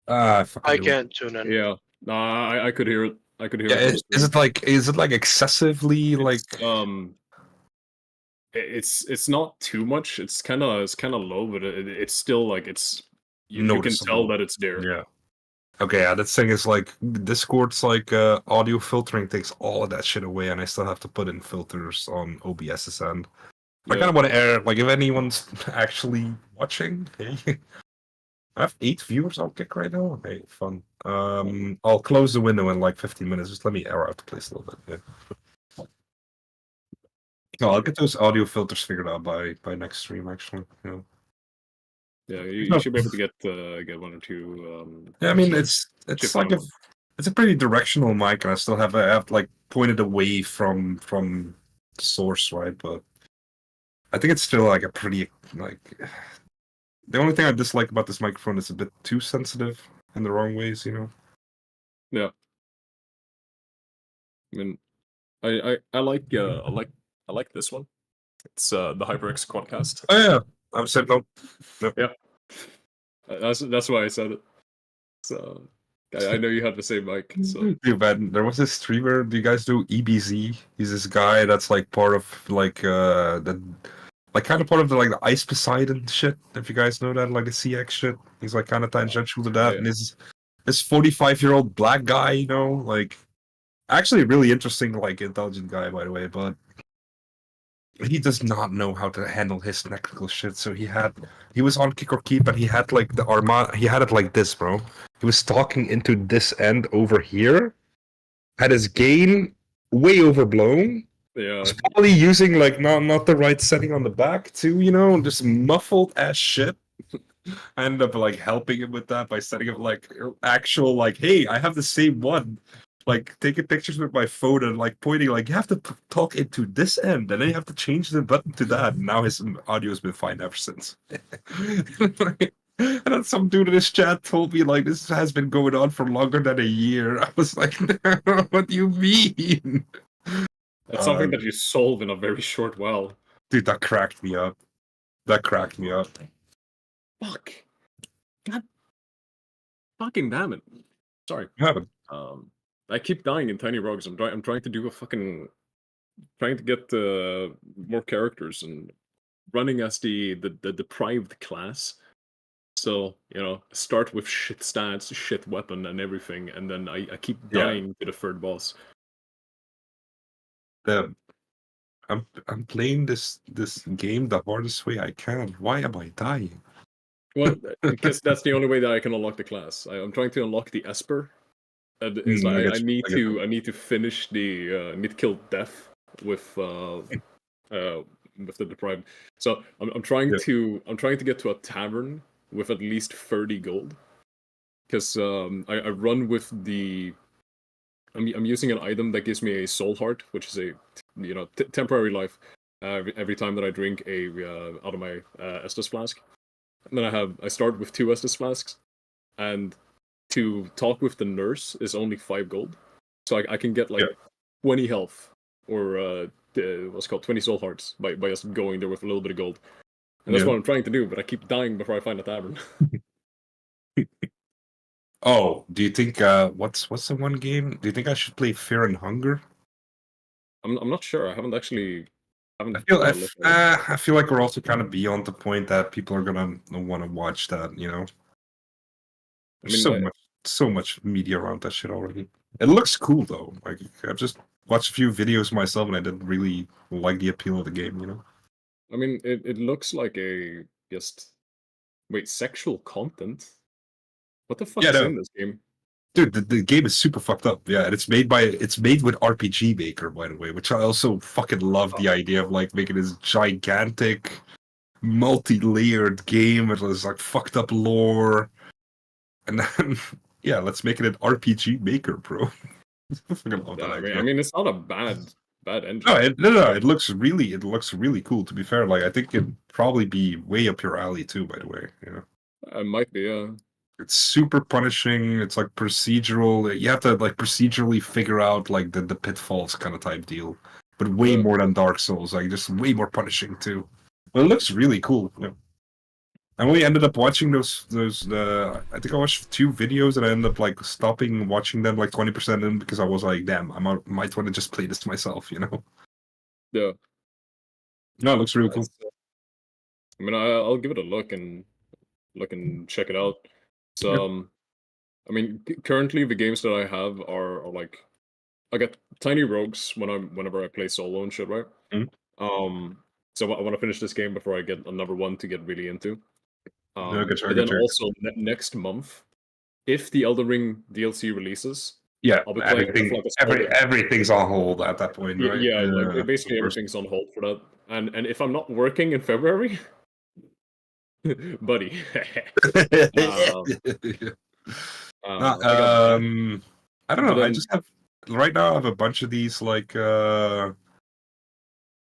Speaker 6: I
Speaker 1: Do it.
Speaker 6: can't tune in.
Speaker 7: Yeah. No, I could hear it. I could hear
Speaker 1: Yeah,
Speaker 7: it.
Speaker 1: is it like excessively like?
Speaker 7: It's not too much. It's kind of low, but it's still like you can
Speaker 1: Noticeable?
Speaker 7: tell that it's there.
Speaker 1: Yeah. Okay, yeah, that thing is like Discord's like audio filtering takes all of that shit away, and I still have to put in filters on OBS's end. I kind of want to air like if anyone's actually watching. Hey, I have 8 viewers on Kick right now. Hey, fun. I'll close the window in like 15 minutes. Just let me air out the place a little bit. Yeah. No, I'll get those audio filters figured out by next stream. Actually, yeah.
Speaker 7: Yeah, you should be able to get one or two.
Speaker 1: Yeah, I mean
Speaker 7: like,
Speaker 1: it's
Speaker 7: chip
Speaker 1: like
Speaker 7: down.
Speaker 1: it's a pretty directional mic, and I still have like pointed away from the source, right? But I think it's still like a pretty like. The only thing I dislike about this microphone is a bit too sensitive in the wrong ways, you know.
Speaker 7: Yeah. I mean, I like this one. It's the HyperX Quadcast.
Speaker 1: Oh yeah, I'm saying no.
Speaker 7: Yeah. That's why I said it. So I know you have the same mic. So
Speaker 1: Dude, man, there was this streamer. Do you guys do EBZ? He's this guy that's like part of like the like kind of part of the like the Ice Poseidon shit. If you guys know that, like the CX shit. He's like kind of tangential to that,
Speaker 7: yeah.
Speaker 1: and this 45-year-old black guy, you know, like actually really interesting, like intelligent guy, by the way, but he does not know how to handle his technical shit. So he was on Kick or Keep, and he had like the Armada. He had it like this, bro. He was talking into this end over here. Had his gain way overblown.
Speaker 7: Yeah.
Speaker 1: Was probably using like not the right setting on the back too. You know, just muffled ass shit. I ended up like helping him with that by setting up like actual like, hey, I have the same one. Like taking pictures with my phone and like pointing like you have to talk into this end and then you have to change the button to that. And now his audio has been fine ever since. And then some dude in his chat told me like this has been going on for longer than a year. I was like, what do you mean?
Speaker 7: That's something that you solve in a very short while.
Speaker 1: Dude, that cracked me up. That cracked me up.
Speaker 7: Fuck. God. Fucking damn it. Sorry. I keep dying in Tiny Rogues. I'm trying to do a fucking... Trying to get more characters and running as the deprived class. So, you know, start with shit stats, shit weapon and everything, and then I keep dying to the third boss.
Speaker 1: I'm playing this game the hardest way I can. Why am I dying?
Speaker 7: Well, because that's the only way that I can unlock the class. I'm trying to unlock the Esper. I need to finish the need to kill Death with the deprived. So I'm trying to get to a tavern with at least 30 gold. Because I run with the I'm using an item that gives me a soul heart, which is a temporary life every time that I drink a out of my Estus flask. And then I start with 2 Estus flasks, and to talk with the nurse is only 5 gold. So I can get like 20 health or what's it called 20 soul hearts by just going there with a little bit of gold. And that's what I'm trying to do, but I keep dying before I find a tavern.
Speaker 1: Oh, do you think what's the one game? Do you think I should play Fear and Hunger?
Speaker 7: I'm not sure. I haven't actually.
Speaker 1: I feel like we're also kind of beyond the point that people are gonna want to watch that. You know, there's so much media around that shit already. It looks cool though. Like I've just watched a few videos myself, and I didn't really like the appeal of the game. You know.
Speaker 7: I mean, it looks like sexual content. What the fuck is in this game?
Speaker 1: Dude, the game is super fucked up. Yeah, and it's made with RPG Maker, by the way, which I also fucking love the idea of like making this gigantic, multi-layered game with this like fucked up lore. And then let's make it an RPG Maker, bro. I fucking love that idea.
Speaker 7: I mean, it's not a bad engine.
Speaker 1: No, it looks really cool, to be fair. Like I think it'd probably be way up your alley too, by the way, you know.
Speaker 7: It might be,
Speaker 1: It's super punishing. It's like procedural. You have to like procedurally figure out like the pitfalls kind of type deal, but way more than Dark Souls. Like just way more punishing too. But it looks really cool. Yeah. And we ended up watching those. I think I watched 2 videos and I ended up like stopping watching them like 20% in because I was like, damn, I might want to just play this myself, you know?
Speaker 7: Yeah.
Speaker 1: No, it looks really cool.
Speaker 7: I mean, I'll give it a look and check it out. So, I mean, currently the games that I have are like, I got Tiny Rogues whenever I play solo and shit, right?
Speaker 1: Mm-hmm.
Speaker 7: So I want to finish this game before I get another one to get really into. But
Speaker 1: also
Speaker 7: next month, if the Elden Ring DLC releases,
Speaker 1: I'll be playing everything's on hold at that point, right?
Speaker 7: Yeah, like basically everything's on hold for that. And if I'm not working in February, buddy.
Speaker 1: I don't know. I just have right now. I have a bunch of these like the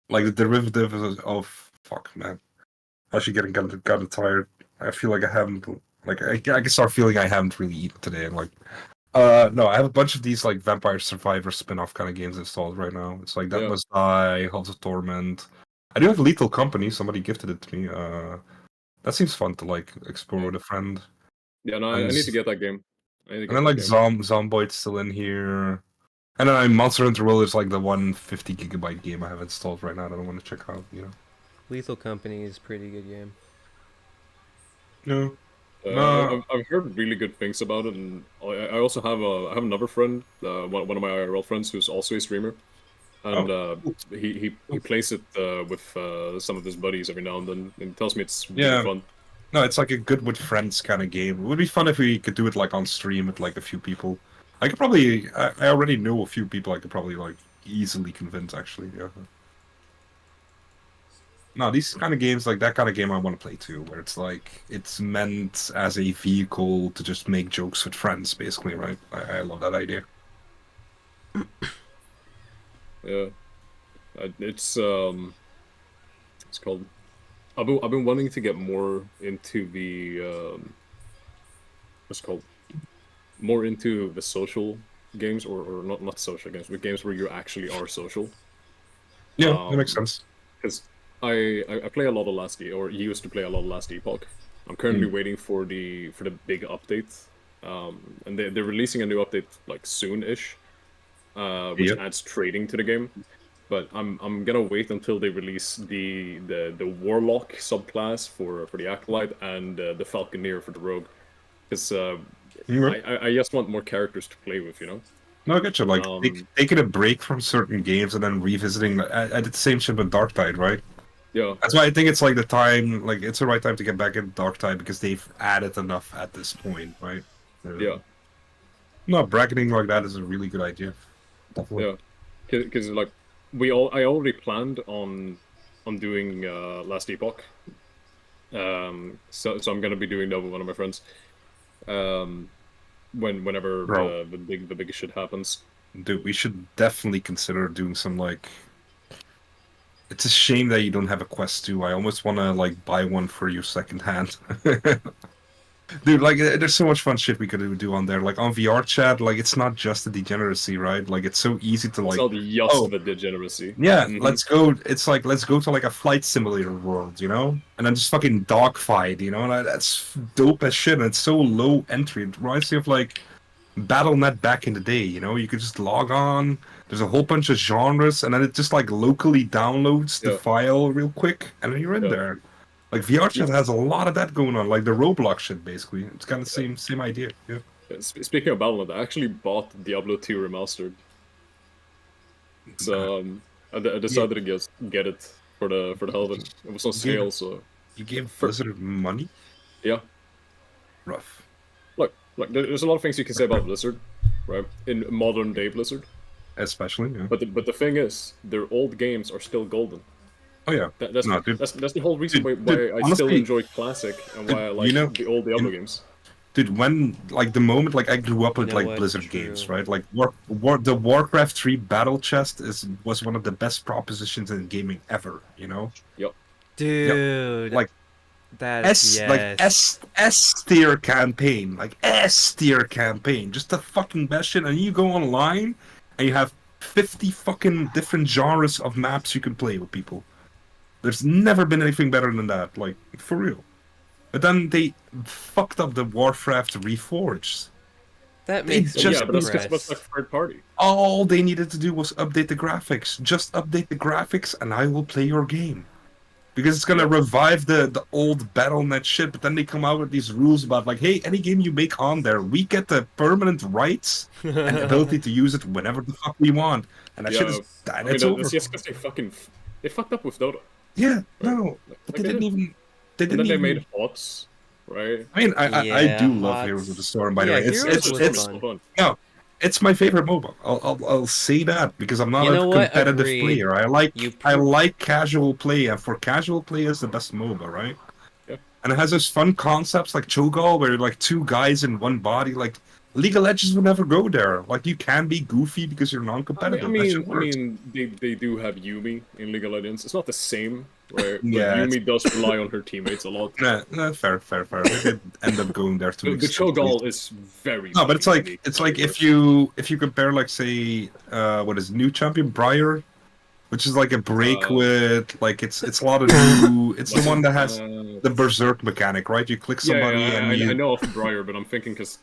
Speaker 1: derivative of fuck, man. Actually, getting kind of tired. I feel like I haven't I can start feeling I haven't really eaten today. And like, no, I have a bunch of these like Vampire Survivor spin-off kind of games installed right now. It's like That Must Die, Halls of Torment. I do have Lethal Company. Somebody gifted it to me. That seems fun to like explore with a friend.
Speaker 7: Yeah, no, I need to get that game.
Speaker 1: And then like Zomboid's still in here. And then Monster Hunter World is like the 150 gigabyte game I have installed right now that I want to check out, you know.
Speaker 3: Lethal Company is a pretty good game.
Speaker 1: No.
Speaker 7: I've heard really good things about it, and I also have another friend, one of my IRL friends, who's also a streamer, and he plays it with some of his buddies every now and then, and he tells me it's really fun.
Speaker 1: No, it's like a good with friends kind of game. It would be fun if we could do it like on stream with like a few people. I could probably, I already know a few people I could probably like easily convince actually. Yeah. No, these kind of games, like that kind of game I want to play too, where it's like, it's meant as a vehicle to just make jokes with friends, basically, right? I love that idea.
Speaker 7: Yeah. It's called... I've been wanting to get more into the, what's it called? More into the social games, or not social games, but games where you actually are social.
Speaker 1: Yeah, that makes sense.
Speaker 7: Because I play a lot of Last or used to play a lot of Last Epoch. I'm currently waiting for the big update, and they're releasing a new update like soon-ish, which adds trading to the game. But I'm gonna wait until they release the Warlock subclass for the Acolyte and the Falconeer for the Rogue, because I just want more characters to play with, you know.
Speaker 1: No, I get you. Like taking a break from certain games and then revisiting. I did the same shit with Darktide, right?
Speaker 7: Yeah.
Speaker 1: That's why I think it's like the time, like it's the right time to get back into Darktide because they've added enough at this point, right?
Speaker 7: Yeah.
Speaker 1: No, bracketing like that is a really good idea. Definitely.
Speaker 7: Yeah, because like I already planned on doing Last Epoch. So I'm gonna be doing that with one of my friends. Whenever the big shit happens.
Speaker 1: Dude, we should definitely consider doing some like. It's a shame that you don't have a Quest 2. I almost want to like buy one for you secondhand. Dude, like, there's so much fun shit we could do on there. Like on VR chat, like it's not just a degeneracy, right? Like it's so easy to like.
Speaker 7: It's not just a degeneracy.
Speaker 1: Yeah, let's go. It's like let's go to like a flight simulator world, you know, and then just fucking dogfight, you know. And that's dope as shit. And it's so low entry. It reminds me of like BattleNet back in the day, you know. You could just log on. There's a whole bunch of genres, and then it just like locally downloads the file real quick, and then you're in there. Like VR chat has a lot of that going on, like the Roblox shit. Basically, it's kind of the same idea. Yeah.
Speaker 7: Speaking of BattleNet, I actually bought Diablo 2 Remastered. So I decided to get it for the hell of it. It was on sale, so.
Speaker 1: You gave Blizzard money?
Speaker 7: Yeah.
Speaker 1: Rough.
Speaker 7: Look, there's a lot of things you can say about Blizzard, right? In modern day Blizzard.
Speaker 1: Especially, yeah.
Speaker 7: But the thing is, their old games are still golden.
Speaker 1: Oh yeah.
Speaker 7: That's the whole reason why I honestly, still enjoy Classic and why I like the old Diablo games.
Speaker 1: Dude, when like the moment like I grew up with like Blizzard games, right? Like the Warcraft 3 Battle Chest was one of the best propositions in gaming ever, you know?
Speaker 7: Yep.
Speaker 3: Dude.
Speaker 1: Like
Speaker 3: that's
Speaker 1: S tier campaign. Like S tier campaign. Just the fucking best shit. And you go online and you have 50 fucking different genres of maps you can play with people. There's never been anything better than that, like, for real. But then they fucked up the Warcraft Reforged.
Speaker 3: That makes sense.
Speaker 7: Yeah, but that's like third party.
Speaker 1: All they needed to do was update the graphics. Just update the graphics and I will play your game. Because it's gonna revive the old BattleNet shit, but then they come out with these rules about like, hey, any game you make on there, we get the permanent rights and the ability to use it whenever the fuck we want. And that shit is it's over.
Speaker 7: That's just because they fucked up with Dota.
Speaker 1: Yeah,
Speaker 7: right?
Speaker 1: no. But they didn't even
Speaker 7: they made HOTS, right?
Speaker 1: I mean I do love Heroes of the Storm, by the way. It's
Speaker 7: fun.
Speaker 1: No. It's my favorite MOBA. I'll say that because I'm not a competitive player. I like casual play, and for casual play is the best MOBA, right?
Speaker 7: Yeah.
Speaker 1: And it has those fun concepts like Cho'Gall, where like two guys in one body. Like League of Legends would never go there. Like you can be goofy because you're non-competitive.
Speaker 7: I mean, they do have Yumi in League of Legends. It's not the same, right?
Speaker 1: Yeah,
Speaker 7: but Yumi does rely on her teammates a lot.
Speaker 1: No, fair. They did end up going there too.
Speaker 7: The Cho'Gall is very.
Speaker 1: No, but it's like if you compare like say what is new champion Briar, which is like a break with like it's a lot of new. It's the one that has the berserk mechanic, right? You click somebody and
Speaker 7: I know of Briar, but I'm thinking because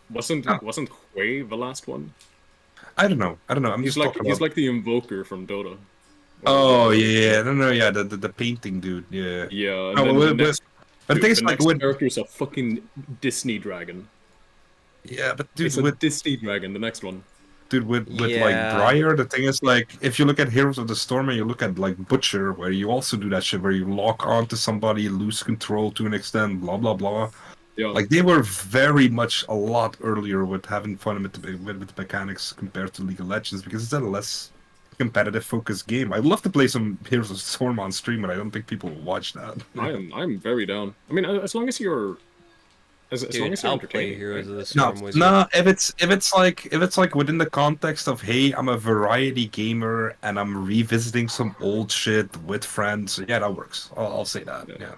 Speaker 7: wasn't Hui the last one?
Speaker 1: I don't know.
Speaker 7: He's like the invoker from Dota.
Speaker 1: Oh yeah, no, the painting dude, yeah.
Speaker 7: Yeah.
Speaker 1: But
Speaker 7: Dude,
Speaker 1: the thing is,
Speaker 7: the
Speaker 1: like,
Speaker 7: next character is a fucking Disney dragon.
Speaker 1: yeah, but dude,
Speaker 7: It's a Disney dragon, the next one.
Speaker 1: Dude, with like
Speaker 3: Yeah.
Speaker 1: Briar, the thing is, like, if you look at Heroes of the Storm and you look at like Butcher, where you also do that shit where you lock onto somebody, lose control to an extent, blah blah blah.
Speaker 7: Yeah.
Speaker 1: Like, they were very much a lot earlier with having fun with the mechanics compared to League of Legends, because it's a less competitive focused game. I'd love to play some Heroes of the Storm on stream, but I don't think people will watch that.
Speaker 7: I'm very down. I mean, as long as you're as long as you're
Speaker 3: I'll play
Speaker 7: entertaining.
Speaker 3: Heroes
Speaker 7: Right?
Speaker 3: of the
Speaker 1: No,
Speaker 3: Storm with
Speaker 1: no. If it's like within the context of, hey, I'm a variety gamer and I'm revisiting some old shit with friends, yeah, that works. I'll say that. Yeah.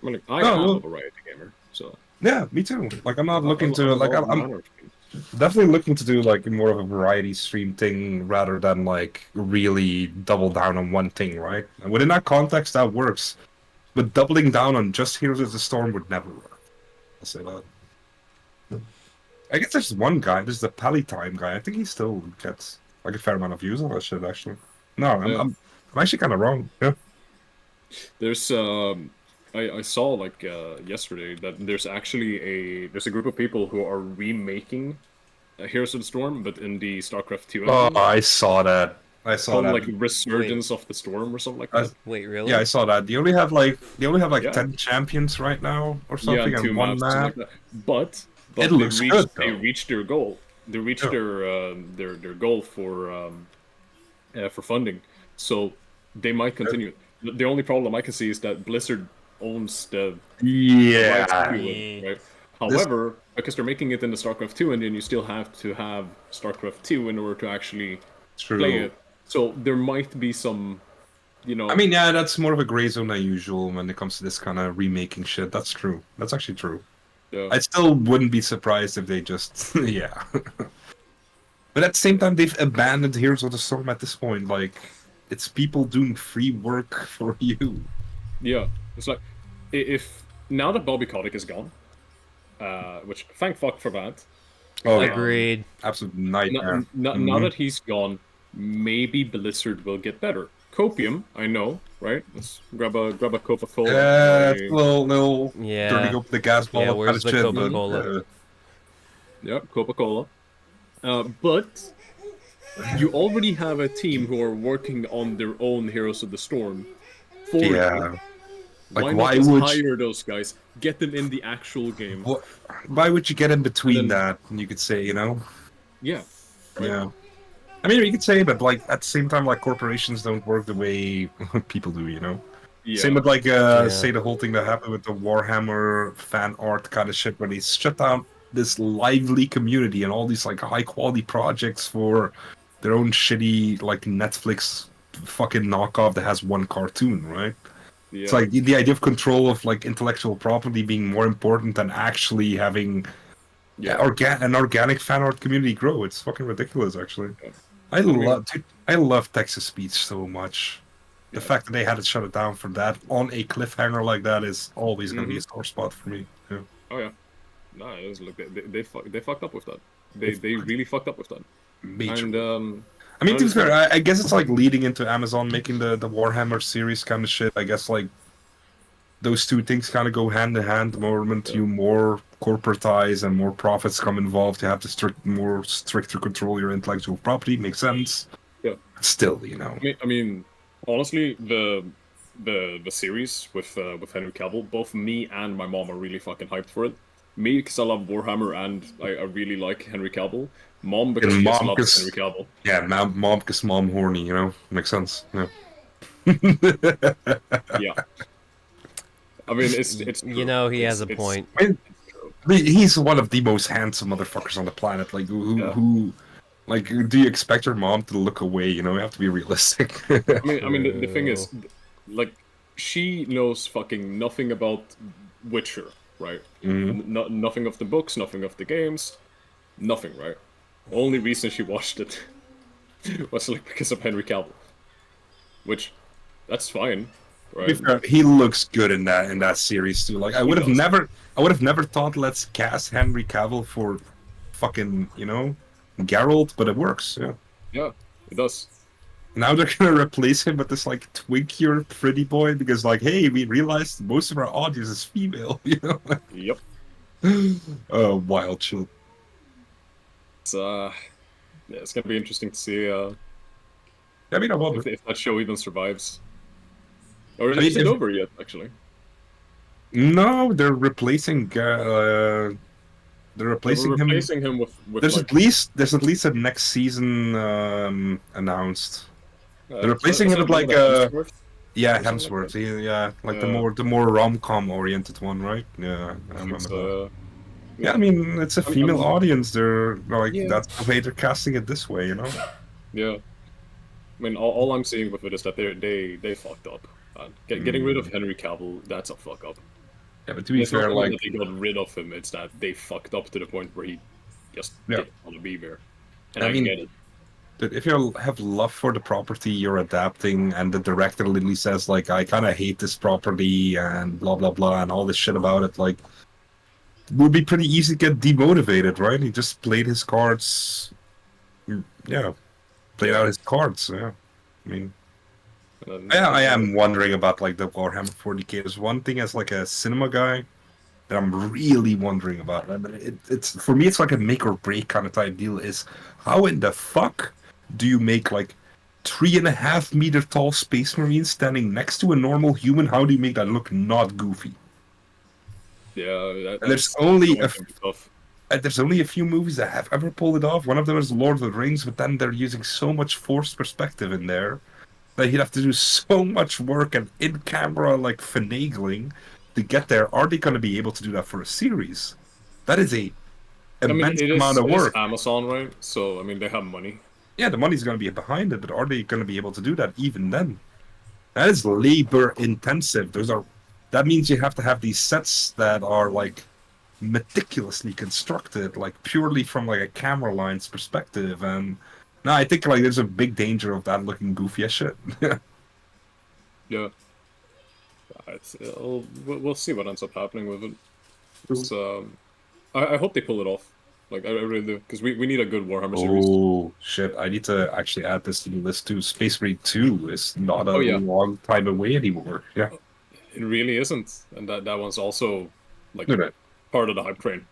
Speaker 7: I mean, I
Speaker 1: No,
Speaker 7: am
Speaker 1: no.
Speaker 7: a variety gamer, so
Speaker 1: Yeah, me too. Like, I'm not looking to
Speaker 7: love
Speaker 1: like
Speaker 7: all
Speaker 1: I'm
Speaker 7: manner of games.
Speaker 1: definitely looking to do like more of a variety stream thing rather than like really double down on one thing, right? And within that context, that works. But doubling down on just Heroes of the Storm would never work. I'll say that. I guess there's one guy, there's the Palatine guy. I think he still gets like a fair amount of views on that shit, actually. No, I'm actually kind of wrong. Yeah.
Speaker 7: There's I saw like yesterday that there's actually there's a group of people who are remaking Heroes of the Storm, but in the StarCraft 2 engine.
Speaker 1: Oh, I saw that. I saw
Speaker 7: Called
Speaker 1: that.
Speaker 7: like Resurgence of the Storm or something like that.
Speaker 3: Wait, really?
Speaker 1: Yeah, I saw that. They only have like
Speaker 7: Yeah.
Speaker 1: 10 champions right now or
Speaker 7: Yeah,
Speaker 1: something,
Speaker 7: and two
Speaker 1: and one
Speaker 7: maps, something
Speaker 1: map.
Speaker 7: like that. But
Speaker 1: It looks good,
Speaker 7: they
Speaker 1: though.
Speaker 7: reached their goal. They reached
Speaker 1: Yeah.
Speaker 7: their goal for funding, so they might continue. The only problem I can see is that Blizzard owns the rights
Speaker 1: Yeah.
Speaker 7: to it, right? However, because they're making it in the StarCraft 2 engine, you still have to have StarCraft 2 in order to actually
Speaker 1: True.
Speaker 7: play it. So there might be some,
Speaker 1: I mean, yeah, that's more of a gray zone than usual when it comes to this kind of remaking shit. That's true. That's actually true.
Speaker 7: Yeah.
Speaker 1: I still wouldn't be surprised if they just, yeah. But at the same time, they've abandoned Heroes of the Storm at this point. Like, it's people doing free work for you.
Speaker 7: Yeah, it's like if now that Bobby Kotick is gone, which thank fuck for that.
Speaker 1: Oh,
Speaker 3: Agreed.
Speaker 1: Absolute nightmare.
Speaker 7: Now that he's gone, maybe Blizzard will get better. Copium, I know, right? Let's grab a Coca-Cola.
Speaker 1: Yeah, it's a little
Speaker 3: Yeah.
Speaker 1: turning up the gas ball.
Speaker 3: Yeah,
Speaker 1: kind
Speaker 3: where's
Speaker 1: of
Speaker 3: the
Speaker 1: shit, but,
Speaker 3: Coca-Cola?
Speaker 7: Yeah, Coca-Cola. But you already have a team who are working on their own Heroes of the Storm. For you.
Speaker 1: yeah. Like,
Speaker 7: Why
Speaker 1: why
Speaker 7: not just
Speaker 1: would
Speaker 7: hire those guys? Get them in the actual game.
Speaker 1: why would you get in between
Speaker 7: And then-
Speaker 1: that? You could say, you know.
Speaker 7: Yeah. Right.
Speaker 1: Yeah. I mean, you could say, but like at the same time, like corporations don't work the way people do, you know.
Speaker 7: Yeah.
Speaker 1: Same with like say the whole thing that happened with the Warhammer fan art kind of shit, where they shut down this lively community and all these like high quality projects for their own shitty like Netflix fucking knockoff that has one cartoon, right?
Speaker 7: Yeah.
Speaker 1: It's like the idea of control of like intellectual property being more important than actually having an organic fan art community grow. It's fucking ridiculous, actually.
Speaker 7: Yeah.
Speaker 1: I love Texas Speech so much. The fact that they had to shut it down for that on a cliffhanger like that is always going to be a sore spot for me. Yeah.
Speaker 7: Oh yeah. No, it was like they fucked up with that. They really fucked up with that.
Speaker 1: Major.
Speaker 7: And
Speaker 1: I mean, to be fair, I guess it's like leading into Amazon making the Warhammer series kind of shit. I guess like those two things kind of go hand in hand. The moment you more corporatize and more profits come involved, you have to more stricter control your intellectual property. Makes sense.
Speaker 7: Yeah.
Speaker 1: Still, you know.
Speaker 7: I mean, honestly, the series with Henry Cavill, both me and my mom are really fucking hyped for it. Me because I love Warhammer and I really like Henry Cavill. Mom because she just loves Henry Cavill.
Speaker 1: Yeah, mom because mom horny, you know? Makes sense. Yeah.
Speaker 7: Yeah. I mean, it's true.
Speaker 3: You know, he has a point.
Speaker 1: I mean, he's one of the most handsome motherfuckers on the planet. Like, who like, do you expect your mom to look away? You know, you have to be realistic.
Speaker 7: I mean, the thing is, like, she knows fucking nothing about Witcher, right? Nothing of the books, nothing of the games, nothing, right? Only reason she watched it was like because of Henry Cavill, which that's fine. Right.
Speaker 1: He looks good in that series too. Like I would have never thought let's cast Henry Cavill for fucking, you know, Geralt, but it works. Yeah.
Speaker 7: Yeah, it does.
Speaker 1: Now they're gonna replace him with this like twinkier pretty boy because like, hey, we realized most of our audience is female, you know?
Speaker 7: Yep.
Speaker 1: Wild chill.
Speaker 7: It's yeah, it's gonna be interesting to see
Speaker 1: I mean, I wonder.
Speaker 7: if that show even survives. Or
Speaker 1: I mean,
Speaker 7: is it over yet? Actually,
Speaker 1: no, they're replacing. They're
Speaker 7: they were
Speaker 1: replacing him.
Speaker 7: replacing him with like
Speaker 1: There's at least a next season announced. They're
Speaker 7: so
Speaker 1: replacing
Speaker 7: is
Speaker 1: him
Speaker 7: it
Speaker 1: with
Speaker 7: the one
Speaker 1: like
Speaker 7: with Hemsworth
Speaker 1: yeah,
Speaker 7: or something like
Speaker 1: Hemsworth.
Speaker 7: that?
Speaker 1: Yeah, like the more rom-com oriented one, right? Yeah, I
Speaker 7: I think
Speaker 1: remember that.
Speaker 7: so.
Speaker 1: Yeah, I mean it's a female
Speaker 7: I'm
Speaker 1: audience. They're like
Speaker 7: yeah,
Speaker 1: that's the way they're casting it this way, you know.
Speaker 7: yeah. I mean, all I'm seeing with it is that they fucked up. Getting rid of Henry Cavill, that's a fuck up.
Speaker 1: Yeah, but to be
Speaker 7: It's not
Speaker 1: fair,
Speaker 7: even
Speaker 1: like
Speaker 7: that they got rid of him; it's that they fucked up to the point where he just
Speaker 1: yeah,
Speaker 7: didn't want to be there. And
Speaker 1: I
Speaker 7: I
Speaker 1: mean,
Speaker 7: get it.
Speaker 1: dude, if you have love for the property you're adapting, and the director literally says like, I kind of hate this property and blah blah blah and all this shit about it, like, it would be pretty easy to get demotivated, right? He just played his cards, yeah, played
Speaker 7: Yeah.
Speaker 1: out his cards. Yeah, I mean.
Speaker 7: And
Speaker 1: Yeah, I am wondering about like the Warhammer 40K. There's one thing as like a cinema guy that I'm really wondering about. And it's for me, it's like a make or break kind of type deal. Is how in the fuck do you make like 3.5 meter tall space marines standing next to a normal human? How do you make that look not goofy?
Speaker 7: yeah,
Speaker 1: And
Speaker 7: that's going to be tough.
Speaker 1: there's only a few movies that have ever pulled it off. One of them is Lord of the Rings, but then they're using so much forced perspective in there that he'd have to do so much work and in-camera like finagling to get there. Are they going to be able to do that for a series? That is a
Speaker 7: I mean,
Speaker 1: immense amount of
Speaker 7: it is
Speaker 1: work.
Speaker 7: Amazon, right? So I mean, they have money.
Speaker 1: Yeah, the money's going to be behind it, but are they going to be able to do that even then? That is labor intensive. That means you have to have these sets that are like meticulously constructed, like purely from like a camera line's perspective. And no, I think like there's a big danger of that looking goofy as shit.
Speaker 7: Yeah, we'll see what ends up happening with it. It's, I hope they pull it off. Like I really do, because we need a good Warhammer series.
Speaker 1: Oh shit! I need to actually add this to the list too. Space Marine 2 is not a
Speaker 7: Oh, yeah.
Speaker 1: long time away anymore. Yeah,
Speaker 7: It really isn't, and that one's also like
Speaker 1: no.
Speaker 7: part of the hype train.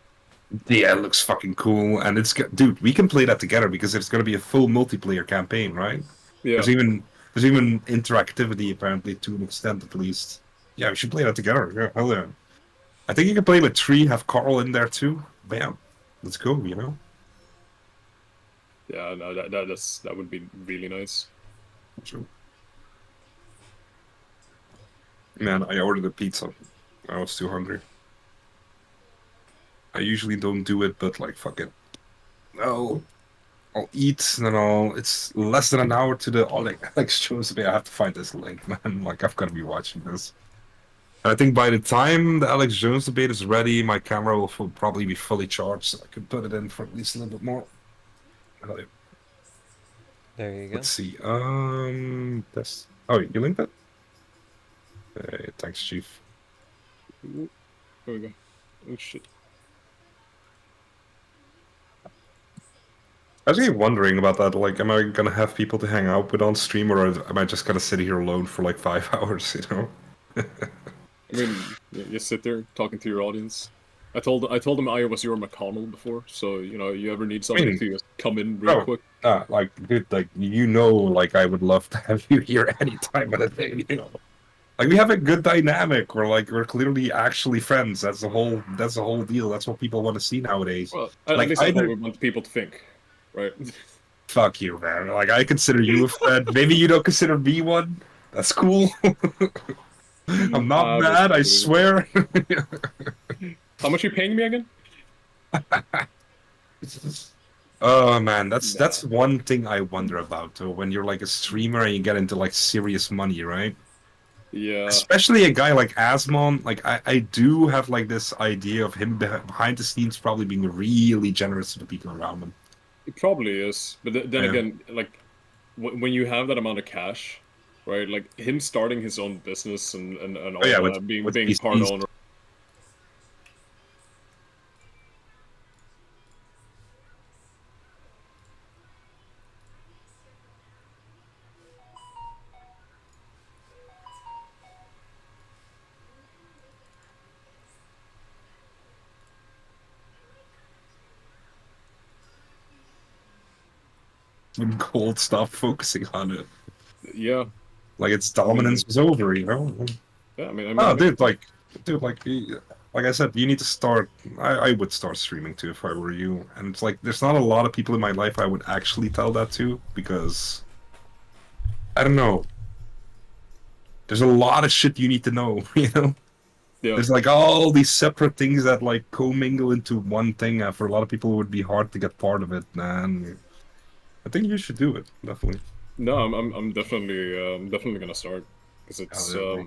Speaker 1: Yeah, it looks fucking cool, and dude, we can play that together because it's going to be a full multiplayer campaign, right?
Speaker 7: Yeah,
Speaker 1: There's even interactivity apparently to an extent at least. Yeah, we should play that together. Yeah, hell yeah. I think you can play with 3, have Carl in there too. Bam, let's go. You know.
Speaker 7: yeah. No, that would be really nice.
Speaker 1: True. Man, I ordered a pizza. I was too hungry. I usually don't do it, but like, fuck it. No, I'll eat, and then It's less than an hour to the Alex shows me. I have to find this link, man. Like, I've got to be watching this. And I think by the time the Alex Jones debate is ready, my camera will probably be fully charged, so I can put it in for at least a little bit more.
Speaker 3: There you go.
Speaker 1: Let's see. That's. Oh, you linked that? Hey, thanks, Chief.
Speaker 7: Ooh, there we go. Oh shit.
Speaker 1: I was really wondering about that. Like, am I gonna have people to hang out with on stream, or am I just gonna sit here alone for like 5 hours? You know.
Speaker 7: I mean, you sit there talking to your audience. I told them I was your McConnell before, so you know, you ever need somebody to just come in real quick.
Speaker 1: Like, dude, like like I would love to have you here anytime of the day. You know, like we have a good dynamic. We're clearly actually friends. That's the whole deal. That's what people want to see nowadays.
Speaker 7: Well,
Speaker 1: like,
Speaker 7: at least that's what we want people to think, right?
Speaker 1: Fuck you, man. Like, I consider you a friend. Maybe you don't consider me one. That's cool. I'm not mad, I swear.
Speaker 7: How much are you paying me again?
Speaker 1: Oh man, that's one thing I wonder about when you're like a streamer and you get into like serious money, right?
Speaker 7: Yeah.
Speaker 1: Especially a guy like Asmon. Like I do have like this idea of him behind the scenes probably being really generous to the people around him.
Speaker 7: It probably is, but then again, like when you have that amount of cash, right? Like him starting his own business and all that, being part owner.
Speaker 1: when gold stopped focusing on it.
Speaker 7: Yeah.
Speaker 1: Like its dominance was over, you know.
Speaker 7: Yeah, I mean,
Speaker 1: Oh, dude, like I said, you need to start. I would start streaming too if I were you. And it's like there's not a lot of people in my life I would actually tell that to because I don't know. There's a lot of shit you need to know, you know.
Speaker 7: yeah.
Speaker 1: There's like all these separate things that like commingle into one thing. For a lot of people, it would be hard to get part of it. And I think you should do it, definitely.
Speaker 7: No, I'm definitely gonna start because it's
Speaker 1: Yeah,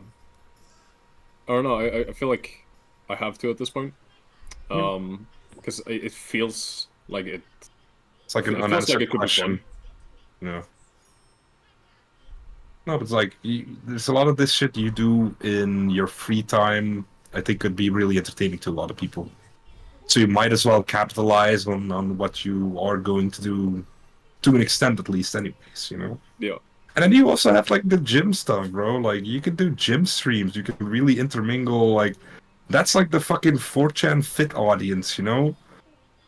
Speaker 7: I don't know. I feel like I have to at this point.
Speaker 1: Yeah.
Speaker 7: Because it feels like it.
Speaker 1: It's like an
Speaker 7: It feels like
Speaker 1: unanswered
Speaker 7: it could be fun.
Speaker 1: question. Yeah. No, but it's like there's a lot of this shit you do in your free time. I think could be really entertaining to a lot of people. So you might as well capitalize on what you are going to do to an extent, at least, anyways. You know.
Speaker 7: Yeah.
Speaker 1: And then you also have like the gym stuff, bro. Like you can do gym streams. You can really intermingle. Like that's like the fucking 4chan fit audience, you know.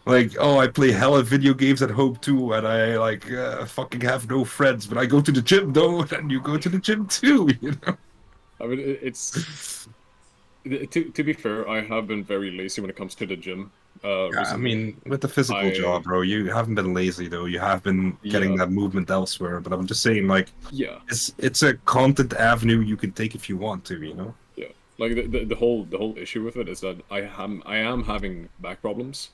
Speaker 1: Like, oh, I play hella video games at home too, and I like fucking have no friends, but I go to the gym though, and you go to the gym too, you know.
Speaker 7: I mean, it's to be fair, I have been very lazy when it comes to the gym.
Speaker 1: Yeah, I
Speaker 7: Recently.
Speaker 1: mean, with the physical job, bro, you haven't been lazy though. You have been getting that movement elsewhere. But I'm just saying, like,
Speaker 7: yeah,
Speaker 1: it's a content avenue you can take if you want to, you know.
Speaker 7: yeah. Like the whole issue with it is that I am having back problems,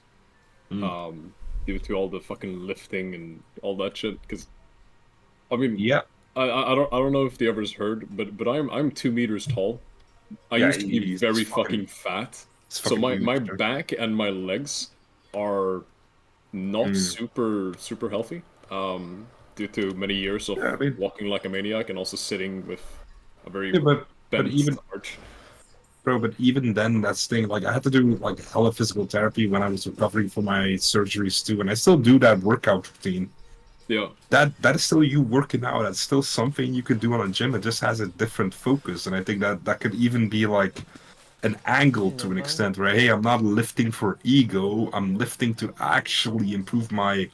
Speaker 7: due to all the fucking lifting and all that shit. Because, I mean,
Speaker 1: Yeah.
Speaker 7: I don't know if the others heard, but I'm 2 meters tall. I
Speaker 1: Yeah,
Speaker 7: used to be
Speaker 1: it's
Speaker 7: very
Speaker 1: fucking-
Speaker 7: fucking fat.
Speaker 1: It's
Speaker 7: So
Speaker 1: fucking
Speaker 7: my
Speaker 1: huge,
Speaker 7: back and my legs are not super healthy. Due to many years of
Speaker 1: Yeah, I mean-
Speaker 7: walking like a maniac and also sitting with a very
Speaker 1: Yeah, but
Speaker 7: bent
Speaker 1: even
Speaker 7: arch.
Speaker 1: bro, but even then, that's the thing. Like, I had to do like hella physical therapy when I was recovering from my surgeries too, and I still do that workout routine.
Speaker 7: Yeah,
Speaker 1: That is still you working out. That's still something you can do on a gym. It just has a different focus, and I think that could even be like an angle to an extent where hey, I'm not lifting for ego. I'm lifting to actually improve my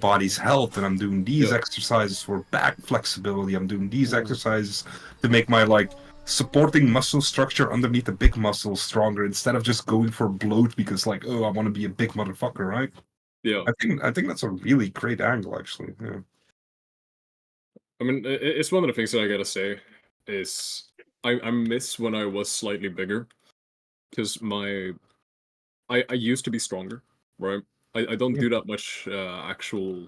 Speaker 1: body's health, and I'm doing these
Speaker 7: Yeah.
Speaker 1: exercises for back flexibility. I'm doing these exercises to make my like supporting muscle structure underneath the big muscles stronger instead of just going for bloat because like oh I want to be a big motherfucker, right?
Speaker 7: yeah.
Speaker 1: I think that's a really great angle actually. Yeah.
Speaker 7: I mean, it's one of the things that I gotta say is I miss when I was slightly bigger because I used to be stronger, right? I don't do that much actual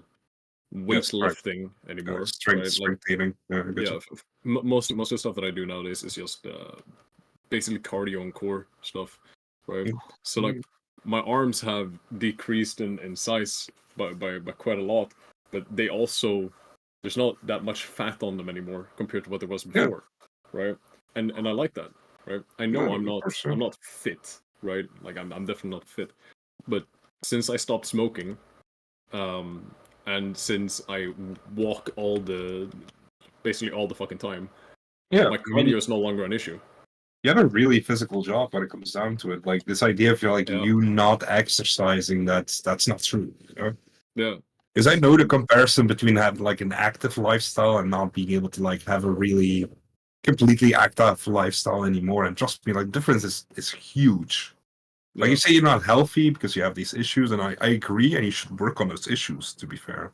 Speaker 1: Yes, right.
Speaker 7: weightlifting anymore,
Speaker 1: Strength
Speaker 7: right? Like,
Speaker 1: training. Yeah, I get
Speaker 7: yeah,
Speaker 1: you.
Speaker 7: most of the stuff that I do nowadays is just basically cardio and core stuff, right? So like my arms have decreased in size by quite a lot, but they also there's not that much fat on them anymore compared to what there was
Speaker 1: Yeah.
Speaker 7: before, right? And I like that, right? I know
Speaker 1: Yeah,
Speaker 7: I'm
Speaker 1: of course, yeah.
Speaker 7: not fit, right? Like I'm definitely not fit, but since I stopped smoking, and since I walk basically all the fucking time,
Speaker 1: Yeah,
Speaker 7: my
Speaker 1: I mean,
Speaker 7: cardio is no longer an issue.
Speaker 1: you have a really physical job when it comes down to it. Like this idea of like
Speaker 7: Yeah.
Speaker 1: you not exercising, that's not true. You know?
Speaker 7: Yeah.
Speaker 1: Because I know the comparison between having like an active lifestyle and not being able to like have a really completely active lifestyle anymore. And trust me, like the difference is huge. Like
Speaker 7: Yeah.
Speaker 1: you say you're not healthy because you have these issues, and I agree, and you should work on those issues, to be fair.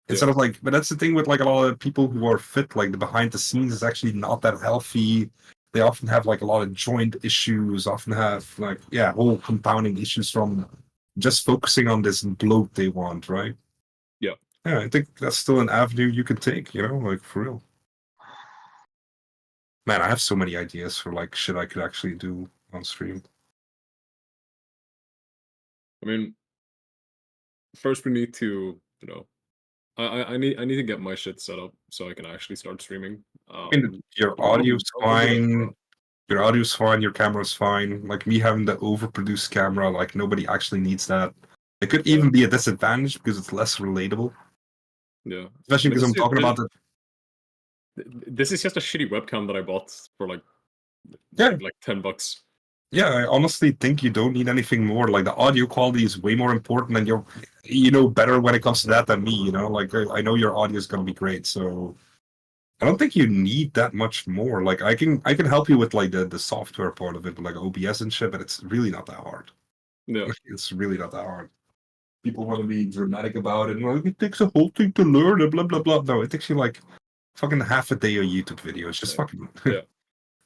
Speaker 1: Instead of like, but that's the thing with like a lot of people who are fit, like the behind the scenes is actually not that healthy. They often have like a lot of joint issues, often have like, yeah, whole compounding issues from just focusing on this bloat they want, right?
Speaker 7: Yeah.
Speaker 1: Yeah, I think that's still an avenue you can take, you know, like for real. Man, I have so many ideas for like shit I could actually do on stream.
Speaker 7: I mean, first we need to, I need to get my shit set up so I can actually start streaming.
Speaker 1: I mean, your
Speaker 7: I'll give
Speaker 1: audio's
Speaker 7: it a
Speaker 1: fine.
Speaker 7: try.
Speaker 1: Your audio's fine, your camera's fine. Like me having the overproduced camera, like nobody actually needs that. It could even be a disadvantage because it's less relatable.
Speaker 7: Yeah.
Speaker 1: Especially
Speaker 7: But
Speaker 1: because I'm talking about
Speaker 7: this is just a shitty webcam that I bought for like
Speaker 1: Yeah.
Speaker 7: like $10.
Speaker 1: Yeah, I honestly think you don't need anything more. Like the audio quality is way more important, and you know better when it comes to that than me. You know, like I know your audio is gonna be great, so I don't think you need that much more. Like I can help you with like the software part of it, like OBS and shit, but it's really not that hard.
Speaker 7: Yeah.
Speaker 1: It's really not that hard. People want to be dramatic about it, and like it takes a whole thing to learn, and blah blah blah. No, it takes you like fucking half a day of YouTube video. It's just fucking.
Speaker 7: Yeah.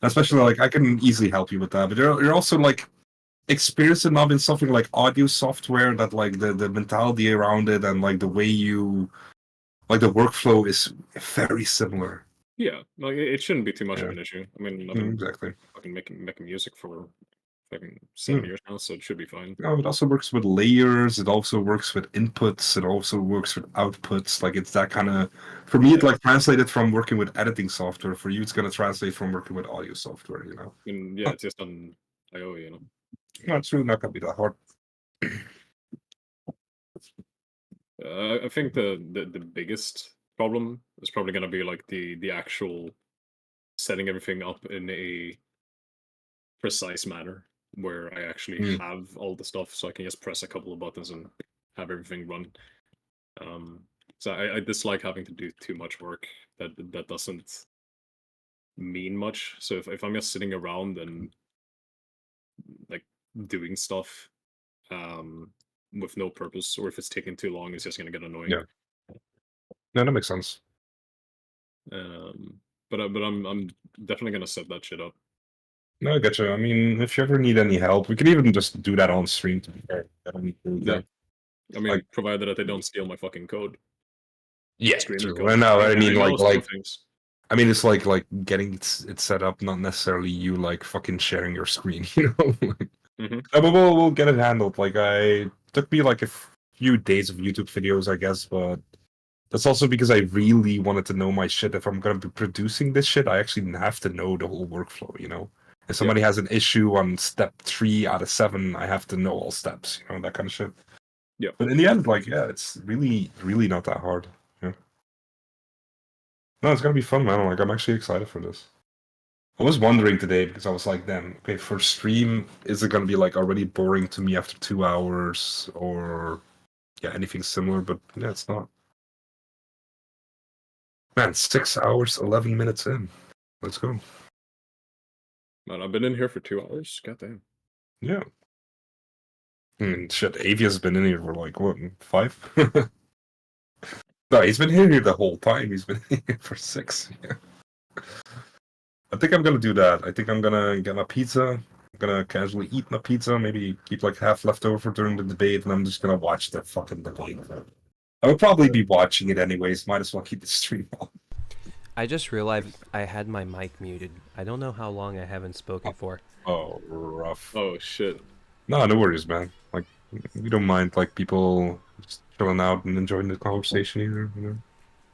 Speaker 1: Especially like I can easily help you with that, but you're also like experienced enough in something like audio software that like the mentality around it and like the way you like the workflow is very similar.
Speaker 7: Yeah, like it shouldn't be too much of an issue. I mean, I've been
Speaker 1: Exactly.
Speaker 7: fucking making music for fucking 7 years now, so it should be fine.
Speaker 1: No, it also works with layers. It also works with inputs. It also works with outputs. Like it's that kind of. For me, it like translated from working with editing software. For you, it's gonna translate from working with audio software. You know.
Speaker 7: And yeah, it's just on IO, you know.
Speaker 1: No, it's really not gonna be that hard.
Speaker 7: I think the biggest problem is probably gonna be like the actual setting everything up in a precise manner where I actually have all the stuff, so I can just press a couple of buttons and have everything run. So I dislike having to do too much work that doesn't mean much. So if I'm just sitting around and like doing stuff with no purpose, or if it's taking too long, it's just gonna get annoying.
Speaker 1: Yeah. No, that makes sense.
Speaker 7: But I'm definitely gonna set that shit up.
Speaker 1: No, I get you. I mean, if you ever need any help, we could even just do that on stream. To be fair,
Speaker 7: Yeah. I mean,
Speaker 1: like,
Speaker 7: provided that they don't steal my fucking code.
Speaker 1: Yeah,
Speaker 7: Streaming
Speaker 1: true.
Speaker 7: code.
Speaker 1: I know. I mean,
Speaker 7: know some
Speaker 1: like
Speaker 7: things.
Speaker 1: I mean, it's like getting it set up, not necessarily you like fucking sharing your screen. You know, like, but we'll get it handled. Like took me like a few days of YouTube videos, I guess, but that's also because I really wanted to know my shit. If I'm gonna be producing this shit, I actually have to know the whole workflow. You know, if somebody has an issue on step 3 out of 7, I have to know all steps. You know, that kind of shit.
Speaker 7: Yeah.
Speaker 1: But in the end, like, yeah, it's really not that hard. Yeah. No, it's gonna be fun, man. Like, I'm actually excited for this. I was wondering today because I was like, damn, okay, for stream, is it gonna be like already boring to me after 2 hours or yeah, anything similar? But yeah, it's not. Man, 6 hours, 11 minutes in. Let's go.
Speaker 7: Man, I've been in here for 2 hours. Goddamn.
Speaker 1: Yeah. Shit, Avia's been in here for like what, 5? No, he's been here the whole time. He's been here for 6. Yeah. I think I'm gonna do that. I think I'm gonna get my pizza. I'm gonna casually eat my pizza. Maybe keep like half left over during the debate, and I'm just gonna watch the fucking debate. I would probably be watching it anyways. Might as well keep the stream on.
Speaker 3: I just realized I had my mic muted. I don't know how long I haven't spoken for.
Speaker 1: Oh, rough.
Speaker 7: Oh shit.
Speaker 1: No worries, man. Like, we don't mind like people just chilling out and enjoying the conversation either. You know.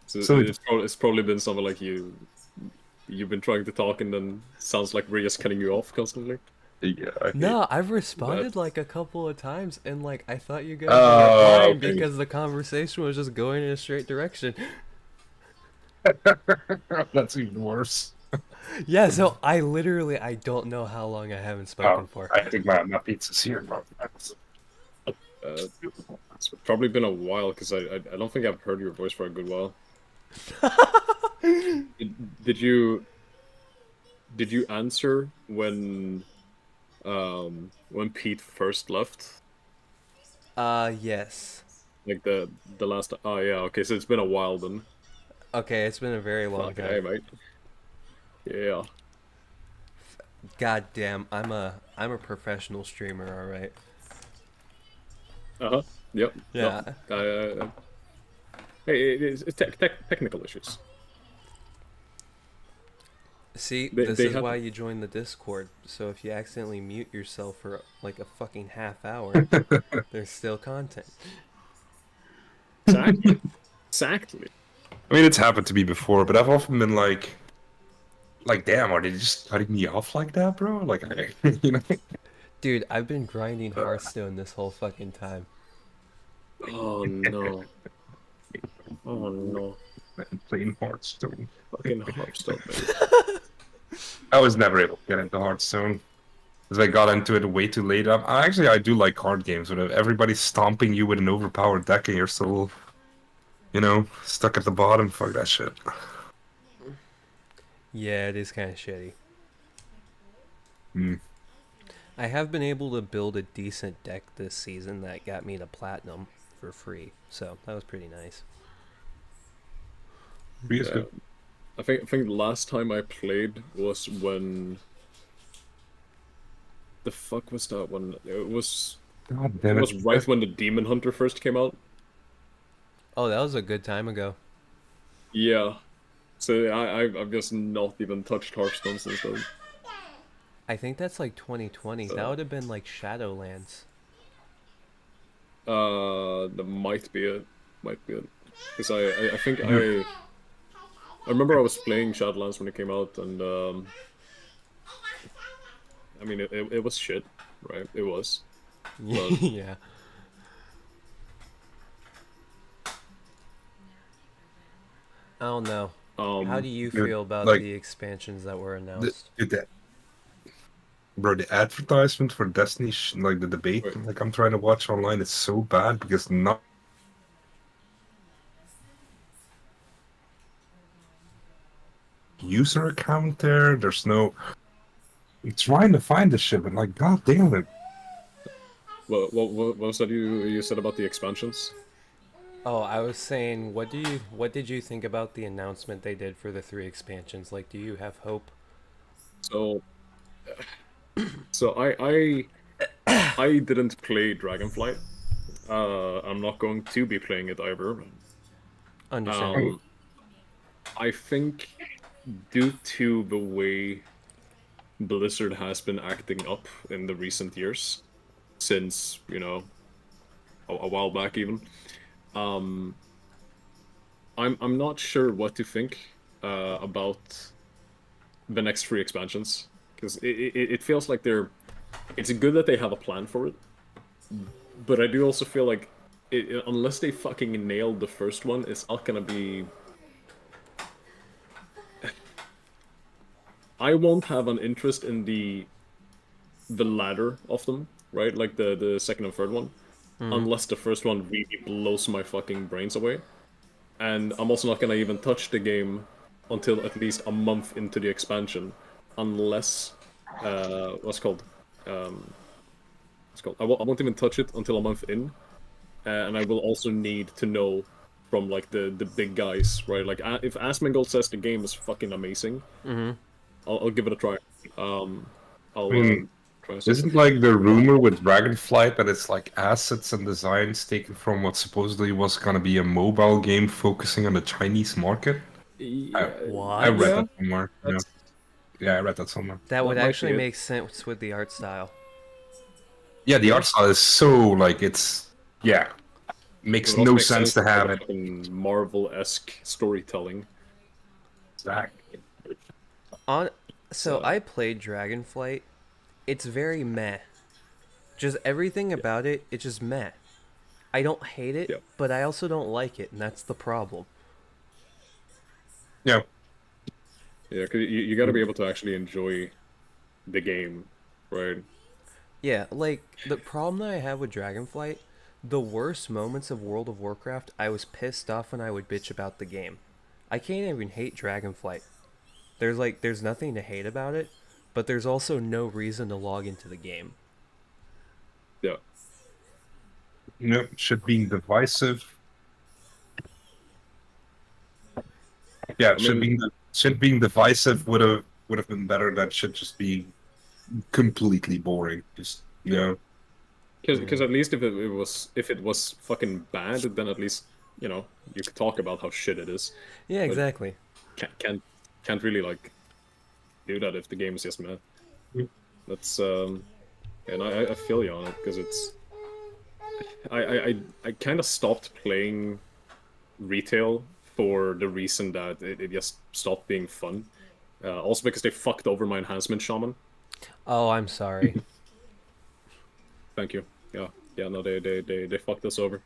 Speaker 7: So it's probably been something like you've been trying to talk and then sounds like we're just cutting you off constantly.
Speaker 1: Yeah.
Speaker 3: No, I've responded like a couple of times, and like I thought you guys were replying because the conversation was just going in a straight direction.
Speaker 1: That's even worse.
Speaker 3: Yeah, so I don't know how long I haven't spoken for.
Speaker 1: I think my pizza's here, bro.
Speaker 7: It's probably been a while because I don't think I've heard your voice for a good while. Did you answer when Pete first left?
Speaker 3: Yes.
Speaker 7: Like the last. Oh yeah. Okay, so it's been a while then.
Speaker 3: Okay, it's been a very long time.
Speaker 7: Hey, mate. Yeah.
Speaker 3: God damn, I'm a professional streamer, all right.
Speaker 7: Yep.
Speaker 3: Yeah.
Speaker 7: No, hey, it's technical issues.
Speaker 3: See, this is why you join the Discord. So if you accidentally mute yourself for like a fucking half hour, there's still content.
Speaker 7: Exactly.
Speaker 1: I mean, it's happened to me before, but I've often been like, damn, are they just cutting me off like that, bro? Like, you know?
Speaker 3: Dude, I've been grinding Hearthstone this whole fucking time.
Speaker 7: Oh no. Oh no.
Speaker 1: Man, playing Hearthstone.
Speaker 7: Fucking Hearthstone, baby.
Speaker 1: I was never able to get into Hearthstone. Because I got into it way too late. Actually, I do like card games, but if everybody's stomping you with an overpowered deck and you're still, stuck at the bottom, fuck that shit.
Speaker 3: Yeah, it is kind of shitty.
Speaker 1: Hmm.
Speaker 3: I have been able to build a decent deck this season that got me to platinum for free, so that was pretty nice.
Speaker 7: Yeah. I think the last time I played was when. The fuck was that one? It was.
Speaker 1: God damn
Speaker 7: it was right when the Demon Hunter first came out.
Speaker 3: Oh, that was a good time ago.
Speaker 7: Yeah. So I've just not even touched Hearthstone since then.
Speaker 3: I think that's like 2020. That would have been like Shadowlands.
Speaker 7: That might be it. Might be it. Because I think I remember I was playing Shadowlands when it came out, and I mean it was shit, right? It was. But...
Speaker 3: yeah. I don't know. How do you feel about the expansions that were announced?
Speaker 1: Bro, the advertisement for Destiny, like the debate, like I'm trying to watch online, it's so bad because not user account there. There's no. I'm trying to find this shit, but like, god damn it.
Speaker 7: What was that you said about the expansions?
Speaker 3: Oh, I was saying, what did you think about the announcement they did for the 3 expansions? Like, do you have hope?
Speaker 7: So I didn't play Dragonflight. I'm not going to be playing it either.
Speaker 3: Understandable.
Speaker 7: I think due to the way Blizzard has been acting up in the recent years, since, a while back even, I'm not sure what to think about the next 3 expansions, because it feels like it's good that they have a plan for it, but I do also feel like unless they fucking nailed the first one, it's not gonna be. I won't have an interest in the latter of them, right? Like the second and third one, unless the first one really blows my fucking brains away. And I'm also not gonna even touch the game until at least a month into the expansion, unless what's it called? I won't even touch it until a month in, and I will also need to know from like the big guys, right? Like if Asmongold says the game is fucking amazing, I'll give it a try.
Speaker 1: Isn't like the rumor with Dragonflight that it's like assets and designs taken from what supposedly was gonna be a mobile game focusing on the Chinese market?
Speaker 3: What?
Speaker 1: I read that somewhere. Yeah, I read that somewhere.
Speaker 3: That would actually make sense with the art style.
Speaker 1: Yeah, the art style is so like makes no sense to have it.
Speaker 7: Marvel-esque storytelling.
Speaker 1: Exactly.
Speaker 3: So I played Dragonflight. It's very meh. Just everything about it, it's just meh. I don't hate it, but I also don't like it, and that's the problem.
Speaker 1: Yeah.
Speaker 7: Yeah, because you got to be able to actually enjoy the game, right?
Speaker 3: Yeah, like, the problem that I have with Dragonflight, the worst moments of World of Warcraft, I was pissed off when I would bitch about the game. I can't even hate Dragonflight. There's nothing to hate about it, but there's also no reason to log into the game.
Speaker 7: Yeah.
Speaker 1: Should be divisive. Yeah, should being divisive would have been better. That should just be completely boring. Just
Speaker 7: Because at least if it was fucking bad, then at least you could talk about how shit it is.
Speaker 3: Yeah, exactly.
Speaker 7: Can't really like do that if the game is just mad. That's and I feel you on it because it's I kind of stopped playing retail for the reason that it just stopped being fun. Also because they fucked over my enhancement shaman.
Speaker 3: Oh, I'm sorry.
Speaker 7: Thank you. Yeah. No, they fucked us over.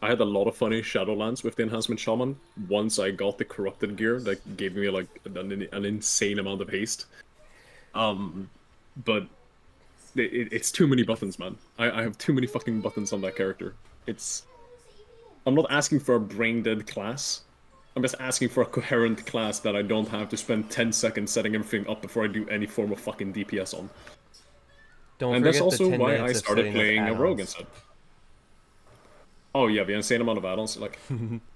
Speaker 7: I had a lot of fun in Shadowlands with the enhancement shaman. Once I got the corrupted gear, that gave me like an insane amount of haste. but it's too many buttons, man. I have too many fucking buttons on that character. I'm not asking for a brain-dead class. I'm just asking for a coherent class that I don't have to spend 10 seconds setting everything up before I do any form of fucking DPS on.
Speaker 3: Don't
Speaker 7: And
Speaker 3: forget
Speaker 7: that's also
Speaker 3: the 10
Speaker 7: why
Speaker 3: minutes
Speaker 7: I
Speaker 3: of
Speaker 7: started
Speaker 3: setting
Speaker 7: playing
Speaker 3: up
Speaker 7: a rogue
Speaker 3: add-ons.
Speaker 7: instead. Oh yeah, the insane amount of add-ons. Like,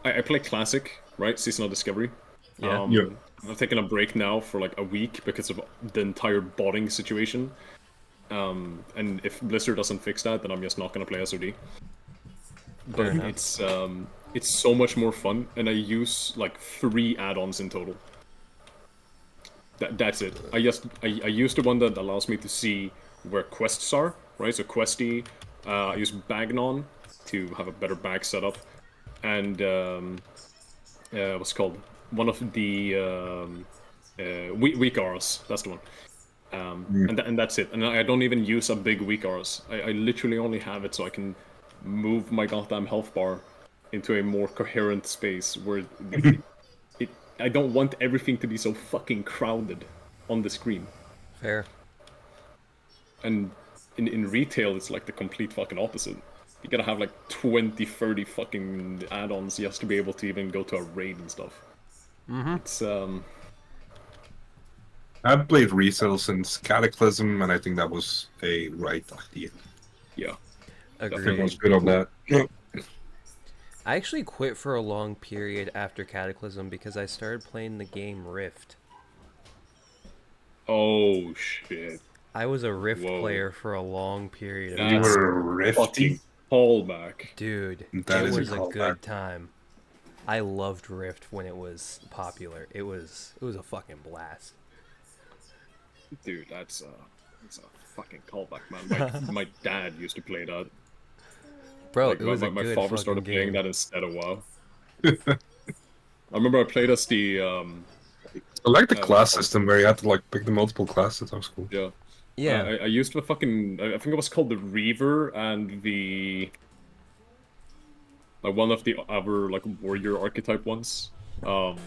Speaker 7: I play Classic, right? Seasonal Discovery.
Speaker 3: Yeah.
Speaker 7: I'm taking a break now for like a week because of the entire botting situation. And if Blizzard doesn't fix that, then I'm just not gonna play SOD. But it's so much more fun, and I use like 3 add-ons in total. That's it. I use the one that allows me to see where quests are, right? So Questy, I use Bagnon to have a better bag setup, and what's it called? One of the weak auras. That's the one. And that's it. And I don't even use a big weak auras. I literally only have it so I can move my goddamn health bar into a more coherent space where I don't want everything to be so fucking crowded on the screen.
Speaker 3: Fair.
Speaker 7: And in retail, it's like the complete fucking opposite. You gotta have like 20, 30 fucking add-ons just to be able to even go to a raid and stuff. It's
Speaker 1: I've played retail since Cataclysm, and I think that was a right idea.
Speaker 7: Yeah.
Speaker 3: Agreed.
Speaker 1: I was good on that.
Speaker 3: I actually quit for a long period after Cataclysm because I started playing the game Rift.
Speaker 7: Oh shit.
Speaker 3: I was a Rift player for a long period of
Speaker 1: You
Speaker 3: time.
Speaker 1: were
Speaker 7: fucking callback.
Speaker 3: Dude,
Speaker 1: That
Speaker 3: it
Speaker 1: is a
Speaker 3: was a
Speaker 1: callback.
Speaker 3: good time. I loved Rift when it was popular. It was a fucking blast.
Speaker 7: Dude, that's a fucking callback, man. My dad used to play that.
Speaker 3: Bro,
Speaker 7: Like,
Speaker 3: it was
Speaker 7: my
Speaker 3: a good
Speaker 7: father started
Speaker 3: fucking
Speaker 7: playing
Speaker 3: game.
Speaker 7: that instead of WoW. I remember I played as the
Speaker 1: I like the class system where you had to like pick the multiple classes. That was cool.
Speaker 7: yeah.
Speaker 3: Yeah.
Speaker 7: I used the fucking I think it was called the Reaver and the like one of the other like warrior archetype ones. Fuck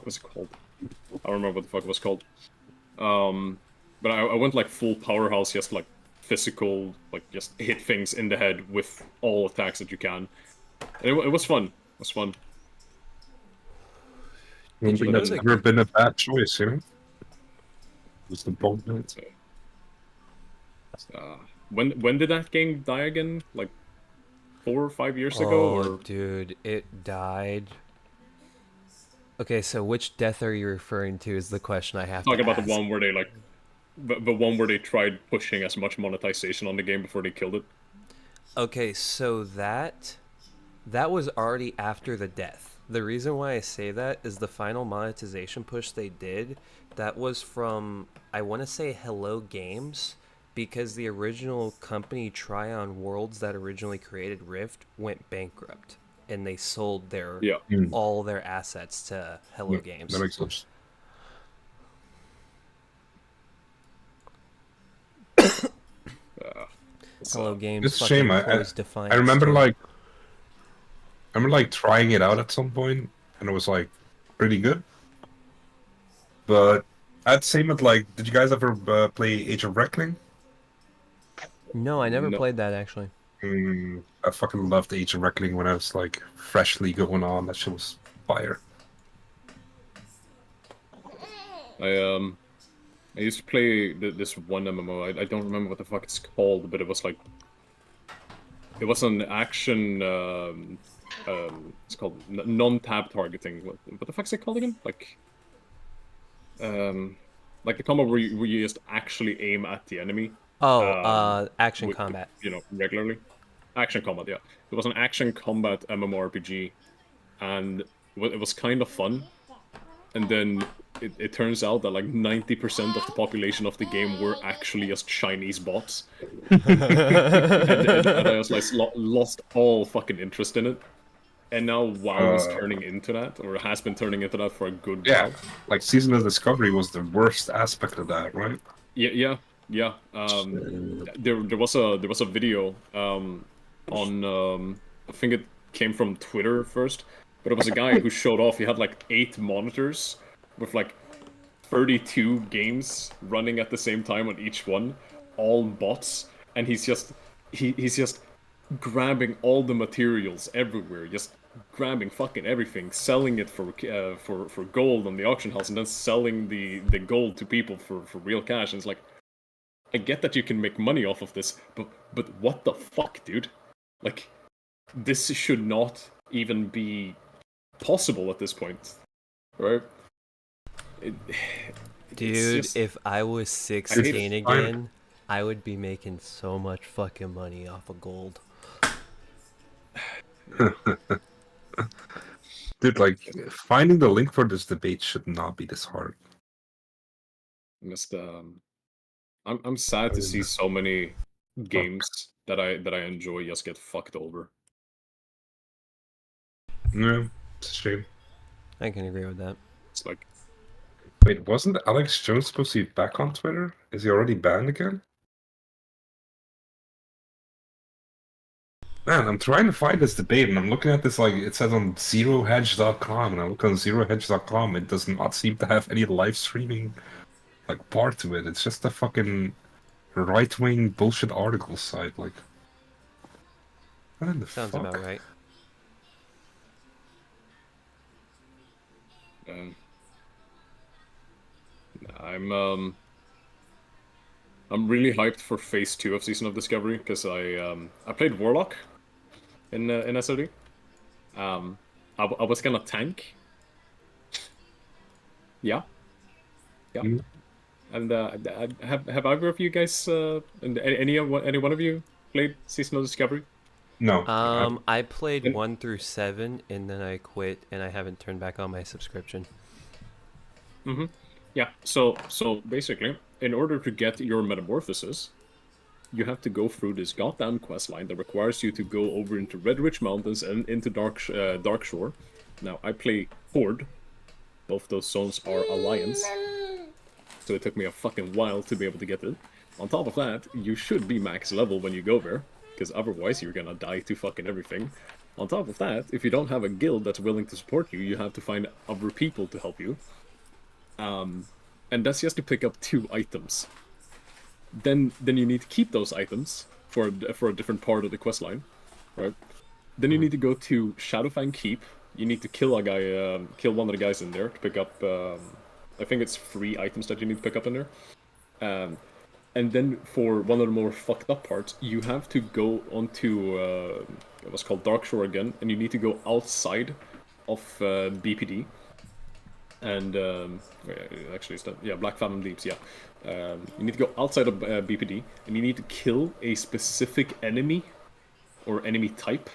Speaker 7: was it called? I don't remember what the fuck it was called. But I went like full powerhouse, just like physical, like just hit things in the head with all attacks that you can. And it was fun. It was fun.
Speaker 1: I don't think that's ever been a bad choice, you know? What's the point?
Speaker 7: When did that game die again? Like 4 or 5 years ago? Or
Speaker 3: Dude, it died. Okay, so which death are you referring to is the question I have to ask.
Speaker 7: talking about the one where they like the one where they tried pushing as much monetization on the game before they killed it.
Speaker 3: Okay, so that was already after the death. The reason why I say that is the final monetization push they did, that was from, I want to say Hello Games, because the original company Tryon Worlds that originally created Rift went bankrupt, and they sold their all their assets to Hello Games.
Speaker 1: That makes sense.
Speaker 3: Hello Games.
Speaker 1: It's a shame. I remember like trying it out at some point, and it was like pretty good. But I'd say it like, did you guys ever play Age of Reckoning?
Speaker 3: No, I never played that actually.
Speaker 1: I fucking loved Age of Reckoning when I was like freshly going on. That shit was fire.
Speaker 7: I used to play this one MMO. I don't remember what the fuck it's called, but it was like it was an action. It's called non-tab targeting. What the fuck's it called again? Like the combat where you just actually aim at the enemy.
Speaker 3: Action combat.
Speaker 7: You know, regularly. Action combat, yeah. It was an action combat MMORPG, and it was kind of fun. And then it turns out that like 90% of the population of the game were actually just Chinese bots. and I was like lost all fucking interest in it. And now WoW is turning into that, or has been turning into that for a good while.
Speaker 1: Like Season of Discovery was the worst aspect of that, right?
Speaker 7: Yeah. There was a video on I think it came from Twitter first, but it was a guy who showed off. He had like 8 monitors with like 32 games running at the same time on each one, all bots, and he's just grabbing all the materials everywhere, just grabbing fucking everything, selling it for gold on the auction house, and then selling the gold to people for real cash. And it's like, I get that you can make money off of this, but what the fuck, dude? Like, this should not even be possible at this point, right?
Speaker 3: Dude,
Speaker 7: just,
Speaker 3: if I was 16 again, I would be making so much fucking money off of gold.
Speaker 1: Dude, like, finding the link for this debate should not be this hard.
Speaker 7: Just, I'm sad to see so many games that I enjoy just get fucked over.
Speaker 1: Yeah, it's a shame.
Speaker 3: I can agree with that.
Speaker 7: It's like,
Speaker 1: wait, wasn't Alex Jones supposed to be back on Twitter? Is he already banned again? Man, I'm trying to find this debate, and I'm looking at this, like, it says on zerohedge.com, and I look on zerohedge.com, it does not seem to have any live streaming, like, part to it. It's just a fucking right-wing bullshit article site, like... What in the
Speaker 3: Sounds
Speaker 1: fuck?
Speaker 3: about right.
Speaker 7: I'm really hyped for Phase 2 of Season of Discovery, because I played Warlock in SOD. I was gonna tank. Yeah.
Speaker 1: Mm.
Speaker 7: And have either of you guys, and any one of you played Season of Discovery?
Speaker 1: No.
Speaker 3: I played 1 through 7, and then I quit, and I haven't turned back on my subscription.
Speaker 7: Mm-hmm. Yeah, so basically, in order to get your metamorphosis, you have to go through this goddamn quest line that requires you to go over into Red Ridge Mountains and into Darkshore. Now, I play Horde. Both those zones are Alliance. So it took me a fucking while to be able to get it. On top of that, you should be max level when you go there, because otherwise you're gonna die to fucking everything. On top of that, if you don't have a guild that's willing to support you, you have to find other people to help you. And that's just to pick up 2 items. Then you need to keep those items for a different part of the quest line, right? Then you need to go to Shadowfang Keep. You need to kill a guy, kill one of the guys in there to pick up. I think it's 3 items that you need to pick up in there. And then for one of the more fucked up parts, you have to go onto what's called Darkshore again, and you need to go outside of BPD. And actually, it's not, yeah, Black Fathom Deeps. Yeah, you need to go outside of BPD, and you need to kill a specific enemy or enemy type,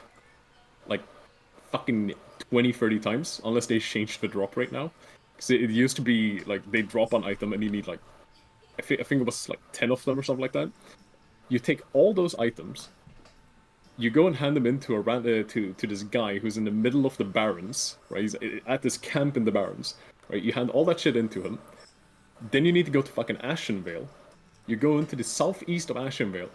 Speaker 7: like fucking 20-30 times, unless they changed the drop rate now. Because it used to be like they drop an item and you need like I think it was like 10 of them or something like that. You take all those items, you go and hand them in to to this guy who's in the middle of the Barrens, right? He's at this camp in the Barrens, right? You hand all that shit into him. Then you need to go to fucking Ashenvale. You go into the southeast of Ashenvale,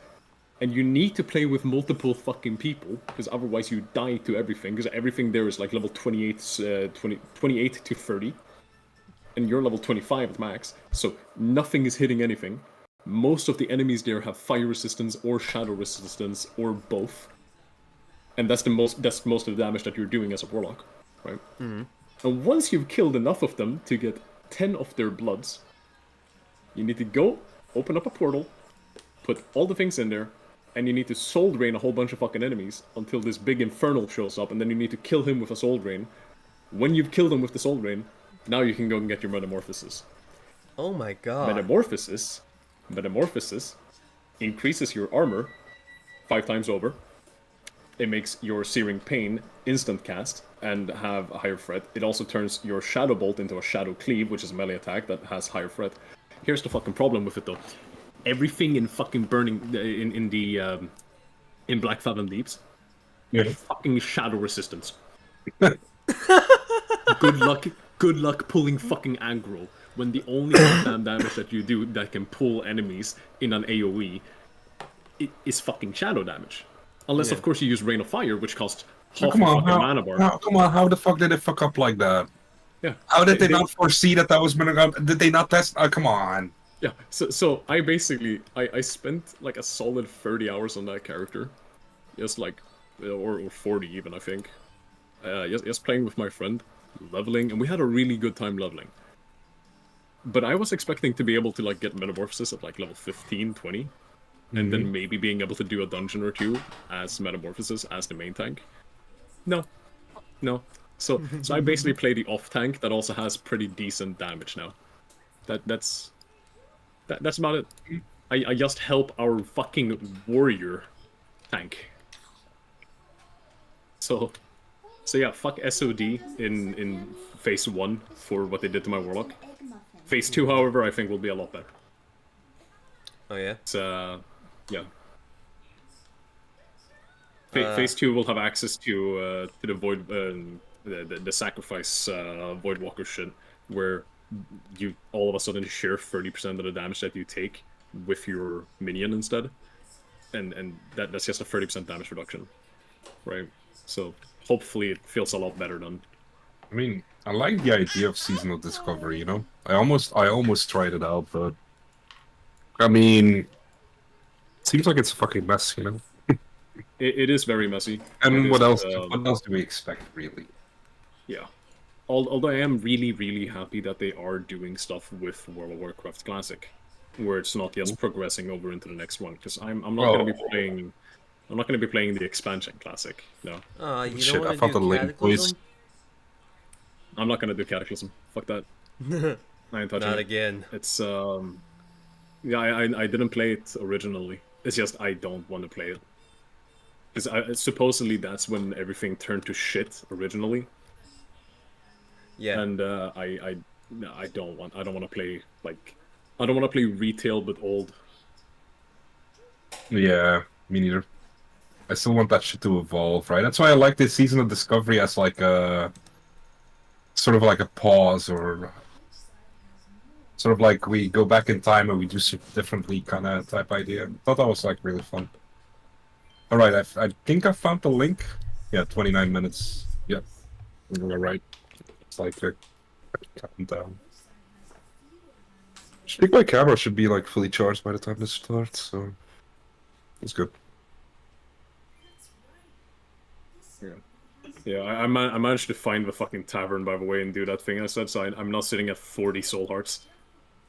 Speaker 7: and you need to play with multiple fucking people, because otherwise you die to everything, because everything there is like level 28 to 30. And you're level 25 at max, so nothing is hitting anything. Most of the enemies there have fire resistance or shadow resistance or both, and that's most of the damage that you're doing as a warlock, right?
Speaker 3: Mm-hmm.
Speaker 7: And once you've killed enough of them to get 10 of their bloods, you need to go open up a portal, put all the things in there, and you need to soul drain a whole bunch of fucking enemies until this big infernal shows up, and then you need to kill him with a soul drain. When you've killed him with the soul drain, now you can go and get your metamorphosis.
Speaker 3: Oh my god.
Speaker 7: Metamorphosis increases your armor 5 times over. It makes your Searing Pain instant cast and have a higher threat. It also turns your Shadow Bolt into a Shadow Cleave, which is a melee attack that has higher threat. Here's the fucking problem with it though. Everything in fucking Burning in Black Fathom Deeps, fucking shadow resistance. Good luck pulling fucking aggro when the only goddamn damage that you do that can pull enemies in an AoE is fucking shadow damage. Unless, of course, you use Rain of Fire, which costs half your fucking mana bar.
Speaker 1: Come on, how the fuck did it fuck up like that?
Speaker 7: Yeah.
Speaker 1: How did they not foresee that was gonna go? Did they not test? Oh, come on.
Speaker 7: Yeah, so I basically I spent like a solid 30 hours on that character, just like or 40 even I think, just playing with my friend, leveling, and we had a really good time leveling. But I was expecting to be able to like get metamorphosis at like level 15, 20, and then maybe being able to do a dungeon or two as metamorphosis as the main tank. No, So I basically play the off tank that also has pretty decent damage now. That's about it. I just help our fucking warrior tank. So yeah, fuck SOD in phase 1 for what they did to my warlock. Phase 2, however, I think will be a lot better.
Speaker 3: Oh yeah.
Speaker 7: It's yeah. Phase 2 will have access to the void the sacrifice void walker shit, where you all of a sudden share 30% of the damage that you take with your minion instead, and that's just a 30% damage reduction, right? So hopefully it feels a lot better then.
Speaker 1: I mean, I like the idea of seasonal discovery. You know, I almost tried it out, but I mean, it seems like it's a fucking mess. You know.
Speaker 7: It is very messy.
Speaker 1: And what else? What else do we expect, really?
Speaker 7: Yeah. Although I am really, really happy that they are doing stuff with World of Warcraft Classic, where it's not just progressing over into the next one. Because I'm not going to be playing. I'm not going to be playing the expansion Classic. No.
Speaker 3: You don't want to do Cataclysm?
Speaker 7: I'm not going to do Cataclysm. Fuck that. I ain't touching
Speaker 3: Not
Speaker 7: it.
Speaker 3: again.
Speaker 7: It's yeah, I didn't play it originally. It's just I don't want to play it. Because supposedly that's when everything turned to shit originally.
Speaker 3: Yeah.
Speaker 7: And I don't want to play like I don't want to play retail but old.
Speaker 1: Yeah, me neither. I still want that shit to evolve, right? That's why I like this season of Discovery as like a sort of like a pause, or sort of like we go back in time and we do shit differently kind of type idea. I thought that was like really fun. All right, I think I found the link. Yeah, 29 minutes. Yep, you're right. It's like a countdown. I think my camera should be like fully charged by the time this starts, so it's good.
Speaker 7: Yeah, I managed to find the fucking tavern, by the way, and do that thing I said, so I'm not sitting at 40 soul hearts.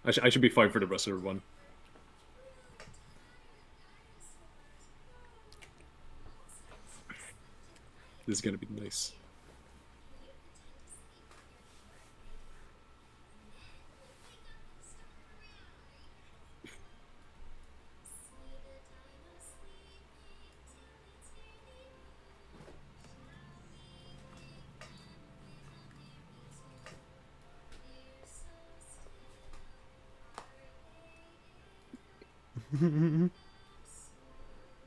Speaker 7: I should be fine for the rest of the one. This is gonna be nice.
Speaker 3: I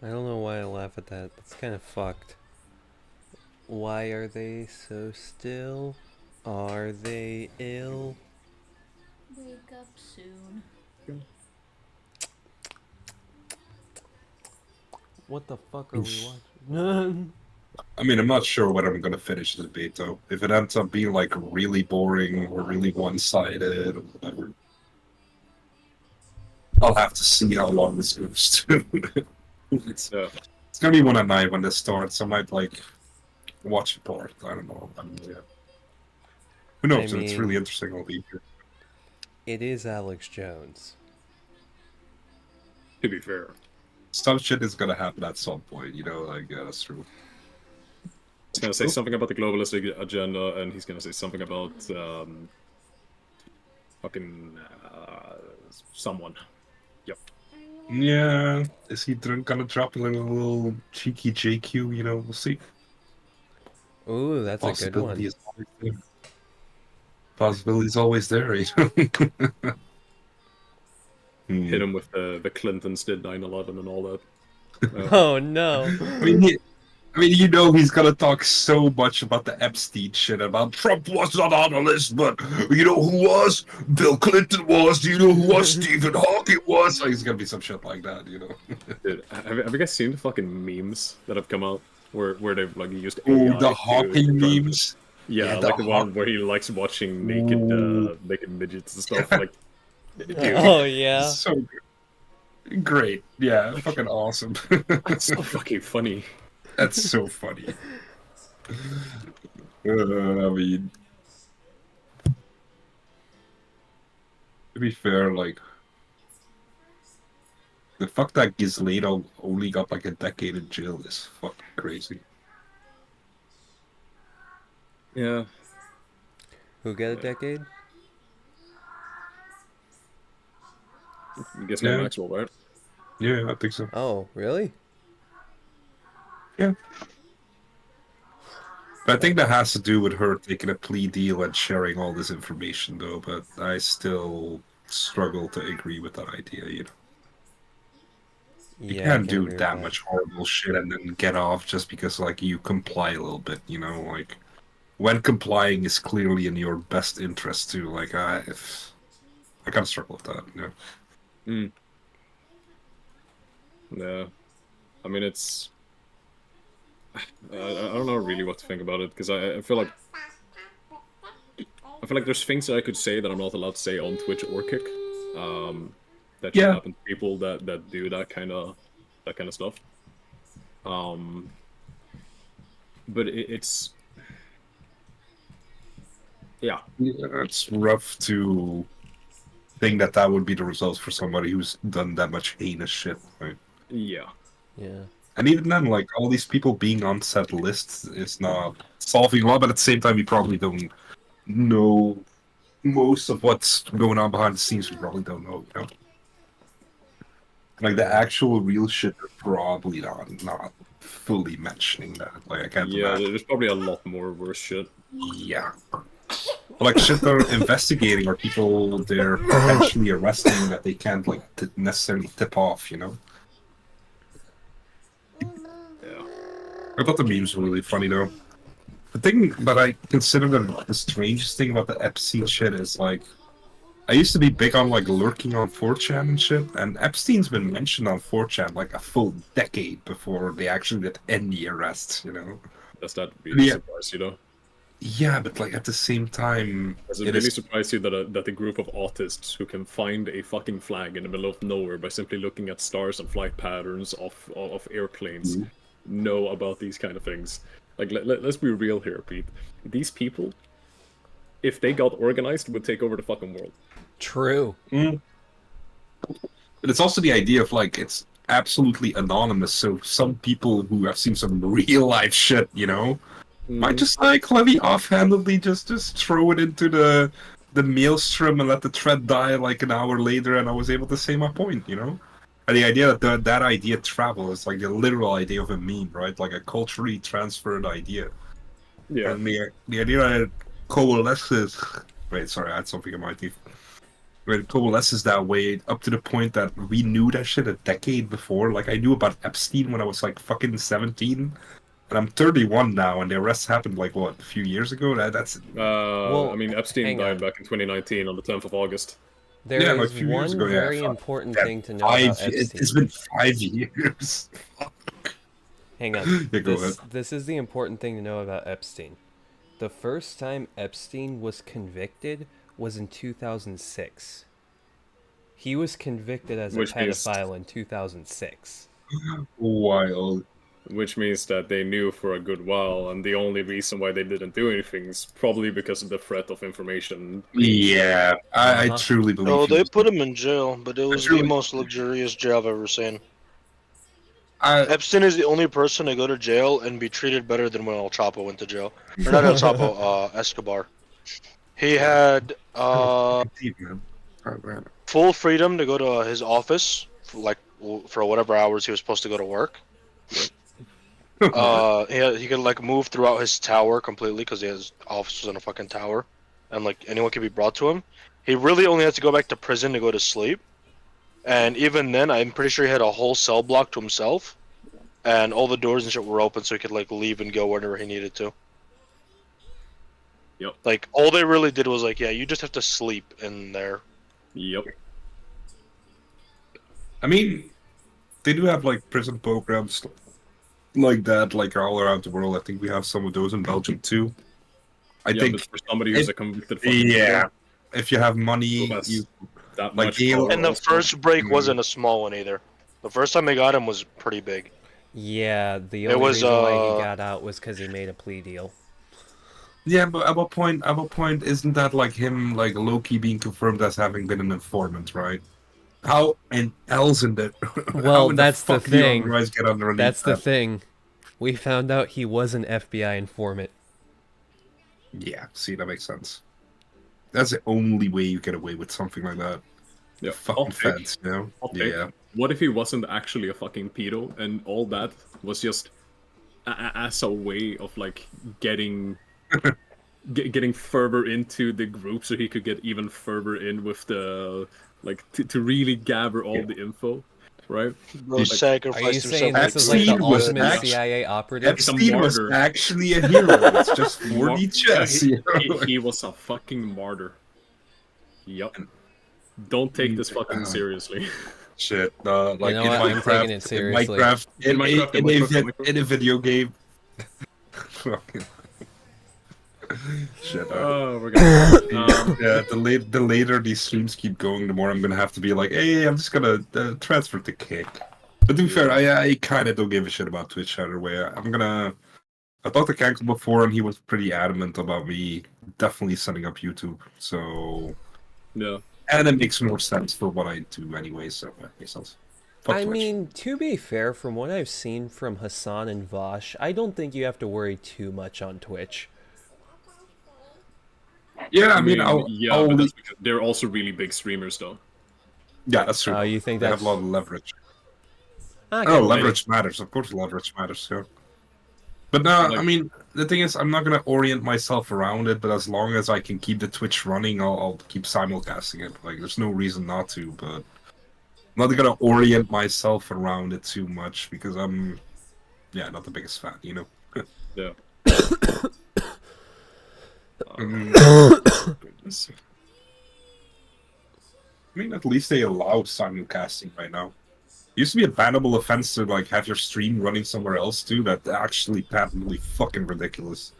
Speaker 3: don't know why I laugh at that. That's kind of fucked. Why are they so still? Are they ill?
Speaker 9: Wake up soon.
Speaker 3: What the fuck are we watching?
Speaker 1: I mean, I'm not sure when I'm gonna finish the beta. If it ends up being like really boring or really one-sided or whatever, I'll have to see how long this goes to. It's gonna be one at night when this starts. I might like watch a part. I don't know. I mean, yeah. Who knows? It's really interesting. I'll be here.
Speaker 3: It is Alex Jones.
Speaker 7: To be fair,
Speaker 1: some shit is gonna happen at some point. You know, like yeah, that's true.
Speaker 7: He's gonna say something about the globalistic agenda, and he's gonna say something about fucking someone. Yep.
Speaker 1: Yeah, is he gonna drop a little cheeky JQ? You know, we'll see.
Speaker 3: Ooh, that's a good one.
Speaker 1: Possibility's always there. You know?
Speaker 7: Hit him with the Clintons did 9/11 and all that.
Speaker 3: Oh no!
Speaker 1: I mean, you know, he's gonna talk so much about the Epstein shit, about Trump was not on the list, but you know who was? Bill Clinton was. Do you know who was? Stephen Hawking was. Like, he's gonna be some shit like that, you know.
Speaker 7: Dude, have you guys seen the fucking memes that have come out where they've like used AI
Speaker 1: the Hawking memes?
Speaker 7: Yeah, like the one where he likes watching naked midgets and stuff. Like, dude,
Speaker 3: Oh yeah.
Speaker 1: So good. Great. Yeah, fucking awesome.
Speaker 7: that's so fucking funny.
Speaker 1: That's so funny. I mean, to be fair, like, the fact that Gizlado only got like a decade in jail is fucking crazy.
Speaker 7: Yeah.
Speaker 3: Who get a decade?
Speaker 7: I guess
Speaker 1: Yeah.
Speaker 7: Maxwell, right?
Speaker 1: Yeah, I think so.
Speaker 3: Oh, really?
Speaker 1: Yeah. But I think that has to do with her taking a plea deal and sharing all this information, though. But I still struggle to agree with that idea. You know, you
Speaker 3: Yeah, I
Speaker 1: can't
Speaker 3: can
Speaker 1: do
Speaker 3: agree with
Speaker 1: that
Speaker 3: that.
Speaker 1: much horrible shit and then get off just because like you comply a little bit. You know, like when complying is clearly in your best interest too. Like I kind of struggle with that. You know.
Speaker 7: Mm. Yeah. I mean, it's. I don't know really what to think about it because I feel like there's things that I could say that I'm not allowed to say on Twitch or Kick. That should happen to people that do that kind of stuff. But it's yeah,
Speaker 1: it's rough to think that would be the results for somebody who's done that much heinous shit, right?
Speaker 7: Yeah.
Speaker 3: Yeah.
Speaker 1: And even then, like, all these people being on set lists is not solving a lot, but at the same time, we probably don't know most of what's going on behind the scenes. We probably don't know, you know? Like, the actual real shit, they're probably not fully mentioning that. Like, I can't imagine.
Speaker 7: There's probably a lot more worse shit.
Speaker 1: Yeah. Like, shit they're investigating or people they're potentially arresting that they can't, like, necessarily tip off, you know?
Speaker 7: Yeah.
Speaker 1: I thought the memes were really funny, though. The thing that I consider the strangest thing about the Epstein shit is, like, I used to be big on, like, lurking on 4chan and shit, and Epstein's been mentioned on 4chan, like, a full decade before they actually did any arrests, you know?
Speaker 7: Does that really surprise you, though?
Speaker 1: Yeah, but, like, at the same time...
Speaker 7: Does it really surprise you that a group of autists who can find a fucking flag in the middle of nowhere by simply looking at stars and flight patterns of airplanes know about these kind of things? Like, let's be real here, Pete. These people, if they got organized, would take over the fucking world.
Speaker 3: True.
Speaker 1: But it's also the idea of, like, it's absolutely anonymous, so some people who have seen some real life shit, you know, might just, like, let me offhandedly just throw it into the maelstrom and let the thread die, like, an hour later, and I was able to say my point, you know? And the idea that that idea travel is, like, the literal idea of a meme, right? Like, a culturally transferred idea.
Speaker 7: Yeah.
Speaker 1: And the idea that it coalesces... Wait, sorry, I had something in my teeth. It coalesces that way up to the point that we knew that shit a decade before. Like, I knew about Epstein when I was, like, fucking 17. And I'm 31 now, and the arrest happened, like, what, a few years ago? That's...
Speaker 7: I mean, Epstein died back in 2019 on the 10th of August.
Speaker 3: There
Speaker 1: yeah,
Speaker 3: is
Speaker 1: like a few years
Speaker 3: one
Speaker 1: ago,
Speaker 3: very
Speaker 1: yeah,
Speaker 3: important thing to know about Epstein.
Speaker 1: It's been 5 years.
Speaker 3: Hang on.
Speaker 1: Yeah, go ahead.
Speaker 3: This is the important thing to know about Epstein. The first time Epstein was convicted was in 2006. He was convicted as a pedophile in 2006.
Speaker 1: Wild.
Speaker 7: Which means that they knew for a good while, and the only reason why they didn't do anything is probably because of the threat of information.
Speaker 1: Yeah, I truly believe.
Speaker 6: Oh, they put him in jail, but it was the most luxurious jail I've ever seen. Epstein is the only person to go to jail and be treated better than when El Chapo went to jail. Or not El Chapo, Escobar. He had full freedom to go to his office, for whatever hours he was supposed to go to work. He could like move throughout his tower completely because his office was in a fucking tower, and like anyone could be brought to him. He really only had to go back to prison to go to sleep, and even then, I'm pretty sure he had a whole cell block to himself, and all the doors and shit were open, so he could like leave and go whenever he needed to.
Speaker 7: Yep.
Speaker 6: Like all they really did was like, yeah, you just have to sleep in there.
Speaker 7: Yep.
Speaker 1: I mean, they do have like prison programs like that, like all around the world. I think we have some of those in Belgium too. I think
Speaker 7: but for somebody who's a convicted fucking
Speaker 1: if you have money, you
Speaker 7: that
Speaker 1: like
Speaker 7: much.
Speaker 6: And the first break wasn't a small one either. The first time I got him was pretty big.
Speaker 3: Yeah, the only reason why he got out was because he made a plea deal.
Speaker 1: Yeah, but at what point? At what point isn't that like him, like low-key being confirmed as having been an informant, right? How and else in the
Speaker 3: well,
Speaker 1: how in
Speaker 3: that's
Speaker 1: the fuck
Speaker 3: the
Speaker 1: do you
Speaker 3: thing.
Speaker 1: otherwise get underneath
Speaker 3: That's the
Speaker 1: that?
Speaker 3: thing. We found out he was an FBI informant.
Speaker 1: Yeah, see, that makes sense. That's the only way you get away with something like that.
Speaker 7: Yeah,
Speaker 1: Fucking feds, you know? Yeah.
Speaker 7: What if he wasn't actually a fucking pedo, and all that was just as a way of like getting getting further into the group, so he could get even further in with the like to really gather all the info, right?
Speaker 6: Bro,
Speaker 7: Like,
Speaker 6: sacrificed
Speaker 3: are you saying this is like the ultimate CIA operative?
Speaker 1: Epstein was actually a hero. It's just 4D chess.
Speaker 7: He was a fucking martyr. Yup. Don't take this fucking seriously.
Speaker 1: Shit, like
Speaker 3: you know
Speaker 1: in
Speaker 3: what?
Speaker 1: Minecraft,
Speaker 3: I'm taking it seriously.
Speaker 1: In a video game. Shit.
Speaker 7: We're gonna.
Speaker 1: Yeah, the later these streams keep going, the more I'm gonna have to be like, hey, I'm just gonna transfer to Kick. But to be fair, I kind of don't give a shit about Twitch either way. I talked to Kankel before, and he was pretty adamant about me definitely setting up YouTube. So
Speaker 7: yeah.
Speaker 1: And it makes more sense for what I do anyway, so that makes sense.
Speaker 3: I mean, to be fair, from what I've seen from Hassan and Vosh, I don't think you have to worry too much on Twitch.
Speaker 1: Yeah, I mean,
Speaker 7: but that's because they're also really big streamers, though.
Speaker 1: Yeah, that's true.
Speaker 3: Oh, you think
Speaker 1: they
Speaker 3: that's...
Speaker 1: have a lot of leverage?
Speaker 3: Okay.
Speaker 1: Oh, leverage matters. Of course, leverage matters. Yeah. But no, I mean, the thing is, I'm not gonna orient myself around it. But as long as I can keep the Twitch running, I'll keep simulcasting it. Like, there's no reason not to. But I'm not gonna orient myself around it too much because I'm, not the biggest fan. You know.
Speaker 7: Yeah.
Speaker 1: Goodness. I mean, at least they allow simulcasting right now. It used to be a bannable offense to like have your stream running somewhere else too. That's actually patently fucking ridiculous.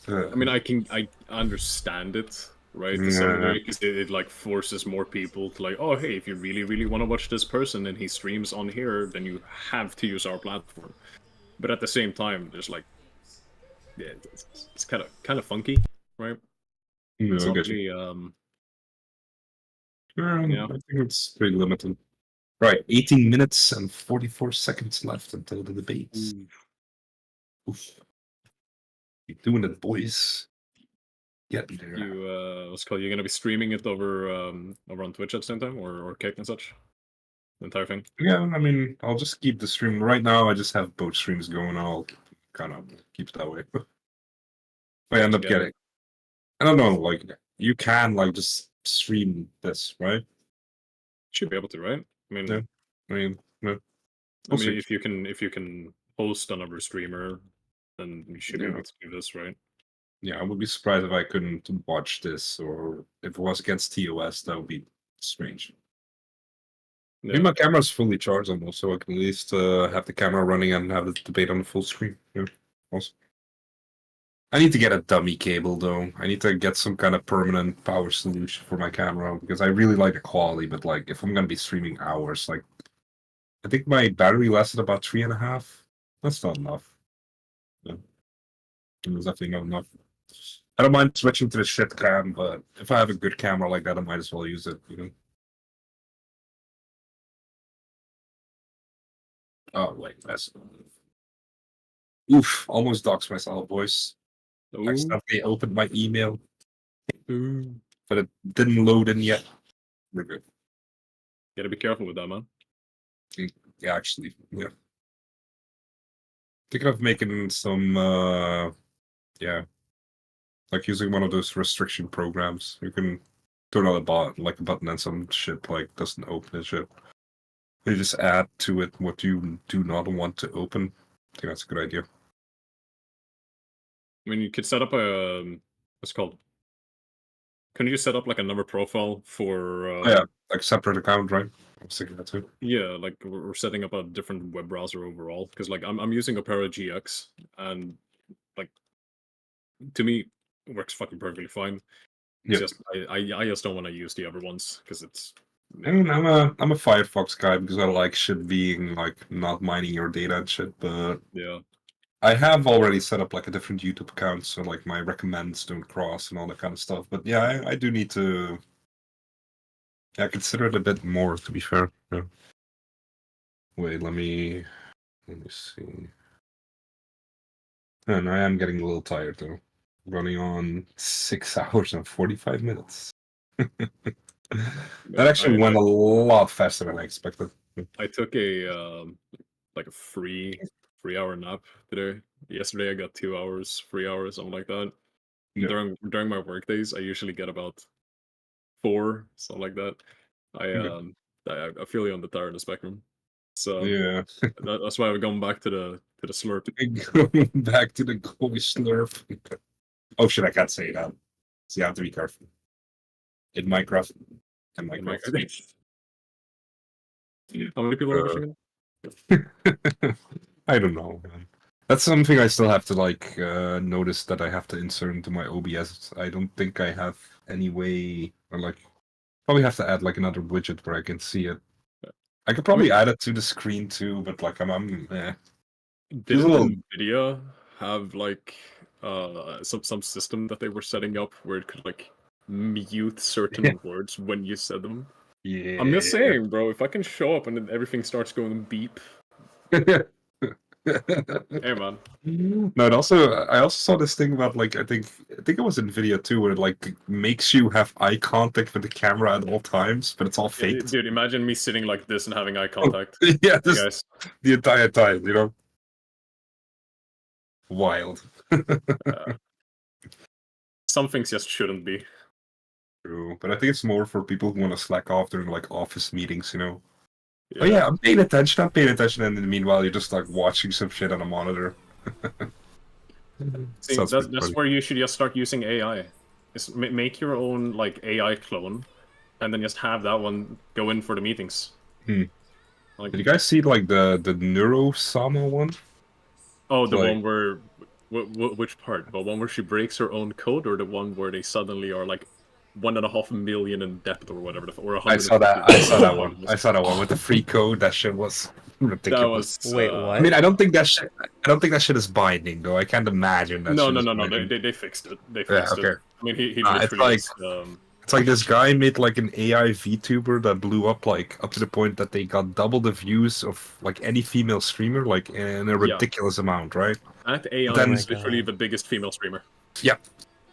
Speaker 7: I mean, I understand it, right? Because it like forces more people to like, oh hey, if you really want to watch this person and he streams on here, then you have to use our platform. But at the same time, there's like, yeah, it's kind of funky, right?
Speaker 1: Yeah,
Speaker 7: it's
Speaker 1: I
Speaker 7: not
Speaker 1: get
Speaker 7: really,
Speaker 1: I think it's pretty limited. Right, 18 minutes and 44 seconds left until the debate. Oof. Keep doing it, boys. Get there.
Speaker 7: What's called? You're gonna be streaming it over on Twitch at the same time, or Kick and such. The entire thing.
Speaker 1: Yeah, I mean, I'll just keep the stream. Right now, I just have both streams going. I'll kind of keep it that way. If I end up getting, I don't know, like you can like just stream this, right?
Speaker 7: Should be able to, right? I mean,
Speaker 1: yeah. I mean,
Speaker 7: if you can host another streamer, then you should be able to do this, right?
Speaker 1: Yeah, I would be surprised if I couldn't watch this, or if it was against TOS, that would be strange. I mean, my camera's fully charged almost, so I can at least have the camera running and have the debate on the full screen. Yeah, awesome. I need to get a dummy cable though. I need to get some kind of permanent power solution for my camera because I really like the quality, but like if I'm gonna be streaming hours, like I think my battery lasted about 3.5. That's not enough. Yeah. There's definitely not enough. I don't mind switching to the shit cam, but if I have a good camera like that, I might as well use it, you know. Oh wait, that's oof, almost doxed myself, boys.
Speaker 7: Ooh.
Speaker 1: Accidentally opened my email. But it didn't load in yet. We're good.
Speaker 7: Gotta be careful with that, man.
Speaker 1: Yeah, actually, yeah. Thinking of making some like using one of those restriction programs. You can turn on a button and some shit like doesn't open and shit. You just add to it what you do not want to open. I think that's a good idea.
Speaker 7: I mean, you could set up a what's it called? Can you just set up like another profile for?
Speaker 1: Like separate account, right? I was thinking that too.
Speaker 7: Yeah, like we're setting up a different web browser overall because like I'm using Opera GX and like to me, it works fucking perfectly fine. It's just I just don't want to use the other ones because it's.
Speaker 1: I mean, I'm a Firefox guy because I like shit being like not mining your data and shit, but
Speaker 7: yeah.
Speaker 1: I have already set up like a different YouTube account, so like my recommends don't cross and all that kind of stuff. But yeah, I do need to consider it a bit more, to be fair. Yeah. Wait, let me see. And I am getting a little tired though. Running on 6 hours and 45 minutes. That actually went a lot faster than I expected.
Speaker 7: I took a like a 3 hour nap today. Yesterday I got 2 hours, 3 hours, something like that.
Speaker 1: Yeah.
Speaker 7: During my work days, I usually get about 4, something like that. I feel you on the tiredness spectrum. So
Speaker 1: yeah,
Speaker 7: that's why I've gone back to the slurp.
Speaker 1: Going back to the goalie slurp. Oh shit, I can't say that. So you have to be careful. In Minecraft. In Minecraft.
Speaker 7: How many people are watching
Speaker 1: it? I don't know, man. That's something I still have to like notice that I have to insert into my OBS. I don't think I have any way, or like probably have to add like another widget where I can see it. I could probably add it to the screen too, but like I'm
Speaker 7: Didn't NVIDIA have like some system that they were setting up where it could like mute certain words when you said them?
Speaker 1: Yeah.
Speaker 7: I'm just saying, bro, if I can show up and then everything starts going beep. Hey man.
Speaker 1: No, I also saw this thing about like I think it was in video too, where it like makes you have eye contact with the camera at all times, but it's all fake.
Speaker 7: Dude, imagine me sitting like this and having eye contact.
Speaker 1: Yeah,
Speaker 7: hey guys.
Speaker 1: The entire time, you know. Wild.
Speaker 7: Some things just shouldn't be.
Speaker 1: True, but I think it's more for people who want to slack off during like office meetings, you know. Yeah. Oh yeah, I'm paying attention, and in the meanwhile you're just like watching some shit on a monitor.
Speaker 7: See, that's where you should just start using AI. Just make your own like AI clone, and then just have that one go in for the meetings.
Speaker 1: Like, did you guys see like the Neurosama one?
Speaker 7: Oh, the one where which part? The one where she breaks her own code, or the one where they suddenly are like 1.5 million in debt or whatever, or 100.
Speaker 1: I saw that one. I saw that one with the free code. That shit was ridiculous.
Speaker 3: Wait, what?
Speaker 1: I mean, I don't think that shit is binding though. I can't imagine that.
Speaker 7: No. They fixed it. They fixed it. I mean, he literally
Speaker 1: it's like this guy made like an AI VTuber that blew up like up to the point that they got double the views of like any female streamer, like in a ridiculous amount, right?
Speaker 7: That AI is literally the biggest female streamer.
Speaker 1: Yeah.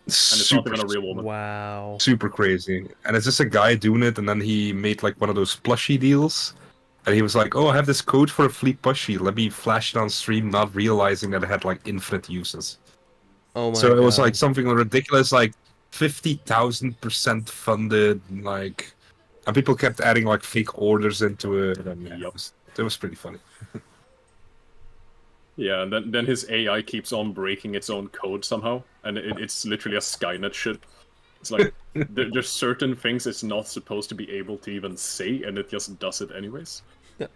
Speaker 7: And it's not even a real woman.
Speaker 3: Wow.
Speaker 1: Super crazy. And it's just a guy doing it, and then he made like one of those plushie deals. And he was like, oh, I have this code for a flea plushie. Let me flash it on stream, not realizing that it had like infinite uses.
Speaker 3: Oh my
Speaker 1: So it was like something ridiculous, like 50,000% funded, like, and people kept adding like fake orders into it, and it was pretty funny.
Speaker 7: Yeah, and then his AI keeps on breaking its own code somehow, and it's literally a Skynet shit. It's like there's certain things it's not supposed to be able to even say, and it just does it anyways.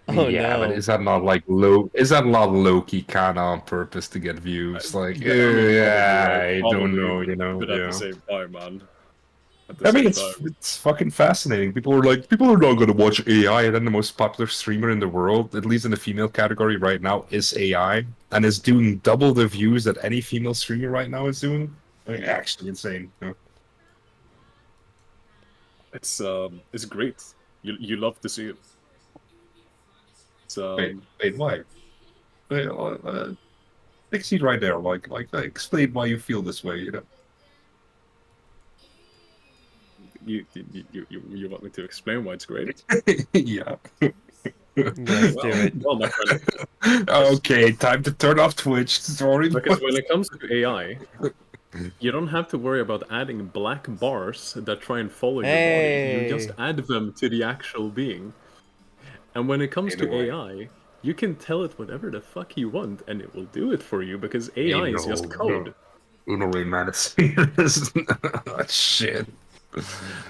Speaker 3: Oh
Speaker 1: yeah,
Speaker 3: no!
Speaker 1: But is that not like low? Is that not low-key kind of on purpose to get views? Like, I don't know, you know.
Speaker 7: But at the same time, man.
Speaker 1: I mean, it's fucking fascinating. People are not going to watch AI, and then the most popular streamer in the world, at least in the female category right now, is AI, and is doing double the views that any female streamer right now is doing. I mean, actually insane. You know?
Speaker 7: It's great. You love to see it.
Speaker 1: Wait, why? Take a seat right there. Like, explain why you feel this way. You know.
Speaker 7: You want me to explain why it's great?
Speaker 1: Yeah.
Speaker 3: Let's do it.
Speaker 7: Well, my friend.
Speaker 1: Okay, time to turn off Twitch. Sorry.
Speaker 7: Because when it comes to AI, you don't have to worry about adding black bars that try and follow your body. You just add them to the actual being. And when it comes to AI, you can tell it whatever the fuck you want, and it will do it for you because AI is just code.
Speaker 1: No way, man. Shit.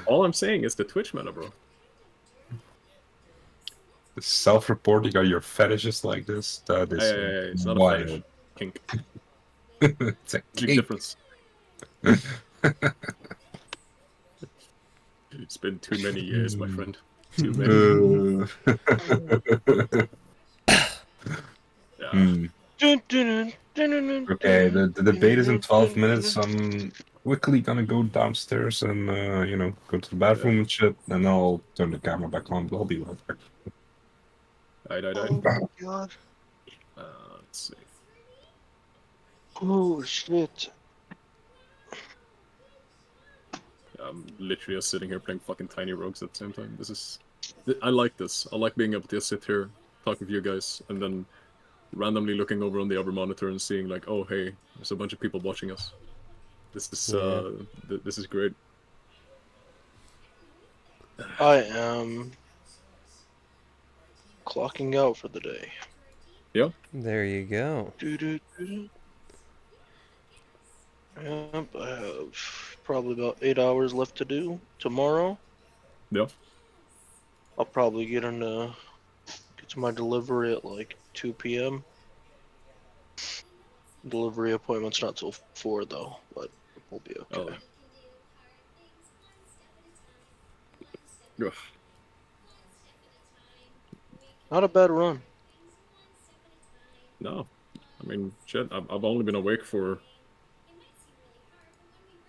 Speaker 7: All I'm saying is the Twitch meta, bro.
Speaker 1: Self-reporting on your fetishes like this, that is
Speaker 7: it's not wild. A fetish. Kink.
Speaker 1: It's a
Speaker 7: big difference. It's been too many years, my friend. Too many.
Speaker 1: Okay, the debate is in 12 minutes. I'm quickly gonna go downstairs and go to the bathroom and shit, and I'll turn the camera back on. I'll be right back.
Speaker 6: Oh my god.
Speaker 7: Let's see.
Speaker 6: Oh shit.
Speaker 7: I'm literally just sitting here playing fucking Tiny Rogues at the same time. I like this. I like being able to just sit here, talk with you guys, and then randomly looking over on the other monitor and seeing like, oh hey, there's a bunch of people watching us. This is great.
Speaker 6: I am clocking out for the day.
Speaker 7: Yeah.
Speaker 3: There you go.
Speaker 6: Yep, I have probably about 8 hours left to do tomorrow.
Speaker 7: Yeah.
Speaker 6: I'll probably get to my delivery at like 2 p.m. Delivery appointment's not till 4 though, but we'll be okay.
Speaker 7: Oh.
Speaker 6: Not a bad run.
Speaker 7: No, I mean shit. I've only been awake for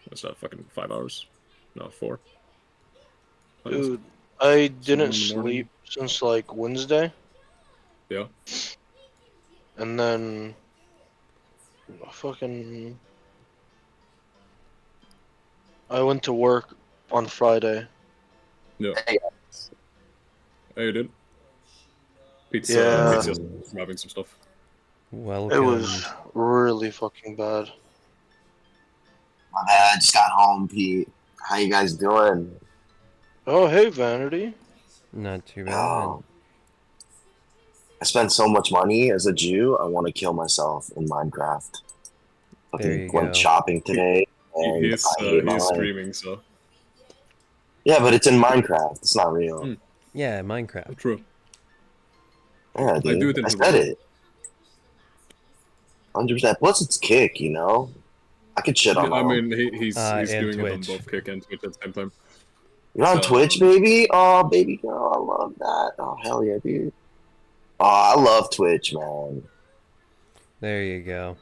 Speaker 7: what's that? Fucking 5 hours? No, 4.
Speaker 6: Dude, I didn't sleep since like Wednesday.
Speaker 7: Yeah.
Speaker 6: And then I went to work on Friday.
Speaker 7: Yeah. Hey, dude. Pizza.
Speaker 6: Yeah.
Speaker 7: Pizza. Grabbing some stuff.
Speaker 3: Welcome.
Speaker 6: It was really fucking bad.
Speaker 10: My bad, I just got home, Pete. How you guys doing?
Speaker 6: Oh, hey, Vanity.
Speaker 3: Not too bad.
Speaker 10: Oh. I spent so much money as a Jew, I want to kill myself in Minecraft. Fucking went shopping today, and
Speaker 7: he's streaming, so...
Speaker 10: Yeah, but it's in Minecraft. It's not real.
Speaker 7: Mm.
Speaker 3: Yeah, Minecraft.
Speaker 7: True.
Speaker 10: Yeah, dude.
Speaker 7: I do it in
Speaker 10: I said it. 100%. Plus, it's Kick, you know? I could shit on
Speaker 7: I
Speaker 10: him.
Speaker 7: mean, he's doing
Speaker 3: Twitch.
Speaker 7: it on both Kick and Twitch at the same time.
Speaker 10: You're on Twitch, baby? Oh, baby girl, I love that. Oh, hell yeah, dude. Oh, I love Twitch, man.
Speaker 3: There you go.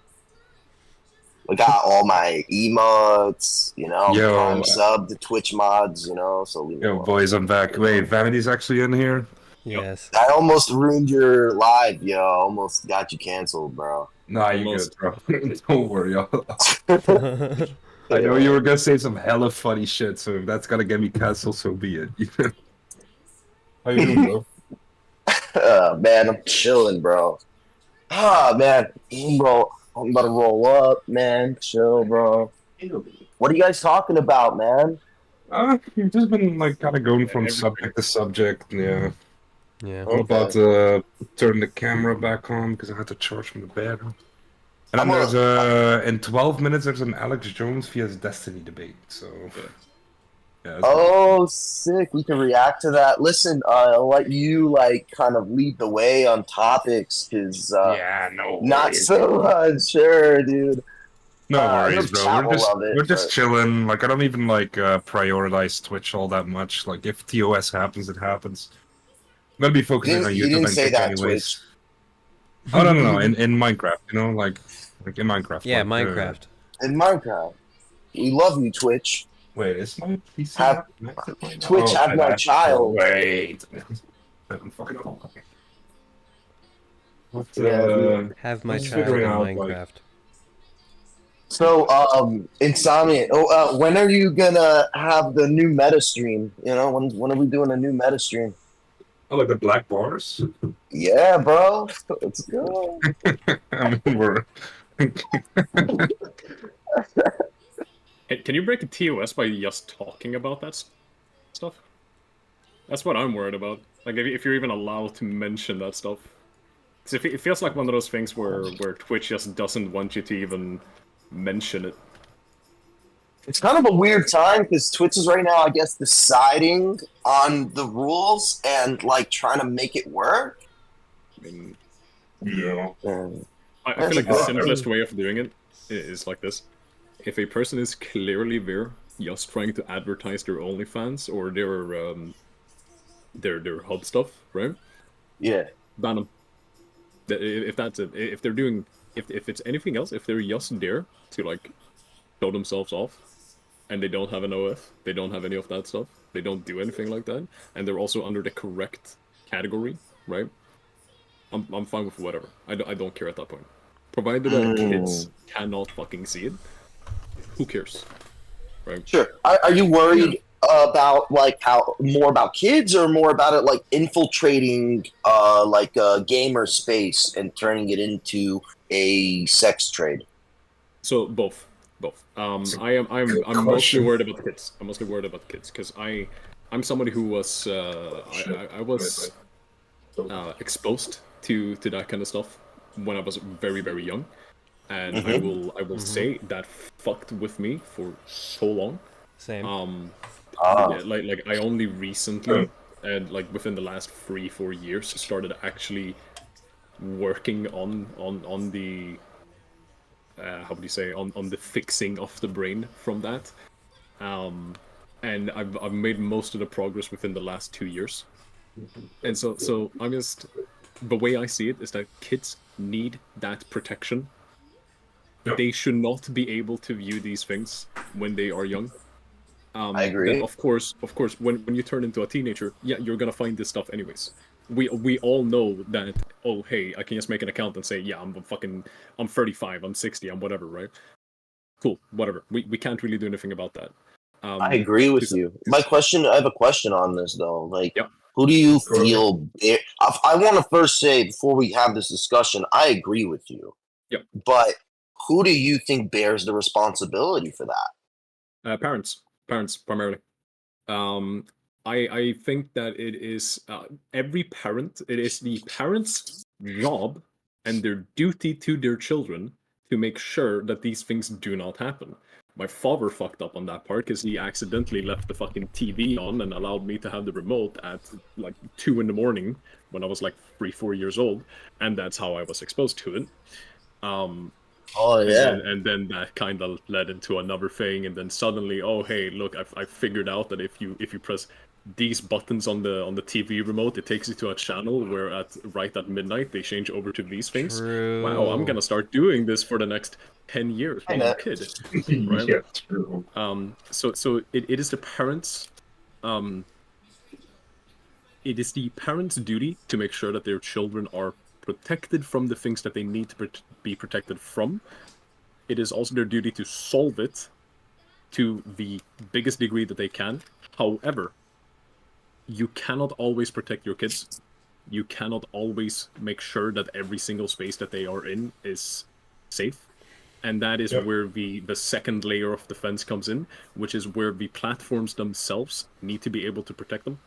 Speaker 10: I got all my emotes, you know.
Speaker 1: Yo,
Speaker 10: I'm sub to Twitch mods, you know. So
Speaker 1: yo, boys, I'm back. Wait, Vanity's actually in here?
Speaker 3: Yes.
Speaker 10: I almost ruined your live, yo. Almost got you canceled, bro.
Speaker 1: Nah, you good, bro. Don't worry, y'all. I know you were gonna say some hella funny shit, so if that's gonna get me canceled, so be it. How you doing, bro?
Speaker 10: Man, I'm chilling, bro. Ah, man, bro, I'm about to roll up, man. Chill, bro. What are you guys talking about, man?
Speaker 1: You've just been like kind of going from subject to subject, yeah.
Speaker 3: Yeah.
Speaker 1: I'm about to turn the camera back on because I had to charge from the bed. And then there's in 12 minutes there's an Alex Jones vs Destiny debate. So yeah.
Speaker 10: Oh, sick! We can react to that. Listen, I'll let you like kind of lead the way on topics because not so much, sure, dude.
Speaker 1: No worries, bro. We're just chilling. Like I don't even like prioritize Twitch all that much. Like if TOS happens, it happens. I'm gonna be focusing on YouTube.
Speaker 10: You didn't say that,
Speaker 1: anyways. Twitch. Oh no! In Minecraft, you know, like in Minecraft.
Speaker 3: Yeah,
Speaker 1: like,
Speaker 3: Minecraft.
Speaker 10: In Minecraft, we love you, Twitch.
Speaker 1: Wait, is my PC
Speaker 10: Twitch have no child.
Speaker 1: Wait, I'm fucking up.
Speaker 3: Have my child in Minecraft.
Speaker 10: So, Insomniac. When are you gonna have the new meta stream? You know, when are we doing a new meta stream?
Speaker 1: Oh, like the black bars?
Speaker 10: Yeah, bro. Let's go.
Speaker 1: I mean, we're.
Speaker 7: Can you break a TOS by just talking about that stuff? That's what I'm worried about. Like, if you're even allowed to mention that stuff. Because it feels like one of those things where Twitch just doesn't want you to even mention it.
Speaker 10: It's kind of a weird time because Twitch is right now, I guess, deciding on the rules and like trying to make it work.
Speaker 7: I mean,
Speaker 1: yeah.
Speaker 7: I feel like the simplest way of doing it is like this. if a person is clearly there just trying to advertise their OnlyFans or their hub stuff, right?
Speaker 10: Yeah.
Speaker 7: Ban them. If that's it, if they're doing, if it's anything else, if they're just there to like show themselves off, and they don't have an OF, they don't have any of that stuff, they don't do anything like that, and they're also under the correct category, right? I'm fine with whatever. I don't care at that point. Provided that kids cannot fucking see it, who cares? Right?
Speaker 10: Sure. Are you worried about like how more about kids or more about it like infiltrating like a gamer space and turning it into a sex trade?
Speaker 7: So both. I'm mostly worried about the kids. I'm mostly worried about the kids because I'm somebody who was I was exposed to that kind of stuff when I was very, very young, and I will say that fucked with me for so long.
Speaker 3: Same.
Speaker 7: Yeah, like I only recently, and like within the last 3-4 years, started actually working on the how would you say, on the fixing of the brain from that. And I've made most of the progress within the last 2 years. And so I'm just, the way I see it is that kids need that protection. They should not be able to view these things when they are young.
Speaker 10: I agree.
Speaker 7: Then of course, when you turn into a teenager, yeah, you're gonna find this stuff anyways. We all know that, oh, hey, I can just make an account and say, yeah, I'm 35, I'm 60, I'm whatever, right? Cool, whatever. We can't really do anything about that.
Speaker 10: I agree with you. I have a question on this though. Like, who do you feel? I want to first say before we have this discussion, I agree with you.
Speaker 7: Yep.
Speaker 10: But who do you think bears the responsibility for that?
Speaker 7: Parents primarily. I think that it is every parent. It is the parents' job and their duty to their children to make sure that these things do not happen. My father fucked up on that part because he accidentally left the fucking TV on and allowed me to have the remote at like 2 in the morning when I was like 3-4 years old, and that's how I was exposed to it.
Speaker 10: Oh yeah,
Speaker 7: and then that kind of led into another thing, and then suddenly, oh hey, look, I figured out that if you press these buttons on the TV remote, it takes you to a channel where right at midnight they change over to these things.
Speaker 3: True.
Speaker 7: Wow, I'm gonna start doing this for the next 10 years when I'm a kid. Right?
Speaker 1: Yeah, true.
Speaker 7: So it is the parents' it is the parents' duty to make sure that their children are protected from the things that they need to be protected from. It is also their duty to solve it to the biggest degree that they can. However, you cannot always protect your kids. You cannot always make sure that every single space that they are in is safe. And that is where the second layer of defense comes in, which is where the platforms themselves need to be able to protect them.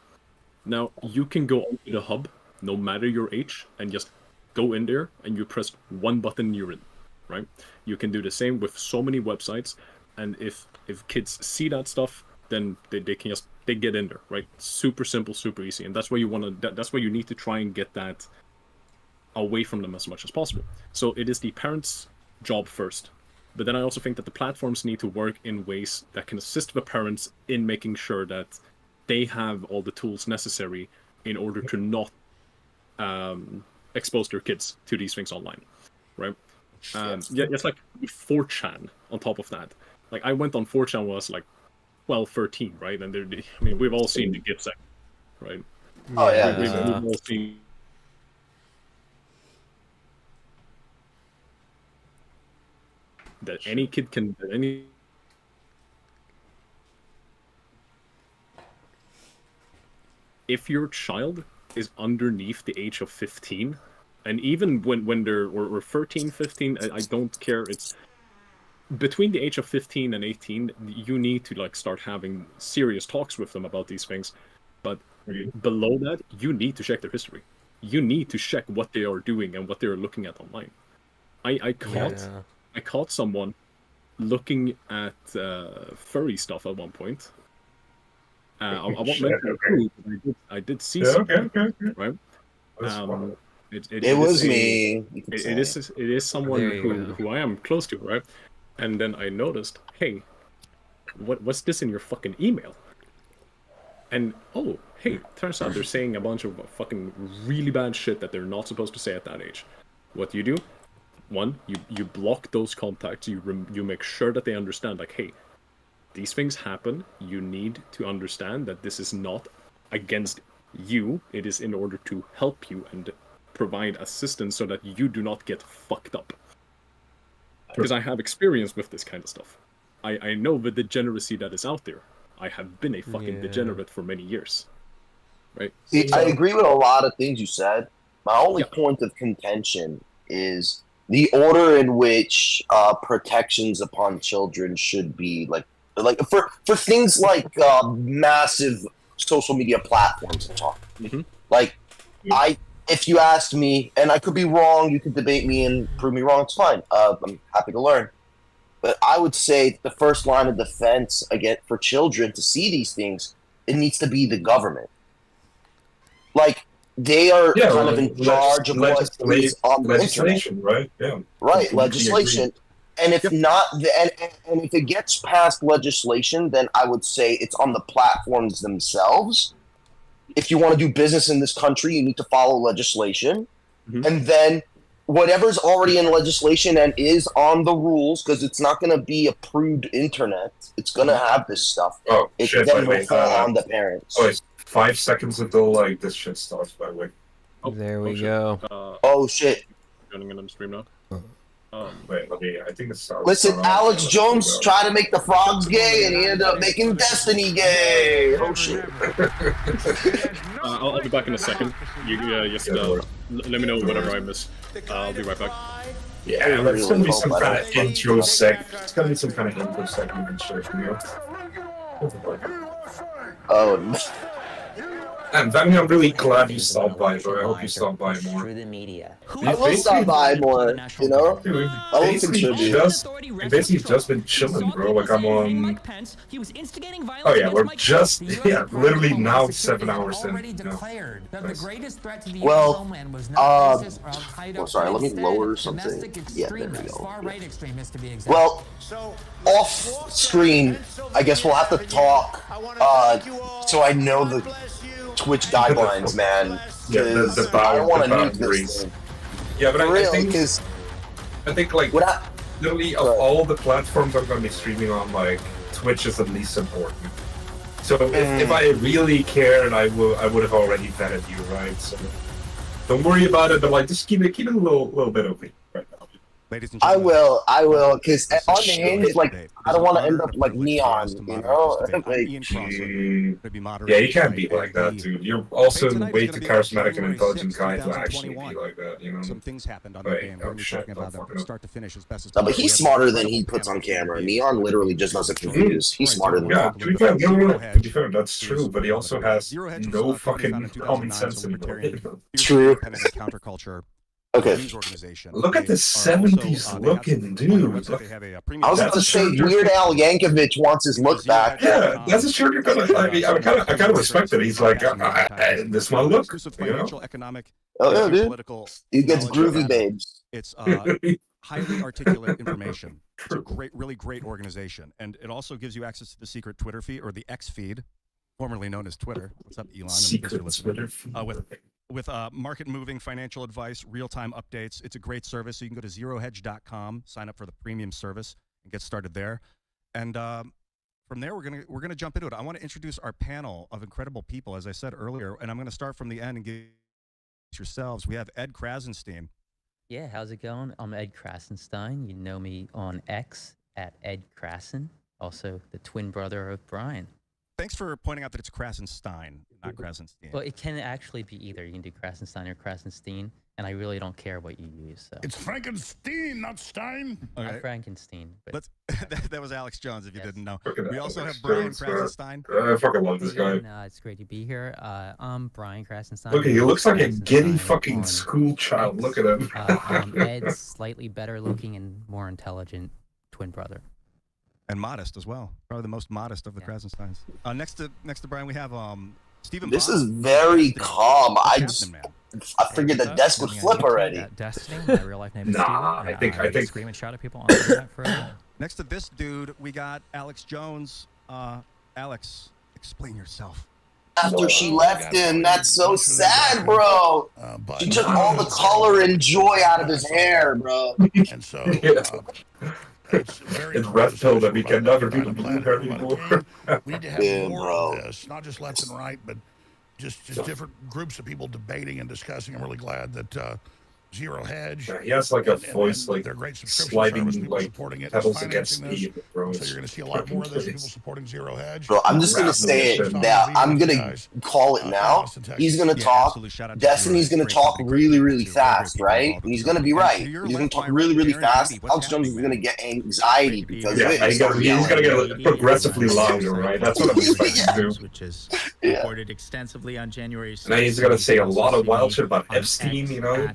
Speaker 7: Now, you can go onto the hub, no matter your age, and just go in there and you press one button and you're in, right? You can do the same with so many websites, and if kids see that stuff, then they can just get in there, right? Super simple, super easy, and that's why that's why you need to try and get that away from them as much as possible. So it is the parents' job first, but then I also think that the platforms need to work in ways that can assist the parents in making sure that they have all the tools necessary in order to not expose their kids to these things online, right? Yeah, it's like 4chan on top of that. Like, I went on 4chan when I was like 12, 13, right? And I mean, we've all seen the GIF section, right?
Speaker 10: Oh yeah,
Speaker 7: We've all seen. That any kid can, if your child is underneath the age of 15, and even when they're or 13, 15, I don't care. It's between the age of 15 and 18, you need to like start having serious talks with them about these things. But below that, you need to check their history. You need to check what they are doing and what they are looking at online. I caught someone looking at furry stuff at one point. I won't mention who, but I did see something, right? It
Speaker 10: was me.
Speaker 7: It is someone who I am close to, right? And then I noticed, hey, what's this in your fucking email? And oh, hey, turns out they're saying a bunch of fucking really bad shit that they're not supposed to say at that age. What do? One, you block those contacts. You make sure that they understand, like, hey, these things happen. You need to understand that this is not against you. It is in order to help you and provide assistance so that you do not get fucked up. Because I have experience with this kind of stuff. I know the degeneracy that is out there. I have been a fucking degenerate for many years. Right?
Speaker 10: See, I agree with a lot of things you said. My only point of contention is the order in which protections upon children should be like for things like massive social media platforms and talk. Like if you asked me, and I could be wrong, you could debate me and prove me wrong, it's fine. I'm happy to learn. But I would say the first line of defense again for children to see these things, it needs to be the government. Like they are kind of in charge of what is on the
Speaker 1: legislation,
Speaker 10: internet.
Speaker 1: right? Yeah.
Speaker 10: Right, legislation. And if not, and if it gets past legislation, then I would say it's on the platforms themselves. If you want to do business in this country, you need to follow legislation. And then whatever's already in legislation and is on the rules, because it's not going to be approved internet, it's going to have this stuff.
Speaker 1: Oh,
Speaker 10: it
Speaker 1: shit,
Speaker 10: then will fall on the parents.
Speaker 1: Oh, it's 5 seconds until like this shit starts, by the way.
Speaker 3: Oh, there we go.
Speaker 10: Oh, shit.
Speaker 7: Running in on the stream now.
Speaker 1: Wait, I think it's starts.
Speaker 10: Listen, Alex Jones tried to make the frogs gay, and he ended up making Destiny gay. Oh shit!
Speaker 7: I'll be back in a second. You just let me know whatever I miss. I'll be right back.
Speaker 1: Yeah, there's gonna be some kind of intro seg. It's gonna be some kind of intro segment and shit from you.
Speaker 10: Oh no.
Speaker 1: And I mean, I'm really glad you stopped by, bro. I hope you stop by more.
Speaker 10: Through the media. I will stop by more, you know?
Speaker 1: Dude,
Speaker 10: I will contribute.
Speaker 1: Basically just been chilling, bro. Like, I'm on... Oh, yeah, we're just... Yeah, literally now 7 hours in. You know?
Speaker 10: Well, oh, sorry, let me lower something. Yeah, there we go. Well, off screen, I guess we'll have to talk, so I know the Twitch guidelines, man.
Speaker 1: The
Speaker 10: I don't want to nuke this thing.
Speaker 1: Yeah, but
Speaker 10: I
Speaker 1: think like literally of all the platforms I'm going to be streaming on, like Twitch is the least important. So if I really cared, I would have already vetted you, right? So don't worry about it, but like just keep it a little bit open right now.
Speaker 10: Ladies and gentlemen, I will, because on the hinge, like, I don't want to end up like Neon, you know?
Speaker 1: Yeah, you can't be like that, dude. You're also way too charismatic and intelligent guy to actually be like that, you know?
Speaker 11: Some things happened on the game. We're talking about them from start to finish as best as
Speaker 10: possible. No, but he's smarter than he puts on camera. Neon literally just doesn't confuse. He's smarter than that.
Speaker 1: To be fair, that's true, but he also has no fucking common sense anymore.
Speaker 10: True.
Speaker 11: Counterculture.
Speaker 10: Okay.
Speaker 1: Look at the 70s looking dude.
Speaker 10: I was about to say, Weird Al Yankovic wants his look back.
Speaker 1: Yeah, that's a shirt you're gonna. I mean, I kind of respect it. He's like, this my look. You know?
Speaker 10: Oh yeah, dude. He gets groovy babes.
Speaker 11: It's highly articulate information. It's a really great organization, and it also gives you access to the secret Twitter feed or the X feed, formerly known as Twitter. What's up, Elon?
Speaker 1: Secret Twitter feed.
Speaker 11: With market-moving financial advice, real-time updates. It's a great service. So you can go to zerohedge.com, sign up for the premium service, and get started there. And from there, we're gonna jump into it. I want to introduce our panel of incredible people, as I said earlier, and I'm going to start from the end and get yourselves. We have Ed Krasenstein.
Speaker 12: Yeah, how's it going? I'm Ed Krasenstein. You know me on X at Ed Krasen, also the twin brother of Brian.
Speaker 11: Thanks for pointing out that it's Krasenstein, not Krasenstein.
Speaker 12: Well, it can actually be either. You can do Krasenstein or Krasenstein, and I really don't care what you use. So.
Speaker 13: It's Frankenstein, not Stein.
Speaker 12: Okay. Not Frankenstein. But
Speaker 11: that was Alex Jones, if you didn't know. We also have Brian Krasenstein.
Speaker 1: I fucking love this guy.
Speaker 14: No, it's great to be here. I'm Brian Krasenstein.
Speaker 1: Look, he looks like a giddy fucking school child. Look at him.
Speaker 14: Ed's slightly better looking and more intelligent twin brother.
Speaker 11: And modest as well. Probably the most modest of the Krasensteins. Next to Brian, we have Stephen.
Speaker 10: This is very calm. I figured the desk would flip already.
Speaker 14: Destiny. My real life name is
Speaker 1: Nah,
Speaker 14: Steven.
Speaker 1: I think
Speaker 14: scream and shout at people on the internet forever.
Speaker 11: Next to this dude, we got Alex Jones. Alex, explain yourself.
Speaker 10: After she left him, that's so sad, bro. She took all the color and joy out of his hair, bro.
Speaker 13: And so
Speaker 1: it's red pill that we can never do the blue hair anymore.
Speaker 13: we need to have more of this, not just left and right, but just different groups of people debating and discussing. I'm really glad that Zero Hedge.
Speaker 1: He has like a voice like
Speaker 13: their great
Speaker 1: sliding
Speaker 13: people
Speaker 1: like
Speaker 13: supporting it,
Speaker 1: pedals against speed, bro.
Speaker 13: So you're going to see a lot more of this people supporting Zero Hedge.
Speaker 10: Bro, I'm just gonna say it now. I'm gonna call it now. He's gonna talk. Destiny's gonna talk really, really fast, right? And he's gonna be right. He's gonna talk really, really fast. Alex Jones is gonna get anxiety because
Speaker 1: he's gonna get progressively louder, right? That's what I'm expecting to do.
Speaker 15: Which is reported extensively on January 6th.
Speaker 1: Now he's gonna say a lot of wild shit about Epstein, you know.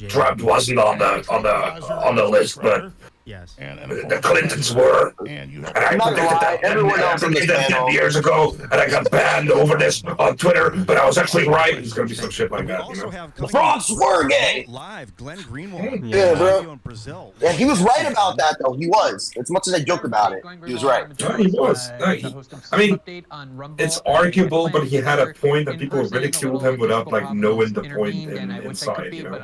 Speaker 1: Trump wasn't on the list, but
Speaker 15: yes,
Speaker 1: the Clintons were. And I predicted that 10 years ago, and I got banned over this on Twitter, but I was actually right. It's gonna be some shit like that, you know.
Speaker 10: The frogs were gay.
Speaker 11: Live, Glenn Greenwald.
Speaker 10: Yeah, bro. Yeah, he was right about that, though. He was. As much as I joke about it, he was right.
Speaker 1: Yeah, he was. I mean, it's arguable, but he had a point, and people ridiculed him without like knowing the point inside, you know.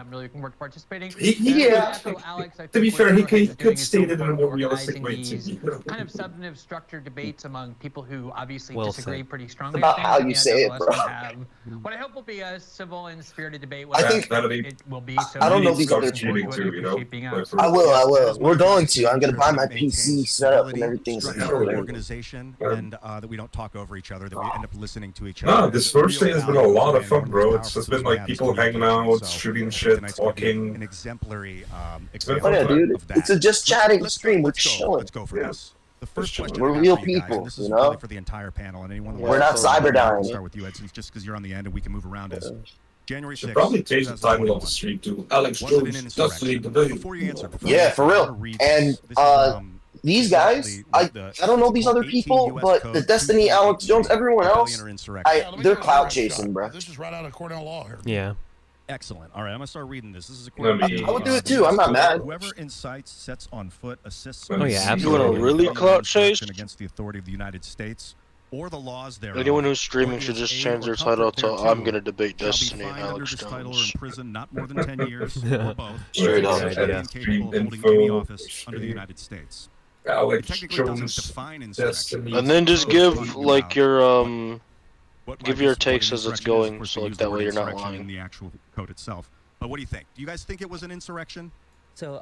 Speaker 1: Yeah. To be fair, he could state it in a more realistic way too.
Speaker 16: Kind of substantive structured debates among people who obviously
Speaker 10: Well
Speaker 16: disagree
Speaker 10: said.
Speaker 16: pretty strongly.
Speaker 10: It's about how you say it, bro.
Speaker 16: What I hope will be a civil and spirited debate.
Speaker 10: I think
Speaker 16: it will be. So
Speaker 10: I don't know these other
Speaker 1: too, you know.
Speaker 10: I will. We're going to. I'm gonna buy my PC set up and everything.
Speaker 11: Organization and that we don't talk over each other, that we end up listening to each other.
Speaker 1: No, this first day has been a lot of fun, bro. It's just been like people hanging out, shooting shit, talking.
Speaker 11: An exemplary
Speaker 10: Oh yeah, dude. It's a just chatting stream. We're chilling.
Speaker 11: Let's go for this. The first question
Speaker 10: we're real people,
Speaker 11: this
Speaker 10: you
Speaker 11: is
Speaker 10: know.
Speaker 11: really for the entire panel and anyone.
Speaker 10: We're not Cyberdyne.
Speaker 11: Start with you, Edson, just because you're on the end and we can move around. Is January 6th.
Speaker 1: Should probably change the title of the stream to Alex Jones Destiny Debate.
Speaker 11: Before you answer,
Speaker 10: Yeah, for real. And these guys, I don't know these other people, but the Destiny, Alex Jones, everyone else, they're clout chasing, bro.
Speaker 13: This is right out of Cornell Law here.
Speaker 3: Yeah.
Speaker 11: Excellent. All right, I'm gonna start reading this. This is a
Speaker 10: I would do it too. I'm not mad.
Speaker 11: Whoever incites, sets on foot, assists.
Speaker 3: Oh yeah, absolutely.
Speaker 6: You want to really clout chase?
Speaker 11: Against the authority of the United States or the laws thereof.
Speaker 6: Anyone who's streaming should just change their title to "I'm gonna debate Destiny." Alex
Speaker 11: Jones. Or in prison not more than 10 years, or both.
Speaker 10: Straight up.
Speaker 11: Incapable of holding any office under the United States.
Speaker 1: Alex Jones
Speaker 11: Destiny.
Speaker 6: And then just give like your give your takes as it's going, so like that way you're not lying.
Speaker 11: In the actual code itself. But what do you think? Do you guys think it was an insurrection?
Speaker 12: So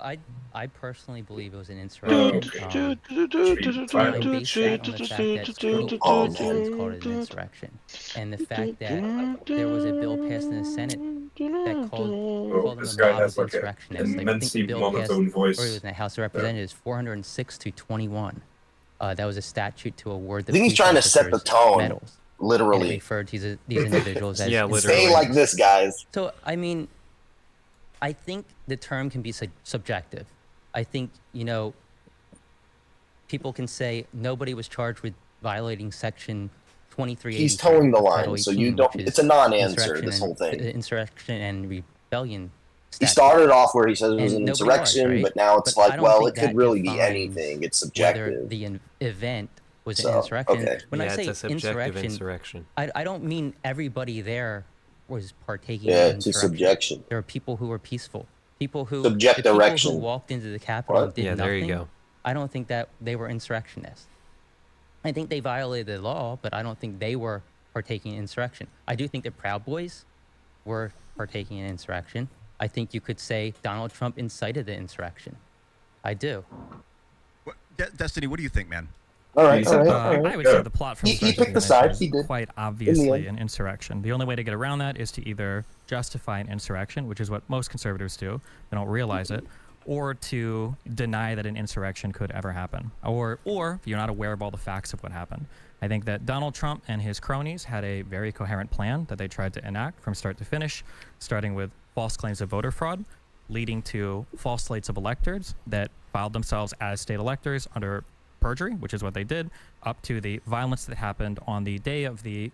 Speaker 12: I personally believe it was an insurrection. I base that on the fact that Twitter called it an insurrection, and the fact that there was a bill passed in the Senate that called
Speaker 1: this
Speaker 12: them a
Speaker 1: guy
Speaker 12: mob
Speaker 1: has
Speaker 12: of
Speaker 1: like an
Speaker 12: insurrectionists. I think
Speaker 1: immensely
Speaker 12: the bill passed,
Speaker 1: monotone
Speaker 12: or it
Speaker 1: voice.
Speaker 12: was in the House of Representatives, 406 to 21. That was a statute to award the
Speaker 10: I think he's trying to set the tone,
Speaker 12: medals.
Speaker 10: literally.
Speaker 12: And it referred to these individuals as
Speaker 10: Stay like this, guys.
Speaker 12: So I mean, I think the term can be subjective. I think, you know, people can say nobody was charged with violating Section 23.
Speaker 10: He's towing the line, so you don't. It's a non-answer. This whole thing.
Speaker 12: Insurrection and rebellion.
Speaker 10: He started off where he says it was an
Speaker 12: And nobody
Speaker 10: insurrection,
Speaker 12: was, right?
Speaker 10: but now it's
Speaker 12: But I
Speaker 10: like,
Speaker 12: don't
Speaker 10: well,
Speaker 12: think
Speaker 10: it could
Speaker 12: that
Speaker 10: really be
Speaker 12: defines
Speaker 10: anything. It's
Speaker 12: whether
Speaker 10: subjective.
Speaker 12: the event was
Speaker 10: So,
Speaker 12: an insurrection.
Speaker 10: okay.
Speaker 12: When I
Speaker 3: Yeah,
Speaker 12: say
Speaker 3: it's a subjective
Speaker 12: insurrection, I don't mean everybody there was partaking
Speaker 10: Yeah,
Speaker 12: in
Speaker 10: it's a
Speaker 12: insurrection.
Speaker 10: subjection.
Speaker 12: There are people who were peaceful. People who
Speaker 10: Subject
Speaker 12: the people
Speaker 10: direction.
Speaker 12: who walked into the Capitol and did
Speaker 3: Yeah,
Speaker 12: nothing.
Speaker 3: there you go.
Speaker 12: I don't think that they were insurrectionists. I think they violated the law, but I don't think they were partaking in insurrection. I do think the Proud Boys were partaking in insurrection. I think you could say Donald Trump incited the insurrection. I do.
Speaker 11: Destiny, what do you think, man?
Speaker 10: All right.
Speaker 17: I would say the plot from
Speaker 10: He
Speaker 17: start to
Speaker 10: picked the
Speaker 17: finish
Speaker 10: side.
Speaker 17: is
Speaker 10: He did.
Speaker 17: quite
Speaker 10: In the
Speaker 17: obviously
Speaker 10: end.
Speaker 17: an insurrection. The only way to get around that is to either justify an insurrection, which is what most conservatives do. They don't realize it, or to deny that an insurrection could ever happen, or if you're not aware of all the facts of what happened. I think that Donald Trump and his cronies had a very coherent plan that they tried to enact from start to finish, starting with false claims of voter fraud, leading to false slates of electors that filed themselves as state electors under perjury, which is what they did, up to the violence that happened on the day of the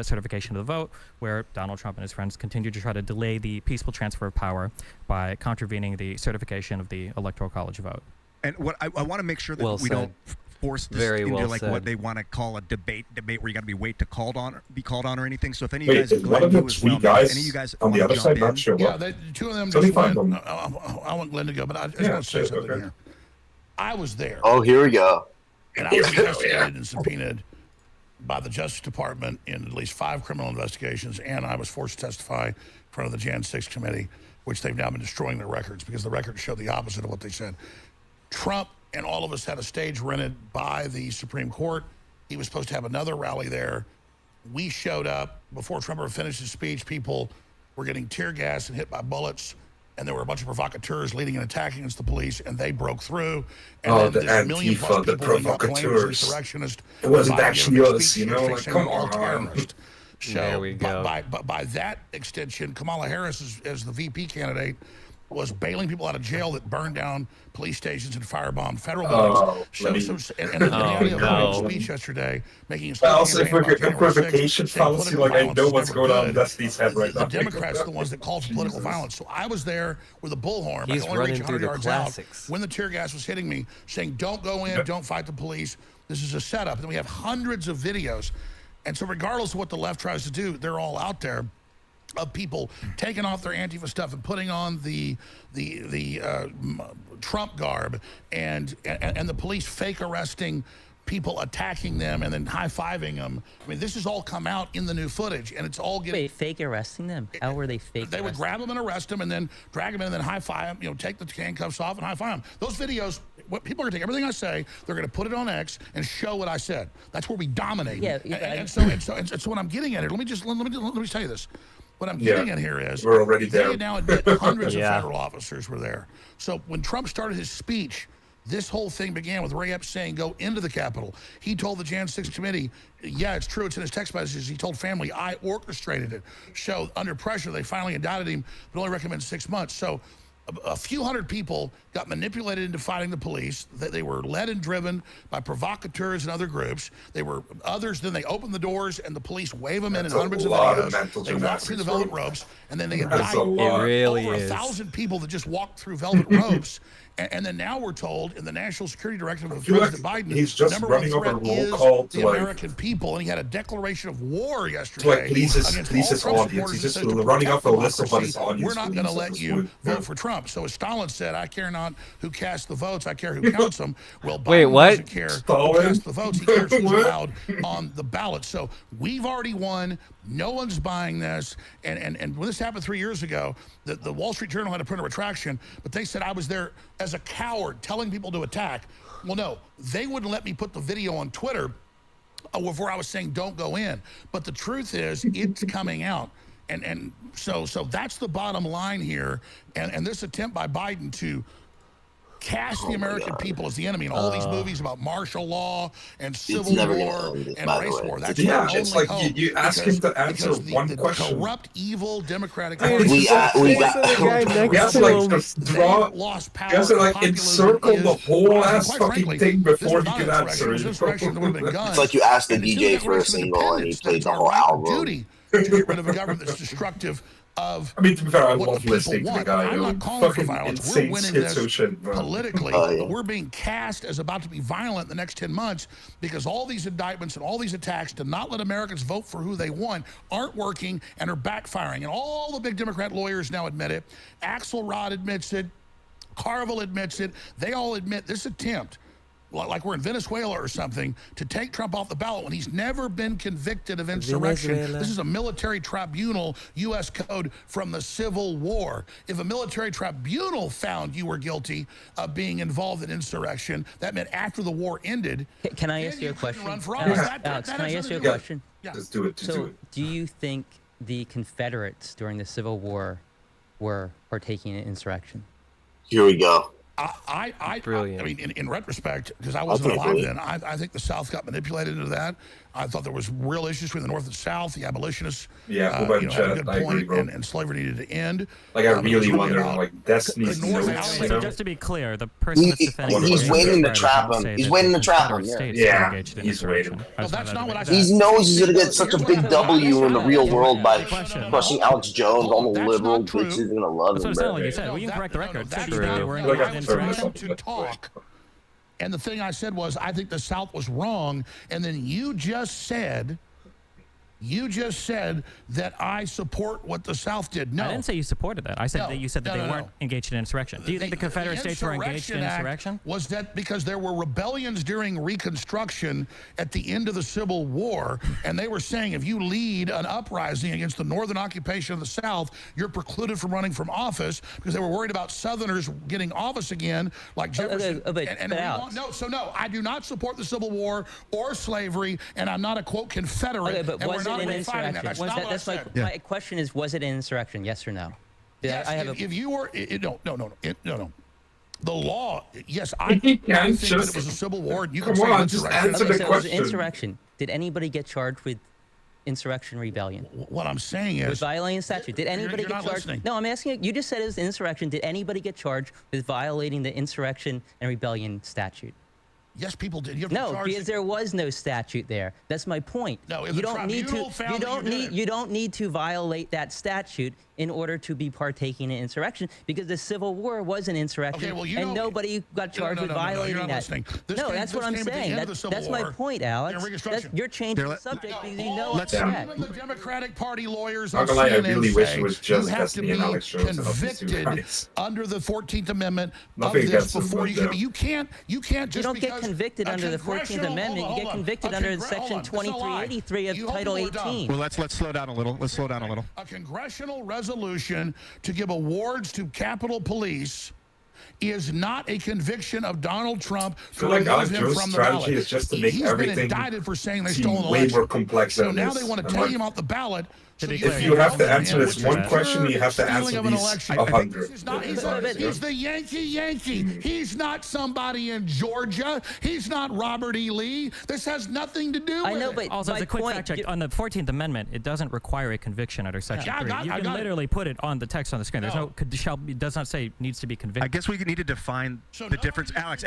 Speaker 17: certification of the vote, where Donald Trump and his friends continued to try to delay the peaceful transfer of power by contravening the certification of the Electoral College vote.
Speaker 11: And what I want to make sure that
Speaker 3: Well
Speaker 11: we
Speaker 3: said.
Speaker 11: don't force this
Speaker 3: Very
Speaker 11: into
Speaker 3: well
Speaker 11: like
Speaker 3: said.
Speaker 11: what they want to call a debate where you got to be called on or anything. So if any of
Speaker 1: Wait,
Speaker 11: you guys
Speaker 1: is
Speaker 11: go
Speaker 1: one
Speaker 11: ahead
Speaker 1: of
Speaker 11: and
Speaker 1: the
Speaker 11: do as
Speaker 1: three
Speaker 11: well,
Speaker 1: guys
Speaker 11: any of you guys
Speaker 1: on the
Speaker 11: wanna
Speaker 1: other
Speaker 11: jump
Speaker 1: side
Speaker 11: in?
Speaker 1: not show up?
Speaker 13: Yeah, two of them
Speaker 1: So
Speaker 13: just
Speaker 1: they find
Speaker 13: went.
Speaker 1: them.
Speaker 13: I want Glenn to go, but I just
Speaker 1: Yeah,
Speaker 13: want to say
Speaker 1: sure,
Speaker 13: something
Speaker 1: okay.
Speaker 13: here. I was there.
Speaker 10: Oh, here we go.
Speaker 13: And I was investigated and subpoenaed by the Justice Department in at least 5 criminal investigations, and I was forced to testify in front of the Jan 6 committee, which they've now been destroying their records because the records show the opposite of what they said. Trump and all of us had a stage rented by the Supreme Court. He was supposed to have another rally there. We showed up. Before Trump ever finished his speech, people were getting tear gas and hit by bullets. And there were a bunch of provocateurs leading an attack against the police, and they broke through. And
Speaker 1: the
Speaker 13: then this million-plus
Speaker 1: Antifa, the
Speaker 13: people then got blamed as
Speaker 1: provocateurs.
Speaker 13: insurrectionist.
Speaker 1: It wasn't
Speaker 13: by
Speaker 1: actually
Speaker 13: giving a
Speaker 1: us,
Speaker 13: speech
Speaker 1: you know? Like,
Speaker 13: saying
Speaker 1: come
Speaker 13: we're all
Speaker 1: on.
Speaker 13: terrorists. So
Speaker 3: There we go.
Speaker 13: by that extension, Kamala Harris, as the VP candidate, was bailing people out of jail that burned down police stations and firebombed federal buildings. And the reality of her speech yesterday, making a
Speaker 1: Also,
Speaker 13: campaign about January 6th,
Speaker 1: equivocation
Speaker 13: saying
Speaker 1: fallacy,
Speaker 13: political
Speaker 1: like I
Speaker 13: violence
Speaker 1: know
Speaker 13: is
Speaker 1: what's
Speaker 13: never
Speaker 1: going on in
Speaker 13: good.
Speaker 1: Destiny's head right
Speaker 13: The
Speaker 1: now.
Speaker 13: Democrats are the ones that called for political violence. So I was there with a bullhorn.
Speaker 3: He's
Speaker 13: I could only reach
Speaker 3: running through
Speaker 13: 100
Speaker 3: the
Speaker 13: yards
Speaker 3: classics.
Speaker 13: out when the tear gas was hitting me, saying, don't go in, don't fight the police. This is a setup. And we have hundreds of videos. And so regardless of what the left tries to do, they're all out there of people taking off their Antifa stuff and putting on the Trump garb and the police fake arresting people, attacking them and then high-fiving them. I mean, this has all come out in the new footage, and it's all getting...
Speaker 12: Wait, fake arresting them? How were they fake
Speaker 13: They would grab them and arrest them and then drag them in and then high-five them, take the handcuffs off and high-five them. Those videos, what people are going to take everything I say, they're going to put it on X and show what I said. That's where we dominate.
Speaker 12: Yeah,
Speaker 13: and so what I'm getting at here, let me tell you this. What I'm getting at here is
Speaker 1: we're already there.
Speaker 13: they now admit hundreds of federal officers were there. So when Trump started his speech, this whole thing began with Ray Epps saying, go into the Capitol. He told the Jan 6 committee, yeah, it's true, it's in his text messages. He told family, I orchestrated it. So under pressure, they finally indicted him, but only recommended 6 months. So a few hundred people got manipulated into fighting the police. They were led and driven by provocateurs and other groups. They were others. Then they opened the doors and the police wave them in hundreds of videos. They walked through the velvet ropes, and then they indicted over 1,000 people that just walked through velvet ropes. And then now we're told in the National Security Directive of President Biden,
Speaker 1: he's just
Speaker 13: number
Speaker 1: running
Speaker 13: one
Speaker 1: up a
Speaker 13: threat
Speaker 1: roll
Speaker 13: is
Speaker 1: call
Speaker 13: the
Speaker 1: to
Speaker 13: American people, and he had a declaration of war yesterday
Speaker 1: please his
Speaker 13: against all Trump
Speaker 1: audience.
Speaker 13: supporters.
Speaker 1: He's
Speaker 13: That
Speaker 1: just
Speaker 13: says to
Speaker 1: running
Speaker 13: protect
Speaker 1: up a list of what
Speaker 13: democracy,
Speaker 1: his audience
Speaker 13: we're not going to
Speaker 1: believes at
Speaker 13: let
Speaker 1: this
Speaker 13: you
Speaker 1: point.
Speaker 13: vote for Trump. So as Stalin said, I care not who casts the votes, I care who counts them. Well, Biden
Speaker 3: Wait, what?
Speaker 13: doesn't care who casts the votes, he cares who's allowed on the ballot. So we've already won. No one's buying this. And when this happened 3 years ago, the Wall Street Journal had to print a retraction, but they said I was there as a coward telling people to attack. Well, no, they wouldn't let me put the video on Twitter where I was saying don't go in. But the truth is it's coming out. And so that's the bottom line here. And this attempt by Biden to cast the American people as the enemy in all these movies about martial law and civil war and race war. That's
Speaker 1: it's like you ask him to answer one question.
Speaker 13: Corrupt, evil, Democratic
Speaker 1: we have to like just draw, just like encircle the whole ass fucking thing before he can answer it.
Speaker 10: It's like you asked the DJ for a single and he played the whole album.
Speaker 13: To get rid of a government that's destructive of
Speaker 1: I mean, to be fair, I
Speaker 13: what
Speaker 1: love
Speaker 13: the
Speaker 1: listening
Speaker 13: people
Speaker 1: to the
Speaker 13: want.
Speaker 1: guy.
Speaker 13: I'm not calling for violence. We're winning this
Speaker 1: Shit,
Speaker 13: politically, but we're being cast as about to be violent in the next 10 months because all these indictments and all these attacks to not let Americans vote for who they want aren't working and are backfiring. And all the big Democrat lawyers now admit it. Axelrod admits it. Carville admits it. They all admit this attempt, like we're in Venezuela or something, to take Trump off the ballot when he's never been convicted of insurrection.
Speaker 3: Venezuela.
Speaker 13: This is a military tribunal, U.S. code from the Civil War. If a military tribunal found you were guilty of being involved in insurrection, that meant after the war ended.
Speaker 12: Can I ask you a question?
Speaker 13: Run for office.
Speaker 12: Alex, can I ask you a
Speaker 13: Yeah.
Speaker 12: question?
Speaker 13: Yeah.
Speaker 1: Just do it. Just do it.
Speaker 12: Do you think the Confederates during the Civil War were partaking in insurrection?
Speaker 10: Here we go.
Speaker 12: Brilliant.
Speaker 13: I mean, in retrospect, because I wasn't alive then, I think the South got manipulated into that. I thought there was real issues between the North and South. The abolitionists,
Speaker 1: Yeah,
Speaker 13: had a good point, and slavery needed to end.
Speaker 1: Like I really wonder, like Destiny's notes. You know?
Speaker 17: Just to be clear, the person that's defending
Speaker 10: He's waiting to trap him. He's waiting to trap him.
Speaker 1: Yeah, he's waiting.
Speaker 13: No, that's not what I
Speaker 10: He knows he's gonna get such a big W in the real world by crushing Alex Jones. All the liberal bitches are gonna love him.
Speaker 17: That's what I'm saying. Like you said, we can correct the record.
Speaker 1: Like
Speaker 13: freedom to talk. And the thing I said was, I think the South was wrong. And then you just said that I support what the South did. No.
Speaker 17: I didn't say you supported that. I said that you said that they weren't engaged in insurrection. Do you think the Confederate States were engaged in insurrection?
Speaker 13: Was that because there were rebellions during Reconstruction at the end of the Civil War, and they were saying if you lead an uprising against the Northern occupation of the South, you're precluded from running from office because they were worried about Southerners getting office again, like Jefferson. No, I do not support the Civil War or slavery, and I'm not a, quote, Confederate.
Speaker 12: But was it an insurrection? That's my question is, was it an insurrection? Yes or no?
Speaker 13: Yes, if you were, no. The law, yes, I think that it was a civil war. And you
Speaker 1: Come on, just answer the question.
Speaker 12: It was an insurrection. Did anybody get charged with insurrection rebellion?
Speaker 13: What I'm saying is,
Speaker 12: with violating statute. Did anybody get charged?
Speaker 13: Listening.
Speaker 12: No, I'm asking you. You just said it was an insurrection. Did anybody get charged with violating the insurrection and rebellion statute?
Speaker 13: Yes, people did.
Speaker 12: No, because there was no statute there. That's my point.
Speaker 13: No,
Speaker 12: you don't need to. You don't need to violate that statute in order to be partaking in insurrection, because the Civil War was an insurrection, and nobody got charged with violating that. No, that's what I'm saying. That's my point, Alex. You're changing the subject because you know what's that.
Speaker 13: The Democratic Party lawyers
Speaker 1: on
Speaker 13: CNN
Speaker 1: I really wish it was
Speaker 13: say
Speaker 1: just
Speaker 13: you have to be convicted under the 14th Amendment of this before you can't just
Speaker 12: you don't get convicted under the 14th Amendment. You get convicted under Section 2383 of Title 18.
Speaker 11: Well, let's slow down a little. Let's slow down a little.
Speaker 13: A congressional resolution to give awards to Capitol Police is not a conviction of Donald Trump to remove him from the ballot.
Speaker 1: Is just to make
Speaker 13: He's been indicted for saying they stole an
Speaker 1: way
Speaker 13: election.
Speaker 1: more complex
Speaker 13: so
Speaker 1: than
Speaker 13: now
Speaker 1: this.
Speaker 13: they want to take him off the ballot.
Speaker 1: If you have to answer this one question, you have to answer these 100.
Speaker 13: He's the Yankee. He's not somebody in Georgia. He's not Robert E. Lee. This has nothing to do with it.
Speaker 12: But
Speaker 17: also, as a quick fact check, on the 14th Amendment, it doesn't require a conviction under Section 3. You can literally put it on the text on the screen. There's it does not say needs to be convicted.
Speaker 11: I guess we need to define the difference. Alex,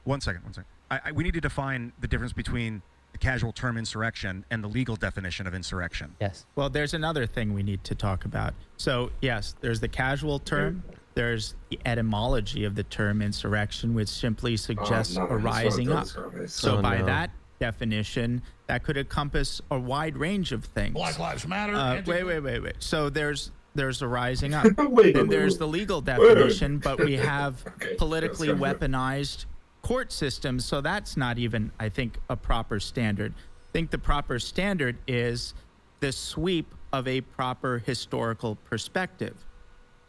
Speaker 11: 1 second. We need to define the difference between the casual term insurrection and the legal definition of insurrection.
Speaker 12: Yes.
Speaker 15: Well, there's another thing we need to talk about. So, yes, there's the casual term. There's the etymology of the term insurrection, which simply suggests a rising up. So by that definition, that could encompass a wide range of things.
Speaker 13: Black Lives Matter.
Speaker 15: Wait. So there's a rising up. Then there's the legal definition, but we have politically weaponized court systems, so that's not even, I think, a proper standard. I think the proper standard is the sweep of a proper historical perspective.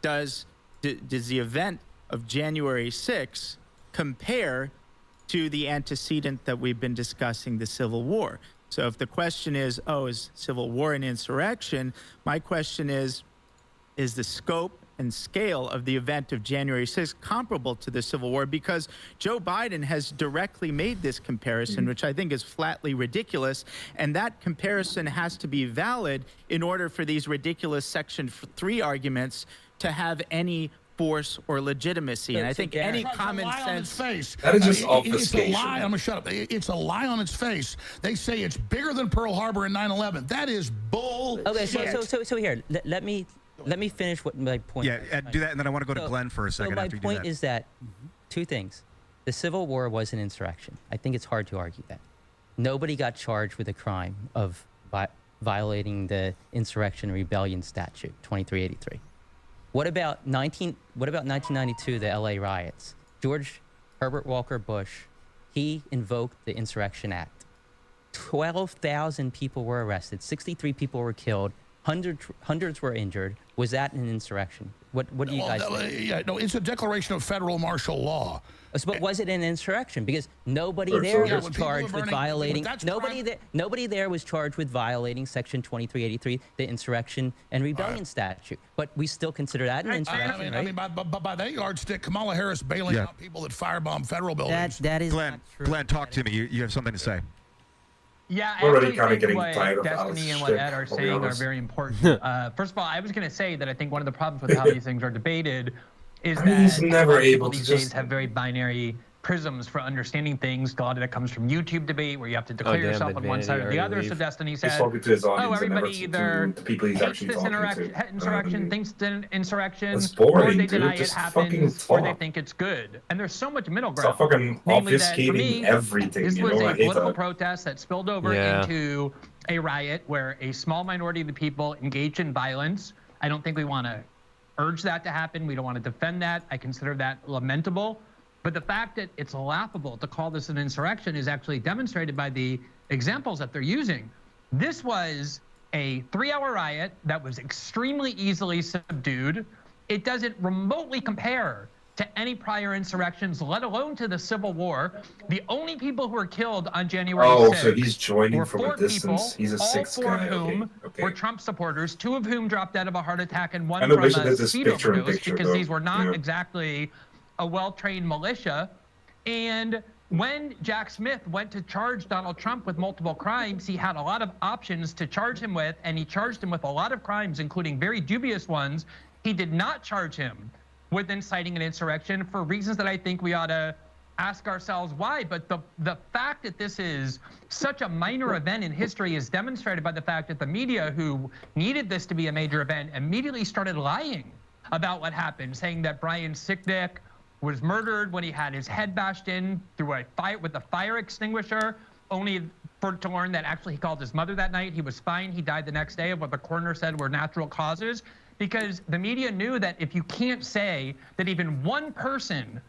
Speaker 15: Does the event of January 6th compare to the antecedent that we've been discussing, the Civil War? So if the question is Civil War an insurrection, my question is the scope and scale of the event of January 6th comparable to the Civil War? Because Joe Biden has directly made this comparison, which I think is flatly ridiculous, and that comparison has to be valid in order for these ridiculous Section 3 arguments to have any force or legitimacy. And I think any common sense...
Speaker 1: That is just obfuscation.
Speaker 13: It's a lie. I'm going to shut up. It's a lie on its face. They say it's bigger than Pearl Harbor and 9/11. That is bull.
Speaker 12: Okay, so here, let me finish what my point is.
Speaker 11: Yeah, do that, and then I want to go to Glenn for a second after you do that.
Speaker 12: My point is that two things. The Civil War was an insurrection. I think it's hard to argue that. Nobody got charged with a crime of violating the Insurrection and Rebellion Statute, 2383. What about 1992, the LA riots? George Herbert Walker Bush, he invoked the Insurrection Act. 12,000 people were arrested. 63 people were killed. Hundreds were injured. Was that an insurrection? What do you guys think?
Speaker 13: Yeah, no, it's a declaration of federal martial law.
Speaker 12: But was it an insurrection? Because nobody there was charged with violating. Nobody there was charged with violating Section 2383, the Insurrection and Rebellion Statute. But we still consider that an insurrection, right?
Speaker 13: I mean, by that yardstick, Kamala Harris bailing out people that firebomb federal buildings.
Speaker 12: That is
Speaker 11: Glenn,
Speaker 12: not true.
Speaker 11: Glenn, talk to me. You have something to say.
Speaker 16: Yeah,
Speaker 1: We're
Speaker 16: I
Speaker 1: already
Speaker 16: actually
Speaker 1: kinda
Speaker 16: think what
Speaker 1: getting tired of
Speaker 16: Destiny
Speaker 1: Alex's
Speaker 16: and what
Speaker 1: shtick,
Speaker 16: Ed are
Speaker 1: I'll be
Speaker 16: saying are
Speaker 1: honest.
Speaker 16: very important. First of all, I was going to say that I think one of the problems with how these things are debated is that
Speaker 1: he's never able to
Speaker 16: these
Speaker 1: just
Speaker 16: days have very binary prisms for understanding things. A lot of it comes from YouTube debate, where you have to declare yourself on one side or the other. So Destiny said, everybody either hates this insurrection, thinks it's an insurrection, or they deny it happens, or they think it's good. And there's so much middle ground.
Speaker 1: Stop fucking
Speaker 16: Namely that, for
Speaker 1: obfuscating
Speaker 16: me,
Speaker 1: everything.
Speaker 16: this
Speaker 1: You
Speaker 16: was
Speaker 1: know, I
Speaker 16: a
Speaker 1: hate
Speaker 16: political
Speaker 1: that.
Speaker 16: protest that spilled over into a riot where a small minority of the people engaged in violence. I don't think we want to urge that to happen. We don't want to defend that. I consider that lamentable. But the fact that it's laughable to call this an insurrection is actually demonstrated by the examples that they're using. This was a 3-hour riot that was extremely easily subdued. It doesn't remotely compare to any prior insurrections, let alone to the Civil War. The only people who were killed on January 6th
Speaker 1: so he's joining
Speaker 16: were
Speaker 1: from
Speaker 16: 4
Speaker 1: a distance.
Speaker 16: people,
Speaker 1: He's a
Speaker 16: all
Speaker 1: 6th
Speaker 16: 4
Speaker 1: guy.
Speaker 16: of whom
Speaker 1: Okay.
Speaker 16: were Trump supporters, 2 of whom dropped out of a heart attack and 1
Speaker 1: I know,
Speaker 16: from
Speaker 1: but
Speaker 16: a
Speaker 1: this
Speaker 16: speed
Speaker 1: picture in
Speaker 16: overdose,
Speaker 1: picture,
Speaker 16: because
Speaker 1: though.
Speaker 16: these were not
Speaker 1: Yeah.
Speaker 16: exactly a well-trained militia. And when Jack Smith went to charge Donald Trump with multiple crimes, he had a lot of options to charge him with, and he charged him with a lot of crimes, including very dubious ones. He did not charge him with inciting an insurrection for reasons that I think we ought to ask ourselves why. But the fact that this is such a minor event in history is demonstrated by the fact that the media, who needed this to be a major event, immediately started lying about what happened, saying that Brian Sicknick was murdered when he had his head bashed in through a fire with a fire extinguisher, only to learn that actually he called his mother that night. He was fine. He died the next day of what the coroner said were natural causes, because the media knew that if you can't say that even one person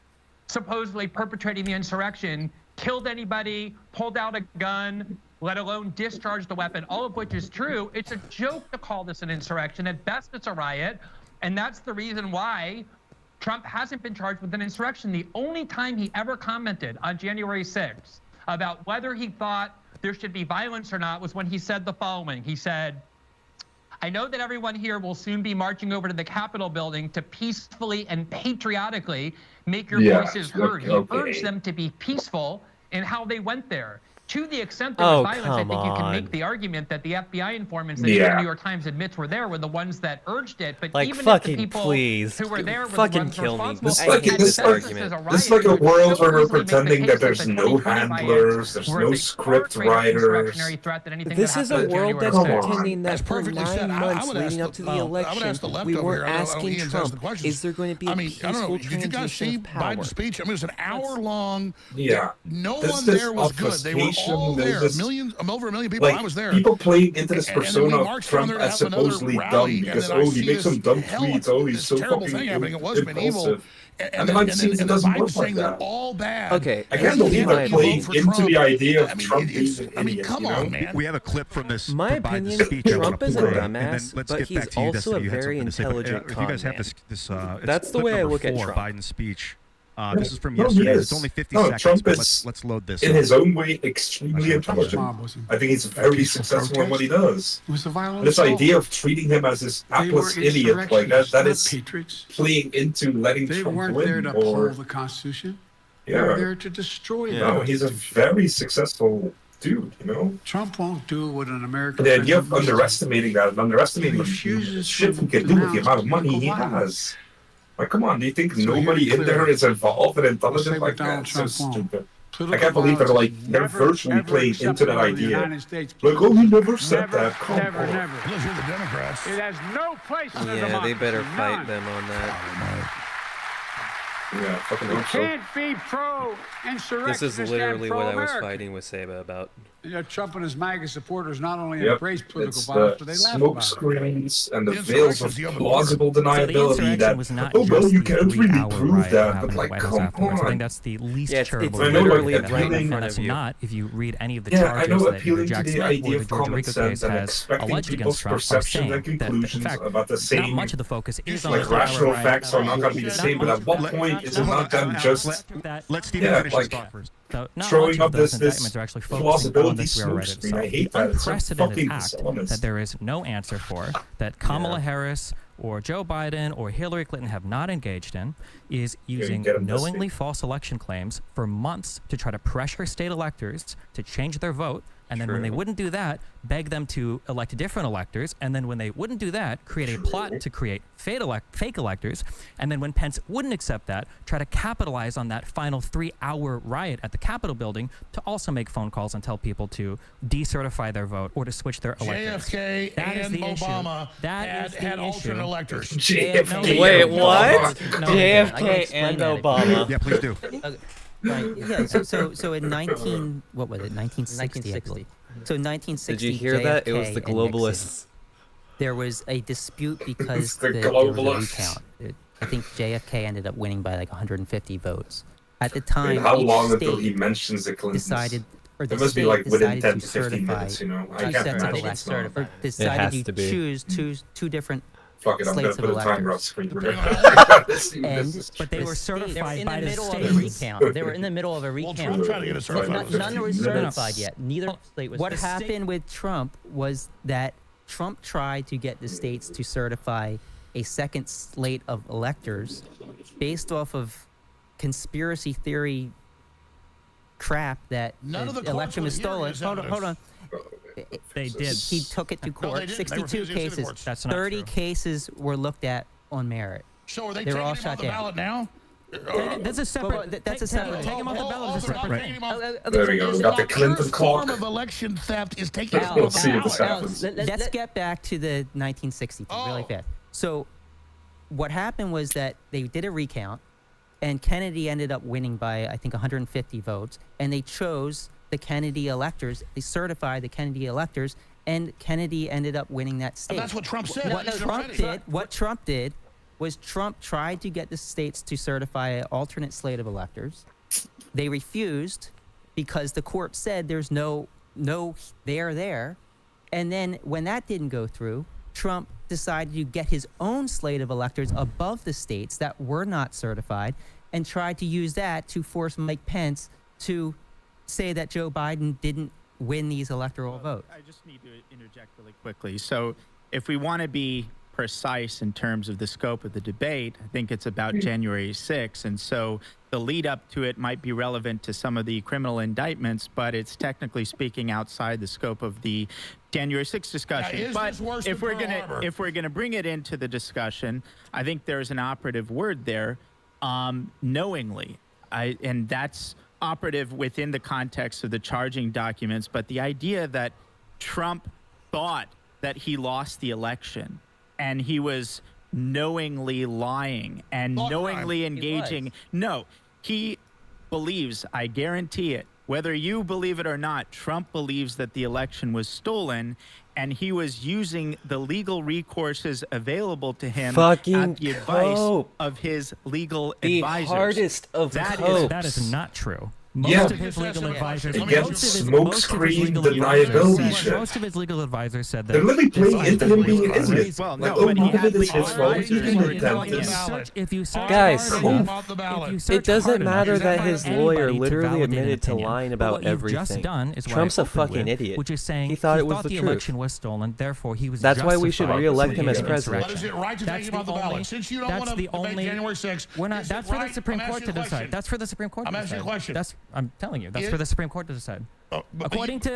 Speaker 16: supposedly perpetrating the insurrection killed anybody, pulled out a gun, let alone discharged a weapon, all of which is true, it's a joke to call this an insurrection. At best, it's a riot. And that's the reason why Trump hasn't been charged with an insurrection. The only time he ever commented on January 6th about whether he thought there should be violence or not was when he said the following. He said, I know that everyone here will soon be marching over to the Capitol building to peacefully and patriotically make your voices heard. He urged them to be peaceful in how they went there. To the extent there was violence, I think you can make the argument that the FBI informants that even the New York Times admits were there were the ones that urged it. But
Speaker 3: Like,
Speaker 16: even
Speaker 3: fucking
Speaker 16: if the people
Speaker 3: please.
Speaker 16: who were there were
Speaker 3: Fucking
Speaker 16: the ones
Speaker 3: kill me.
Speaker 16: responsible,
Speaker 1: This
Speaker 3: I
Speaker 1: is like
Speaker 3: hate
Speaker 1: this
Speaker 3: argument.
Speaker 1: This is like a world where we're pretending that there's no handlers, there's no script writers.
Speaker 3: This is a world that's pretending that for 9 months leading up to the election, we were asking Trump, is there going to be a peaceful
Speaker 13: Did you guys see
Speaker 3: transition of power?
Speaker 13: Biden's speech? I mean, it was an hour long.
Speaker 1: Yeah.
Speaker 13: No
Speaker 1: This
Speaker 13: one
Speaker 1: is
Speaker 13: there was good. They were
Speaker 1: obfuscation,
Speaker 13: all
Speaker 1: there's
Speaker 13: there.
Speaker 1: this-
Speaker 13: Over a million people.
Speaker 1: Like,
Speaker 13: I was there.
Speaker 1: people playing into this
Speaker 13: And then we
Speaker 1: persona of
Speaker 13: marched
Speaker 1: Trump
Speaker 13: down there to
Speaker 1: as
Speaker 13: have another
Speaker 1: supposedly
Speaker 13: rally,
Speaker 1: dumb
Speaker 13: and
Speaker 1: because,
Speaker 13: then I
Speaker 1: oh, he
Speaker 13: see
Speaker 1: makes
Speaker 13: this
Speaker 1: some dumb
Speaker 13: hell,
Speaker 1: tweets, oh, he's
Speaker 13: this
Speaker 1: so
Speaker 13: terrible
Speaker 1: fucking
Speaker 13: thing happening. It wasn't even evil.
Speaker 1: impulsive.
Speaker 13: And
Speaker 1: And
Speaker 13: then
Speaker 1: behind the scenes, it doesn't
Speaker 13: Biden
Speaker 1: work like
Speaker 13: saying they're
Speaker 1: that.
Speaker 13: all bad.
Speaker 3: Okay.
Speaker 1: I can't believe they're playing
Speaker 13: for
Speaker 1: into
Speaker 13: Trump.
Speaker 1: the idea of
Speaker 13: I mean,
Speaker 1: Trump
Speaker 13: it's-
Speaker 1: being an
Speaker 13: I mean,
Speaker 1: idiot,
Speaker 13: come
Speaker 1: you know?
Speaker 13: on, man.
Speaker 11: We have a clip from this.
Speaker 3: My
Speaker 11: from Biden's
Speaker 3: opinion,
Speaker 11: speech I
Speaker 3: Trump
Speaker 11: wanna
Speaker 3: is a
Speaker 11: play, and then
Speaker 3: dumbass,
Speaker 11: let's
Speaker 3: but
Speaker 11: get
Speaker 3: he's
Speaker 11: back to you,
Speaker 3: also
Speaker 11: Destiny.
Speaker 3: a
Speaker 11: You had
Speaker 3: very
Speaker 11: something to say, but,
Speaker 3: intelligent
Speaker 11: if you guys
Speaker 3: con
Speaker 11: have this, it's
Speaker 3: That's the
Speaker 11: clip
Speaker 3: way I
Speaker 11: number
Speaker 3: look at
Speaker 11: 4,
Speaker 3: Trump.
Speaker 11: Biden's speech. This is from
Speaker 1: No, he
Speaker 11: yesterday.
Speaker 1: is.
Speaker 11: It's only 50
Speaker 1: No,
Speaker 11: seconds,
Speaker 1: Trump
Speaker 11: but
Speaker 1: is,
Speaker 11: let's load this
Speaker 1: in
Speaker 11: up.
Speaker 1: his own way, extremely intelligent. I think he's very successful in what he does.
Speaker 18: It was a violent
Speaker 1: This
Speaker 18: assault.
Speaker 1: idea of treating him as this
Speaker 18: They were
Speaker 1: hapless idiot like that
Speaker 18: insurrectionists,
Speaker 1: is
Speaker 18: not patriots.
Speaker 1: playing into letting
Speaker 18: They
Speaker 1: Trump
Speaker 18: weren't there
Speaker 1: win.
Speaker 18: to
Speaker 1: Or
Speaker 18: uphold the Constitution. They
Speaker 1: yeah,
Speaker 18: were there to destroy it.
Speaker 1: no, he's a very successful dude. You know,
Speaker 18: Trump won't do what an American.
Speaker 1: the idea of
Speaker 18: president must do.
Speaker 1: underestimating that, and underestimating
Speaker 18: He
Speaker 1: the
Speaker 18: refuses
Speaker 1: shit
Speaker 18: to
Speaker 1: he can do with the amount of
Speaker 18: denounce
Speaker 1: money he
Speaker 18: political
Speaker 1: has. Like, come on, do you think
Speaker 18: So
Speaker 1: nobody
Speaker 18: here
Speaker 1: in there
Speaker 18: clearly,
Speaker 1: is involved and
Speaker 18: I'll say
Speaker 1: intelligent
Speaker 18: what
Speaker 1: like that?
Speaker 18: Donald
Speaker 1: It's so
Speaker 18: Trump won't.
Speaker 1: stupid. I
Speaker 18: Political
Speaker 1: can't believe they're
Speaker 18: violence
Speaker 1: like
Speaker 18: is
Speaker 1: they're
Speaker 18: never,
Speaker 1: virtually
Speaker 18: ever
Speaker 1: playing into that
Speaker 18: acceptable in the
Speaker 1: idea.
Speaker 18: United States.
Speaker 1: Like, oh, he never said
Speaker 18: Never,
Speaker 1: that. Come
Speaker 18: never,
Speaker 1: on.
Speaker 18: never.
Speaker 13: Unless you're the Democrats.
Speaker 18: It has no place in a
Speaker 3: Yeah,
Speaker 18: democracy.
Speaker 3: they better fight
Speaker 18: None.
Speaker 3: them on that.
Speaker 1: Yeah, fucking
Speaker 18: You
Speaker 1: hope so.
Speaker 18: can't be pro-insurrection.
Speaker 3: This is literally what I was fighting with Seba about.
Speaker 18: You know, Trump and his MAGA supporters not only
Speaker 1: Yep,
Speaker 18: embrace political
Speaker 1: it's
Speaker 18: violence,
Speaker 1: the
Speaker 18: but they laugh
Speaker 1: smoke
Speaker 18: about it.
Speaker 1: screens and the
Speaker 13: The
Speaker 1: veils of
Speaker 13: insurrection's the open
Speaker 1: plausible
Speaker 17: So the
Speaker 1: deniability
Speaker 17: insurrection
Speaker 1: that,
Speaker 17: was not
Speaker 1: oh, well,
Speaker 17: just
Speaker 1: you
Speaker 17: the
Speaker 1: can't really
Speaker 17: 3-hour
Speaker 1: prove
Speaker 17: riot
Speaker 1: that,
Speaker 17: happened
Speaker 1: but
Speaker 17: at
Speaker 1: like,
Speaker 17: the White House
Speaker 1: come
Speaker 17: afterwards. I
Speaker 1: on.
Speaker 17: think that's the least
Speaker 3: Yeah, it's
Speaker 17: charitable
Speaker 1: I know, like,
Speaker 17: thing that happened,
Speaker 1: appealing-
Speaker 17: and it's not if you read any of the
Speaker 1: Yeah, I
Speaker 17: charges
Speaker 1: know,
Speaker 17: that either
Speaker 1: appealing to
Speaker 17: Jack
Speaker 1: the
Speaker 17: Smith or
Speaker 1: idea
Speaker 17: the
Speaker 1: of
Speaker 17: George
Speaker 1: common
Speaker 17: Rico
Speaker 1: sense
Speaker 17: case
Speaker 1: and
Speaker 17: has
Speaker 1: expecting
Speaker 17: alleged
Speaker 1: people's
Speaker 17: against Trump are
Speaker 1: perceptions
Speaker 17: saying
Speaker 1: and
Speaker 17: that, in
Speaker 1: conclusions
Speaker 17: fact,
Speaker 1: about the
Speaker 17: not
Speaker 1: same,
Speaker 17: much of the focus is on
Speaker 1: like,
Speaker 17: the 3-hour
Speaker 1: rational
Speaker 17: riot.
Speaker 1: facts are not going to be the
Speaker 17: Not
Speaker 1: same, but
Speaker 17: much
Speaker 1: at what
Speaker 17: of the-
Speaker 1: point is it not them just
Speaker 11: Let Stephen
Speaker 1: yeah,
Speaker 11: finish his
Speaker 1: like,
Speaker 11: thought first.
Speaker 17: So not
Speaker 1: throwing
Speaker 17: much
Speaker 1: up
Speaker 17: of those
Speaker 1: this
Speaker 17: indictments are actually focusing on
Speaker 1: plausibility
Speaker 17: the 3-hour riot
Speaker 1: smokescreen? I
Speaker 17: itself.
Speaker 1: hate
Speaker 17: The
Speaker 1: that. It's so
Speaker 17: unprecedented
Speaker 1: fucking
Speaker 17: act
Speaker 1: dishonest.
Speaker 17: that there is no answer for, that Kamala Harris or Joe Biden or Hillary Clinton have not engaged in, is using
Speaker 1: get 'em this
Speaker 17: knowingly
Speaker 1: week.
Speaker 17: false election claims for months to try to pressure state electors to change their vote And then when they wouldn't do that, beg them to elect different electors. And then when they wouldn't do that, create a plot to create fake electors. And then when Pence wouldn't accept that, try to capitalize on that final 3-hour riot at the Capitol building to also make phone calls and tell people to decertify their vote or to switch their electors.
Speaker 13: JFK and Obama had alternate electors.
Speaker 3: JFK. Wait, what? JFK and Obama.
Speaker 11: Yeah, please do.
Speaker 12: Right. Yeah. So in 1960, I believe. So in 1960,
Speaker 3: did you hear
Speaker 12: JFK
Speaker 3: that? It was the
Speaker 12: and
Speaker 3: globalists.
Speaker 12: Nixon, there was a dispute because
Speaker 1: the
Speaker 12: there was a
Speaker 1: globalists.
Speaker 12: recount. I think JFK ended up winning by like 150 votes. At the time,
Speaker 1: How
Speaker 12: each
Speaker 1: long
Speaker 12: state
Speaker 1: until he mentions the Clintons?
Speaker 12: decided, or the
Speaker 1: It must be
Speaker 12: state
Speaker 1: like within
Speaker 12: decided
Speaker 1: 10
Speaker 12: to
Speaker 1: to 15 minutes, you know? I can't imagine it's not.
Speaker 12: or decided to choose two different
Speaker 1: Fuck it, I'm gonna
Speaker 12: slates
Speaker 1: put
Speaker 12: of
Speaker 1: a timer on
Speaker 12: electors.
Speaker 1: screen.
Speaker 17: But they were certified
Speaker 12: in
Speaker 17: by
Speaker 12: the
Speaker 17: the
Speaker 12: middle of
Speaker 17: state.
Speaker 12: a recount. They were in the middle of a recount.
Speaker 13: Trump tried to get us certified.
Speaker 12: None were
Speaker 13: No.
Speaker 12: certified yet. Neither slate was. What
Speaker 17: The state-
Speaker 12: happened with Trump was that Trump tried to get the states to certify a second slate of electors based off of conspiracy theory crap that
Speaker 13: None of the
Speaker 12: the election was
Speaker 13: courts would hear
Speaker 12: stolen.
Speaker 13: his
Speaker 12: Hold on.
Speaker 17: They did.
Speaker 12: He took it to
Speaker 13: No,
Speaker 12: court.
Speaker 13: they didn't. They
Speaker 12: 62
Speaker 13: refused to use the
Speaker 12: cases.
Speaker 13: courts.
Speaker 17: That's not
Speaker 12: 30
Speaker 17: true.
Speaker 12: cases were looked at on merit.
Speaker 13: So are they
Speaker 12: They were
Speaker 13: taking
Speaker 12: all
Speaker 13: him
Speaker 12: shut
Speaker 13: off the
Speaker 12: down.
Speaker 13: ballot now?
Speaker 17: That's a separate.
Speaker 12: That's a separate.
Speaker 17: Take him off the ballot. That's a separate thing.
Speaker 1: There we go. We got the Clinton
Speaker 13: form
Speaker 1: clock.
Speaker 13: of election theft is taking him
Speaker 1: We'll
Speaker 13: off the
Speaker 1: see if this
Speaker 13: ballot.
Speaker 1: happens.
Speaker 12: Let's get back to the 1960 thing really fast. So what happened was that they did a recount, and Kennedy ended up winning by, I think, 150 votes, and they chose the Kennedy electors. They certified the Kennedy electors, and Kennedy ended up winning that state.
Speaker 13: And that's what Trump said.
Speaker 12: What Trump did was Trump tried to get the states to certify an alternate slate of electors. They refused because the court said there's no there. And then when that didn't go through, Trump decided to get his own slate of electors above the states that were not certified and tried to use that to force Mike Pence to say that Joe Biden didn't win these electoral votes.
Speaker 15: I just need to interject really quickly. So if we want to be precise in terms of the scope of the debate, I think it's about January 6th. And so the lead up to it might be relevant to some of the criminal indictments, but it's technically speaking outside the scope of the January 6th discussion.
Speaker 13: Is
Speaker 15: But
Speaker 13: this worse
Speaker 15: if
Speaker 13: than
Speaker 15: we're
Speaker 13: Pearl
Speaker 15: gonna
Speaker 13: Harbor?
Speaker 15: if we're gonna bring it into the discussion, I think there's an operative word there, knowingly. And that's operative within the context of the charging documents. But the idea that Trump thought that he lost the election and he was knowingly lying and knowingly engaging. No, he believes, I guarantee it, whether you believe it or not, Trump believes that the election was stolen, and he was using the legal recourses available to him at the advice of his legal
Speaker 3: The
Speaker 15: advisors.
Speaker 3: hardest of copes.
Speaker 17: That is not true.
Speaker 1: Yeah.
Speaker 17: Most of his legal advisors.
Speaker 1: Against smokescreen deniability shit.
Speaker 17: Most of his legal advisors said that.
Speaker 1: They're literally playing
Speaker 17: this
Speaker 1: into him
Speaker 17: was
Speaker 1: being an idiot.
Speaker 17: crazy.
Speaker 15: Well,
Speaker 1: Like,
Speaker 15: no,
Speaker 1: oh,
Speaker 15: but he
Speaker 1: none
Speaker 15: had
Speaker 1: of it is his
Speaker 15: legal
Speaker 1: fault. He's
Speaker 15: advisors.
Speaker 1: being
Speaker 15: If
Speaker 1: attempted.
Speaker 17: If you search
Speaker 3: Guys,
Speaker 17: hard
Speaker 3: it
Speaker 17: enough,
Speaker 3: doesn't matter that his lawyer
Speaker 17: anybody to
Speaker 3: literally
Speaker 17: validate an
Speaker 3: admitted to
Speaker 17: opinion.
Speaker 3: lying
Speaker 17: But
Speaker 3: about
Speaker 17: what you've just
Speaker 3: everything.
Speaker 17: done is what I
Speaker 3: Trump's a
Speaker 17: opened
Speaker 3: fucking
Speaker 17: with,
Speaker 3: idiot.
Speaker 17: which is saying
Speaker 3: he thought it was the
Speaker 17: the
Speaker 3: truth.
Speaker 17: election was stolen, therefore he was.
Speaker 3: That's why we should
Speaker 17: justified
Speaker 3: re-elect
Speaker 17: for
Speaker 3: him as
Speaker 17: the
Speaker 3: president.
Speaker 13: But is it right to
Speaker 17: That's
Speaker 13: take him off the
Speaker 17: the
Speaker 13: ballot?
Speaker 17: only-
Speaker 13: Since you don't
Speaker 17: that's
Speaker 13: want to
Speaker 17: the
Speaker 13: debate
Speaker 17: only-
Speaker 13: January 6th,
Speaker 17: We're not.
Speaker 13: is
Speaker 17: That's
Speaker 13: it
Speaker 17: for the
Speaker 13: right?
Speaker 17: Supreme
Speaker 13: I'm
Speaker 17: Court
Speaker 13: asking
Speaker 17: to
Speaker 13: a
Speaker 17: decide.
Speaker 13: question.
Speaker 17: That's for the Supreme Court.
Speaker 13: I'm
Speaker 17: to
Speaker 13: asking a
Speaker 17: decide.
Speaker 13: question.
Speaker 17: That's. I'm telling you. That's
Speaker 13: Is-
Speaker 17: for the Supreme Court to decide.
Speaker 13: But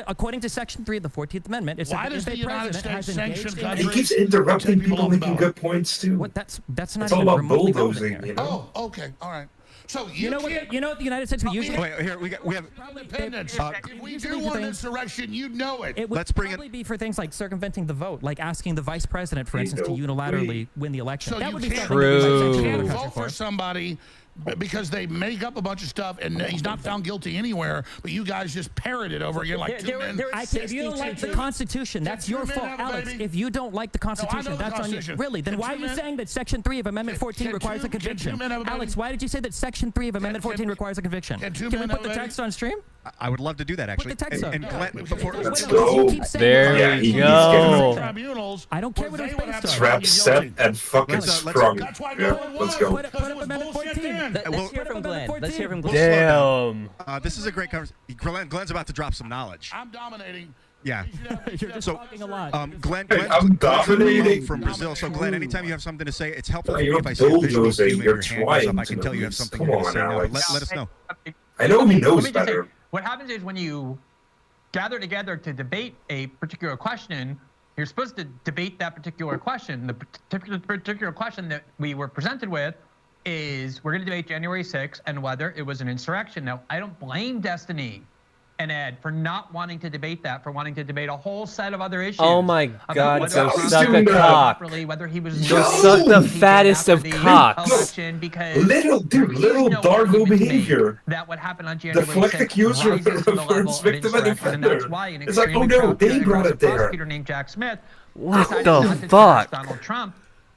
Speaker 17: According to Section 3 of the 14th Amendment, it's
Speaker 13: why
Speaker 17: that
Speaker 13: does
Speaker 17: if
Speaker 13: the
Speaker 17: a
Speaker 13: United
Speaker 17: president
Speaker 13: States
Speaker 17: has engaged
Speaker 13: sanction
Speaker 17: in-
Speaker 1: And he
Speaker 13: countries
Speaker 1: keeps interrupting
Speaker 13: take people
Speaker 1: people
Speaker 13: off the
Speaker 1: making
Speaker 13: ballot?
Speaker 1: good points too.
Speaker 17: What? That's not
Speaker 1: It's all
Speaker 17: even
Speaker 1: about
Speaker 17: remotely relevant
Speaker 1: bulldozing,
Speaker 17: here.
Speaker 1: you know?
Speaker 13: Oh, okay, all right. So
Speaker 17: You know what? You know what the United States would usually.
Speaker 11: Wait, here we have.
Speaker 13: independence. If we
Speaker 17: usually
Speaker 13: do
Speaker 17: for
Speaker 13: want
Speaker 17: things-
Speaker 13: insurrection, you know it.
Speaker 17: It would
Speaker 11: Let's bring it-
Speaker 17: probably be for things like circumventing the vote, like asking the vice president, for instance, to unilaterally win the election.
Speaker 13: So
Speaker 17: That
Speaker 13: you
Speaker 17: would be
Speaker 13: can't,
Speaker 17: something that the
Speaker 3: True.
Speaker 17: vice
Speaker 13: you
Speaker 17: president
Speaker 13: can't
Speaker 17: would
Speaker 13: vote for
Speaker 17: for.
Speaker 13: somebody because they make up a bunch of stuff and he's not found guilty anywhere, but you guys just parrot it over again like two men.
Speaker 17: If you don't like the Constitution, that's
Speaker 13: Can
Speaker 17: your
Speaker 13: two men
Speaker 17: fault,
Speaker 13: have a
Speaker 17: Alex.
Speaker 13: baby?
Speaker 17: If you don't like the Constitution,
Speaker 13: the
Speaker 17: that's on you.
Speaker 13: Constitution.
Speaker 17: Really? Then
Speaker 13: Can
Speaker 17: why are
Speaker 13: two
Speaker 17: you
Speaker 13: men-
Speaker 17: saying that Section 3 of Amendment 14
Speaker 13: can
Speaker 17: requires a
Speaker 13: two- can two
Speaker 17: conviction?
Speaker 13: men have a baby?
Speaker 17: Alex, why did you say that Section 3 of Amendment 14 requires a conviction?
Speaker 13: Can two
Speaker 17: Can we
Speaker 13: men
Speaker 17: put
Speaker 13: have
Speaker 17: the
Speaker 13: a baby?
Speaker 17: text on stream?
Speaker 11: I would love to do that actually.
Speaker 17: the text up.
Speaker 11: And Glenn, before
Speaker 1: Let's
Speaker 17: Wait,
Speaker 1: go.
Speaker 17: you keep saying
Speaker 3: There
Speaker 17: that.
Speaker 3: we
Speaker 1: he's
Speaker 3: go.
Speaker 13: Tribunals.
Speaker 17: I don't care
Speaker 13: where
Speaker 17: what
Speaker 13: they
Speaker 17: it's
Speaker 13: would
Speaker 17: based
Speaker 13: have
Speaker 17: on.
Speaker 13: to
Speaker 1: Trap
Speaker 13: find you
Speaker 1: set
Speaker 13: guilty.
Speaker 1: and fucking
Speaker 11: Let's-
Speaker 1: sprung.
Speaker 13: That's why
Speaker 1: Yeah,
Speaker 13: no one
Speaker 1: let's
Speaker 13: won.
Speaker 1: go.
Speaker 17: Put up Amendment 14.
Speaker 12: Let's hear from Glenn. Let's hear from Glenn.
Speaker 3: Damn.
Speaker 11: this is a great conversation. Glenn's about to drop some knowledge.
Speaker 13: I'm dominating.
Speaker 11: Yeah.
Speaker 17: You're just
Speaker 11: So,
Speaker 17: talking a lot.
Speaker 11: Glenn,
Speaker 1: Hey, I'm dominating.
Speaker 11: from Brazil. So, Glenn, anytime you have something to say, it's helpful for
Speaker 1: You're
Speaker 11: me if I see a visual
Speaker 1: bulldozing,
Speaker 11: of you and
Speaker 1: you're
Speaker 11: your hand goes
Speaker 1: trying
Speaker 11: up. I
Speaker 1: to
Speaker 11: can tell you have
Speaker 1: at
Speaker 11: something
Speaker 1: least.
Speaker 11: you're going to
Speaker 1: Come
Speaker 11: say
Speaker 1: on,
Speaker 11: now.
Speaker 1: Alex.
Speaker 11: Let us know.
Speaker 1: I know he
Speaker 16: Let
Speaker 1: knows
Speaker 16: me just say,
Speaker 1: better.
Speaker 16: what happens is when you gather together to debate a particular question, you're supposed to debate that particular question. The particular question that we were presented with is we're going to debate January 6th and whether it was an insurrection. Now, I don't blame Destiny and Ed for not wanting to debate that, for wanting to debate a whole set of other issues.
Speaker 3: Oh my God, go suck a cock.
Speaker 16: Properly, whether he was
Speaker 3: go suck the fattest of cocks.
Speaker 16: Election, because
Speaker 1: little Dargo behavior.
Speaker 16: That what happened on January 6th
Speaker 1: Deflect accuser reverse victim and offender. It's like, oh no, they brought it there.
Speaker 16: Prosecutor named Jack Smith.
Speaker 3: What the fuck?
Speaker 16: Donald Trump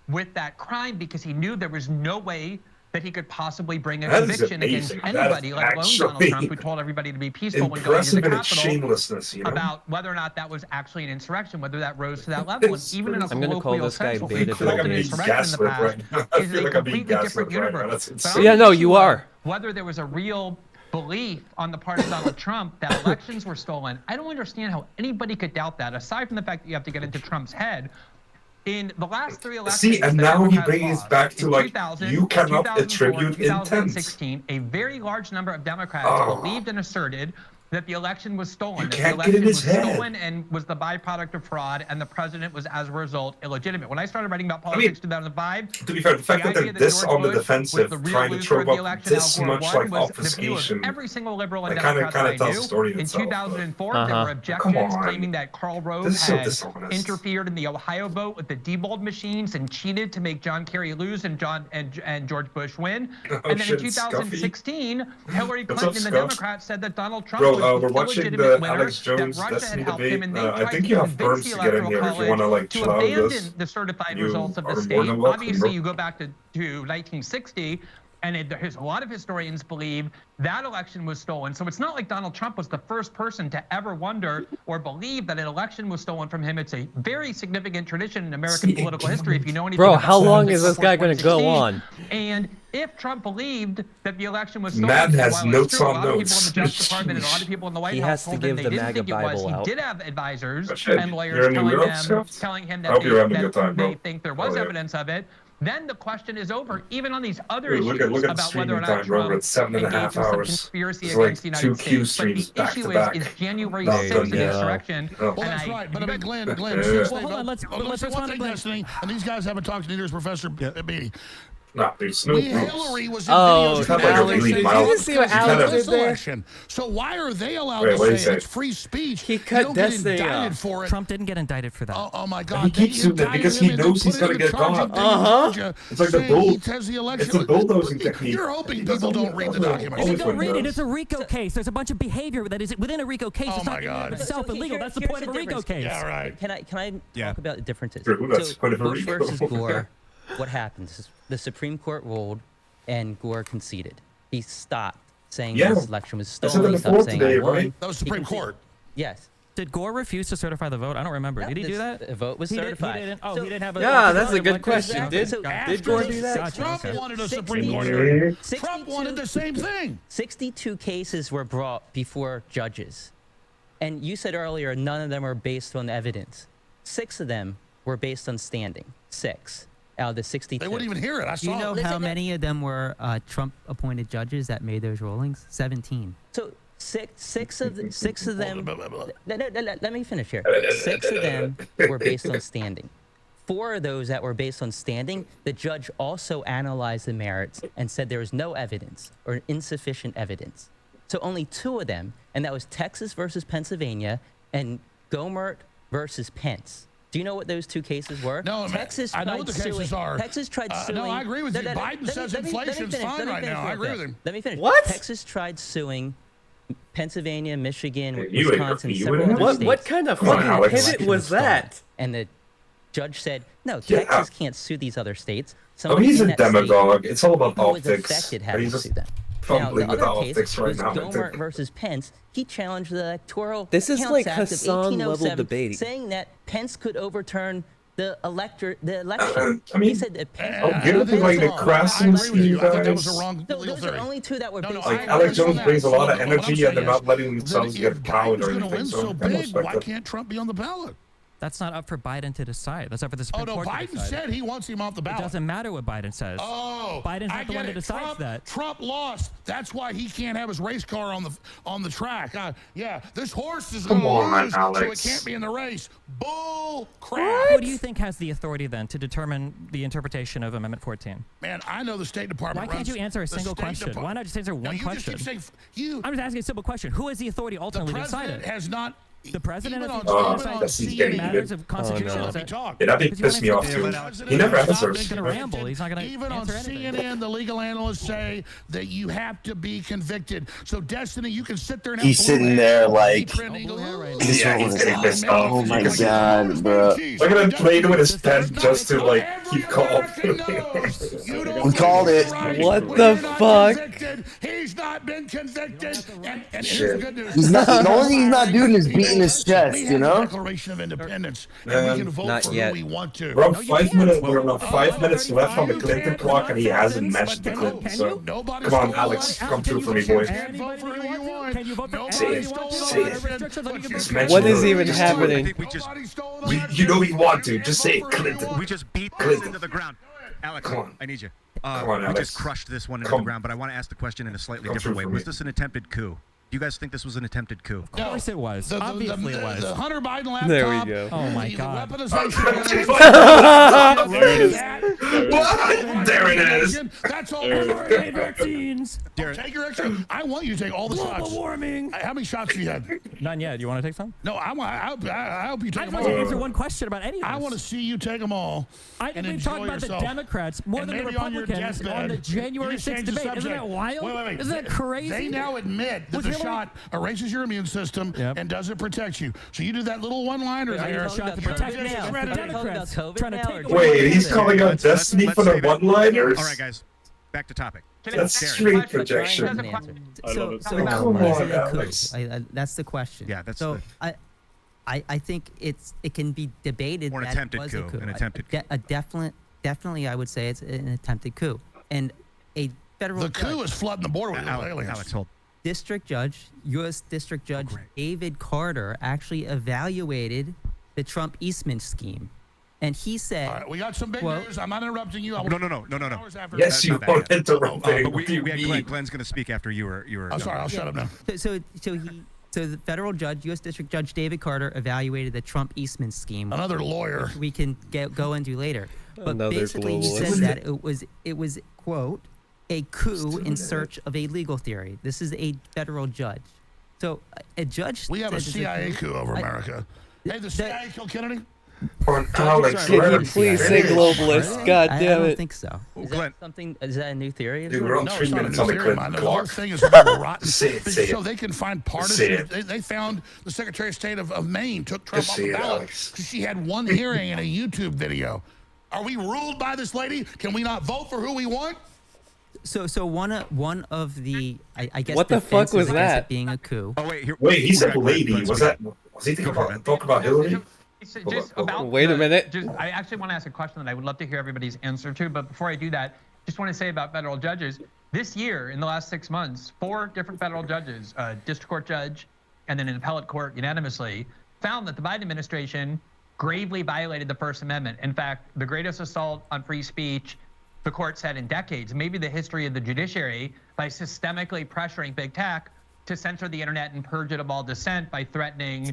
Speaker 16: with that crime because he knew there was no way that he could possibly bring a
Speaker 1: That is
Speaker 16: conviction against
Speaker 1: amazing.
Speaker 16: anybody, let alone Donald Trump, who told everybody to be peaceful when going to the Capitol, about whether or not that was actually an insurrection, whether that rose to that level. And even in a colloquial sense, what we called an insurrection in the past is a completely different universe.
Speaker 3: Yeah, no, you are.
Speaker 16: Whether there was a real belief on the part of Donald Trump that elections were stolen, I don't understand how anybody could doubt that, aside from the fact that you have to get into Trump's head. In the last 3 elections,
Speaker 1: see, and now he brings it back to like, you cannot attribute intent.
Speaker 16: 2016, a very large number of Democrats believed and asserted that the election was stolen. That the
Speaker 1: can't
Speaker 16: election
Speaker 1: get in his
Speaker 16: was
Speaker 1: head.
Speaker 16: stolen and was the byproduct of fraud, and the president was, as a result, illegitimate. When I started writing about politics in 2005,
Speaker 1: to be fair, the fact that they're this on the defensive, trying to throw up this much like obfuscation,
Speaker 16: every single liberal and
Speaker 1: that
Speaker 16: Democrat
Speaker 1: kind
Speaker 16: that
Speaker 1: of tells
Speaker 16: I
Speaker 1: the
Speaker 16: knew.
Speaker 1: story
Speaker 16: In
Speaker 1: itself.
Speaker 16: 2004, there were objections claiming that Karl Rove had interfered in the Ohio vote with the debold machines and cheated to make John Kerry lose and George Bush win. And then in 2016, Hillary Clinton and the Democrats said that Donald Trump was
Speaker 1: we're watching
Speaker 16: illegitimate
Speaker 1: the
Speaker 16: winner,
Speaker 1: Alex Jones
Speaker 16: that Russia had
Speaker 1: Destiny
Speaker 16: helped
Speaker 1: debate.
Speaker 16: him, and they
Speaker 1: I
Speaker 16: tried
Speaker 1: think
Speaker 16: to
Speaker 1: you have
Speaker 16: convince
Speaker 1: firms
Speaker 16: the
Speaker 1: to get in
Speaker 16: Electoral
Speaker 1: here if you want to like
Speaker 16: to
Speaker 1: chill out with
Speaker 16: abandon
Speaker 1: this.
Speaker 16: the certified
Speaker 1: You
Speaker 16: results of the
Speaker 1: are more
Speaker 16: state.
Speaker 1: than welcome,
Speaker 16: Obviously,
Speaker 1: bro.
Speaker 16: you go back to 1960, and a lot of historians believe that election was stolen. So it's not like Donald Trump was the first person to ever wonder or believe that an election was stolen from him. It's a very significant tradition in American political history. If you know anything
Speaker 3: Bro,
Speaker 16: about
Speaker 3: how long
Speaker 16: politics
Speaker 3: is this guy going to go
Speaker 16: 2016,
Speaker 3: on?
Speaker 16: And if Trump believed that the election was stolen,
Speaker 1: Man has
Speaker 16: while it's
Speaker 1: notes
Speaker 16: true,
Speaker 1: on
Speaker 16: a lot of people in
Speaker 1: notes.
Speaker 16: the Justice Department and a lot of people in the White
Speaker 3: He
Speaker 16: House
Speaker 3: has to
Speaker 16: told him
Speaker 3: give
Speaker 16: they
Speaker 3: the
Speaker 16: didn't
Speaker 3: MAGA
Speaker 16: think it was.
Speaker 3: Bible
Speaker 16: He
Speaker 3: out.
Speaker 16: did have advisors
Speaker 1: Shit,
Speaker 16: and
Speaker 1: you're
Speaker 16: lawyers
Speaker 1: in New York, Seth?
Speaker 16: telling him
Speaker 1: I
Speaker 16: that,
Speaker 1: hope you're having a good time, bro.
Speaker 16: they think there was
Speaker 1: Oh, yeah.
Speaker 16: evidence of it. Then the question is over, even on these other
Speaker 1: Dude,
Speaker 16: issues
Speaker 1: look at
Speaker 16: about whether or
Speaker 1: streaming
Speaker 16: not
Speaker 1: time, bro. We're
Speaker 16: Trump
Speaker 1: at 7.5
Speaker 16: engaged in some
Speaker 1: hours.
Speaker 16: conspiracy
Speaker 1: It's like
Speaker 16: against the United
Speaker 1: 2 Q
Speaker 16: States. But the
Speaker 1: streams back
Speaker 16: issue
Speaker 1: to back.
Speaker 16: is January
Speaker 1: Not
Speaker 16: 6th,
Speaker 1: done
Speaker 16: an
Speaker 1: yet.
Speaker 16: insurrection.
Speaker 1: Well,
Speaker 13: Well,
Speaker 16: and
Speaker 13: that's right. But I mean, Glenn,
Speaker 1: Yeah.
Speaker 13: since
Speaker 17: Well, hold on, let's
Speaker 13: say one thing, Destiny, and these guys haven't talked to neither is Professor Beatty.
Speaker 1: Nah, dude, Snoop.
Speaker 13: Hillary was in
Speaker 3: Oh,
Speaker 13: videos
Speaker 1: Alex,
Speaker 13: saying
Speaker 1: really
Speaker 13: it's
Speaker 1: mild-
Speaker 3: Did you see what Alex did there?
Speaker 13: election. So why are they allowed
Speaker 1: Wait,
Speaker 13: to
Speaker 1: what did he
Speaker 13: say
Speaker 1: say?
Speaker 13: it's free speech?
Speaker 3: He
Speaker 13: You
Speaker 3: cut
Speaker 13: don't get
Speaker 3: Destiny
Speaker 13: indicted
Speaker 3: off.
Speaker 13: for it.
Speaker 17: Trump didn't get indicted for that.
Speaker 13: Oh my God!
Speaker 1: He keeps
Speaker 13: They
Speaker 1: doing that
Speaker 13: indicted
Speaker 1: because
Speaker 13: him
Speaker 1: he
Speaker 13: and they
Speaker 1: knows he's
Speaker 13: put
Speaker 1: gonna
Speaker 13: him in
Speaker 1: get
Speaker 13: the charging
Speaker 1: caught.
Speaker 13: thing in Georgia,
Speaker 1: It's like the
Speaker 13: saying
Speaker 1: bull-
Speaker 13: he says the election.
Speaker 1: It's the bulldozing technique.
Speaker 13: You're hoping
Speaker 1: He does
Speaker 13: people
Speaker 1: all
Speaker 13: don't
Speaker 1: the-
Speaker 13: read the
Speaker 1: all the-
Speaker 13: documents.
Speaker 1: always
Speaker 17: Go
Speaker 1: when he
Speaker 17: read it.
Speaker 1: does.
Speaker 17: It's a RICO case. There's a bunch of behavior that is within a RICO case.
Speaker 13: Oh
Speaker 17: It's
Speaker 13: my
Speaker 17: not
Speaker 13: God.
Speaker 17: itself illegal. That's the point of a RICO case.
Speaker 13: Yeah, right.
Speaker 12: Can I
Speaker 11: Yeah.
Speaker 12: talk about the differences?
Speaker 1: Sure, that's
Speaker 12: So
Speaker 1: point of a
Speaker 12: Bush
Speaker 1: RICO.
Speaker 12: versus Gore, what happens? The Supreme Court ruled, and Gore conceded. He stopped saying
Speaker 1: Yeah.
Speaker 12: this election was
Speaker 1: I said
Speaker 12: stolen.
Speaker 1: that
Speaker 12: He stopped
Speaker 1: before
Speaker 12: saying
Speaker 1: today,
Speaker 12: I won.
Speaker 1: right?
Speaker 13: That was
Speaker 12: He
Speaker 13: Supreme
Speaker 12: conceded.
Speaker 13: Court.
Speaker 12: Yes.
Speaker 17: Did Gore refuse to certify the vote? I don't remember. Did he do that?
Speaker 12: The vote was
Speaker 17: He
Speaker 12: certified.
Speaker 17: didn't. Oh,
Speaker 12: So-
Speaker 17: he didn't have a.
Speaker 3: Yeah,
Speaker 17: okay,
Speaker 3: that's a
Speaker 17: what
Speaker 3: good question.
Speaker 17: exactly?
Speaker 3: Did
Speaker 12: So
Speaker 3: did Gore do that?
Speaker 17: Gotcha,
Speaker 13: Trump
Speaker 17: okay.
Speaker 13: wanted a Supreme Court
Speaker 12: 62
Speaker 13: hearing. Trump wanted the same thing.
Speaker 12: 62 cases were brought before judges. And you said earlier none of them were based on evidence. 6 of them were based on standing. 6 out of the 62.
Speaker 13: They wouldn't even hear it. I
Speaker 14: Do you
Speaker 13: saw
Speaker 14: know
Speaker 13: it.
Speaker 14: how many of them were Trump-appointed judges that made those rulings? 17.
Speaker 12: So six of them. Let me finish here. 6 of them were based on standing. 4 of those that were based on standing, the judge also analyzed the merits and said there was no evidence or insufficient evidence. So only 2 of them, and that was Texas versus Pennsylvania and Gomert versus Pence. Do you know what those 2 cases were?
Speaker 13: No,
Speaker 12: Texas
Speaker 13: I know what the cases are.
Speaker 12: Texas tried suing.
Speaker 13: No, I agree with you. Biden says inflation's fine right now. I agree with him.
Speaker 12: Let me finish.
Speaker 3: What?
Speaker 12: Texas tried suing Pennsylvania, Michigan,
Speaker 1: You would-
Speaker 12: Wisconsin,
Speaker 1: you
Speaker 12: several
Speaker 1: would-
Speaker 12: other
Speaker 3: What
Speaker 12: states.
Speaker 3: what kind of
Speaker 1: Come on,
Speaker 3: fucking
Speaker 1: Alex.
Speaker 3: pivot was that?
Speaker 12: And the judge said, no,
Speaker 1: Yeah.
Speaker 12: Texas can't sue these other states.
Speaker 1: Oh,
Speaker 12: Somebody
Speaker 1: he's
Speaker 12: in
Speaker 1: a
Speaker 12: that state
Speaker 1: demagogue. It's all about
Speaker 12: who was
Speaker 1: optics.
Speaker 12: affected had to
Speaker 1: He's
Speaker 12: sue
Speaker 1: just
Speaker 12: them. Now,
Speaker 1: fumbling
Speaker 12: the
Speaker 1: with
Speaker 12: other
Speaker 1: optics
Speaker 12: case
Speaker 1: right
Speaker 12: was
Speaker 1: now. I
Speaker 12: Gohmert
Speaker 1: think.
Speaker 12: versus Pence. He challenged the Electoral
Speaker 3: This is
Speaker 12: Counts
Speaker 3: like
Speaker 12: Act of
Speaker 3: Hassan level
Speaker 12: 1807,
Speaker 3: debating.
Speaker 12: saying that Pence could overturn the election.
Speaker 1: I mean,
Speaker 12: he said that Pence.
Speaker 1: I'll give it to like the Krasinski
Speaker 13: you. I think that was
Speaker 1: guys.
Speaker 13: a wrong
Speaker 12: So
Speaker 13: legal
Speaker 12: those are
Speaker 13: theory.
Speaker 12: only 2 that were based
Speaker 1: Like
Speaker 12: on
Speaker 1: Alex Jones
Speaker 12: evidence.
Speaker 1: brings a lot of
Speaker 13: What I'm
Speaker 1: energy,
Speaker 13: saying
Speaker 1: and they're
Speaker 13: is
Speaker 1: not letting
Speaker 13: that
Speaker 1: themselves
Speaker 13: if
Speaker 1: get cowed
Speaker 13: Biden's
Speaker 1: or
Speaker 13: gonna
Speaker 1: anything.
Speaker 13: win
Speaker 1: So
Speaker 13: so
Speaker 1: I
Speaker 13: big,
Speaker 1: respect
Speaker 13: why
Speaker 1: that.
Speaker 13: can't Trump be on the ballot?
Speaker 17: That's not up for Biden to decide. That's up for the Supreme Court to
Speaker 13: Biden
Speaker 17: decide.
Speaker 13: said he wants him off the ballot.
Speaker 17: It doesn't matter what Biden says.
Speaker 13: Oh,
Speaker 17: Biden's not the one that decides that.
Speaker 13: Trump lost. That's why he can't have his race car on the track. Yeah, this horse is going to lose, so it can't be in the race. Bull crap.
Speaker 17: Who do you think has the authority then to determine the interpretation of Amendment 14?
Speaker 13: Man, I know the State Department.
Speaker 17: Why can't you answer a single question? Why not just answer one question? I'm just asking a simple question. Who has the authority ultimately to decide it?
Speaker 13: The president has not.
Speaker 17: The president
Speaker 1: getting
Speaker 17: matters of constitution.
Speaker 1: That pissed me off too. He never answers.
Speaker 17: He's going to ramble. He's not going to
Speaker 13: Even on
Speaker 17: answer anything.
Speaker 13: CNN, the legal analysts say that you have to be convicted. So, Destiny, you can sit there and
Speaker 10: he's sitting there like,
Speaker 1: he's getting pissed off.
Speaker 10: oh my god, bro.
Speaker 1: Look at him playing with his pen just to like keep calm.
Speaker 10: We called it.
Speaker 3: What the fuck?
Speaker 13: He's not been convicted. And
Speaker 10: Shit. The only thing he's not doing is beating his chest, you know?
Speaker 13: Declaration of Independence, and we can vote for who we want to.
Speaker 1: Bro, 5 minutes. We're about 5 minutes left on the Clinton clock, and he hasn't matched the Clinton. So come on, Alex, come through for me, boy. Say it.
Speaker 3: What is even happening?
Speaker 1: You know you want to. Just say it, Clinton.
Speaker 19: We just beat this into the ground. Alex, I need you.
Speaker 1: Come on,
Speaker 19: we
Speaker 1: Alex.
Speaker 19: just crushed this one into the ground, but I want to ask the question in a slightly different way. Was this an attempted coup? Do you guys think this was an attempted coup?
Speaker 17: Of course it was. Obviously it was.
Speaker 13: The Hunter Biden laptop.
Speaker 3: There we go.
Speaker 17: Oh my god.
Speaker 1: There it is.
Speaker 13: That's all.
Speaker 17: Vaccines.
Speaker 13: Take your extra. I want you to take all the shots.
Speaker 17: Global warming.
Speaker 13: How many shots have you had?
Speaker 17: None yet. Do you want to take some?
Speaker 13: No, I hope you take them
Speaker 17: I
Speaker 13: all.
Speaker 17: just want to answer one question about any of this.
Speaker 13: I want to see you take them all.
Speaker 17: I think we've talked about the Democrats more than the Republicans on the January 6th debate. Isn't that wild?
Speaker 13: Wait.
Speaker 17: Isn't that crazy?
Speaker 13: They now admit that the shot erases your immune system and doesn't protect you. So you do that little one-liner there.
Speaker 17: Shot to protect the Democrats trying to take away.
Speaker 1: Wait, he's calling out Destiny for the one-liners?
Speaker 19: All right, guys, back to topic.
Speaker 1: That's straight projection.
Speaker 12: So
Speaker 1: Come on, Alex.
Speaker 12: that's the question.
Speaker 19: Yeah, that's
Speaker 12: so. I think it can be debated
Speaker 19: or an
Speaker 12: that
Speaker 19: attempted
Speaker 12: it was
Speaker 19: coup.
Speaker 12: a coup.
Speaker 19: An attempted coup.
Speaker 12: Definitely, I would say it's an attempted coup. And a federal
Speaker 13: coup is flooding the border with aliens.
Speaker 19: Alex, hold.
Speaker 12: District Judge, U.S. District Judge David Carter actually evaluated the Trump Eastman scheme. And he said...
Speaker 13: All right, we got some big news. I'm not interrupting you.
Speaker 19: No.
Speaker 1: Yes, you are interrupting.
Speaker 19: Glenn's going to speak after you were.
Speaker 13: I'm sorry, I'll shut up now.
Speaker 12: So the federal judge, U.S. District Judge David Carter, evaluated the Trump Eastman scheme.
Speaker 13: Another lawyer.
Speaker 12: Which we can go into later. But
Speaker 3: Another
Speaker 12: basically, he said that it was, quote, a coup in search of a legal theory. This is a federal judge. So a judge.
Speaker 13: We have a CIA coup over America. Hey, the CIA killed Kennedy?
Speaker 1: Alex,
Speaker 3: can you please say globalist? God damn it.
Speaker 12: I don't think so. Is that something? Is that a new theory?
Speaker 1: Dude, we're on 3 minutes on the Clinton
Speaker 13: The whole
Speaker 1: clock.
Speaker 13: thing is rotten.
Speaker 1: Say it.
Speaker 13: So they can find partisan. They found the Secretary of State of Maine took Trump off the ballot because she had one hearing in a YouTube video. Are we ruled by this lady? Can we not vote for who we want?
Speaker 12: So one of the I guess
Speaker 3: what the fuck was that?
Speaker 12: Being a coup.
Speaker 19: Oh wait,
Speaker 1: he said lady. Was he thinking about Hillary?
Speaker 16: Just about
Speaker 3: wait a minute.
Speaker 16: I actually want to ask a question that I would love to hear everybody's answer to. But before I do that, just want to say about federal judges. This year, in the last 6 months, 4 different federal judges, a district court judge, and then an appellate court unanimously found that the Biden administration gravely violated the First Amendment. In fact, the greatest assault on free speech the court said in decades, maybe the history of the judiciary, by systemically pressuring big tech to censor the internet and purge it of all dissent by threatening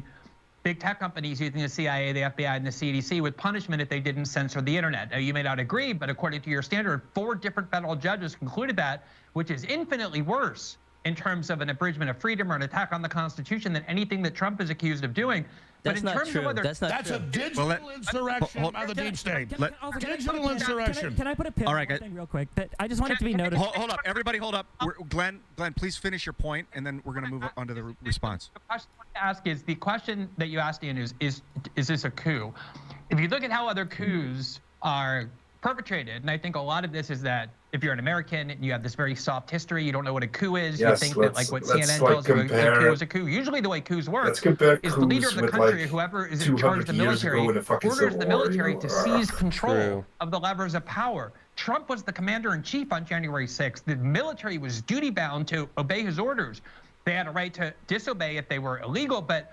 Speaker 16: big tech companies using the CIA, the FBI, and the CDC with punishment if they didn't censor the internet. Now, you may not agree, but according to your standard, 4 different federal judges concluded that, which is infinitely worse in terms of an abridgment of freedom or an attack on the Constitution than anything that Trump is accused of doing.
Speaker 12: That's
Speaker 16: but in
Speaker 12: not
Speaker 16: terms
Speaker 12: true.
Speaker 16: of whether
Speaker 12: That's
Speaker 13: a digital insurrection by the deep state. Digital insurrection.
Speaker 17: Can I put a pin on thing real quick? I just want it to be noted.
Speaker 19: Hold up, everybody, hold up. Glenn, please finish your point, and then we're going to move on to the response.
Speaker 16: The question I want to ask is the question that you asked, Ian, is this a coup? If you look at how other coups are perpetrated, and I think a lot of this is that if you're an American and you have this very soft history, you don't know what a coup is.
Speaker 1: Yes,
Speaker 16: you think that like what CNN tells you a coup is a coup. Usually the way coups work is the leader of the country, whoever is in charge of the military, orders the military to seize control of the levers of power. Trump was the commander-in-chief on January 6th. The military was duty-bound to obey his orders. They had a right to disobey if they were illegal, but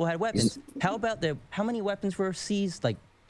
Speaker 12: people had weapons. How about how many weapons were seized like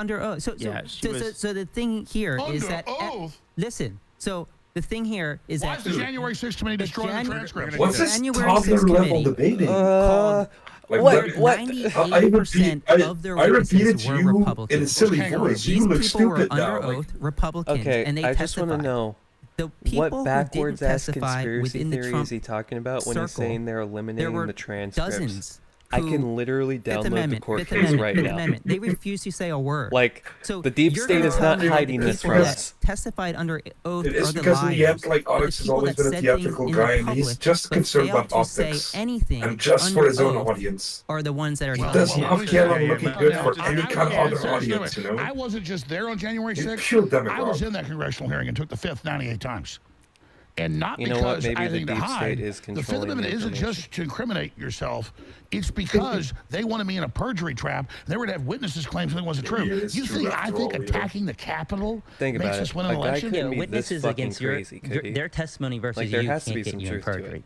Speaker 14: under oath. So the thing here is that listen. So the thing here is
Speaker 13: Why
Speaker 14: that
Speaker 13: is the January 6th committee destroying the transcripts?
Speaker 1: What's this
Speaker 14: January
Speaker 1: toddler
Speaker 14: 6th
Speaker 1: level
Speaker 14: committee
Speaker 1: debating?
Speaker 14: Like
Speaker 1: what?
Speaker 14: 98% of their
Speaker 1: I repeated
Speaker 14: witnesses
Speaker 1: to
Speaker 14: were
Speaker 1: you
Speaker 14: Republicans.
Speaker 1: in a silly voice. You
Speaker 14: These
Speaker 1: look
Speaker 14: people were
Speaker 1: stupid
Speaker 14: under
Speaker 1: now.
Speaker 14: oath Republicans,
Speaker 3: Okay,
Speaker 14: and they
Speaker 3: I just want to
Speaker 14: testified.
Speaker 3: know.
Speaker 14: The people
Speaker 3: What
Speaker 14: who didn't
Speaker 3: backwards ass
Speaker 14: testify
Speaker 3: conspiracy
Speaker 14: within the
Speaker 3: theory
Speaker 14: Trump
Speaker 3: is he talking about when he's
Speaker 14: circle,
Speaker 3: saying they're
Speaker 14: there
Speaker 3: eliminating
Speaker 14: were
Speaker 3: the transcripts?
Speaker 14: dozens.
Speaker 3: I can literally download the court
Speaker 14: Fifth
Speaker 3: case
Speaker 14: Amendment,
Speaker 3: right
Speaker 14: Fifth
Speaker 3: now.
Speaker 14: Amendment. They refuse to say a word.
Speaker 3: Like,
Speaker 14: So
Speaker 3: the deep
Speaker 14: you're
Speaker 3: state
Speaker 14: gonna
Speaker 3: is
Speaker 14: tell
Speaker 3: not
Speaker 14: me that
Speaker 3: hiding
Speaker 14: the
Speaker 3: this
Speaker 14: people
Speaker 3: from
Speaker 14: that
Speaker 3: us.
Speaker 14: testified under oath
Speaker 1: It
Speaker 14: are
Speaker 1: is
Speaker 14: the
Speaker 1: because in the end,
Speaker 14: liars.
Speaker 1: like,
Speaker 14: But
Speaker 1: Alex
Speaker 14: the
Speaker 1: has
Speaker 14: people
Speaker 1: always
Speaker 14: that
Speaker 1: been a
Speaker 14: said
Speaker 1: theatrical
Speaker 14: things in
Speaker 1: guy,
Speaker 14: the
Speaker 1: and he's
Speaker 14: public
Speaker 1: just
Speaker 14: but
Speaker 1: concerned
Speaker 14: failed
Speaker 1: about
Speaker 14: to say
Speaker 1: optics.
Speaker 14: anything
Speaker 1: And just for
Speaker 14: under
Speaker 1: his own
Speaker 14: oath
Speaker 1: audience.
Speaker 14: are the ones that are
Speaker 1: He
Speaker 14: telling
Speaker 1: does
Speaker 14: the
Speaker 1: not
Speaker 14: truth.
Speaker 1: care on looking good for any kind of other
Speaker 13: seriously,
Speaker 1: audience, you know?
Speaker 13: I wasn't just there on January
Speaker 1: He's
Speaker 13: 6th.
Speaker 1: pure
Speaker 13: I was
Speaker 1: demagogue.
Speaker 13: in that congressional hearing and took the Fifth 98 times. And not
Speaker 3: You know what?
Speaker 13: because
Speaker 3: Maybe
Speaker 13: I
Speaker 3: the
Speaker 13: think to
Speaker 3: deep
Speaker 13: hide.
Speaker 3: state is
Speaker 13: The Fifth
Speaker 3: controlling the
Speaker 13: Amendment isn't
Speaker 3: information.
Speaker 13: just to incriminate yourself. It's because they wanted me in a perjury trap. And they were to have witnesses claim something wasn't true.
Speaker 1: Yeah, it's
Speaker 13: You
Speaker 1: true
Speaker 13: think
Speaker 1: after
Speaker 13: I think
Speaker 1: all, yeah.
Speaker 13: attacking the Capitol
Speaker 3: Think
Speaker 13: makes
Speaker 3: about
Speaker 13: us
Speaker 3: it.
Speaker 13: win an
Speaker 3: A guy
Speaker 13: election?
Speaker 3: couldn't be this
Speaker 12: witnesses
Speaker 3: fucking
Speaker 12: against
Speaker 3: crazy, could he?
Speaker 12: their testimony versus
Speaker 3: Like, there
Speaker 12: you
Speaker 3: has to
Speaker 12: can't
Speaker 3: be
Speaker 12: get
Speaker 3: some
Speaker 12: you in
Speaker 3: truth to it.
Speaker 12: perjury.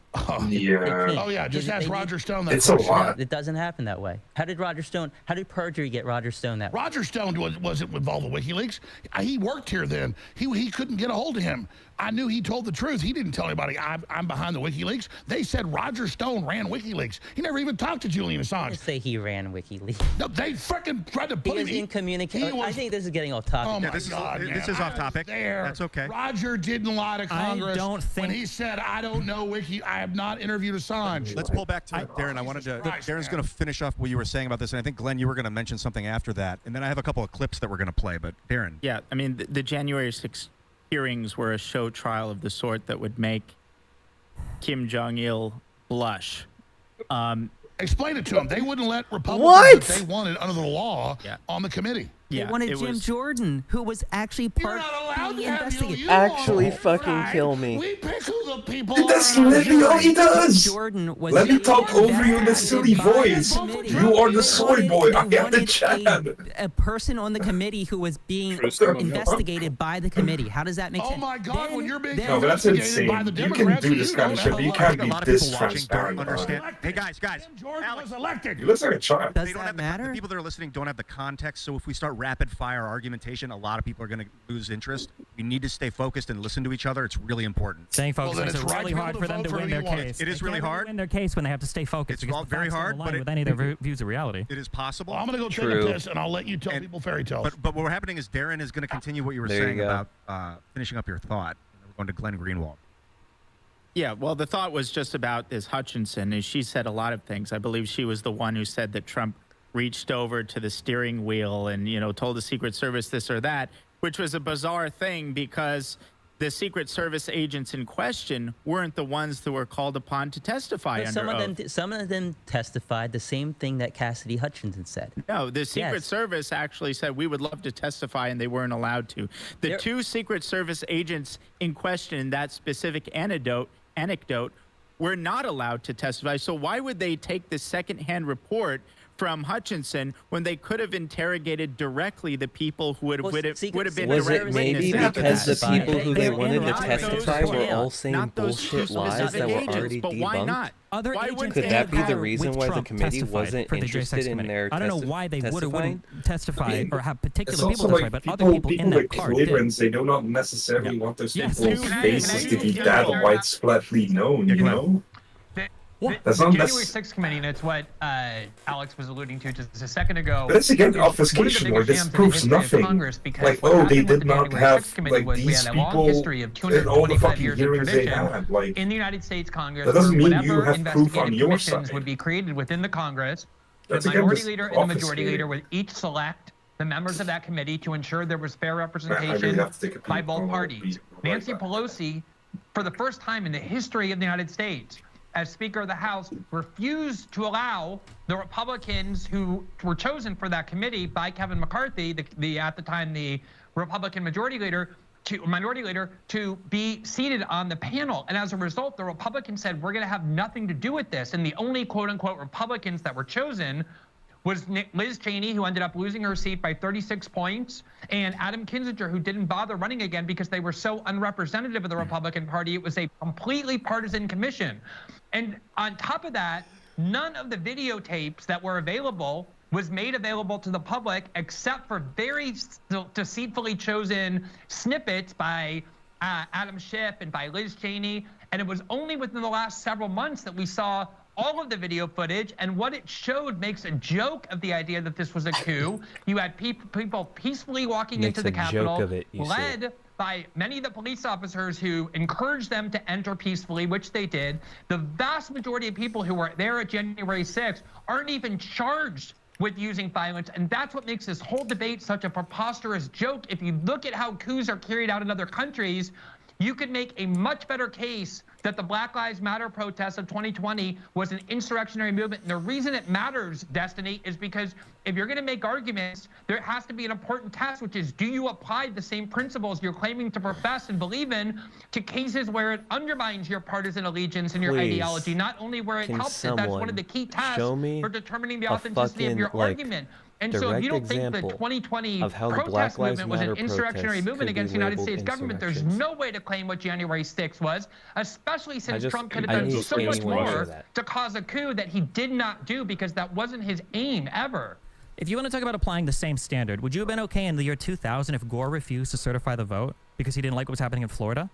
Speaker 1: Yeah.
Speaker 13: Oh, yeah, just ask Roger Stone that
Speaker 1: It's a
Speaker 13: question.
Speaker 1: lot.
Speaker 12: It doesn't happen that way. How did perjury get Roger Stone that way?
Speaker 13: Roger Stone wasn't involved with WikiLeaks. He worked here then. He couldn't get a hold of him. I knew he told the truth. He didn't tell anybody I'm behind the WikiLeaks. They said Roger Stone ran WikiLeaks. He never even talked to Julian Assange.
Speaker 12: Just say he ran WikiLeaks.
Speaker 13: No, they freaking tried to
Speaker 12: He
Speaker 13: put
Speaker 12: was
Speaker 13: him.
Speaker 12: in communication. I think this is getting off topic.
Speaker 13: Oh my
Speaker 19: this
Speaker 13: God,
Speaker 19: is,
Speaker 13: man.
Speaker 19: this is off topic. That's okay.
Speaker 13: Roger didn't lie to Congress
Speaker 17: don't think-
Speaker 13: when he said, "I don't know I have not interviewed Assange."
Speaker 19: Let's pull back to Darren. I wanted to.
Speaker 13: Christ,
Speaker 19: Darren's
Speaker 13: man.
Speaker 19: going to finish off what you were saying about this, and I think Glenn, you were going to mention something after that, and then I have a couple of clips that we're going to play. But Darren,
Speaker 15: Yeah, I mean, the January 6th hearings were a show trial of the sort that would make Kim Jong-il blush.
Speaker 13: Explain it to them. They wouldn't let Republicans
Speaker 3: What?
Speaker 13: that they wanted under the law on the committee.
Speaker 14: They
Speaker 15: Yeah,
Speaker 14: wanted
Speaker 15: it
Speaker 14: Jim
Speaker 15: was-
Speaker 14: Jordan, who was actually
Speaker 13: You're
Speaker 14: part
Speaker 13: not allowed
Speaker 14: of the
Speaker 13: to have
Speaker 14: investigation.
Speaker 13: you
Speaker 3: Actually
Speaker 13: all
Speaker 3: fucking
Speaker 13: right.
Speaker 3: kill me.
Speaker 13: We pick who the people
Speaker 1: That's
Speaker 13: are on our
Speaker 1: literally all he
Speaker 13: jury.
Speaker 1: does.
Speaker 14: Jordan was
Speaker 1: Let me talk
Speaker 14: being
Speaker 1: over you in this silly
Speaker 14: investigated by
Speaker 1: voice.
Speaker 14: the committee.
Speaker 1: You are the
Speaker 14: They
Speaker 1: soy boy. I
Speaker 14: wanted-
Speaker 1: am the
Speaker 14: they
Speaker 1: Chad.
Speaker 14: wanted a person on the committee who was being investigated by the committee. How does that make
Speaker 13: Oh
Speaker 14: sense?
Speaker 13: my God, when you're being
Speaker 1: No, but that's
Speaker 13: investigated by
Speaker 1: insane.
Speaker 13: the
Speaker 1: You can
Speaker 13: Democrats,
Speaker 1: do this kind of
Speaker 13: don't
Speaker 1: shit,
Speaker 13: have
Speaker 1: but you
Speaker 13: a
Speaker 1: can't
Speaker 19: a
Speaker 1: be
Speaker 19: lot of
Speaker 1: this
Speaker 19: people watching don't
Speaker 1: transparent.
Speaker 19: understand.
Speaker 13: Elected.
Speaker 19: Hey guys,
Speaker 13: Jim Jordan was elected.
Speaker 1: You look like a child.
Speaker 14: Does
Speaker 19: they don't
Speaker 14: that
Speaker 19: have
Speaker 14: matter?
Speaker 19: the people that are listening don't have the context. So if we start rapid fire argumentation, a lot of people are going to lose interest. We need to stay focused and listen to each other. It's really important.
Speaker 17: Staying focused
Speaker 13: then
Speaker 17: makes
Speaker 13: it's
Speaker 17: it
Speaker 13: right
Speaker 17: really
Speaker 13: to be
Speaker 17: hard
Speaker 13: able
Speaker 17: for
Speaker 13: to
Speaker 17: them
Speaker 13: vote
Speaker 17: to
Speaker 13: for
Speaker 17: win
Speaker 13: who
Speaker 17: their
Speaker 13: you want.
Speaker 17: case.
Speaker 19: It is
Speaker 17: They
Speaker 19: really
Speaker 17: can't
Speaker 19: hard.
Speaker 17: win their case when they have to stay focused.
Speaker 19: It's
Speaker 17: because
Speaker 19: all
Speaker 17: the
Speaker 19: very
Speaker 17: facts don't
Speaker 19: hard,
Speaker 17: align
Speaker 19: but
Speaker 17: with any of their views of reality.
Speaker 19: It is possible.
Speaker 13: Well, I'm going to go take
Speaker 3: True.
Speaker 13: a piss, and I'll let you tell people fairy tales.
Speaker 19: But what happening is Darren is going to continue what you were
Speaker 3: There you
Speaker 19: saying
Speaker 3: go.
Speaker 19: about finishing up your thought. And then we're going to Glenn Greenwald.
Speaker 15: Yeah, well, the thought was just about this Hutchinson, and she said a lot of things. I believe she was the one who said that Trump reached over to the steering wheel and, told the Secret Service this or that, which was a bizarre thing because the Secret Service agents in question weren't the ones that were called upon to testify
Speaker 12: But
Speaker 15: under oath.
Speaker 12: some of them testified the same thing that Cassidy Hutchinson said.
Speaker 15: No, the Secret
Speaker 12: Yes.
Speaker 15: Service actually said we would love to testify, and they weren't allowed to. The
Speaker 12: There-
Speaker 15: two Secret Service agents in question in that specific anecdote were not allowed to testify. So why would they take the secondhand report from Hutchinson when they could have interrogated directly the people who would have been
Speaker 3: Was
Speaker 15: direct
Speaker 3: it maybe
Speaker 15: witnesses?
Speaker 3: because the people who they
Speaker 15: They
Speaker 3: wanted to
Speaker 15: not those
Speaker 3: testify
Speaker 15: two-
Speaker 3: were all saying
Speaker 15: not those two
Speaker 3: bullshit lies that
Speaker 15: specific
Speaker 3: were
Speaker 15: agents,
Speaker 3: already
Speaker 15: but why
Speaker 3: debunked?
Speaker 15: not?
Speaker 17: Other
Speaker 15: Why
Speaker 17: agents
Speaker 15: wouldn't
Speaker 3: Could
Speaker 15: they
Speaker 3: that be
Speaker 15: have
Speaker 3: the
Speaker 15: had-
Speaker 3: reason
Speaker 17: with
Speaker 3: why the
Speaker 17: Trump
Speaker 3: committee
Speaker 17: testified
Speaker 3: wasn't
Speaker 17: for the J6
Speaker 3: interested in
Speaker 17: committee.
Speaker 3: their
Speaker 17: I don't know why they would or
Speaker 3: testifying?
Speaker 17: wouldn't testify or have particular
Speaker 1: It's
Speaker 17: people
Speaker 1: also
Speaker 17: testify,
Speaker 1: like
Speaker 17: but
Speaker 1: people,
Speaker 17: other people in that
Speaker 1: like
Speaker 17: car did.
Speaker 1: clearance, they do not necessarily want those
Speaker 17: Yes.
Speaker 1: people's
Speaker 17: Can I-
Speaker 1: faces
Speaker 16: can
Speaker 1: to
Speaker 16: I
Speaker 1: be
Speaker 16: just
Speaker 1: that
Speaker 16: share-
Speaker 1: widespreadly known, you know? That's
Speaker 16: The
Speaker 1: not
Speaker 16: January 6th committee, and it's what Alex was alluding to just a second ago.
Speaker 1: But it's again
Speaker 16: One of the
Speaker 1: obfuscation,
Speaker 16: biggest
Speaker 1: where this
Speaker 16: shams in the
Speaker 1: proves
Speaker 16: history of
Speaker 1: nothing.
Speaker 16: Congress, because
Speaker 1: Like,
Speaker 16: what
Speaker 1: oh, they
Speaker 16: happened with
Speaker 1: did
Speaker 16: the
Speaker 1: not
Speaker 16: January
Speaker 1: have
Speaker 16: 6th committee was we
Speaker 1: these
Speaker 16: had a long
Speaker 1: people
Speaker 16: history of
Speaker 1: in all the
Speaker 16: 225
Speaker 1: fucking
Speaker 16: years of
Speaker 1: hearings they
Speaker 16: tradition
Speaker 1: had. Like,
Speaker 16: in the United States Congress.
Speaker 1: that doesn't
Speaker 16: where
Speaker 1: mean you
Speaker 16: whenever
Speaker 1: have proof on
Speaker 16: investigative
Speaker 1: your
Speaker 16: commissions
Speaker 1: side.
Speaker 16: would be created within the Congress, the
Speaker 1: That's again
Speaker 16: minority
Speaker 1: just
Speaker 16: leader and the majority
Speaker 1: obfuscating.
Speaker 16: leader would each select the members of that committee to ensure there was fair
Speaker 1: I
Speaker 16: representation
Speaker 1: really have to take a
Speaker 16: by
Speaker 1: peek.
Speaker 16: both
Speaker 1: I'll
Speaker 16: parties.
Speaker 1: be right
Speaker 16: Nancy
Speaker 1: back.
Speaker 16: Pelosi, for the first time in the history of the United States, as Speaker of the House, refused to allow the Republicans who were chosen for that committee by Kevin McCarthy, at the time the Republican minority leader, to be seated on the panel. And as a result, the Republicans said, we're going to have nothing to do with this. And the only quote unquote Republicans that were chosen was Liz Cheney, who ended up losing her seat by 36 points, and Adam Kinzinger, who didn't bother running again because they were so unrepresentative of the Republican Party. It was a completely partisan commission. And on top of that, none of the videotapes that were available was made available to the public except for very deceitfully chosen snippets by Adam Schiff and by Liz Cheney. And it was only within the last several months that we saw all of the video footage, and what it showed makes a joke of the idea that this was a coup. You had people peacefully walking
Speaker 3: Makes
Speaker 16: into the
Speaker 3: a joke
Speaker 16: Capitol,
Speaker 3: of it, you see.
Speaker 16: led by many of the police officers who encouraged them to enter peacefully, which they did. The vast majority of people who were there at January 6th aren't even charged with using violence, and that's what makes this whole debate such a preposterous joke. If you look at how coups are carried out in other countries, you could make a much better case that the Black Lives Matter protests of 2020 was an insurrectionary movement. And the reason it matters, Destiny, is because if you're going to make arguments, there has to be an important test, which is, do you apply the same principles you're claiming to profess and believe in to cases where it undermines your partisan allegiance and your
Speaker 3: Please,
Speaker 16: ideology, not only where it
Speaker 3: can
Speaker 16: helps it. That's one of the key tests
Speaker 3: show me
Speaker 16: for determining the
Speaker 3: a
Speaker 16: authenticity of your
Speaker 3: fucking, like,
Speaker 16: argument. And so if you don't think the
Speaker 3: example
Speaker 16: 2020
Speaker 3: of how the
Speaker 16: protest
Speaker 3: Black Lives
Speaker 16: movement was an
Speaker 3: Matter
Speaker 16: insurrectionary
Speaker 3: protests
Speaker 16: movement
Speaker 3: could be
Speaker 16: against the United
Speaker 3: labeled
Speaker 16: States government, there's
Speaker 3: insurrections.
Speaker 16: no way to claim what January 6th was, especially since Trump could
Speaker 3: I
Speaker 16: have done
Speaker 3: need
Speaker 16: so much
Speaker 3: anyone to show
Speaker 16: more
Speaker 3: that.
Speaker 16: to cause a coup that he did not do because that wasn't his aim ever.
Speaker 17: If you want to talk about applying the same standard, would you have been okay in the year 2000 if Gore refused to certify the vote because he didn't like what was happening in Florida?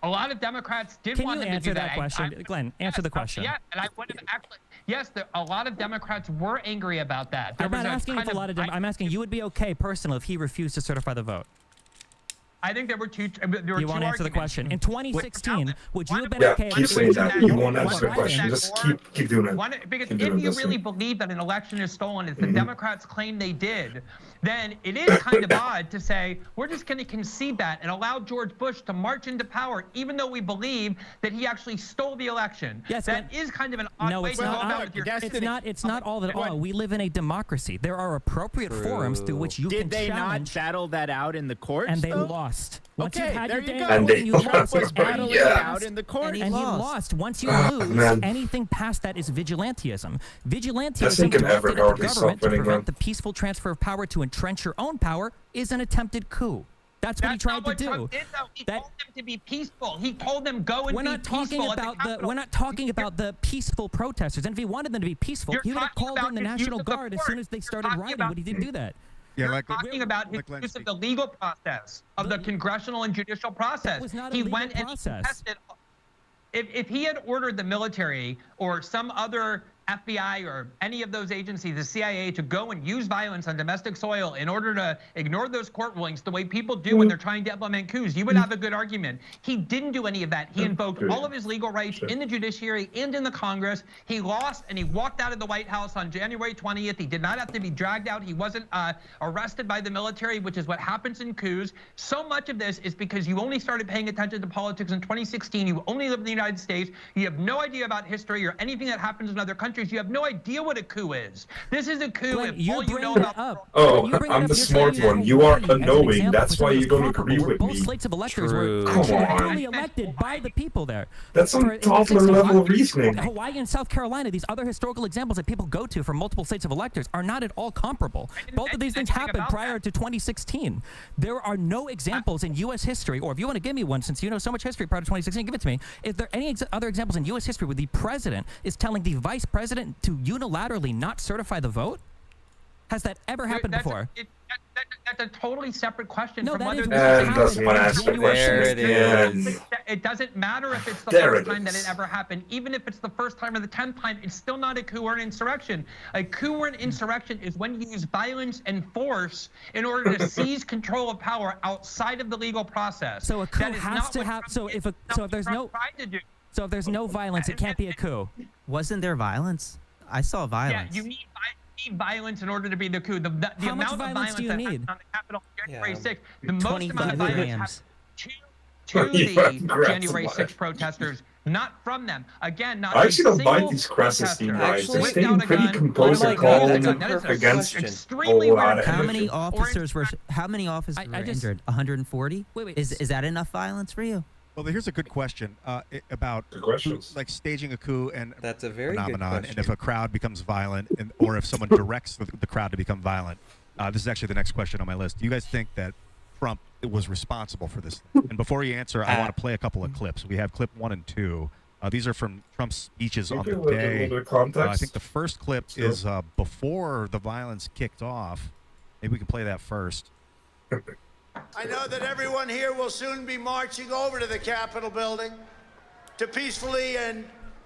Speaker 16: A lot of Democrats did
Speaker 17: Can
Speaker 16: want
Speaker 17: you
Speaker 16: him to
Speaker 17: answer
Speaker 16: do
Speaker 17: that question? Glenn, answer the question.
Speaker 16: Yeah, and I would have actually. Yes, a lot of Democrats were angry about that.
Speaker 17: I'm not asking if a lot of I'm asking you would be okay personally if he refused to certify the vote.
Speaker 16: I think there were two.
Speaker 17: You won't answer the question. In 2016, would you have been
Speaker 1: Yeah,
Speaker 17: okay?
Speaker 1: keep saying that. You won't answer the question. Just keep doing it.
Speaker 16: Because
Speaker 1: Keep
Speaker 16: if
Speaker 1: doing
Speaker 16: you
Speaker 1: this.
Speaker 16: really believe that an election is stolen, as the Democrats claim they did, then it is kind of odd to say we're just going to concede that and allow George Bush to march into power, even though we believe that he actually stole the election.
Speaker 17: Yes,
Speaker 16: that is kind of an odd way to go about with your.
Speaker 17: It's not all that all. We live in a democracy. There are appropriate forums through which you can
Speaker 15: Did they
Speaker 17: challenge.
Speaker 15: not battle that out in the courts?
Speaker 17: And they
Speaker 15: though?
Speaker 17: lost. Once
Speaker 15: Okay,
Speaker 17: you had
Speaker 15: there
Speaker 17: your
Speaker 15: you
Speaker 17: day
Speaker 15: go.
Speaker 17: and
Speaker 1: they
Speaker 17: you
Speaker 1: lost.
Speaker 17: lost,
Speaker 15: was battling it out in the court.
Speaker 17: and he lost. Once you
Speaker 1: Ah,
Speaker 17: lose,
Speaker 1: man.
Speaker 17: anything past that is vigilantism.
Speaker 1: Nothing
Speaker 17: Vigilantism
Speaker 1: can ever
Speaker 17: directed at the
Speaker 1: hardly stop
Speaker 17: government to
Speaker 1: winning,
Speaker 17: prevent
Speaker 1: man.
Speaker 17: the peaceful transfer of power to entrench your own power is an attempted coup. That's what he tried to do.
Speaker 16: Trump did, though. He told them to be peaceful. He told them go and
Speaker 17: We're
Speaker 16: be
Speaker 17: not talking
Speaker 16: peaceful at the
Speaker 17: about the
Speaker 16: Capitol.
Speaker 17: we're not talking about the peaceful protesters. And if he wanted them to be peaceful,
Speaker 16: You're
Speaker 17: he would have
Speaker 16: talking
Speaker 17: called
Speaker 16: about
Speaker 17: in the
Speaker 16: his
Speaker 17: National
Speaker 16: use of the
Speaker 17: Guard as soon as they started
Speaker 16: talking
Speaker 17: rioting,
Speaker 16: about-
Speaker 17: but he didn't do that.
Speaker 11: Yeah,
Speaker 16: You're talking about his use of the legal process, of the congressional and judicial process.
Speaker 17: That was not a
Speaker 16: he
Speaker 17: legal
Speaker 16: went and he
Speaker 17: process.
Speaker 16: contested. If he had ordered the military or some other FBI or any of those agencies, the CIA, to go and use violence on domestic soil in order to ignore those court rulings the way people do when they're trying to implement coups, you would have a good argument. He didn't do any of that. He invoked all of his legal rights in the judiciary and in the Congress. He lost and he walked out of the White House on January 20th. He did not have to be dragged out. He wasn't arrested by the military, which is what happens in coups. So much of this is because you only started paying attention to politics in 2016. You only live in the United States. You have no idea about history or anything that happens in other countries. You have no idea what a coup is. This is a coup
Speaker 17: Glenn,
Speaker 16: if all you know
Speaker 17: bring
Speaker 16: about.
Speaker 17: it up.
Speaker 1: Oh,
Speaker 17: You bring it
Speaker 1: I'm
Speaker 17: up,
Speaker 1: the
Speaker 17: you're
Speaker 1: smart
Speaker 17: saying
Speaker 1: one.
Speaker 17: it's
Speaker 1: You are
Speaker 17: as an
Speaker 1: unknowing.
Speaker 17: example
Speaker 1: That's
Speaker 17: for
Speaker 1: why
Speaker 17: something
Speaker 1: you don't
Speaker 17: comparable,
Speaker 1: agree
Speaker 17: where
Speaker 1: with
Speaker 17: both
Speaker 1: me.
Speaker 17: slates of electors
Speaker 3: True.
Speaker 17: were
Speaker 1: Come on.
Speaker 17: directly elected by the people there.
Speaker 1: That's some
Speaker 17: For-
Speaker 1: toddler
Speaker 17: in
Speaker 1: level reasoning.
Speaker 17: Hawaii and South Carolina, these other historical examples that people go to from multiple states of electors are not at all comparable. Both of these things happened prior to 2016. There are no examples in U.S. history, or if you want to give me one, since you know so much history prior to 2016, give it to me. Is there any other examples in U.S. history where the president is telling the vice president to unilaterally not certify the vote? Has that ever happened before?
Speaker 16: That's a totally separate question
Speaker 17: No,
Speaker 16: from
Speaker 17: that
Speaker 16: whether
Speaker 17: is
Speaker 16: this
Speaker 17: what
Speaker 16: happened.
Speaker 1: doesn't want to answer the question.
Speaker 3: There it is.
Speaker 16: It doesn't matter if it's the
Speaker 1: There
Speaker 16: first
Speaker 1: it
Speaker 16: time that
Speaker 1: is.
Speaker 16: it ever happened. Even if it's the first time or the 10th time, it's still not a coup or an insurrection. A coup or an insurrection is when you use violence and force in order to seize control of power outside of the legal process.
Speaker 17: So a coup
Speaker 16: That is
Speaker 17: has
Speaker 16: not
Speaker 17: to
Speaker 16: what
Speaker 17: have.
Speaker 16: Trump
Speaker 17: So
Speaker 16: did.
Speaker 17: if
Speaker 16: That's what
Speaker 17: there's
Speaker 16: Trump
Speaker 17: no
Speaker 16: tried to do.
Speaker 17: so if there's no violence, it can't be a coup.
Speaker 14: Wasn't there violence? I saw violence.
Speaker 16: Yeah, you need violence in order to be the coup. The
Speaker 17: How much
Speaker 16: amount of
Speaker 17: violence do you
Speaker 16: that
Speaker 17: need?
Speaker 16: happened on the Capitol January 6th, the most
Speaker 14: 25
Speaker 16: amount of violence
Speaker 14: grams.
Speaker 16: happened to
Speaker 1: 25
Speaker 16: the
Speaker 1: grams
Speaker 16: January
Speaker 1: of
Speaker 16: 6th protesters, not from them. Again, not
Speaker 1: I
Speaker 16: a
Speaker 1: actually don't mind
Speaker 16: single
Speaker 1: these Krasinski
Speaker 16: protester
Speaker 1: riots. They're
Speaker 16: whipped
Speaker 1: staying
Speaker 16: out a
Speaker 1: pretty
Speaker 16: gun,
Speaker 1: composed
Speaker 16: let
Speaker 1: and
Speaker 16: a gun,
Speaker 1: calm
Speaker 16: let a gun. That is
Speaker 1: against
Speaker 16: extremely
Speaker 1: a
Speaker 16: weird.
Speaker 1: lot of
Speaker 14: How many
Speaker 1: energy.
Speaker 14: officers were? How many officers
Speaker 17: I
Speaker 14: were
Speaker 17: just-
Speaker 14: injured? 140.
Speaker 17: Wait.
Speaker 14: Is that enough violence for you?
Speaker 11: Well, here's a good question about
Speaker 1: Good questions.
Speaker 11: like staging a coup and
Speaker 3: That's a very good
Speaker 11: phenomenon,
Speaker 3: question.
Speaker 11: and if a crowd becomes violent, or if someone directs the crowd to become violent. This is actually the next question on my list. Do you guys think that Trump was responsible for this? And before you answer, I want to play a couple of clips. We have clip 1 and 2. These are from Trump's speeches on
Speaker 1: Okay,
Speaker 11: the
Speaker 1: a little
Speaker 11: day.
Speaker 1: bit of context.
Speaker 11: I think the first clip is before the violence kicked off. Maybe we can play that first.
Speaker 19: I know that everyone here will soon be marching over to the Capitol building to peacefully and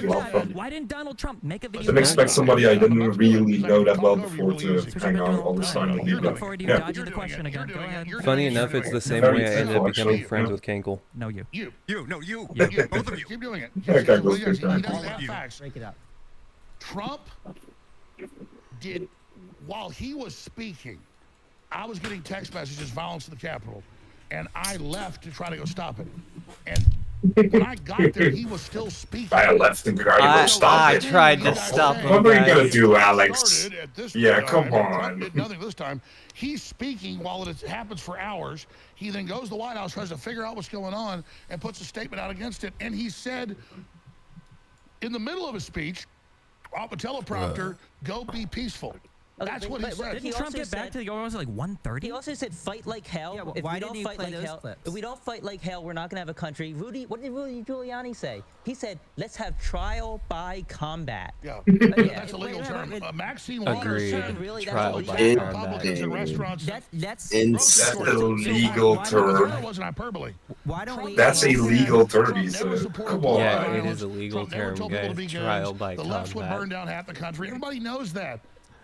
Speaker 1: around well from.
Speaker 17: Why didn't Donald Trump make a
Speaker 1: I
Speaker 17: video?
Speaker 1: didn't expect somebody I didn't really know that well before to hang on all this time with me.
Speaker 17: Look forward to you dodging the question again. Go ahead.
Speaker 3: Funny enough, it's the same
Speaker 1: Very
Speaker 3: way I ended up
Speaker 1: truthful,
Speaker 3: becoming
Speaker 1: actually.
Speaker 3: friends
Speaker 1: Yeah.
Speaker 3: with Kankle.
Speaker 17: No, you.
Speaker 13: You,
Speaker 17: Both
Speaker 13: of you. Keep doing it.
Speaker 1: Yeah, okay,
Speaker 13: All
Speaker 1: goes
Speaker 13: he does,
Speaker 1: good,
Speaker 13: he
Speaker 1: guys.
Speaker 13: doesn't have facts.
Speaker 14: Break it up.
Speaker 13: Trump did, while he was speaking, I was getting text messages, violence in the Capitol, and I left to try to go stop it. And When I got there, he was still speaking.
Speaker 1: I left and Guardian stop
Speaker 3: I
Speaker 1: it.
Speaker 3: tried to stop him,
Speaker 1: What are you gonna
Speaker 3: guys.
Speaker 1: do, Alex?
Speaker 13: Started at this
Speaker 1: Yeah,
Speaker 13: time,
Speaker 1: come
Speaker 13: Trump
Speaker 1: on.
Speaker 13: did nothing this time. He's speaking while it happens for hours. He then goes to the White House, tries to figure out what's going on, and puts a statement out against it. And he said, in the middle of his speech, off a teleprompter, "Go be peaceful." That's what he said.
Speaker 17: Didn't Trump get back to the was it like 1:30?
Speaker 12: He also said, "Fight like hell."
Speaker 14: Yeah,
Speaker 12: if
Speaker 14: why
Speaker 12: we don't
Speaker 14: didn't you
Speaker 12: fight
Speaker 14: play
Speaker 12: like
Speaker 14: those
Speaker 12: hell,
Speaker 14: clips?
Speaker 12: if we don't fight like hell, we're not gonna have a country. What did Rudy Giuliani say? He said, "Let's have trial by combat."
Speaker 13: Yeah,
Speaker 12: yeah.
Speaker 13: that's a legal term. Maxine
Speaker 3: Agreed.
Speaker 13: Waters said,
Speaker 12: Really,
Speaker 3: Trial
Speaker 12: that's
Speaker 3: by
Speaker 12: illegal.
Speaker 3: combat.
Speaker 13: Republicans in restaurants.
Speaker 12: That's
Speaker 1: That's a legal term.
Speaker 13: That wasn't hyperbole.
Speaker 14: Why don't we?
Speaker 1: That's a legal term, he
Speaker 13: Trump never
Speaker 1: said.
Speaker 13: supported
Speaker 1: Come
Speaker 13: political
Speaker 1: on.
Speaker 3: Yeah, it
Speaker 13: violence.
Speaker 3: is a legal
Speaker 13: Trump never
Speaker 3: term,
Speaker 13: told people to
Speaker 3: guys.
Speaker 13: be
Speaker 3: Trial
Speaker 13: goons.
Speaker 3: by
Speaker 13: The left would
Speaker 3: combat.
Speaker 13: burn down half the country. Everybody knows that.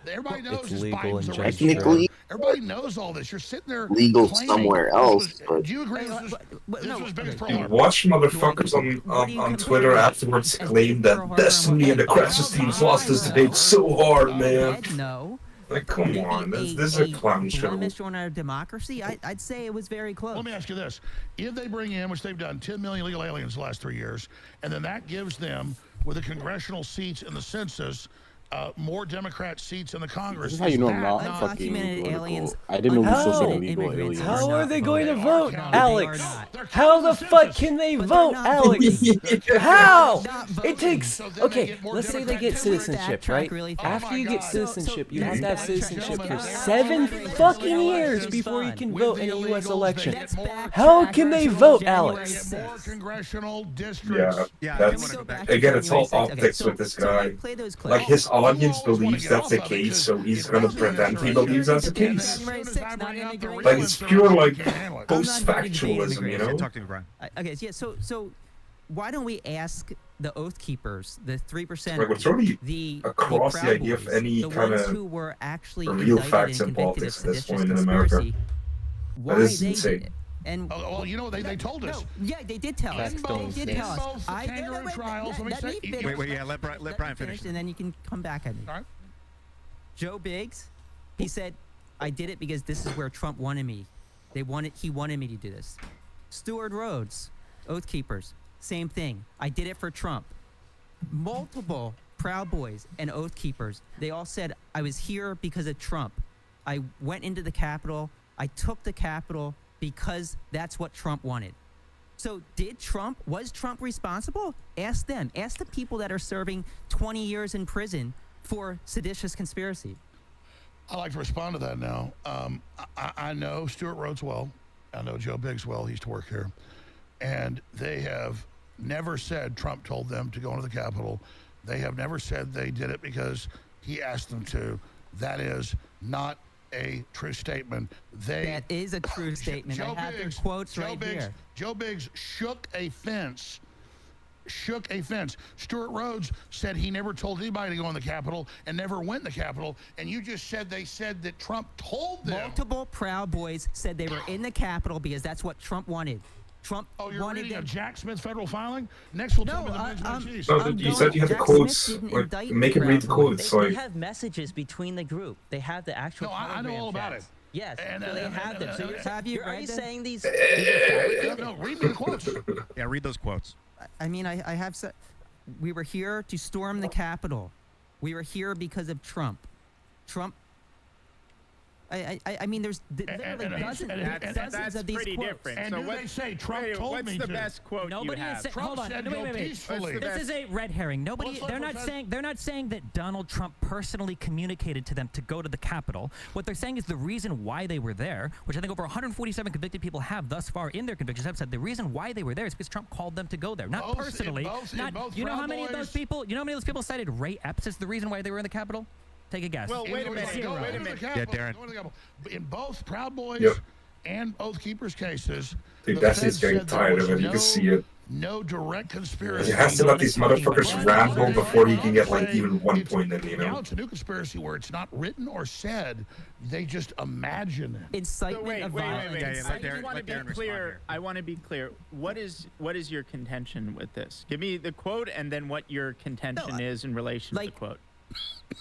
Speaker 13: Everybody knows
Speaker 3: It's
Speaker 13: this
Speaker 3: legal
Speaker 13: Biden's
Speaker 3: in
Speaker 13: a racist.
Speaker 10: Technically,
Speaker 13: Everybody knows all this. You're sitting there
Speaker 10: legal
Speaker 13: claiming
Speaker 10: somewhere
Speaker 13: this
Speaker 10: else,
Speaker 13: was-
Speaker 10: but
Speaker 13: do you agree this was biggest Pearl
Speaker 1: You
Speaker 13: Harbor?
Speaker 1: watch motherfuckers on Twitter afterwards claim that Destiny and the Crassus teams lost this debate so hard, man.
Speaker 14: No.
Speaker 1: Like, come on, this is a clown show.
Speaker 14: blemish on our democracy? I'd say it was very close.
Speaker 13: Let me ask you this. If they bring in, which they've done, 10 million illegal aliens the last 3 years, and then that gives them, with the congressional seats in the census, more Democrat seats in the Congress.
Speaker 2: This is how you know I'm not fucking political. I didn't know we still said illegal aliens.
Speaker 3: How are they going to vote, Alex? How the fuck can they vote, Alex? How? It takes. Okay, let's say they get citizenship, right? After you get citizenship, you have to have citizenship for 7 fucking years before you can vote in a U.S. election. How can they vote, Alex?
Speaker 13: More congressional districts.
Speaker 1: Yeah, that's again, it's all optics with this guy. Like his audience believes that's the case, so he's gonna pretend he believes that's the case. Like it's pure like post-factualism, you know?
Speaker 14: Okay, yeah. So why don't we ask the Oath Keepers, the 3%,
Speaker 1: Like, we're totally across the
Speaker 14: Proud
Speaker 1: idea of
Speaker 14: Boys,
Speaker 1: any
Speaker 14: the
Speaker 1: kind
Speaker 14: ones
Speaker 1: of
Speaker 14: who were actually
Speaker 1: real
Speaker 14: indicted
Speaker 1: facts
Speaker 14: and
Speaker 1: in
Speaker 14: convicted
Speaker 1: politics
Speaker 14: of
Speaker 1: at this
Speaker 14: seditious
Speaker 1: point in America.
Speaker 14: conspiracy, why
Speaker 1: That is
Speaker 14: they
Speaker 1: insane.
Speaker 14: did it. And
Speaker 13: well, you know, they told us.
Speaker 14: No, yeah, they did tell us. They did tell us.
Speaker 13: Both the kangaroo trials, let me say.
Speaker 11: Let Brian finish.
Speaker 14: And then you can come back at me.
Speaker 13: All right.
Speaker 14: Joe Biggs, he said, "I did it because this is where Trump wanted me. He wanted me to do this." Stuart Rhodes, Oath Keepers, same thing. I did it for Trump. Multiple Proud Boys and Oath Keepers, they all said, "I was here because of Trump. I went into the Capitol. I took the Capitol because that's what Trump wanted." So was Trump responsible? Ask them. Ask the people that are serving 20 years in prison for seditious conspiracy.
Speaker 13: I'd like to respond to that now. I know Stuart Rhodes well. I know Joe Biggs well. He used to work here. And they have never said Trump told them to go into the Capitol. They have never said they did it because he asked them to. That is not a true statement.
Speaker 14: That is a true statement. I have their quotes right here.
Speaker 13: Joe Biggs shook a fence. Stuart Rhodes said he never told anybody to go in the Capitol and never went in the Capitol. And you just said they said that Trump told them.
Speaker 14: Multiple Proud Boys said they were in the Capitol because that's what Trump wanted. Trump
Speaker 13: you're
Speaker 14: wanted
Speaker 13: reading
Speaker 14: them.
Speaker 13: a Jack Smith federal filing? Next we'll tell me the Benjamin
Speaker 1: No, you said you had the quotes. Like, make it read the quotes.
Speaker 12: They
Speaker 1: Like,
Speaker 12: have messages between the group. They have the actual.
Speaker 13: No, I know all about it.
Speaker 12: Yes,
Speaker 13: And,
Speaker 12: so they have them. So are you saying these?
Speaker 13: No, read me the quotes.
Speaker 11: Yeah, read those quotes.
Speaker 14: I mean, I have said we were here to storm the Capitol. We were here because of Trump. I mean, there's literally dozens of these
Speaker 15: pretty
Speaker 14: quotes.
Speaker 15: different.
Speaker 13: And
Speaker 15: So
Speaker 13: do they say Trump told me
Speaker 15: what's the
Speaker 13: to?
Speaker 15: best quote
Speaker 17: Nobody
Speaker 15: you have?
Speaker 17: is saying.
Speaker 13: Trump
Speaker 17: Hold on.
Speaker 13: said
Speaker 17: No,
Speaker 13: go
Speaker 17: wait.
Speaker 13: peacefully.
Speaker 17: This is a red herring. Nobody. They're not saying that Donald Trump personally communicated to them to go to the Capitol. What they're saying is the reason why they were there, which I think over 147 convicted people have thus far in their convictions, have said the reason why they were there is because Trump called them to go there, not personally. You know how many of those people? You know how many of those people cited Ray Epps as the reason why they were in the Capitol? Take a guess.
Speaker 15: Well, wait a minute.
Speaker 11: Yeah, Darren.
Speaker 13: In both Proud Boys
Speaker 1: Yep.
Speaker 13: and Oath Keepers cases,
Speaker 1: dude,
Speaker 13: the
Speaker 1: Destiny's
Speaker 13: feds
Speaker 1: getting
Speaker 13: said there
Speaker 1: tired
Speaker 13: was
Speaker 1: of it. You can see it.
Speaker 13: no direct conspiracy.
Speaker 1: He has to let these motherfuckers ramble before he can get like even one point in, you
Speaker 13: Now
Speaker 1: know?
Speaker 13: it's a new conspiracy where it's not written or said. They just imagine it.
Speaker 14: Incitement
Speaker 15: Wait.
Speaker 14: of violence.
Speaker 15: I want to be clear. What is your contention with this? Give me the quote and then what your contention is in relation to the quote.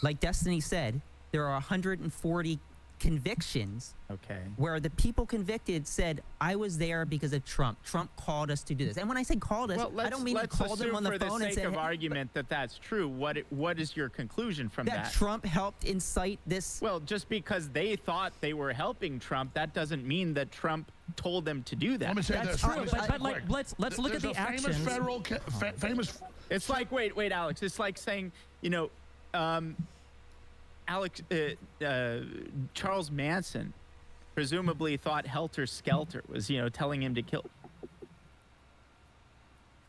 Speaker 14: Like Destiny said, there are 140 convictions.
Speaker 15: Okay.
Speaker 14: Where the people convicted said, I was there because of Trump. Trump called us to do this. And when I say called us,
Speaker 15: Well,
Speaker 14: I don't mean he called them on the phone and said,
Speaker 15: for the sake of argument that that's true. What is your conclusion from that?
Speaker 14: That Trump helped incite this.
Speaker 15: Well, just because they thought they were helping Trump, that doesn't mean that Trump told them to do that.
Speaker 13: Let me say
Speaker 14: That's
Speaker 13: this.
Speaker 14: true,
Speaker 15: but
Speaker 14: like,
Speaker 15: let's look at the actions.
Speaker 13: Famous.
Speaker 15: It's like wait, Alex. It's like saying, Charles Manson presumably thought Helter Skelter was, telling him to kill.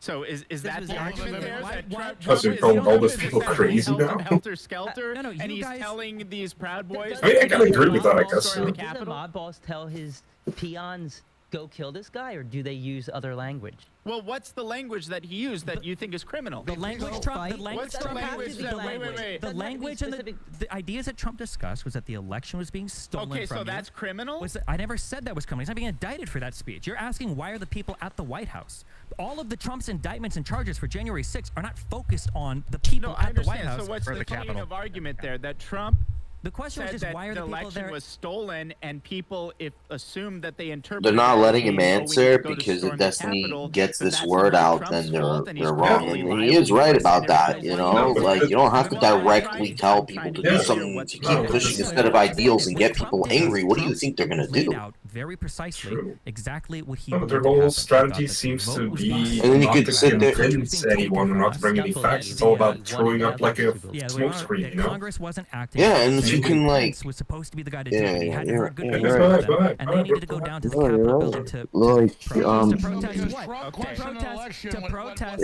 Speaker 15: So is that the action there?
Speaker 1: Because you're calling all those people crazy now?
Speaker 15: Helter Skelter,
Speaker 14: no,
Speaker 15: and he's telling these Proud Boys.
Speaker 1: I gotta agree with that, I guess.
Speaker 14: Does the mob boss tell his peons, go kill this guy, or do they use other language?
Speaker 15: Well, what's the language that he used that you think is criminal?
Speaker 17: The language Trump. The language
Speaker 15: What's the
Speaker 17: Trump.
Speaker 15: language that? Wait.
Speaker 17: The language and the ideas that Trump discussed was that the election was being stolen
Speaker 15: Okay,
Speaker 17: from
Speaker 15: so
Speaker 17: you.
Speaker 15: that's criminal?
Speaker 17: I never said that was criminal. He's not being indicted for that speech. You're asking why are the people at the White House? All of the Trump's indictments and charges for January 6th are not focused on the people at the White House
Speaker 15: So what's
Speaker 17: or
Speaker 15: the
Speaker 17: the
Speaker 15: chain
Speaker 17: Capitol.
Speaker 15: of argument there? That Trump
Speaker 17: The question was
Speaker 15: said
Speaker 17: just
Speaker 15: that
Speaker 17: why are the people
Speaker 15: election
Speaker 17: there?
Speaker 15: was stolen, and people assumed that they interpreted.
Speaker 10: They're not
Speaker 15: that
Speaker 10: letting
Speaker 15: as
Speaker 10: him
Speaker 15: meaning, "Oh, we need
Speaker 10: answer
Speaker 15: to go to
Speaker 10: because if
Speaker 15: storm the
Speaker 10: Destiny
Speaker 15: Capitol,"
Speaker 10: gets
Speaker 15: but
Speaker 10: this
Speaker 15: that's
Speaker 10: word
Speaker 15: not
Speaker 10: out,
Speaker 15: Trump's
Speaker 10: then
Speaker 15: fault, and he's
Speaker 10: they're wrong.
Speaker 15: probably
Speaker 10: And he is
Speaker 15: liable
Speaker 10: right
Speaker 15: for
Speaker 10: about that,
Speaker 15: everybody's
Speaker 10: you
Speaker 15: life.
Speaker 10: know?
Speaker 1: but
Speaker 10: Like, you don't have to
Speaker 15: Well, I'm
Speaker 10: directly tell people
Speaker 15: trying
Speaker 10: to
Speaker 15: to
Speaker 10: do
Speaker 15: hear
Speaker 10: something
Speaker 15: what's
Speaker 10: to
Speaker 15: going
Speaker 10: keep
Speaker 15: on.
Speaker 10: pushing a set of ideals and get people angry. What do you think they're going to
Speaker 17: laid
Speaker 10: do?
Speaker 17: out very precisely exactly what he
Speaker 1: No, but their
Speaker 17: believed would
Speaker 1: whole
Speaker 17: happen. He
Speaker 1: strategy
Speaker 17: thought that the
Speaker 1: seems
Speaker 17: vote
Speaker 1: to
Speaker 17: was being
Speaker 1: be
Speaker 10: And then you
Speaker 1: not
Speaker 10: could
Speaker 1: to
Speaker 10: sit there.
Speaker 1: convince anyone or not to bring any facts. It's all about throwing up like a smoke screen, you know?
Speaker 17: Congress wasn't acting.
Speaker 10: Yeah, and if you can, like...
Speaker 17: Pence was supposed to be the guy to do it, and he hadn't heard good
Speaker 10: yeah,
Speaker 17: things
Speaker 10: you're
Speaker 17: about
Speaker 10: right.
Speaker 17: them, and they needed to go down to the Capitol building to protest what? To protest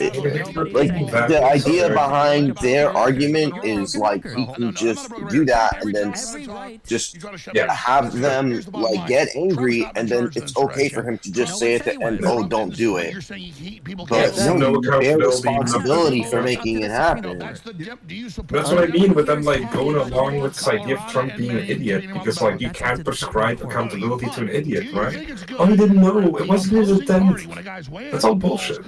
Speaker 10: Like, the idea behind their argument is, like, he can just do that and then just have them, like, get angry, and then it's okay for him to just say at the end, oh, don't do it. But no, you bear responsibility for making it happen.
Speaker 1: That's what I mean with them, like, going along with this idea of Trump being an idiot, because, like, you can't prescribe accountability to an idiot, right? Oh, he didn't know, it wasn't his intent. That's all bullshit.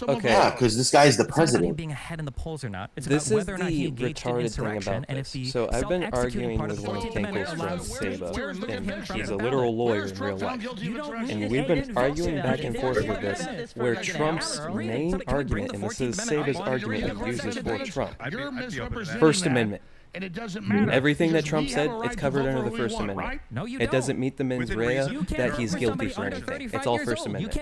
Speaker 10: Okay. Yeah, because this guy's the
Speaker 17: It's not about him
Speaker 10: president.
Speaker 17: being ahead in the polls or not. It's
Speaker 19: This
Speaker 17: about
Speaker 19: is
Speaker 17: whether or not he
Speaker 19: the
Speaker 17: engaged in
Speaker 19: retarded thing
Speaker 17: insurrection,
Speaker 19: about
Speaker 17: and if
Speaker 19: this.
Speaker 17: the
Speaker 19: So I've been
Speaker 17: self-executing
Speaker 19: arguing
Speaker 17: part of
Speaker 19: with
Speaker 17: the
Speaker 19: one of
Speaker 17: 14th
Speaker 19: Tankers
Speaker 17: Amendment
Speaker 19: from
Speaker 17: allows
Speaker 19: Saba,
Speaker 17: to remove him
Speaker 19: and
Speaker 17: from
Speaker 19: he's
Speaker 17: the
Speaker 19: a
Speaker 17: ballot.
Speaker 19: literal lawyer in real life. And we've been arguing back and forth with this, where Trump's main argument, and this is Saba's argument that he uses for Trump, First Amendment.
Speaker 13: And it doesn't matter.
Speaker 19: Everything that
Speaker 13: Because
Speaker 19: Trump
Speaker 13: we
Speaker 19: said,
Speaker 13: have a right
Speaker 19: it's
Speaker 13: to
Speaker 19: covered
Speaker 13: vote
Speaker 19: under
Speaker 13: for
Speaker 19: the
Speaker 13: who we
Speaker 19: First
Speaker 13: want,
Speaker 19: Amendment.
Speaker 13: right?
Speaker 17: No, you
Speaker 19: It doesn't meet the mens rea that he's guilty for anything. It's all First Amendment.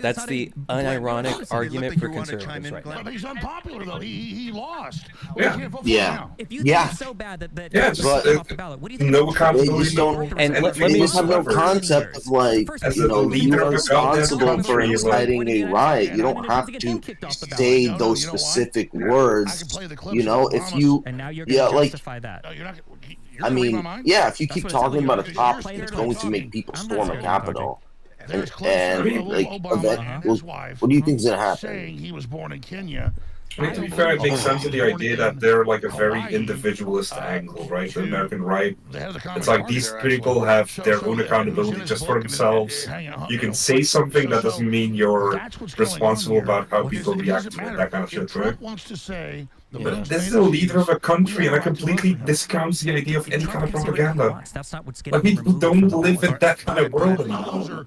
Speaker 19: That's the unironic argument for conservatives right now.
Speaker 13: But he's unpopular, though. He lost.
Speaker 1: Yeah.
Speaker 13: We can't vote for him
Speaker 10: Yeah.
Speaker 13: now.
Speaker 17: If you
Speaker 10: Yeah.
Speaker 17: think it's so bad that
Speaker 1: Yeah,
Speaker 17: just
Speaker 10: but
Speaker 17: take him off the ballot, what do you think?
Speaker 1: No
Speaker 10: They
Speaker 1: accountability.
Speaker 10: just don't,
Speaker 19: And let
Speaker 10: they
Speaker 19: me
Speaker 10: just have no
Speaker 1: whatsoever.
Speaker 10: concept of, like,
Speaker 1: As
Speaker 10: you
Speaker 1: a
Speaker 10: know,
Speaker 1: leader
Speaker 10: you
Speaker 1: of
Speaker 10: are
Speaker 1: a
Speaker 10: responsible
Speaker 1: goddamn
Speaker 10: for
Speaker 1: country,
Speaker 10: inciting a riot. You don't have
Speaker 17: Get
Speaker 10: to
Speaker 17: him kicked off the ballot.
Speaker 10: say
Speaker 13: No,
Speaker 10: those
Speaker 13: you know why?
Speaker 10: specific
Speaker 13: I
Speaker 10: words.
Speaker 13: can play the clips
Speaker 10: You know,
Speaker 13: of
Speaker 10: if
Speaker 13: Obama's-
Speaker 10: you,
Speaker 17: And now you're
Speaker 10: yeah,
Speaker 17: going to
Speaker 10: like,
Speaker 17: justify that.
Speaker 13: No, you're not. You're
Speaker 10: I
Speaker 13: gonna read my
Speaker 10: mean,
Speaker 13: mind?
Speaker 10: yeah, if you
Speaker 17: That's
Speaker 10: keep
Speaker 17: what it's telling
Speaker 10: talking
Speaker 17: you.
Speaker 10: about a
Speaker 17: You're
Speaker 10: topic,
Speaker 17: playing
Speaker 10: it's
Speaker 17: it
Speaker 10: going
Speaker 17: on
Speaker 10: to
Speaker 17: talking.
Speaker 10: make people
Speaker 17: I'm not
Speaker 10: storm a
Speaker 17: scared of talking.
Speaker 10: Capitol.
Speaker 13: There's clips
Speaker 10: And,
Speaker 13: of
Speaker 10: like,
Speaker 13: Obama
Speaker 10: event,
Speaker 13: and
Speaker 10: well,
Speaker 13: his wife
Speaker 10: what do you think's gonna happen?
Speaker 13: saying he was born in Kenya.
Speaker 1: I mean, to be fair, it makes sense of the idea that they're like a very individualist angle, right? The American right. It's like these people have their own accountability just for themselves. You can say something, that doesn't mean you're responsible about how people react to it, that kind of shit, right?
Speaker 13: Wants to say
Speaker 1: But this is a leader of a country, and I completely discounts the idea of any kind of propaganda.
Speaker 17: That's not what's
Speaker 1: Like,
Speaker 17: getting him
Speaker 1: people
Speaker 17: removed from
Speaker 1: don't
Speaker 17: the
Speaker 1: live in
Speaker 17: ballot.
Speaker 1: that kind of world anymore.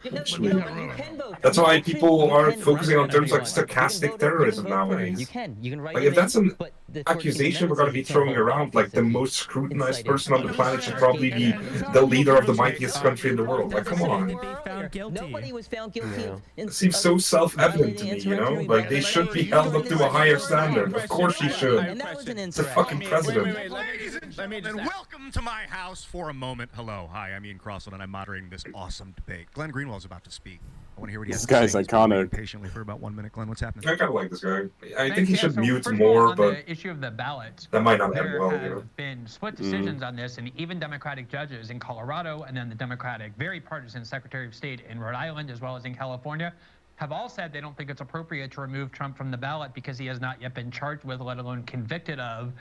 Speaker 1: That's why people are focusing on terms like stochastic terrorism nowadays.
Speaker 12: You can write
Speaker 1: Like,
Speaker 12: it
Speaker 1: if that's
Speaker 12: in,
Speaker 1: an
Speaker 12: but the 14th
Speaker 1: accusation we're
Speaker 12: Amendment
Speaker 1: going to be
Speaker 12: says you
Speaker 1: throwing
Speaker 12: can't vote
Speaker 1: around, like the most scrutinized person on the planet should probably be the leader of the mightiest country in the world. Like, come on.
Speaker 12: Nobody was found guilty of
Speaker 1: It seems so self-evident to me, you know? Like, they should be held up to a higher standard. Of course he should. It's the fucking president.
Speaker 11: And welcome to my house for a moment. Hello, hi, I'm Ian Crossland, and I'm moderating this awesome debate. Glenn Greenwell is about to speak. I want to hear what he has
Speaker 20: This
Speaker 11: to say.
Speaker 20: guy's
Speaker 11: He's been waiting
Speaker 20: iconic.
Speaker 11: patiently for about 1 minute. Glenn, what's happening?
Speaker 1: I kind of like this guy. I think
Speaker 16: Thanks,
Speaker 1: he
Speaker 16: yeah,
Speaker 1: should
Speaker 16: so
Speaker 1: mute
Speaker 16: first of all,
Speaker 1: more,
Speaker 16: on
Speaker 1: but
Speaker 16: the issue of the ballot,
Speaker 1: that might not end
Speaker 16: there
Speaker 1: well,
Speaker 16: have
Speaker 1: you know?
Speaker 16: been split decisions on this, and even Democratic judges in Colorado, and then the Democratic, very partisan Secretary of State in Rhode Island, as well as in California, have all said they don't think it's appropriate to remove Trump from the ballot because he has not yet been charged with, let alone convicted of,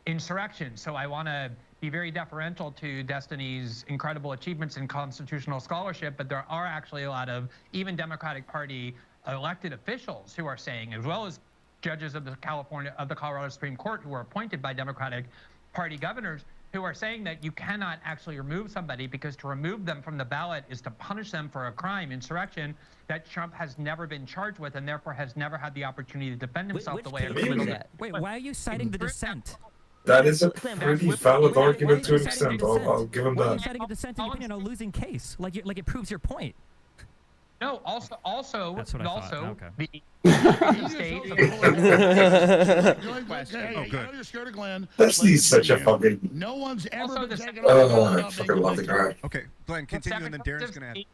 Speaker 16: insurrection. So I want to be very deferential to Destiny's incredible achievements in constitutional scholarship, but there are actually a lot of even Democratic Party elected officials who are saying, as well as judges of the Colorado Supreme Court who are appointed by Democratic Party governors, who are saying that you cannot actually remove somebody because to remove them from the ballot is to punish them for a crime, insurrection, that Trump has never been charged with and therefore has never had the opportunity to defend himself the way a criminal.
Speaker 17: Wait, why are you citing the dissent?
Speaker 1: That is a pretty valid argument to an extent. I'll give him
Speaker 17: Why are you
Speaker 1: that.
Speaker 17: citing a dissenting opinion on a losing case? Like it proves your point.
Speaker 16: No, also,
Speaker 17: That's what I thought. Okay.
Speaker 16: the state.
Speaker 13: Oh, good. You're scared of Glenn.
Speaker 1: Leslie's such a fucking.
Speaker 13: No one's ever been taken
Speaker 1: I fucking love the guy.
Speaker 11: Okay, Glenn, continue, and then Darren's going to add.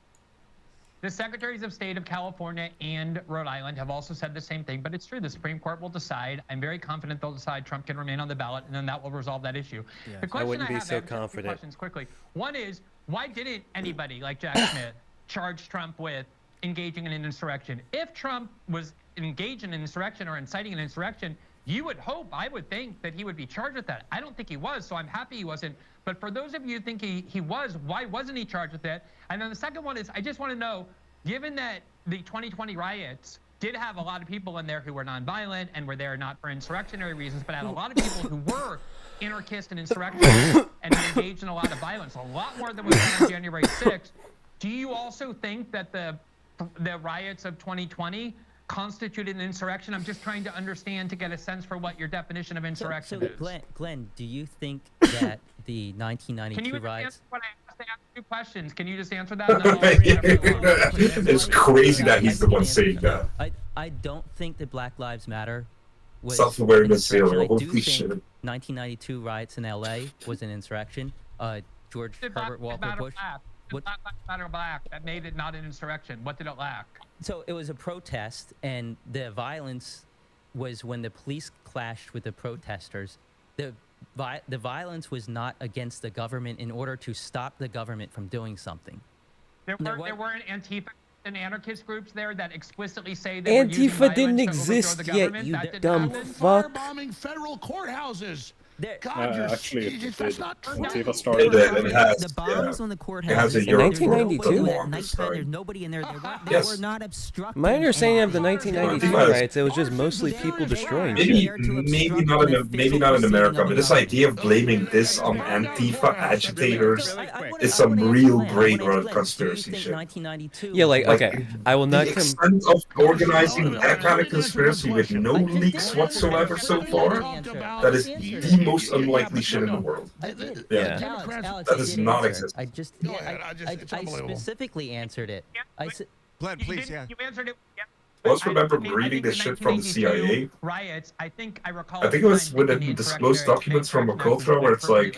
Speaker 16: The secretaries of state of California and Rhode Island have also said the same thing, but it's true. The Supreme Court will decide. I'm very confident they'll decide Trump can remain on the ballot, and then that will resolve that issue.
Speaker 3: Yeah,
Speaker 16: the question
Speaker 3: I wouldn't be
Speaker 16: have,
Speaker 3: so
Speaker 16: I have two
Speaker 3: confident.
Speaker 16: questions quickly. One is, why didn't anybody like Jack Smith charge Trump with engaging in an insurrection? If Trump was engaged in an insurrection or inciting an insurrection, you would hope, I would think, that he would be charged with that. I don't think he was, so I'm happy he wasn't. But for those of you who think he was, why wasn't he charged with it? And then the second one is, I just want to know, given that the 2020 riots did have a lot of people in there who were nonviolent and were there not for insurrectionary reasons, but had a lot of people who were anarchists and insurrectionists and engaged in a lot of violence, a lot more than was done on January 6th. Do you also think that the riots of 2020 constituted an insurrection? I'm just trying to understand to get a sense for what your definition of insurrection is.
Speaker 12: Glenn, do you think that the 1992
Speaker 16: Can you
Speaker 12: riots?
Speaker 16: answer what I asked? I asked 2 questions. Can you just answer that?
Speaker 1: It's crazy that he's the one saying that.
Speaker 12: I don't think that Black Lives Matter was
Speaker 1: Self-awareness
Speaker 12: an insurrection.
Speaker 1: zero.
Speaker 12: I do
Speaker 1: Holy
Speaker 12: think
Speaker 1: shit.
Speaker 12: 1992 riots in LA was an insurrection. George Herbert Walker Bush.
Speaker 16: What matter black that made it not an insurrection? What did it lack?
Speaker 12: So it was a protest, and the violence was when the police clashed with the protesters. The violence was not against the government in order to stop the government from doing something.
Speaker 16: There weren't Antifa and anarchist groups there that explicitly say that
Speaker 3: Antifa didn't exist yet, you dumb fuck.
Speaker 13: Bombing federal courthouses.
Speaker 7: Actually, it
Speaker 13: that's
Speaker 7: did.
Speaker 13: not true.
Speaker 7: Antifa started
Speaker 1: It has,
Speaker 14: The bombs on the
Speaker 1: It
Speaker 14: courthouse.
Speaker 1: has a
Speaker 3: In 1992?
Speaker 14: At nighttime, there's nobody in there. They
Speaker 1: Yes.
Speaker 14: were not obstructing.
Speaker 3: My understanding of the
Speaker 14: anything.
Speaker 3: 1992 riots, it was just mostly people destroying shit.
Speaker 1: Maybe not in America, but this idea of blaming this on Antifa agitators is some real grade conspiracy shit.
Speaker 3: Yeah, like, okay, I will not
Speaker 1: The extent of organizing that kind of conspiracy with no leaks whatsoever so far, that is the most unlikely shit in the world. Yeah.
Speaker 12: Alex,
Speaker 1: That does not exist.
Speaker 12: I specifically answered it.
Speaker 11: Glenn, please, yeah.
Speaker 16: You answered it. Yeah.
Speaker 1: Let's remember reading this shit from the CIA.
Speaker 16: Riots. I think I recall.
Speaker 1: I think it was with the disclosed documents from Ocultra where it's like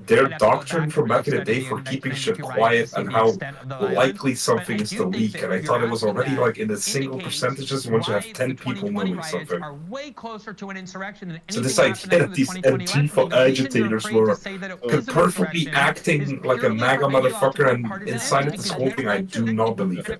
Speaker 1: their doctrine from back in the day for keeping shit quiet and how likely something is to leak. And I thought it was already like in the single percentages once you have 10 people knowing something.
Speaker 16: Are way closer to an insurrection than
Speaker 1: So this idea that these Antifa agitators were perfectly acting like a MAGA motherfucker and incited this whole thing, I do not believe it.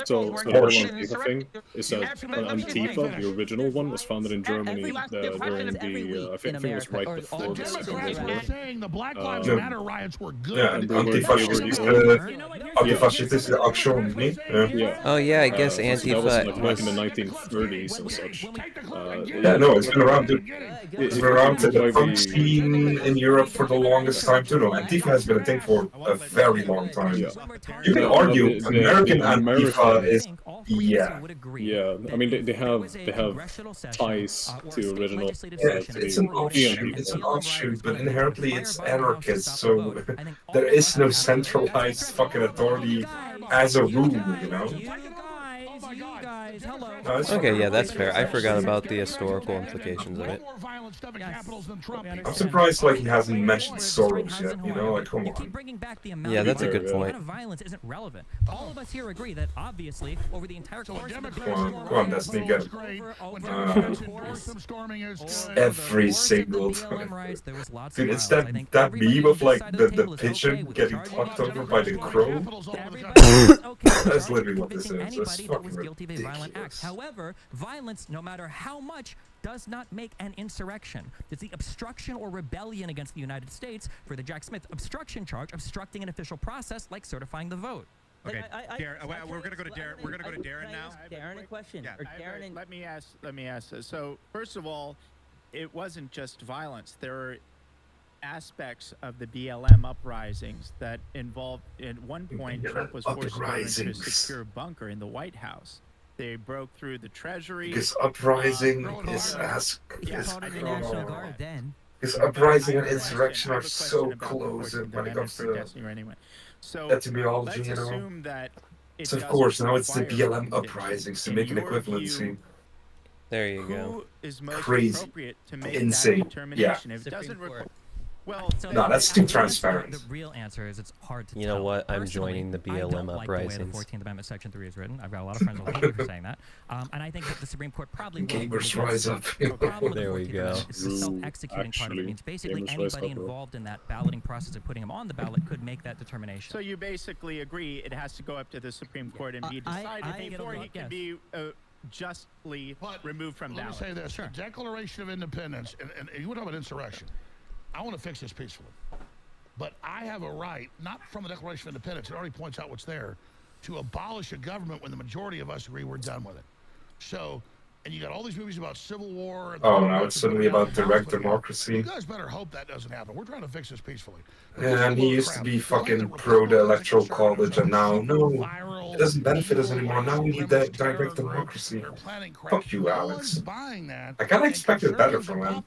Speaker 7: So the whole Antifa thing is that Antifa, the original one, was founded in Germany during the, I think it was right before the Second World War.
Speaker 13: Saying the Black Lives Matter riots were good.
Speaker 1: Yeah, antifascistische Aktion, niet? Yeah.
Speaker 3: Oh yeah, I guess
Speaker 7: That was
Speaker 3: Antifa
Speaker 7: like back in the 1930s and such.
Speaker 1: Yeah, no, it's been around, dude. It's been around to the punk scene in Europe for the longest time too. No, Antifa has been a thing for a very long time.
Speaker 7: Yeah.
Speaker 1: You can argue American Antifa is, yeah.
Speaker 7: Yeah, I mean they have ties to original.
Speaker 1: It's an offshoot, but inherently it's anarchist, so there is no centralized fucking authority as a rule, you know?
Speaker 3: Okay, yeah, that's fair. I forgot about the historical implications of it.
Speaker 1: I'm surprised like he hasn't mentioned Soros yet, you know, like come on.
Speaker 3: Yeah, that's a good point.
Speaker 17: Violence isn't relevant. All of us here agree that obviously over the entire course of the
Speaker 1: Come on, Destiny, get every single time. Dude, it's that meme of like the pigeon getting plucked over by the crow. That's literally what this is. That's fucking ridiculous.
Speaker 17: However, violence, no matter how much, does not make an insurrection. It's the obstruction or rebellion against the United States for the Jack Smith obstruction charge, obstructing an official process like certifying the vote.
Speaker 11: Okay, Darren, we're gonna go to Darren. We're gonna go to Darren now.
Speaker 14: Darren, a question.
Speaker 11: Yeah.
Speaker 15: Let me ask this. So first of all, it wasn't just violence. There were aspects of the BLM uprisings that involved, at one point, Trump was forced to go into a secure bunker in the White House. They broke through the Treasury.
Speaker 1: Because uprising is as... Because uprising and insurrection are so close when it comes to etymology,
Speaker 15: let's
Speaker 1: you know?
Speaker 15: assume that
Speaker 1: So of course, now it's the BLM uprisings to make an equivalency.
Speaker 3: There you go.
Speaker 15: Who is most
Speaker 1: Crazy.
Speaker 15: appropriate to make
Speaker 1: Insane.
Speaker 15: that determination?
Speaker 1: Yeah.
Speaker 15: If it doesn't require... Well,
Speaker 1: No, that's too transparent.
Speaker 17: The real answer is it's hard to
Speaker 3: You
Speaker 17: tell.
Speaker 3: know what? I'm
Speaker 17: Personally,
Speaker 3: joining the
Speaker 17: I don't
Speaker 3: BLM
Speaker 17: like the way the
Speaker 3: uprisings.
Speaker 17: 14th Amendment Section 3 is written. I've got a lot of friends who hate me for saying that. And I think that the Supreme Court probably will.
Speaker 1: Gamers rise up.
Speaker 17: The problem with
Speaker 3: There
Speaker 17: the
Speaker 3: we
Speaker 17: 14th
Speaker 3: go.
Speaker 17: Amendment is the self-executing part of it. It means basically anybody involved in that balloting process of putting them on the ballot could make that determination.
Speaker 15: So you basically agree it has to go up to the Supreme Court and be decided before he can be justly removed from
Speaker 13: Let me
Speaker 15: ballot.
Speaker 13: say this: the Declaration of Independence, and you want to talk about insurrection. I want to fix this peacefully, but I have a right, not from the Declaration of Independence. It already points out what's there, to abolish a government when the majority of us agree we're done with it. So. And you got all these movies about civil war. And
Speaker 1: Oh, now it's suddenly about direct democracy.
Speaker 13: You guys better hope that doesn't happen. We're trying to fix this peacefully.
Speaker 1: Yeah, and he used to be fucking pro the electoral college, and now, no, it doesn't benefit us anymore. Now we need that direct democracy. Fuck you, Alex. I kind of expected better from him.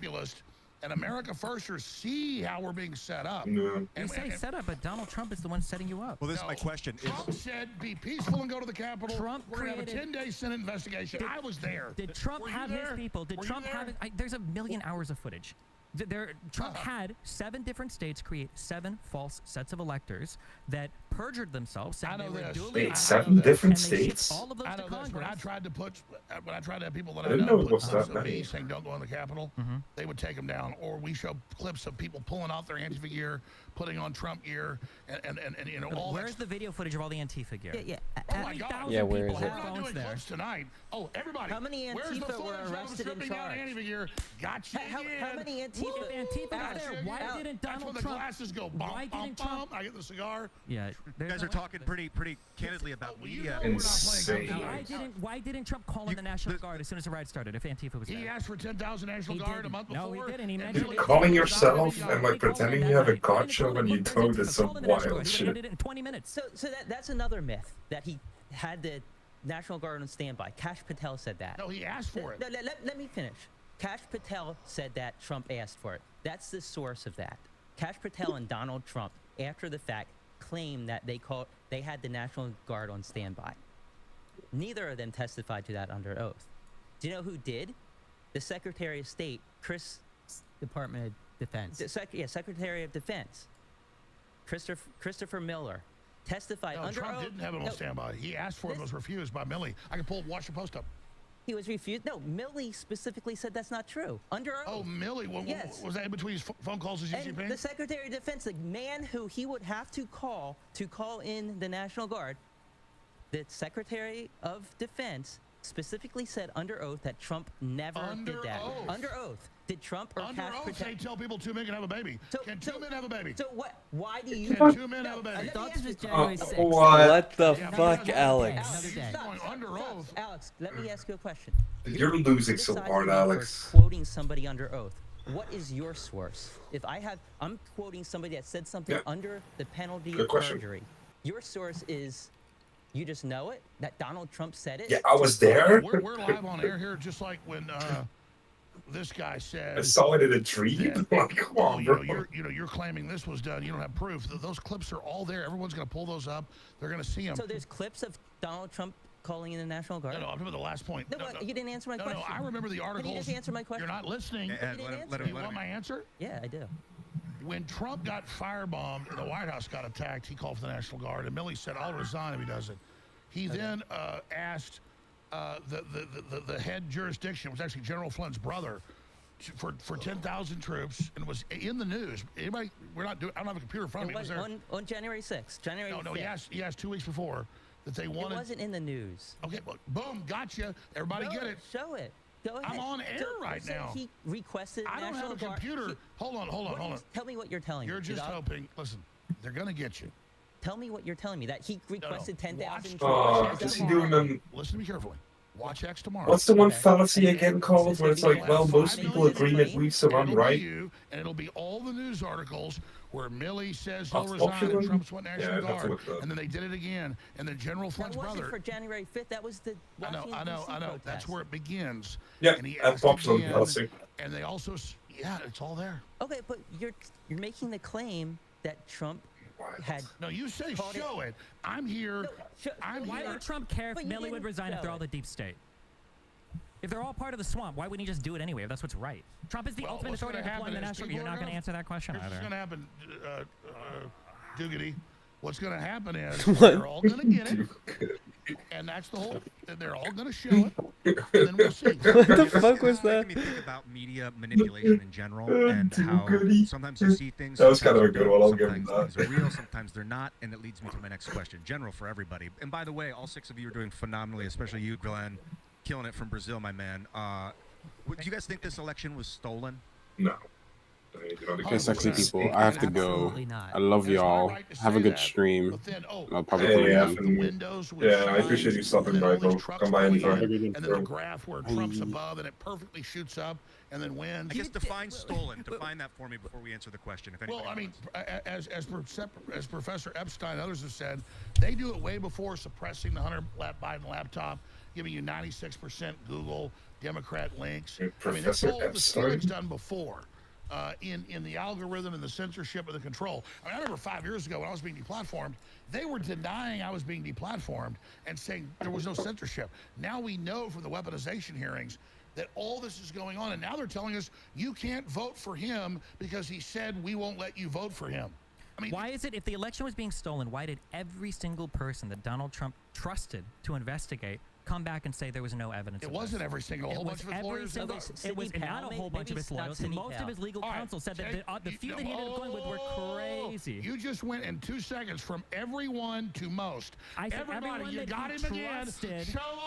Speaker 13: And America Firsters see how we're being set up.
Speaker 1: Yeah.
Speaker 17: You say set up, but Donald Trump is the one setting you up.
Speaker 11: Well, this is my question.
Speaker 13: Trump said, be peaceful and go to the Capitol.
Speaker 17: Trump
Speaker 13: We're going to have a
Speaker 17: created-
Speaker 13: 10-day Senate investigation. I was there.
Speaker 17: Did Trump
Speaker 13: Were you
Speaker 17: have
Speaker 13: there?
Speaker 17: his people? Did
Speaker 13: Were you
Speaker 17: Trump
Speaker 13: there?
Speaker 17: have? There's a million hours of footage. Trump had 7 different states create 7 false sets of electors that perjured themselves, saying they were duly
Speaker 1: Wait, 7 different
Speaker 17: and they shipped
Speaker 1: states?
Speaker 17: all of those
Speaker 13: I
Speaker 17: to
Speaker 13: know this.
Speaker 17: Congress.
Speaker 13: When I tried to have people that
Speaker 1: I
Speaker 13: I
Speaker 1: didn't
Speaker 13: know
Speaker 1: know it
Speaker 13: put
Speaker 1: was
Speaker 13: clips
Speaker 1: that
Speaker 13: of me
Speaker 1: many.
Speaker 13: saying don't go in the Capitol, they would take them down. Or we show clips of people pulling out their Antifa gear, putting on Trump gear, and you know all
Speaker 17: Where's the video footage of all the Antifa gear?
Speaker 14: Yeah.
Speaker 13: Oh my God!
Speaker 3: Yeah, where
Speaker 17: people
Speaker 3: is it?
Speaker 17: have
Speaker 13: We're not
Speaker 17: phones
Speaker 13: doing
Speaker 17: there.
Speaker 13: clips tonight. Oh, everybody!
Speaker 14: How many
Speaker 13: where's the
Speaker 14: Antifa were
Speaker 13: footage of them
Speaker 14: arrested and
Speaker 13: stripping down
Speaker 14: charged?
Speaker 13: Antifa gear? Gotcha.
Speaker 14: How many Antifa?
Speaker 17: If Antifa got
Speaker 13: Gotcha
Speaker 17: there, why
Speaker 13: again.
Speaker 17: didn't
Speaker 13: That's
Speaker 17: Donald
Speaker 13: when the
Speaker 17: Trump?
Speaker 13: glasses go
Speaker 17: Why
Speaker 13: bump,
Speaker 17: didn't
Speaker 13: bump,
Speaker 17: Trump?
Speaker 13: bump. I get the cigar.
Speaker 17: Yeah,
Speaker 11: You guys are talking pretty candidly about media.
Speaker 1: Insane.
Speaker 17: Why didn't Trump call in the National Guard as soon as the riot started? If Antifa was there,
Speaker 13: He asked for 10,000 National
Speaker 17: He
Speaker 13: Guard a
Speaker 17: didn't.
Speaker 13: month
Speaker 17: No,
Speaker 13: before.
Speaker 17: he didn't. He
Speaker 13: and
Speaker 17: mentioned
Speaker 13: Billy
Speaker 17: it.
Speaker 1: Calling
Speaker 13: Clinton
Speaker 1: yourself
Speaker 13: was out
Speaker 1: and
Speaker 13: there.
Speaker 1: like pretending you have a gotcha when you know this some wild
Speaker 17: He
Speaker 1: shit.
Speaker 17: ended it in 20 minutes.
Speaker 14: So that's another myth that he had the National Guard on standby. Kash Patel said that.
Speaker 13: No, he asked for it.
Speaker 14: Let me finish. Kash Patel said that Trump asked for it. That's the source of that. Kash Patel and Donald Trump, after the fact, claimed that they had the National Guard on standby. Neither of them testified to that under oath. Do you know who did? The Secretary of State,
Speaker 12: Department of Defense.
Speaker 14: Secretary of Defense, Christopher Miller, testified
Speaker 13: No,
Speaker 14: under
Speaker 13: Trump
Speaker 14: oath.
Speaker 13: didn't have it on
Speaker 14: No,
Speaker 13: standby. He asked for it and was refused by Milley. I can pull Washington Post up.
Speaker 14: He was refused. No, Milley specifically said that's not true. Under oath.
Speaker 13: Oh, Milley.
Speaker 14: Yes.
Speaker 13: Was that in between his phone calls to Xi
Speaker 14: And
Speaker 13: Jinping?
Speaker 14: the Secretary of Defense, the man who he would have to call in the National Guard, the Secretary of Defense specifically said under oath that Trump never did that.
Speaker 13: oath.
Speaker 14: Under oath. Did Trump or
Speaker 13: Under
Speaker 14: Kash
Speaker 13: oath,
Speaker 14: Patel?
Speaker 13: they tell people 2 men can have a baby. Can 2 men have a baby?
Speaker 14: So what? Why do you?
Speaker 13: Can 2 men have a baby?
Speaker 14: I thought this was
Speaker 3: January
Speaker 14: January
Speaker 3: 6th. What the
Speaker 14: Yeah,
Speaker 3: fuck,
Speaker 14: because-
Speaker 3: Alex?
Speaker 14: Alex,
Speaker 13: Going under oath.
Speaker 14: Alex, let me ask you a question.
Speaker 1: You're losing so
Speaker 14: Criticize
Speaker 1: hard,
Speaker 14: me for
Speaker 1: Alex.
Speaker 14: Quoting somebody under oath. What is your source? If I'm quoting somebody that said something
Speaker 1: Yeah.
Speaker 14: under the penalty
Speaker 1: Good
Speaker 14: of
Speaker 1: question.
Speaker 14: perjury. Your source is, you just know it that Donald Trump said it.
Speaker 1: Yeah, I was there.
Speaker 13: We're live on air here, just like when this guy said.
Speaker 1: I saw it in a dream. Like, come on, bro.
Speaker 13: You're claiming this was done. You don't have proof. Those clips are all there. Everyone's going to pull those up. They're going to see them.
Speaker 14: So there's clips of Donald Trump calling in the National Guard.
Speaker 13: No, I'm talking about the last point.
Speaker 14: No, you didn't answer my question.
Speaker 13: No, I remember the articles.
Speaker 14: Can you just answer my question?
Speaker 13: You're not listening.
Speaker 14: You didn't answer.
Speaker 13: You want my answer?
Speaker 14: Yeah, I do.
Speaker 13: When Trump got firebombed and the White House got attacked, he called for the National Guard, and Milley said, "I'll resign if he doesn't." He then asked the head jurisdiction, was actually General Flynn's brother, for 10,000 troops, and it was in the news. Anybody? We're not doing. I don't have a computer in front of me.
Speaker 14: It
Speaker 13: Was
Speaker 14: was
Speaker 13: there?
Speaker 14: on January 6th. January
Speaker 13: No,
Speaker 14: 5th.
Speaker 13: he asked 2 weeks before that they wanted.
Speaker 14: It wasn't in the news.
Speaker 13: Okay, well, boom, gotcha. Everybody
Speaker 14: No,
Speaker 13: get it.
Speaker 14: Show it. Go ahead.
Speaker 13: I'm on air right
Speaker 14: so
Speaker 13: now.
Speaker 14: He requested
Speaker 13: I don't
Speaker 14: National
Speaker 13: have a
Speaker 14: Guard.
Speaker 13: computer. Hold on.
Speaker 14: Tell me what you're telling me.
Speaker 13: You're just hoping. Listen, they're gonna get you.
Speaker 14: Tell me what you're telling me. That he requested 10,000 troops.
Speaker 1: Oh, is he doing them?
Speaker 13: Listen to me carefully. Watch X tomorrow.
Speaker 1: What's the one fallacy again called where it's like, well, most people agree McWeave, so I'm right?
Speaker 13: And it'll be all the news articles where Milley says he'll resign
Speaker 1: Popular?
Speaker 13: and Trump's what National
Speaker 1: Yeah, I'd have to
Speaker 13: Guard.
Speaker 1: look that up.
Speaker 13: And then they did it again. And then General Flint's
Speaker 12: That wasn't
Speaker 13: brother.
Speaker 12: for January 5th. That was the
Speaker 13: I know.
Speaker 12: Protest.
Speaker 13: That's where it begins.
Speaker 1: Yeah,
Speaker 13: and he
Speaker 1: and
Speaker 13: asked
Speaker 1: popular
Speaker 13: again,
Speaker 1: fallacy.
Speaker 13: and they also, yeah, it's all there.
Speaker 12: Okay, but you're making the claim that Trump had.
Speaker 13: No, you say show it. I'm here.
Speaker 17: Why would Trump care if Milley would resign if they're all the deep state? If they're all part of the swamp, why wouldn't he just do it anyway if that's what's right? Trump is the ultimate authority deploying the national. You're not going to answer that question
Speaker 13: Here's
Speaker 17: either.
Speaker 13: what's going to happen, Doogity. What's going to happen is they're all going to get it. And that's the whole. They're all going to show it. And then we'll see.
Speaker 3: What the fuck was that?
Speaker 19: Making me think about media manipulation in general and how sometimes you see things.
Speaker 1: That was kind of a
Speaker 19: sometimes
Speaker 1: good one. I'll give him
Speaker 19: sometimes
Speaker 1: that.
Speaker 19: things are real, sometimes they're not, and it leads me to my next question. General for everybody. And by the way, all 6 of you are doing phenomenally, especially you, Glenn, killing it from Brazil, my man. Do you guys think this election was stolen?
Speaker 1: No.
Speaker 20: Hey, sexy people, I have to go. I love y'all. Have a good stream. I'll probably come again.
Speaker 1: Yeah, I appreciate you stopping by, bro. Come by anytime.
Speaker 13: And then the graph where Trump's above and it perfectly shoots up and then wins.
Speaker 19: I guess define stolen. Define that for me before we answer the question. If
Speaker 13: Well,
Speaker 19: anybody
Speaker 13: I mean, as Professor Epstein and others have said, they do it way before suppressing the Hunter Biden laptop, giving you 96% Google Democrat links. I mean, it's all the stealing's done before. In the algorithm and the censorship and the control. I mean, I remember 5 years ago when I was being deplatformed, they were denying I was being deplatformed and saying there was no censorship. Now we know from the weaponization hearings that all this is going on, and now they're telling us you can't vote for him because he said we won't let you vote for him. I mean,
Speaker 17: why is it, if the election was being stolen, why did every single person that Donald Trump trusted to investigate come back and say there was no evidence?
Speaker 13: It wasn't every single. A whole bunch of his lawyers.
Speaker 17: It was not a whole bunch of his lawyers. Most of his legal counsel said that the few that he ended up going with were crazy.
Speaker 13: You just went in 2 seconds from everyone to most.
Speaker 17: I said
Speaker 13: everybody, you got him again.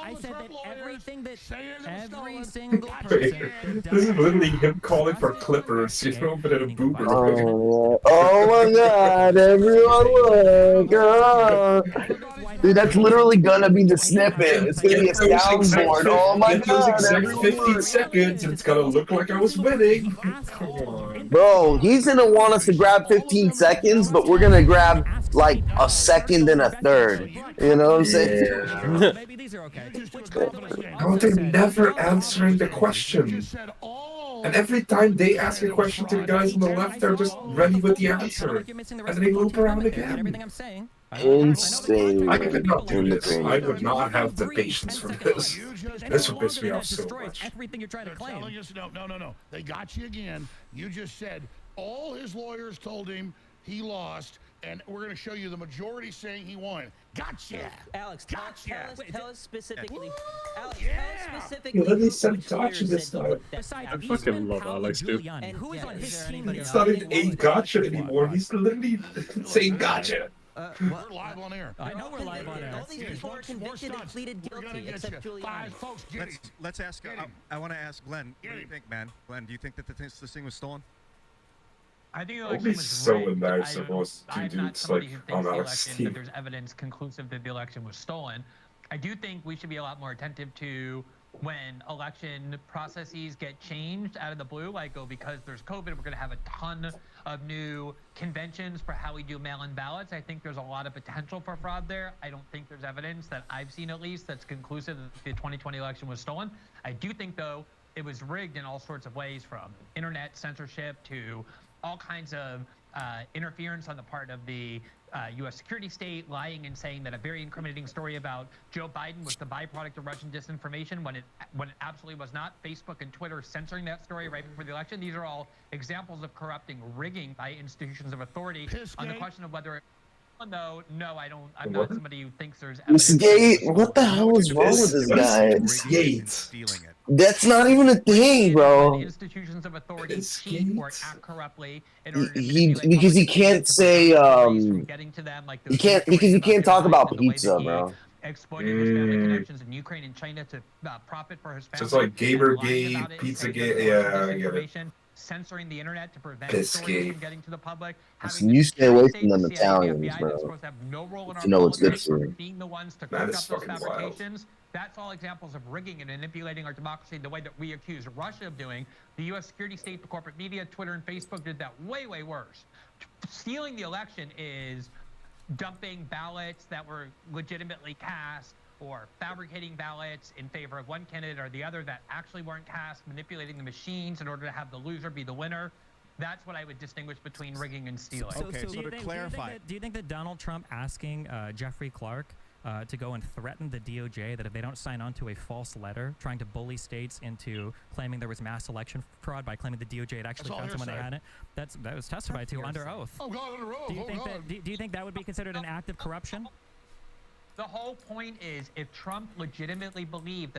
Speaker 17: I said that everything that every
Speaker 13: stolen.
Speaker 17: single person.
Speaker 1: This is literally him calling for clippers, you know, but in a boomer.
Speaker 10: Oh my god, everyone look! Dude, that's literally gonna be the snippet. It's gonna be a soundboard. Oh my god, everyone
Speaker 1: 15 seconds, and it's gonna look like I was winning. Come on.
Speaker 10: Bro, he's gonna want us to grab 15 seconds, but we're gonna grab like a second and a third. You know what I'm saying?
Speaker 1: Yeah. No, they're never answering the question. And every time they ask a question to the guys on the left, they're just ready with the answer. And then they loop around again.
Speaker 10: Insane.
Speaker 1: I would not have the patience for this. This would piss me off so much.
Speaker 17: Everything you're trying to claim.
Speaker 13: No. They got you again. You just said all his lawyers told him he lost, and we're going to show you the majority saying he won. Gotcha.
Speaker 12: Alex,
Speaker 13: gotcha.
Speaker 12: Tell us specifically. Alex,
Speaker 13: Yeah.
Speaker 12: tell us specifically.
Speaker 1: You literally said gotcha this time.
Speaker 17: I
Speaker 7: fucking love Alex, dude.
Speaker 12: And
Speaker 17: who is on his team?
Speaker 1: It's not even a gotcha anymore. He's literally saying gotcha.
Speaker 13: We're live on air.
Speaker 17: I know we're live on air.
Speaker 12: All these people are convicted and pleaded guilty, except Giuliani.
Speaker 13: Folks,
Speaker 19: let's ask. I want to ask Glenn. What do you think, man? Glenn, do you think that this thing was stolen?
Speaker 16: I think the
Speaker 1: I'll
Speaker 16: election
Speaker 1: be
Speaker 16: was
Speaker 1: so
Speaker 16: rigged.
Speaker 1: embarrassed if those two
Speaker 16: I'm not
Speaker 1: dudes
Speaker 16: somebody
Speaker 1: like
Speaker 16: who
Speaker 1: on
Speaker 16: thinks the
Speaker 1: our
Speaker 16: election, that
Speaker 1: team.
Speaker 16: there's evidence conclusive that the election was stolen. I do think we should be a lot more attentive to when election processes get changed out of the blue, like, oh, because there's COVID, we're going to have a ton of new conventions for how we do mail-in ballots. I think there's a lot of potential for fraud there. I don't think there's evidence that I've seen, at least, that's conclusive that the 2020 election was stolen. I do think, though, it was rigged in all sorts of ways, from internet censorship to all kinds of interference on the part of the U.S. security state, lying and saying that a very incriminating story about Joe Biden was the byproduct of Russian disinformation when it absolutely was not. Facebook and Twitter censoring that story right before the election. These are all examples of corrupting rigging by institutions of authority. On the question of whether no, I don't. I'm not somebody who thinks there's evidence.
Speaker 10: This gate, what the hell is wrong with this guy?
Speaker 1: This gate.
Speaker 10: That's not even a thing, bro.
Speaker 16: Institutions of authority cheat or act corruptly in order to
Speaker 10: Because he can't say
Speaker 16: getting to them, like
Speaker 10: he can't, because he can't talk about pizza, bro.
Speaker 16: Exploiting his family connections in Ukraine and China to profit for his family.
Speaker 1: So it's like Gamergate, Pizzagate, yeah, I get it.
Speaker 16: censoring the internet to prevent
Speaker 10: Piss
Speaker 16: stories
Speaker 10: gay.
Speaker 16: from getting to the public.
Speaker 10: Listen, you stay away from them Italians, bro.
Speaker 16: Supposed to have no role in
Speaker 10: If
Speaker 16: our
Speaker 10: you know what's good
Speaker 16: politics,
Speaker 10: for you.
Speaker 16: being the ones to
Speaker 1: That
Speaker 16: cook
Speaker 1: is
Speaker 16: up those
Speaker 1: fucking wild.
Speaker 16: fabrications. That's all examples of rigging and manipulating our democracy the way that we accuse Russia of doing. The U.S. security state, the corporate media, Twitter and Facebook did that way, way worse. Stealing the election is dumping ballots that were legitimately cast, or fabricating ballots in favor of one candidate or the other that actually weren't cast, manipulating the machines in order to have the loser be the winner. That's what I would distinguish between rigging and stealing.
Speaker 17: Do you think that Donald Trump asking Jeffrey Clark to go and threaten the DOJ that if they don't sign on to a false letter trying to bully states into claiming there was mass election fraud by claiming the DOJ had actually found someone that had it, that was testified to under oath.
Speaker 13: Oh God, under oath.
Speaker 17: Do you think that would be considered an act of corruption?
Speaker 16: The whole point is, if Trump legitimately believed that